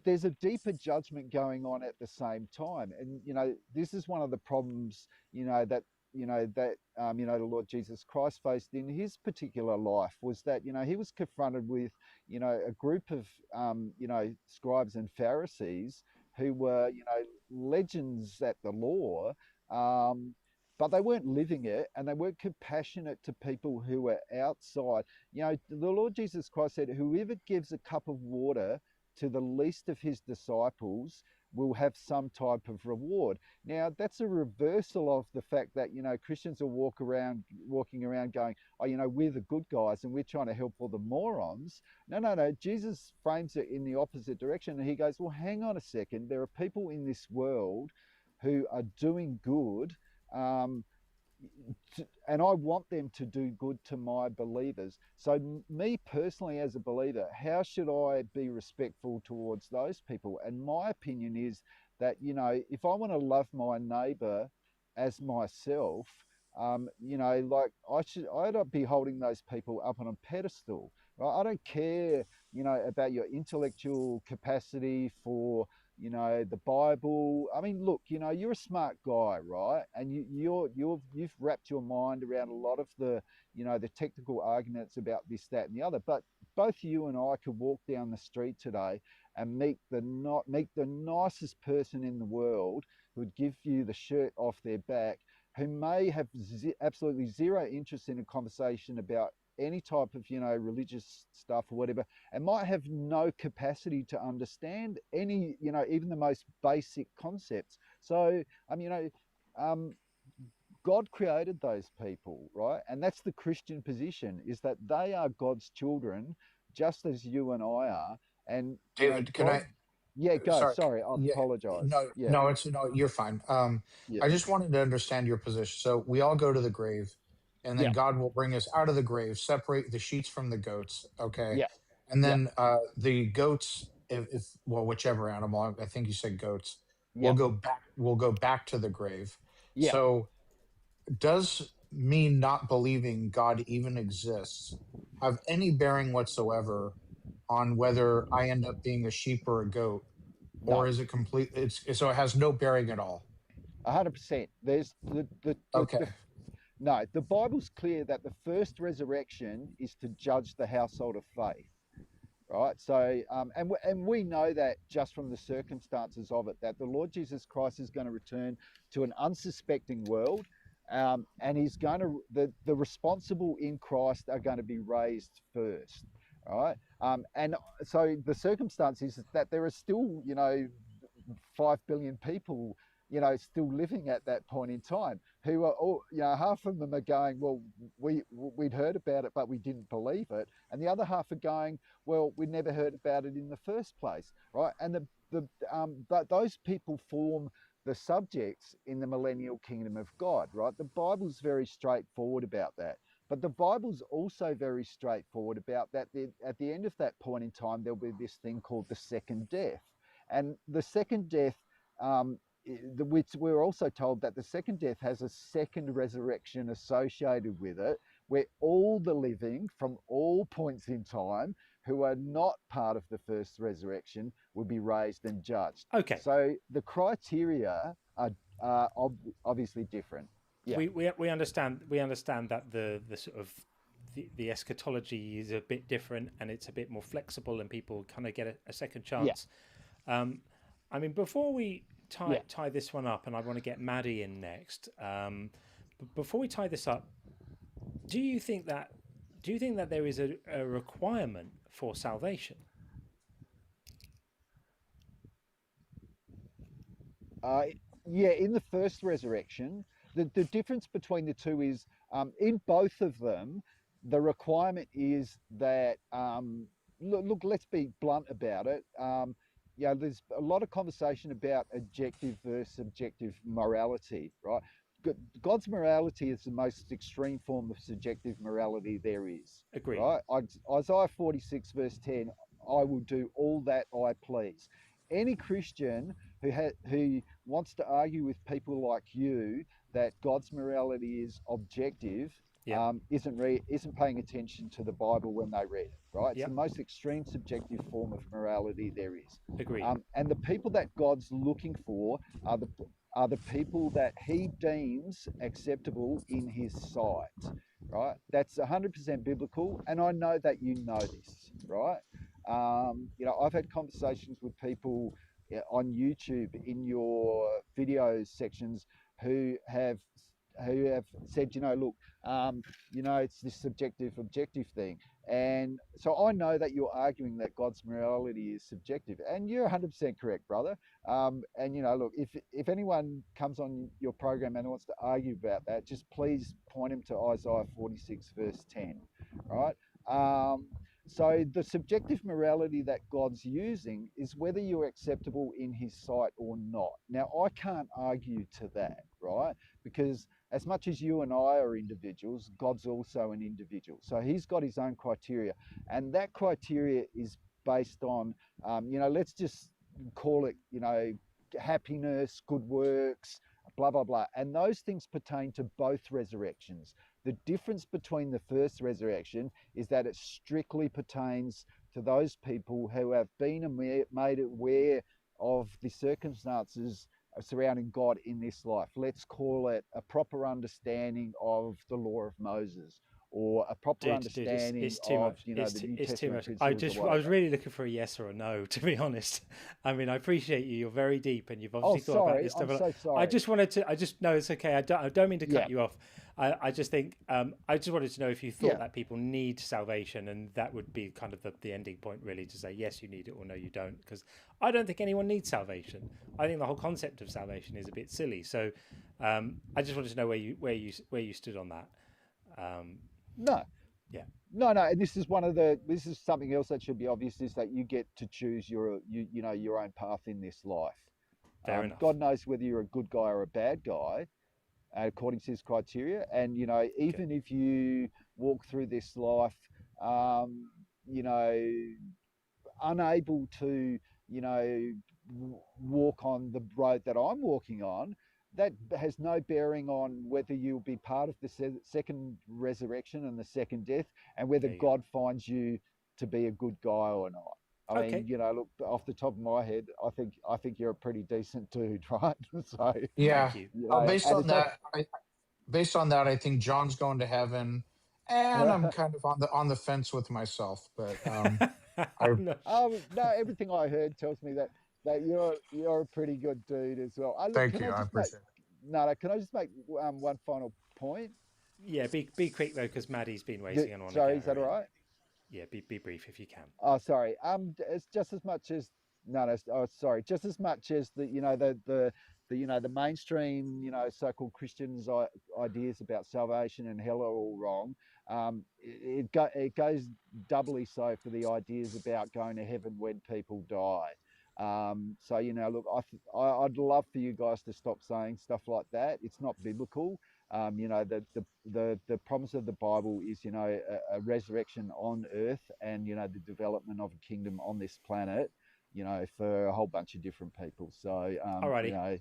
there's a deeper judgment going on at the same time. And, you know, this is one of the problems, you know, that you know, the Lord Jesus Christ faced in his particular life, was that, you know, he was confronted with, you know, a group of, you know, scribes and Pharisees who were, you know, legends at the law, but they weren't living it, and they weren't compassionate to people who were outside. You know, the Lord Jesus Christ said, whoever gives a cup of water to the least of his disciples will have some type of reward. Now, that's a reversal of the fact that, you know, Christians are walking around going, oh, you know, we're the good guys and we're trying to help all the morons. No. Jesus frames it in the opposite direction. And he goes, well, hang on a second. There are people in this world who are doing good, and I want them to do good to my believers. So me personally as a believer, how should I be respectful towards those people? And my opinion is that, you know, if I want to love my neighbor as myself, you know, like I don't be holding those people up on a pedestal, right? I don't care, you know, about your intellectual capacity for, you know, the Bible. I mean, look, you know, you're a smart guy, right? And you've wrapped your mind around a lot of the, you know, the technical arguments about this, that, and the other. But both you and I could walk down the street today and meet the nicest person in the world who'd give you the shirt off their back, who may have absolutely zero interest in a conversation about any type of, you know, religious stuff or whatever, and might have no capacity to understand any, you know, even the most basic concepts. So, you know, God created those people, right? And that's the Christian position, is that they are God's children, just as you and I are. And David, can I? Yeah, go. Sorry, I Yeah, apologize. no, you're fine. Yeah. I just wanted to understand your position. So we all go to the grave, and then Yeah. God will bring us out of the grave, separate the sheets from the goats. Okay. Yeah. And then the goats, if well, whichever animal, I think you said goats, will Yeah. go back. Will go back to the grave. Yeah. So does me not believing God even exists have any bearing whatsoever on whether I end up being a sheep or a goat? No. Or is it complete? So it has no bearing at all. 100%. There's Okay. No, the Bible's clear that the first resurrection is to judge the household of faith, right? So, and we know that just from the circumstances of it, that the Lord Jesus Christ is going to return to an unsuspecting world, and he's going to, the responsible in Christ are going to be raised first, right? And so the circumstance is that there are still, you know, 5 billion people still living at that point in time, who are all, half of them are going, well, we'd heard about it, but we didn't believe it. And the other half are going, well, we never heard about it in the first place, right? And those people form the subjects in the millennial kingdom of God, right? The Bible's very straightforward about that. But the Bible's also very straightforward about that. At the end of that point in time, there'll be this thing called the second death. And the second death, which we're also told that the second death has a second resurrection associated with it, where all the living from all points in time who are not part of the first resurrection will be raised and judged. Okay. So the criteria are obviously different. Yeah. We understand that the sort of the eschatology is a bit different and it's a bit more flexible and people kind of get a second chance. Yeah. I mean, before we tie this one up, and I want to get Maddie in next. But before we tie this up, do you think that there is a requirement for salvation? Yeah, in the first resurrection, the difference between the two is in both of them, the requirement is that, look, let's be blunt about it. There's a lot of conversation about objective versus subjective morality, right? God's morality is the most extreme form of subjective morality there is. Agreed. Right? Isaiah 46 verse 10, I will do all that I please. Any Christian who wants to argue with people like you that God's morality is objective, isn't paying attention to the Bible when they read it, right? It's the most extreme subjective form of morality there is. Agreed. And the people that God's looking for are the people that he deems acceptable in his sight, right? That's 100% biblical, and I know that you know this, right? I've had conversations with people on YouTube in your videos sections who have said, look, it's this subjective objective thing. And so I know that you're arguing that God's morality is subjective, and you're 100% correct, brother. Look, if anyone comes on your program and wants to argue about that, just please point him to Isaiah 46 verse 10, right? So the subjective morality that God's using is whether you're acceptable in his sight or not. Now, I can't argue to that, right? Because as much as you and I are individuals, God's also an individual. So he's got his own criteria. And that criteria is based on, let's just call it, happiness, good works, blah, blah, blah. And those things pertain to both resurrections. The difference between the first resurrection is that it strictly pertains to those people who have been made aware of the circumstances surrounding God in this life. Let's call it a proper understanding of the law of Moses, or a proper understanding it's too of much. the New It's Testament too much. principles. I was really looking for a yes or a no, to be honest. I mean, I appreciate you. You're very deep, and you've obviously thought about this stuff. I'm so sorry. I just no, it's okay. I don't mean to cut you off. I just think I just wanted to know if you thought that people need salvation, and that would be kind of the ending point, really, to say yes, you need it, or no, you don't. Because I don't think anyone needs salvation. I think the whole concept of salvation is a bit silly. So I just wanted to know where you stood on that. No. Yeah. No. This is something else that should be obvious, is that you get to choose your own path in this life. Fair enough. God knows whether you're a good guy or a bad guy, according to his criteria. And, even if you walk through this life, unable to, walk on the road that I'm walking on, that has no bearing on whether you'll be part of the second resurrection and the second death, and whether God finds you to be a good guy or not. I mean, look, off the top of my head, I think you're a pretty decent dude, right? So yeah. Thank you. Based on that, I think John's going to heaven, and I'm kind of on the fence with myself. But no, everything I heard tells me that you're a pretty good dude as well. Thank you. I appreciate it. Can I just make one final point? Yeah, be quick though, because Maddie's been waiting and want to Sorry, is that all right? Yeah, be brief if you can. Oh, sorry. It's just as much as just as much as the the mainstream, so-called Christians' ideas about salvation and hell are all wrong. It goes doubly so for the ideas about going to heaven when people die. So look, I'd love for you guys to stop saying stuff like that. It's not biblical. The promise of the Bible is a resurrection on earth, and the development of a kingdom on this planet, for a whole bunch of different people. So Alrighty.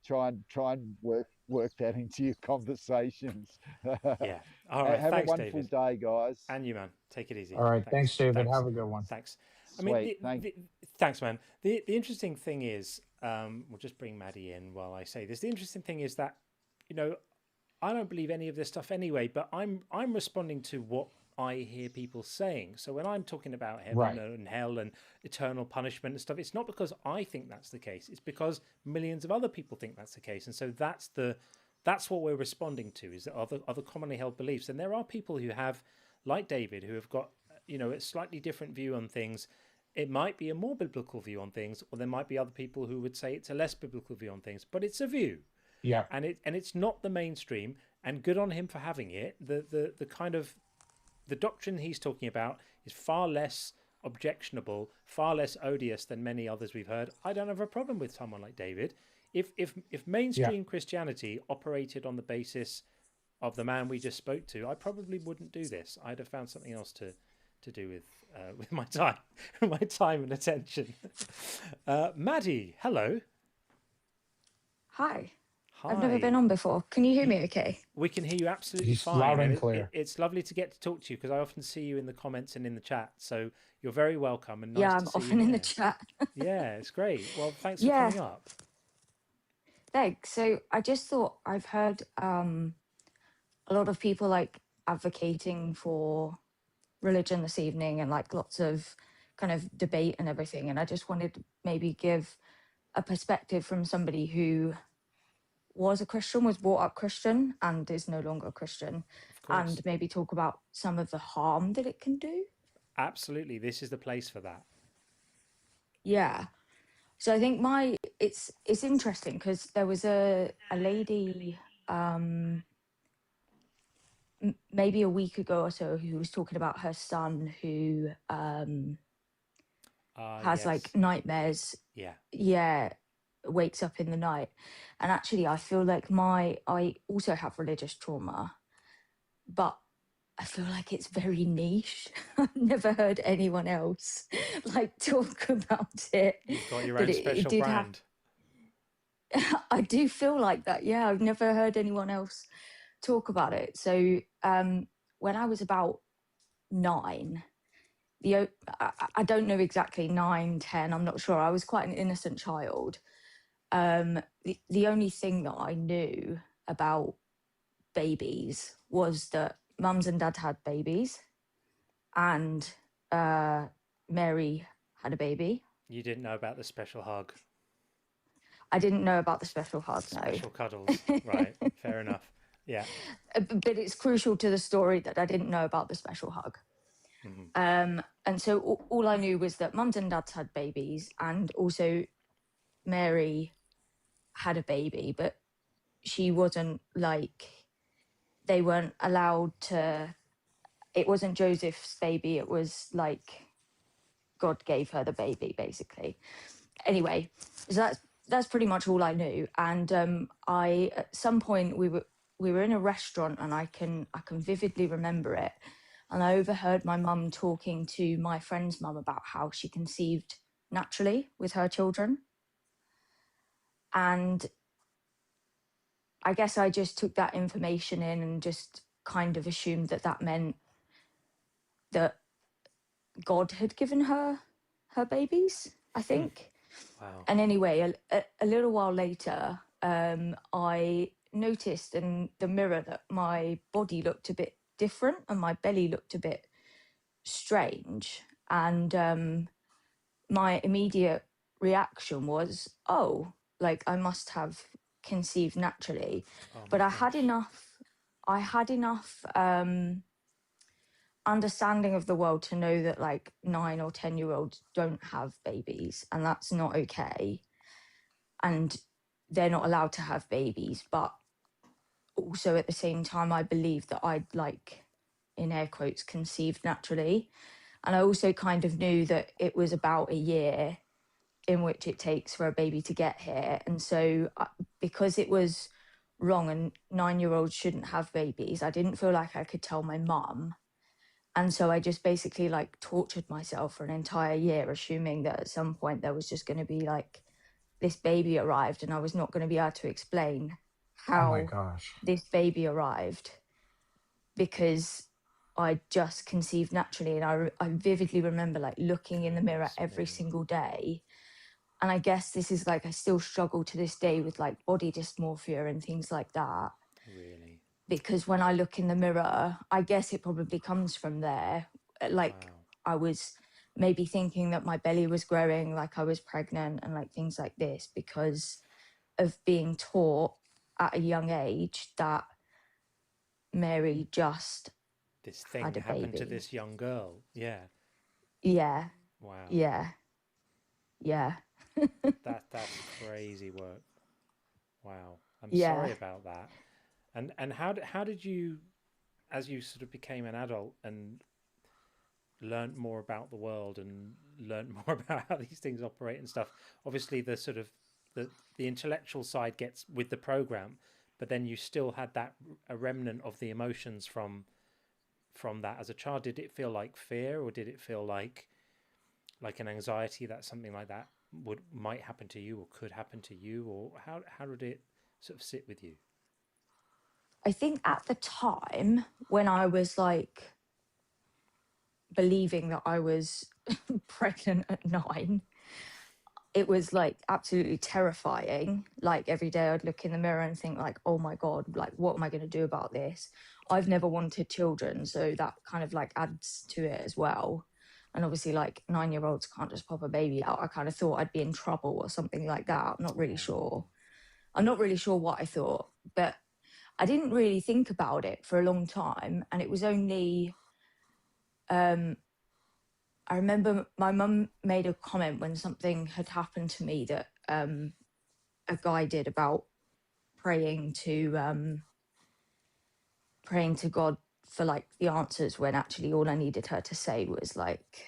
try and work that into your conversations. Yeah. All right. Have Thanks, a wonderful David. day, guys. And you, man. Take it easy. All right. Thanks, David. Have a good one. Thanks. Sweet. I mean, thanks, man. The interesting thing is, we'll just bring Maddie in while I say this. The interesting thing is that, I don't believe any of this stuff anyway, but I'm responding to what I hear people saying. So when I'm talking about heaven and hell and eternal punishment and stuff, it's not because I think that's the case. It's because millions of other people think that's the case. And so that's what we're responding to, is other commonly held beliefs. And there are people who have, like David, who have got, a slightly different view on things. It might be a more biblical view on things, or there might be other people who would say it's a less biblical view on things, but it's a view. Yeah. And it's not the mainstream, and good on him for having it. The kind of the doctrine he's talking about is far less objectionable, far less odious than many others we've heard. I don't have a problem with someone like David. If mainstream Christianity operated on the basis of the man we just spoke to, I probably wouldn't do this. I'd have found something else to do with my time and attention. Maddie, hello. Hi. Hi. I've never been on before. Can you hear me okay? We can hear you absolutely fine. Loud and clear. It's lovely to get to talk to you, because I often see you in the comments and in the chat. So you're very welcome, and nice yeah, to I'm see often you in there. the chat. Yeah, it's great. Well, thanks for coming up. Thanks. So I just thought, I've heard a lot of people like advocating for religion this evening, and like lots of kind of debate and everything. And I just wanted to maybe give a perspective from somebody who was a Christian, was brought up Christian, and is no longer a Christian, and maybe talk about some of the harm that it can do. Absolutely. This is the place for that. Yeah. So I think it's interesting, because there was a lady maybe a week ago or so who was talking about her son who has like nightmares. Yeah, wakes up in the night. And actually I feel like I also have religious trauma, but I feel like it's very niche. I've never heard anyone else like talk about it. You've got your own special brand. I do feel like that. Yeah, I've never heard anyone else talk about it. So when I was about 9, I don't know exactly, 9, 10, I'm not sure. I was quite an innocent child. The only thing that I knew about babies was that mums and dad had babies, and Mary had a baby. You didn't know about the special hug. I didn't know about the special hug, no. Special cuddles, right, fair enough, yeah. But it's crucial to the story that I didn't know about the special hug. Mm-hmm. And so all I knew was that mums and dads had babies, and also Mary had a baby, but she wasn't like, they weren't allowed to, it wasn't Joseph's baby, it was like God gave her the baby, basically. Anyway, so that's pretty much all I knew. And at some point we were in a restaurant, and I can vividly remember it. And I overheard my mum talking to my friend's mum about how she conceived naturally with her children. And I guess I just took that information in and just kind of assumed that meant that God had given her babies, I think. Wow. And anyway, a little while later, I noticed in the mirror that my body looked a bit different and my belly looked a bit strange. And my immediate reaction was, oh, like I must have conceived naturally. But I had enough understanding of the world to know that like 9 or 10-year-olds don't have babies, and that's not okay. And they're not allowed to have babies, but also at the same time, I believe that I'd like, in air quotes, conceived naturally. And I also kind of knew that it was about a year in which it takes for a baby to get here. And so because it was wrong and 9-year-olds shouldn't have babies, I didn't feel like I could tell my mum. And so I just basically like tortured myself for an entire year, assuming that at some point there was just going to be like this baby arrived and I was not going to be able to explain how this baby arrived, because I just conceived naturally. And I vividly remember like looking in the mirror every single day. And I guess this is like, I still struggle to this day with like body dysmorphia and things like that. Really? Because when I look in the mirror, I guess it probably comes from there. Like I was maybe thinking that my belly was growing, like I was pregnant and like things like this, because of being taught at a young age that Mary just this thing had a happened to baby. this young girl. Yeah. Yeah. Wow. Yeah. Yeah. That's crazy work. Wow. I'm Yeah. sorry about that. And how did you, as you sort of became an adult and learned more about the world and learned more about how these things operate and stuff, obviously the sort of the intellectual side gets with the program, but then you still had that a remnant of the emotions from that as a child. Did it feel like fear, or did it feel like an anxiety that something like that might happen to you or could happen to you, or how did it sort of sit with you? I think at the time when I was like believing that I was pregnant at 9, it was like absolutely terrifying. Like every day I'd look in the mirror and think like, oh my God, like what am I going to do about this? I've never wanted children, so that kind of like adds to it as well. And obviously like 9-year-olds can't just pop a baby out. I kind of thought I'd be in trouble or something like that. I'm not really sure what I thought, but I didn't really think about it for a long time. And it was only, I remember my mum made a comment when something had happened to me that a guy did about praying to God for like the answers, when actually all I needed her to say was like,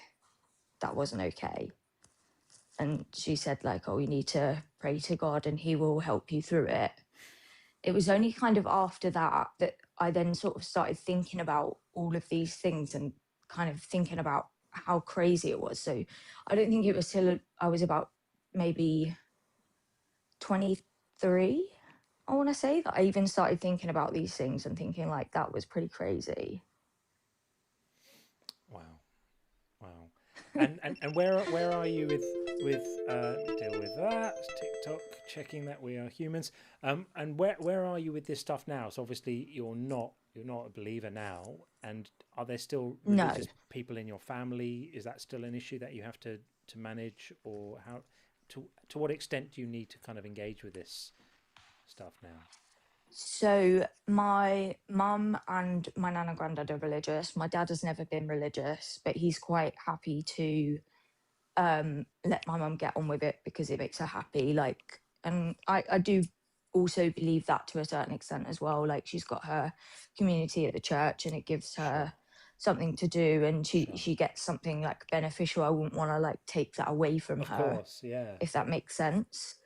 that wasn't okay. And she said like, oh, you need to pray to God and he will help you through it. It was only kind of after that I then sort of started thinking about all of these things and kind of thinking about how crazy it was. So I don't think it was till I was about maybe 23, I want to say, that I even started thinking about these things and thinking like that was pretty crazy. Wow. And where are you with deal with that? TikTok checking that we are humans. And where are you with this stuff now? So obviously you're not a believer now. And are there still religious people in your family? Is that still an issue that you have to manage, or how to what extent do you need to kind of engage with this stuff now? So my mum and my nan and granddad are religious. My dad has never been religious, but he's quite happy to let my mum get on with it because it makes her happy. Like, and I do also believe that to a certain extent as well. Like, she's got her community at the church and it gives her something to do, and she gets something like beneficial. I wouldn't want to like take that away from her. Of course, yeah. If that makes sense.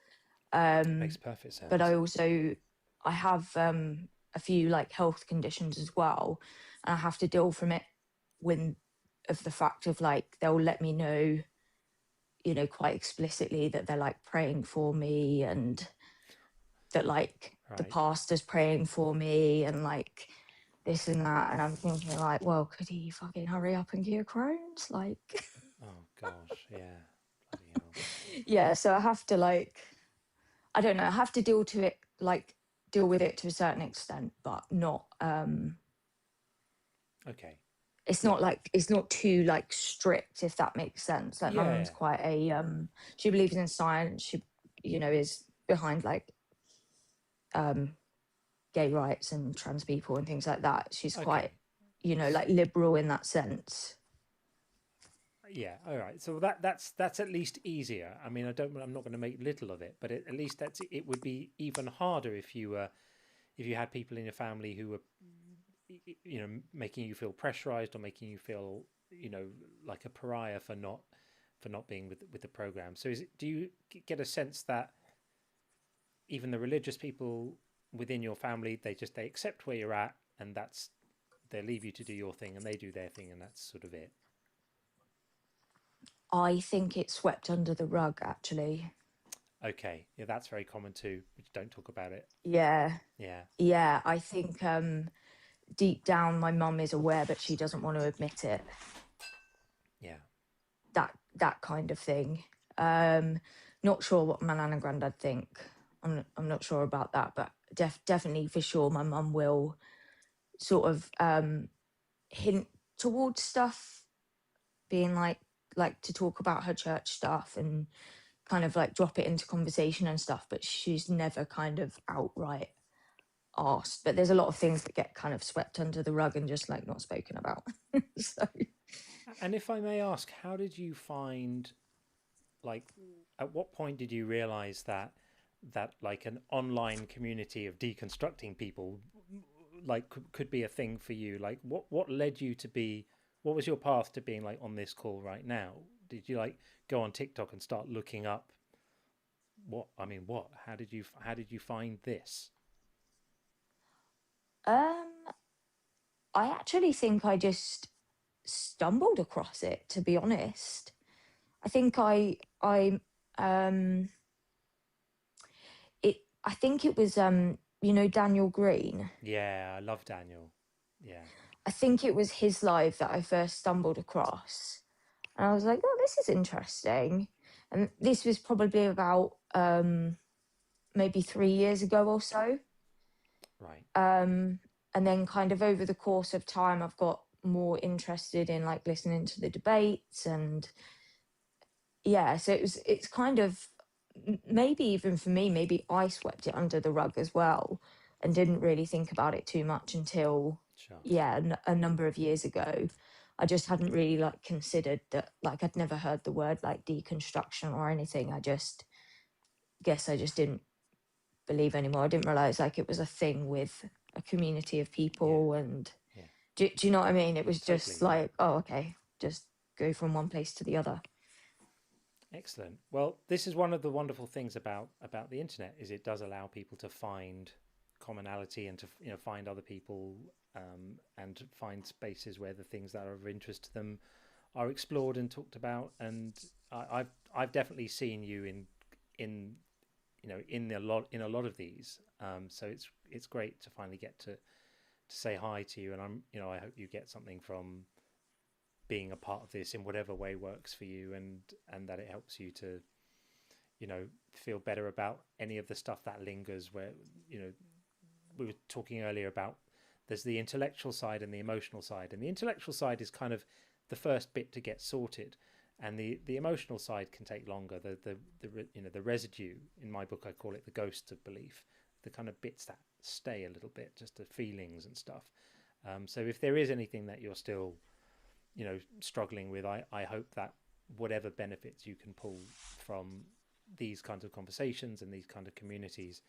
Makes perfect sense. But I have a few like health conditions as well, and I have to deal from it of the fact of like they'll let me know, you know, quite explicitly that they're like praying for me, and that like the pastor's praying for me, and like this and that. And I'm thinking like, well, could he fucking hurry up and cure Crohn's? Like, oh gosh, yeah. Bloody hell. Yeah, so I have to like, I don't know, I have to deal with it to a certain extent, but not okay. It's not like, it's not too like strict, if that makes sense. Like my mum's quite a she believes in science. She, you know, is behind like gay rights and trans people and things like that. She's quite, you know, like liberal in that sense. Yeah, all right. So that's at least easier. I mean, I'm not going to make little of it, but at least it would be even harder if you had people in your family who were, making you feel pressurized or making you feel, like a pariah for not being with the program. So do you get a sense that even the religious people within your family, they accept where you're at, and they leave you to do your thing and they do their thing, and that's sort of it? I think it's swept under the rug, actually. Okay, yeah, that's very common too. Don't talk about it. Yeah. Yeah. I think deep down my mum is aware, but she doesn't want to admit it. Yeah. That kind of thing. Not sure what my nan and granddad think. I'm not sure about that, but definitely for sure my mum will sort of hint towards stuff, being like to talk about her church stuff and kind of like drop it into conversation and stuff, but she's never kind of outright asked. But there's a lot of things that get kind of swept under the rug and just like not spoken about. So. And if I may ask, how did you find, like, at what point did you realize that like an online community of deconstructing people like could be a thing for you? Like what led you to be, what was your path to being like on this call right now? Did you like go on TikTok and start looking up how did you find this? I actually think I just stumbled across it, to be honest. I think I think it was Daniel Green. Yeah, I love Daniel. Yeah. I think it was his live that I first stumbled across. And I was like, oh, this is interesting. And this was probably about maybe 3 years ago or so. Right. And then kind of over the course of time, I've got more interested in like listening to the debates, and yeah, so it's kind of, maybe even for me, maybe I swept it under the rug as well and didn't really think about it too much until a number of years ago. I just hadn't really like considered that, like I'd never heard the word like deconstruction or anything. I just didn't believe anymore. I didn't realize like it was a thing with a community of people. And do you know what I mean? It was just like, oh, okay, just go from one place to the other. Excellent. Well, this is one of the wonderful things about the internet, is it does allow people to find commonality and to find other people, and find spaces where the things that are of interest to them are explored and talked about. And I've definitely seen you in a lot of these. So it's great to finally get to say hi to you, and I hope you get something from being a part of this in whatever way works for you, and that it helps you to feel better about any of the stuff that lingers, where we were talking earlier about there's the intellectual side and the emotional side, and the intellectual side is kind of the first bit to get sorted, and the emotional side can take longer. The residue, in my book I call it the ghosts of belief, the kind of bits that stay a little bit, just the feelings and stuff. So if there is anything that you're still struggling with, I hope that whatever benefits you can pull from these kinds of conversations and these kind of communities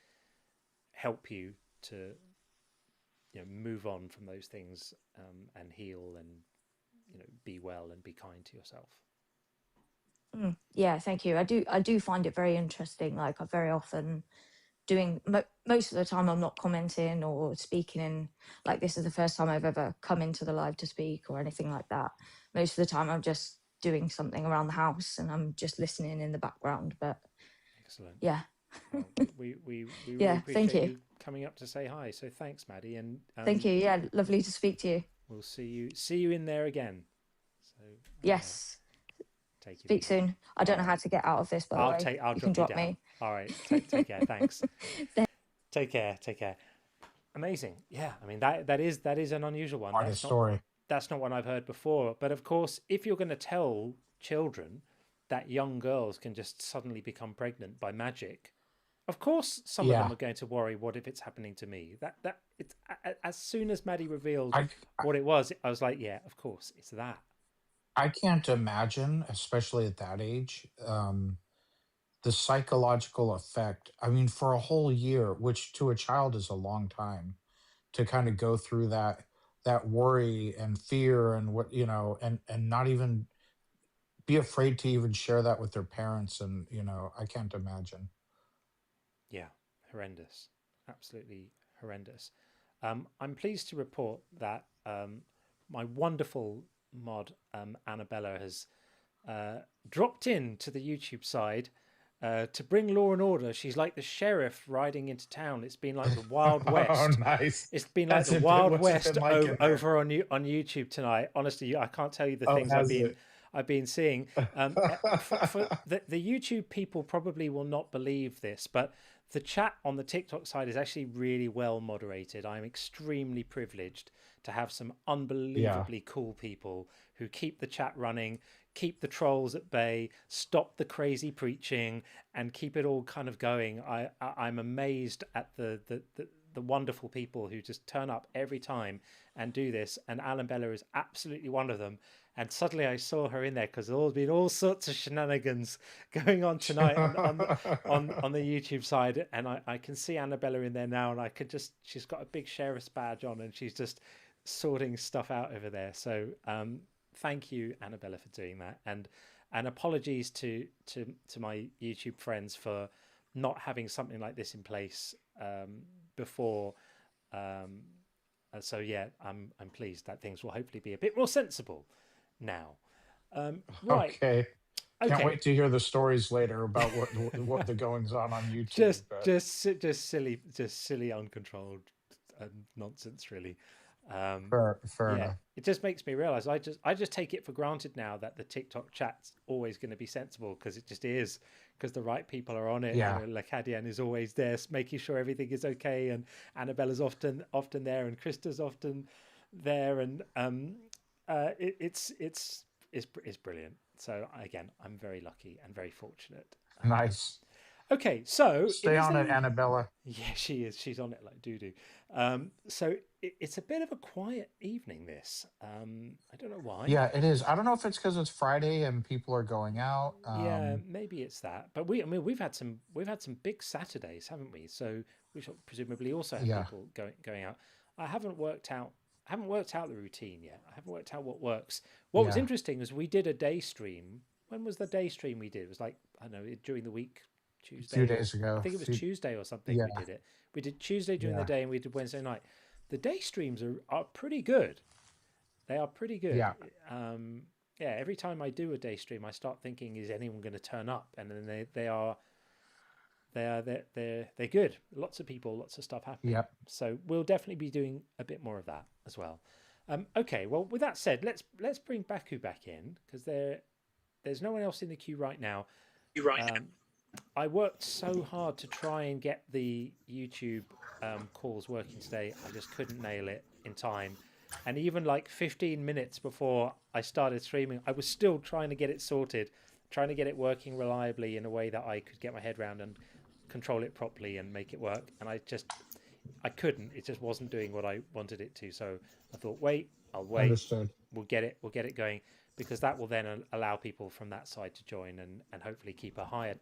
help you to move on from those things, and heal, and be well and be kind to yourself. Yeah, thank you. I do find it very interesting. Like I very often doing most of the time I'm not commenting or speaking in, like this is the first time I've ever come into the live to speak or anything like that. Most of the time I'm just doing something around the house and I'm just listening in the background. But excellent. Yeah. Well, we really Yeah, appreciate thank you. you coming up to say hi. So thanks, Maddie, and Thank you. Yeah, lovely to speak to you. We'll see you in there again. So Yes. take it Speak easy. soon. I don't know how to get out of this, by the way. I'll You can drop drop you down. me. All right. Take care. Thanks. Take care. Amazing. Yeah. I mean, that is an unusual one. Quite a story. That's not one I've heard before. But of course, if you're going to tell children that young girls can just suddenly become pregnant by magic, of course some of them are going to worry, what if it's happening to me? That as soon as Maddie revealed what it was, I was like, yeah, of course, it's that. I can't imagine, especially at that age, the psychological effect. I mean, for a whole year, which to a child is a long time, to kind of go through that worry and fear and what, and not even be afraid to even share that with their parents. And, I can't imagine. Yeah, horrendous. Absolutely horrendous. I'm pleased to report that my wonderful mod, Annabella, has dropped in to the YouTube side to bring law and order. She's like the sheriff riding into town. It's been like the Wild West. Oh, nice. It's been like the Wild West over on YouTube tonight. Honestly, I can't tell you the things I've been seeing. For the YouTube people probably will not believe this, but the chat on the TikTok side is actually really well moderated. I'm extremely privileged to have some unbelievably cool people who keep the chat running, keep the trolls at bay, stop the crazy preaching, and keep it all kind of going. I'm amazed at the wonderful people who just turn up every time and do this. And Alan Bella is absolutely one of them. And suddenly I saw her in there because there's been all sorts of shenanigans going on tonight on the YouTube side. And I can see Annabella in there now, and she's got a big sheriff's badge on, and she's just sorting stuff out over there. So thank you, Annabella, for doing that. And apologies to my YouTube friends for not having something like this in place before. So yeah, I'm pleased that things will hopefully be a bit more sensible now. Right. Okay. Can't wait to hear the stories later about what the goings on YouTube. Just silly, uncontrolled nonsense, really. Fair enough. It just makes me realize I just take it for granted now that the TikTok chat's always going to be sensible, because it just is, because the right people are on it. Yeah. Lacadian is always there, making sure everything is okay, and Annabella's often there, and Krista's often there, and it's brilliant. So again, I'm very lucky and very fortunate. Nice. Okay, so stay on it, Annabella. Yeah, she is. She's on it like doo-doo. So it's a bit of a quiet evening, this. I don't know why. Yeah, it is. I don't know if it's because it's Friday and people are going out. Yeah, maybe it's that. But we've had some big Saturdays, haven't we? So we should presumably also have people going out. I haven't worked out the routine yet. I haven't worked out what works. What was interesting is we did a day stream. When was the day stream we did? It was like, I don't know, during the week. Tuesday, 2 days ago. I think it was Tuesday or something. Yeah. We did it. We did Tuesday during the day, and we did Wednesday night. The day streams are pretty good. They are pretty good. Yeah. Every time I do a day stream, I start thinking, is anyone going to turn up? And then they're good. Lots of people, lots of stuff happening. Yep. So we'll definitely be doing a bit more of that as well. Okay. Well, with that said, let's bring Baku back in, because there's no one else in the queue right now. I worked so hard to try and get the YouTube calls working today. I just couldn't nail it in time. And even like 15 minutes before I started streaming, I was still trying to get it sorted, trying to get it working reliably in a way that I could get my head around and control it properly and make it work. And I couldn't. It just wasn't doing what I wanted it to. So I thought, I'll wait. Understood. We'll get it going, because that will then allow people from that side to join and hopefully keep a higher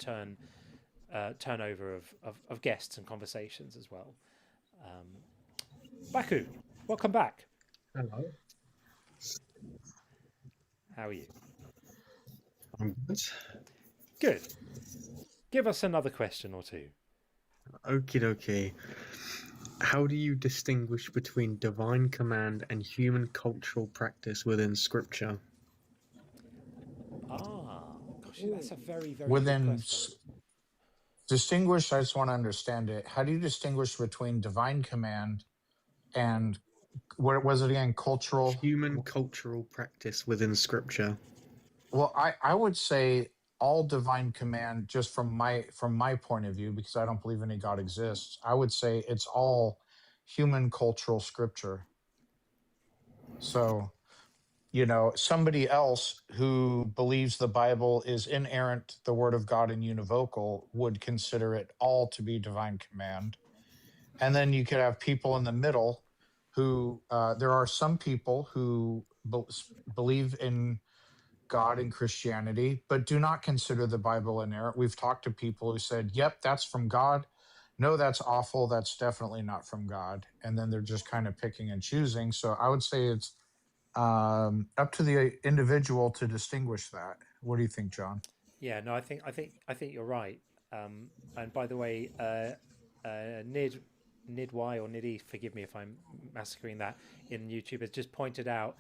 turnover of guests and conversations as well. Baku, welcome back. Hello. How are you? I'm good. Good. Give us another question or two. Okie dokie. How do you distinguish between divine command and human cultural practice within Scripture? Gosh, that's a very, very within good question. Distinguish. I just want to understand it. How do you distinguish between divine command and what was it again? Human cultural practice within Scripture. Well, I would say all divine command, just from my point of view, because I don't believe any God exists, I would say it's all human cultural scripture. So, somebody else who believes the Bible is inerrant, the word of God, and univocal, would consider it all to be divine command. And then you could have people in the middle who, there are some people who believe in God in Christianity, but do not consider the Bible inerrant. We've talked to people who said, yep, that's from God. No, that's awful. That's definitely not from God. And then they're just kind of picking and choosing. So I would say it's up to the individual to distinguish that. What do you think, John? Yeah, no, I think you're right. And by the way, Nid Y or Nid E, forgive me if I'm massacring that in YouTube, has just pointed out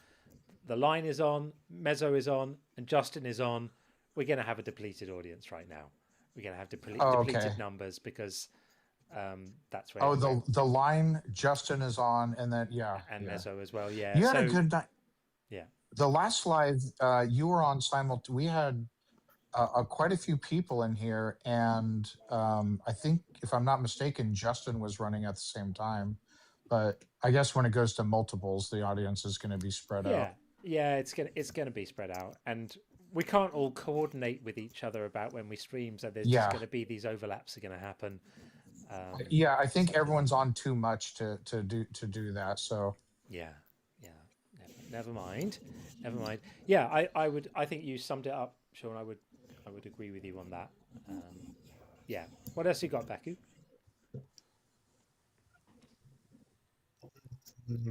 the line is on, Mezzo is on, and Justin is on. We're going to have a depleted audience right now. We're going to have depleted numbers because that's where. Oh, the line Justin is on, and then and Mezzo as well. Yeah, you had a good night. Yeah, the last live you were on we had quite a few people in here, and I think, if I'm not mistaken, Justin was running at the same time. But I guess when it goes to multiples, the audience is going to be spread out. Yeah, it's gonna be spread out, and we can't all coordinate with each other about when we stream. So there's just going to be these overlaps are going to happen. I think everyone's on too much to do that. So never mind. Yeah, I think you summed it up, Sean. I would agree with you on that. What else you got, Baku?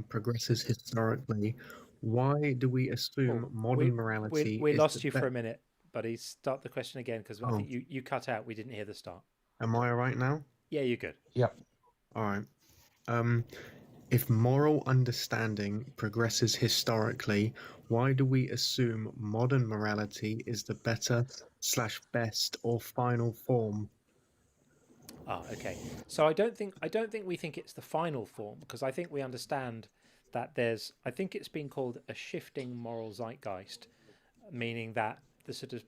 Progresses historically. Why do we assume modern morality? We lost you for a minute, buddy. Start the question again, because I think you cut out. We didn't hear the start. Am I all right now? Yeah, you're good. Yep. All right. If moral understanding progresses historically, why do we assume modern morality is the better / best or final form? Okay. So I don't think we think it's the final form, because I think we understand that I think it's been called a shifting moral zeitgeist, meaning that the sort of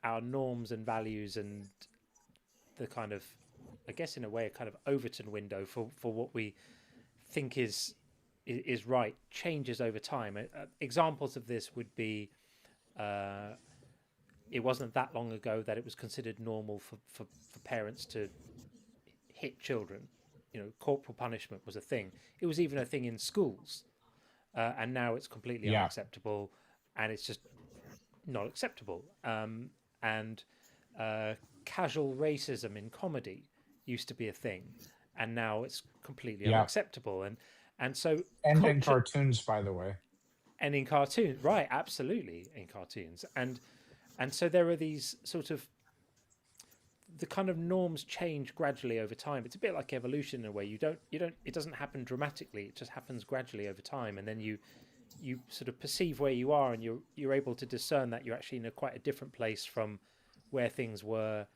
our norms and values and the kind of, I guess in a way, a kind of Overton window for what we think is right changes over time. Examples of this would be it wasn't that long ago that it was considered normal for parents to hit children. Corporal punishment was a thing. It was even a thing in schools, and now it's completely unacceptable, and it's just not acceptable. And casual racism in comedy used to be a thing, and now it's completely unacceptable. And so in cartoons, by the way, and in cartoons, right? Absolutely, in cartoons, and so there are these sort of, the kind of norms change gradually over time. It's a bit like evolution in a way. It doesn't happen dramatically. It just happens gradually over time, and then you sort of perceive where you are, and you're able to discern that you're actually in quite a different place from where things were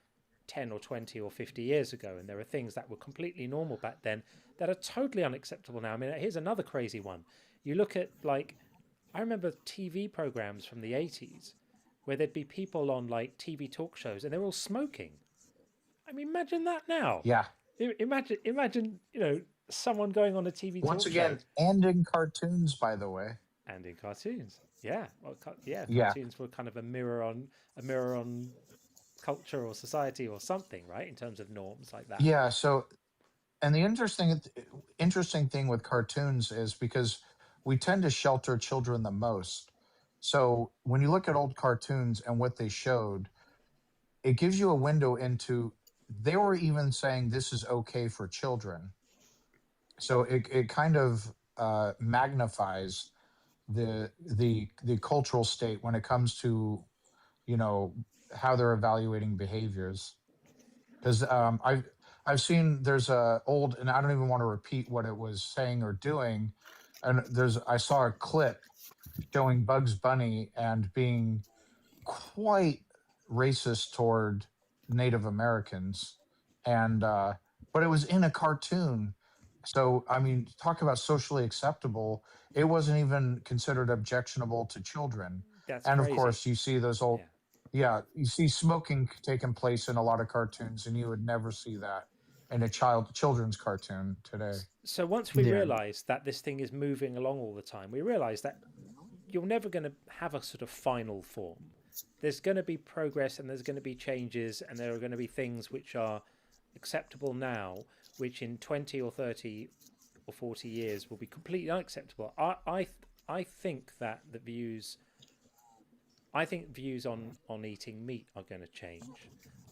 10 or 20 or 50 years ago. And there are things that were completely normal back then that are totally unacceptable now. I mean, here's another crazy one. You look at, I remember TV programs from the 80s where there'd be people on TV talk shows and they're all smoking. I mean, imagine that now. Yeah. Imagine, someone going on a TV talk show. Once again, and in cartoons, by the way. And in cartoons. Yeah. Well, cartoons were kind of a mirror on culture or society or something, right? In terms of norms like that. Yeah. So, and the interesting thing with cartoons is because we tend to shelter children the most. So when you look at old cartoons and what they showed, it gives you a window into, they were even saying this is okay for children. So it kind of magnifies the cultural state when it comes to, how they're evaluating behaviors. Because I've seen there's a old, and I don't even want to repeat what it was saying or doing. And I saw a clip showing Bugs Bunny and being quite racist toward Native Americans, and but it was in a cartoon. So I mean, talk about socially acceptable. It wasn't even considered objectionable to children. And crazy. Of course, you see those old, you see smoking taking place in a lot of cartoons, and you would never see that in a children's cartoon today. So once we realize that this thing is moving along all the time, we realize that you're never going to have a sort of final form. There's going to be progress, and there's going to be changes, and there are going to be things which are acceptable now, which in 20 or 30 or 40 years will be completely unacceptable. I think that the views I think views on eating meat are going to change.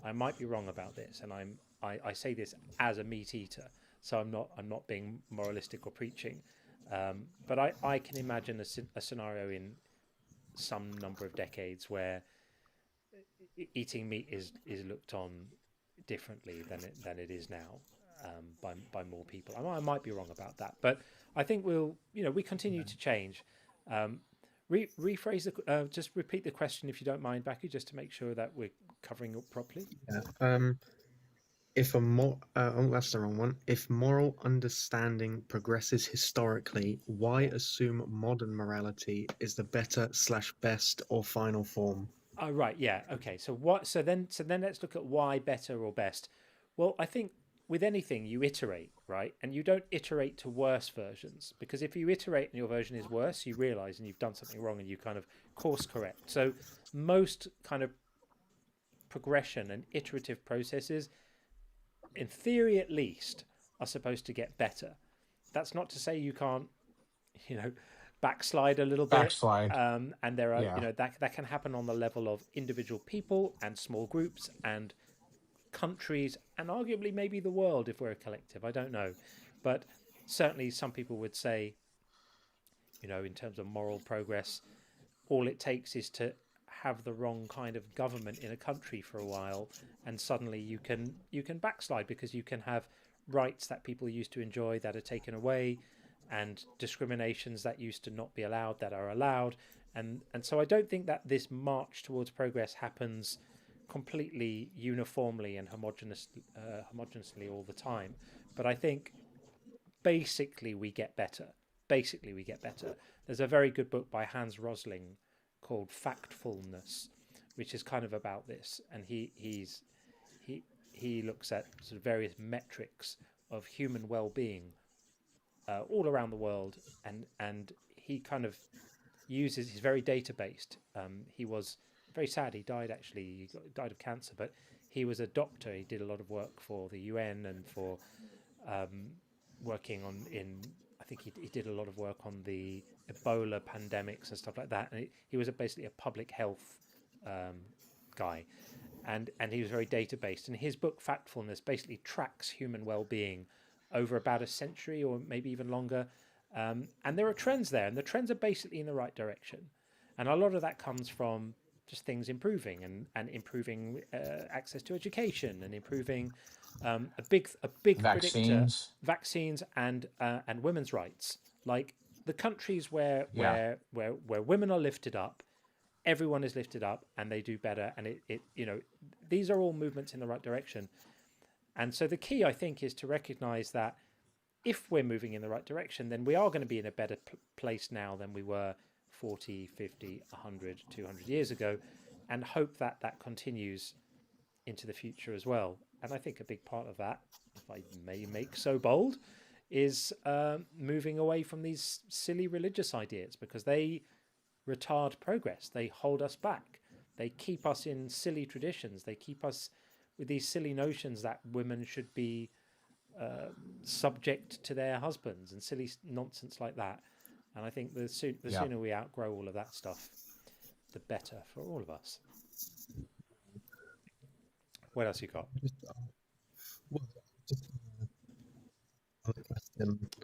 I might be wrong about this, and I say this as a meat eater, so I'm not being moralistic or preaching, but I can imagine a scenario in some number of decades where eating meat is looked on differently than it is now, by more people. I might be wrong about that, but I think we continue to change. Rephrase just repeat the question if you don't mind, Baku, just to make sure that we're covering it properly. Yeah. That's the wrong one. If moral understanding progresses historically, why assume modern morality is the better/best or final form? Oh, right. Yeah. Okay. So then let's look at why better or best. Well, I think with anything you iterate, right? And you don't iterate to worse versions, because if you iterate and your version is worse, you realize and you've done something wrong and you kind of course correct. So most kind of progression and iterative processes, in theory at least, are supposed to get better. That's not to say you can't, backslide a little bit. And there are, that can happen on the level of individual people and small groups and countries and arguably maybe the world if we're a collective. I don't know. But certainly some people would say, in terms of moral progress, all it takes is to have the wrong kind of government in a country for a while, and suddenly you can backslide, because you can have rights that people used to enjoy that are taken away, and discriminations that used to not be allowed that are allowed, and so I don't think that this march towards progress happens completely uniformly and homogeneously all the time. But I think basically we get better. There's a very good book by Hans Rosling called Factfulness, which is kind of about this, and he looks at sort of various metrics of human well-being all around the world, and he kind of uses, he's very data-based. He was very sad, he died actually, he died of cancer, but he was a doctor. He did a lot of work for the UN and for working I think he did a lot of work on the Ebola pandemics and stuff like that, and he was basically a public health guy, and he was very data-based, and his book Factfulness basically tracks human well-being over about a century or maybe even longer, and there are trends there, and the trends are basically in the right direction, and a lot of that comes from just things improving and improving access to education and improving a big predictor, vaccines and women's rights. Like the countries where women are lifted up, everyone is lifted up and they do better, and these are all movements in the right direction. And so the key, I think, is to recognize that if we're moving in the right direction, then we are going to be in a better place now than we were 40, 50, 100, 200 years ago, and hope that that continues into the future as well. And I think a big part of that, if I may make so bold, is moving away from these silly religious ideas, because they retard progress. They hold us back. They keep us in silly traditions. They keep us with these silly notions that women should be subject to their husbands and silly nonsense like that. And I think the sooner we outgrow all of that stuff, the better for all of us. What else you got?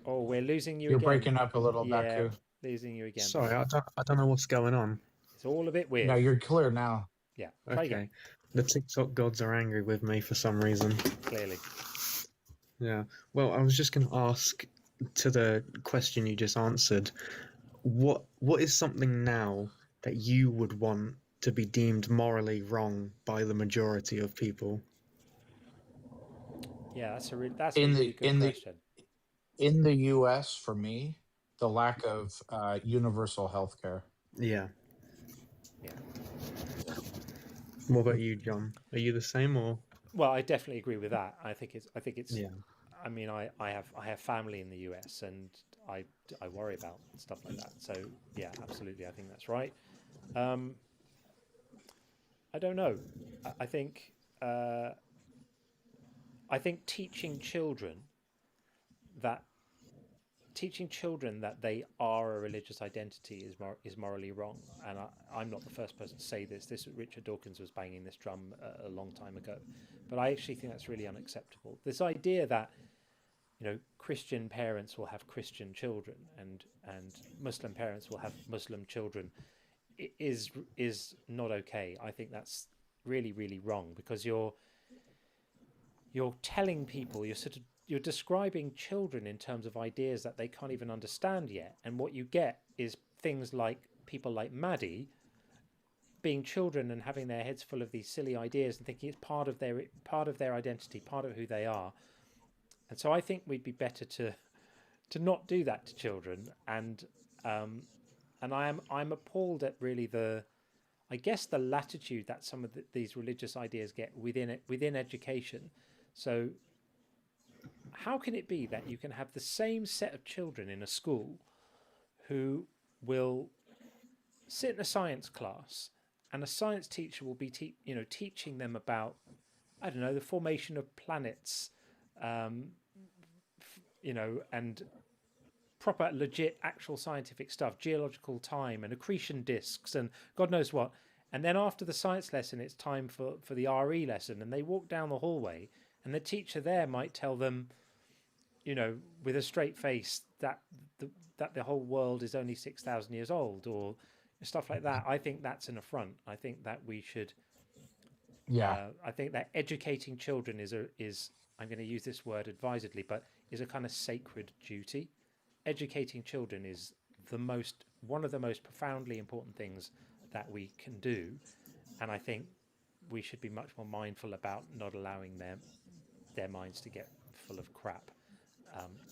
Oh, we're losing you You're again. breaking up a little, yeah, Baku. Losing you again. Sorry, I don't know what's going on. It's all a bit weird. No, you're clear now. Yeah. Try again. The TikTok gods are angry with me for some reason. Clearly. Yeah. Well, I was just going to ask, to the question you just answered, what is something now that you would want to be deemed morally wrong by the majority of people? Yeah, that's a really good question. In the U.S., for me, the lack of universal health care. Yeah. What about you, John? Are you the same, or? Well, I definitely agree with that. I think it's. Yeah. I mean, I have family in the US, and I worry about stuff like that. So yeah, absolutely, I think that's right. I don't know. I think teaching children that teaching children that they are a religious identity is morally wrong. And I'm not the first person to say this. Richard Dawkins was banging this drum a long time ago, but I actually think that's really unacceptable. This idea that Christian parents will have Christian children and Muslim parents will have Muslim children is not okay. I think that's really, really wrong, because you're telling people, you're describing children in terms of ideas that they can't even understand yet, and what you get is things like people like Maddie being children and having their heads full of these silly ideas and thinking it's part of their identity, part of who they are. And so I think we'd be better to not do that to children. And I'm appalled at really the latitude that some of these religious ideas get within education. So how can it be that you can have the same set of children in a school who will sit in a science class and a science teacher will be teaching them about, I don't know, the formation of planets, and proper legit actual scientific stuff, geological time and accretion disks and God knows what. And then after the science lesson, it's time for the RE lesson, and they walk down the hallway and the teacher there might tell them, with a straight face that the whole world is only 6,000 years old or stuff like that. I think that's an affront. I think that we should. Yeah. I think that educating children is I'm going to use this word advisedly, but is a kind of sacred duty. Educating children is one of the most profoundly important things that we can do, and I think we should be much more mindful about not allowing their minds to get full of crap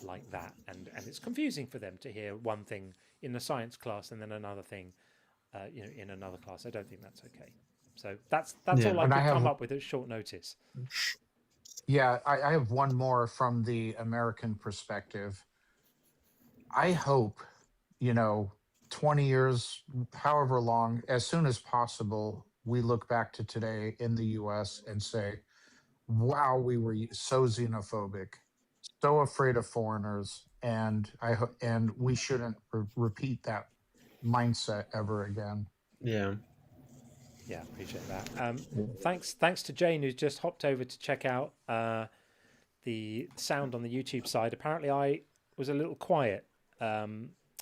like that. And it's confusing for them to hear one thing in the science class and then another thing, in another class. I don't think that's okay. So that's all I could come up with at short notice. Yeah, I have one more from the American perspective. I hope, 20 years, however long, as soon as possible, we look back to today in the US and say, wow, we were so xenophobic, so afraid of foreigners, and we shouldn't repeat that mindset ever again. Yeah. Yeah, appreciate that. Thanks to Jane, who's just hopped over to check out the sound on the YouTube side. Apparently I was a little quiet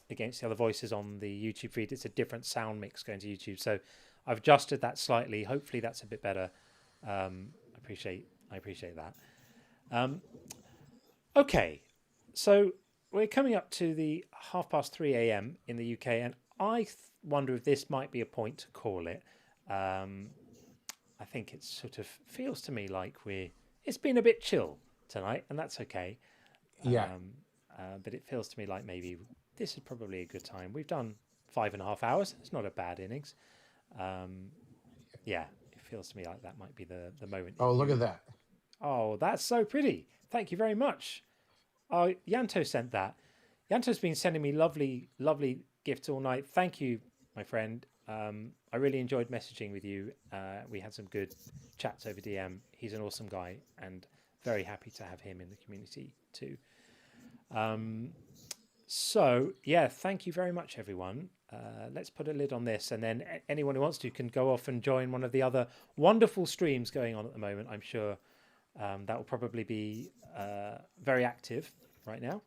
against the other voices on the YouTube feed. It's a different sound mix going to YouTube, so I've adjusted that slightly. Hopefully that's a bit better. I appreciate that. Okay, so we're coming up to the 3:30 a.m. in the UK, and I wonder if this might be a point to call it. I think it sort of feels to me like it's been a bit chill tonight, and that's okay. Yeah. But it feels to me like maybe this is probably a good time. We've done 5.5 hours. It's not a bad innings. Yeah, it feels to me like that might be the moment. Oh, look at that. Oh, that's so pretty. Thank you very much. Oh, Yanto sent that. Yanto's been sending me lovely, lovely gifts all night. Thank you, my friend. I really enjoyed messaging with you. We had some good chats over DM. He's an awesome guy, and very happy to have him in the community too. So yeah, thank you very much, everyone. Let's put a lid on this, and then anyone who wants to can go off and join one of the other wonderful streams going on at the moment. I'm sure that will probably be very active right now.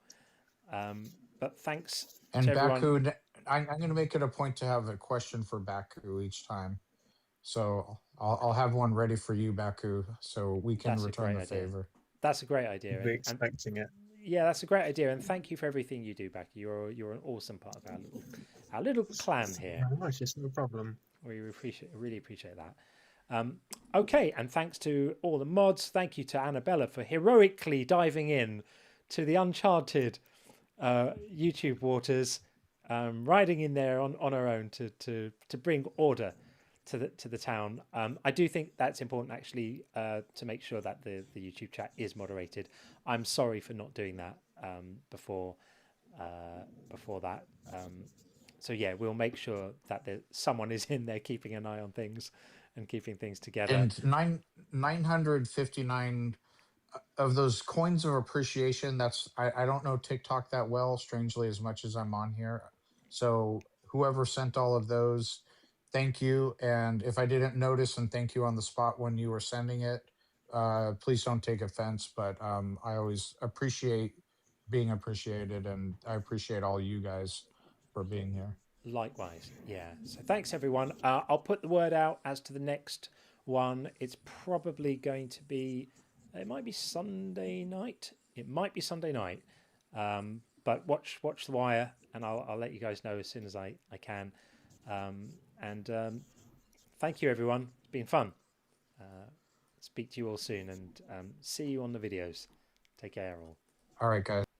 But thanks and to everyone. Baku, I'm going to make it a point to have a question for Baku each time. So I'll have one ready for you, Baku, so we can return the favor. That's a great idea. We're expecting it. Yeah, that's a great idea, and thank you for everything you do, Baku. You're an awesome part of our little clan here. Very much, it's no problem. We really appreciate that. Okay, and thanks to all the mods. Thank you to Annabella for heroically diving in to the uncharted YouTube waters, riding in there on her own to bring order to the town. I do think that's important, actually, to make sure that the YouTube chat is moderated. I'm sorry for not doing that before that. So yeah, we'll make sure that someone is in there keeping an eye on things and keeping things together. And 959 those coins of appreciation. That's I don't know TikTok that well, strangely, as much as I'm on here. So whoever sent all of those, thank you. And if I didn't notice and thank you on the spot when you were sending it, please don't take offense. But I always appreciate being appreciated, and I appreciate all you guys for being here. Likewise, yeah. So thanks everyone. I'll put the word out as to the next one. It's probably going to be, it might be Sunday night. It might be Sunday night. But watch the wire, and I'll let you guys know as soon as I can. Thank you everyone. It's been fun. Speak to you all soon, and see you on the videos. Take care all. All right, guys.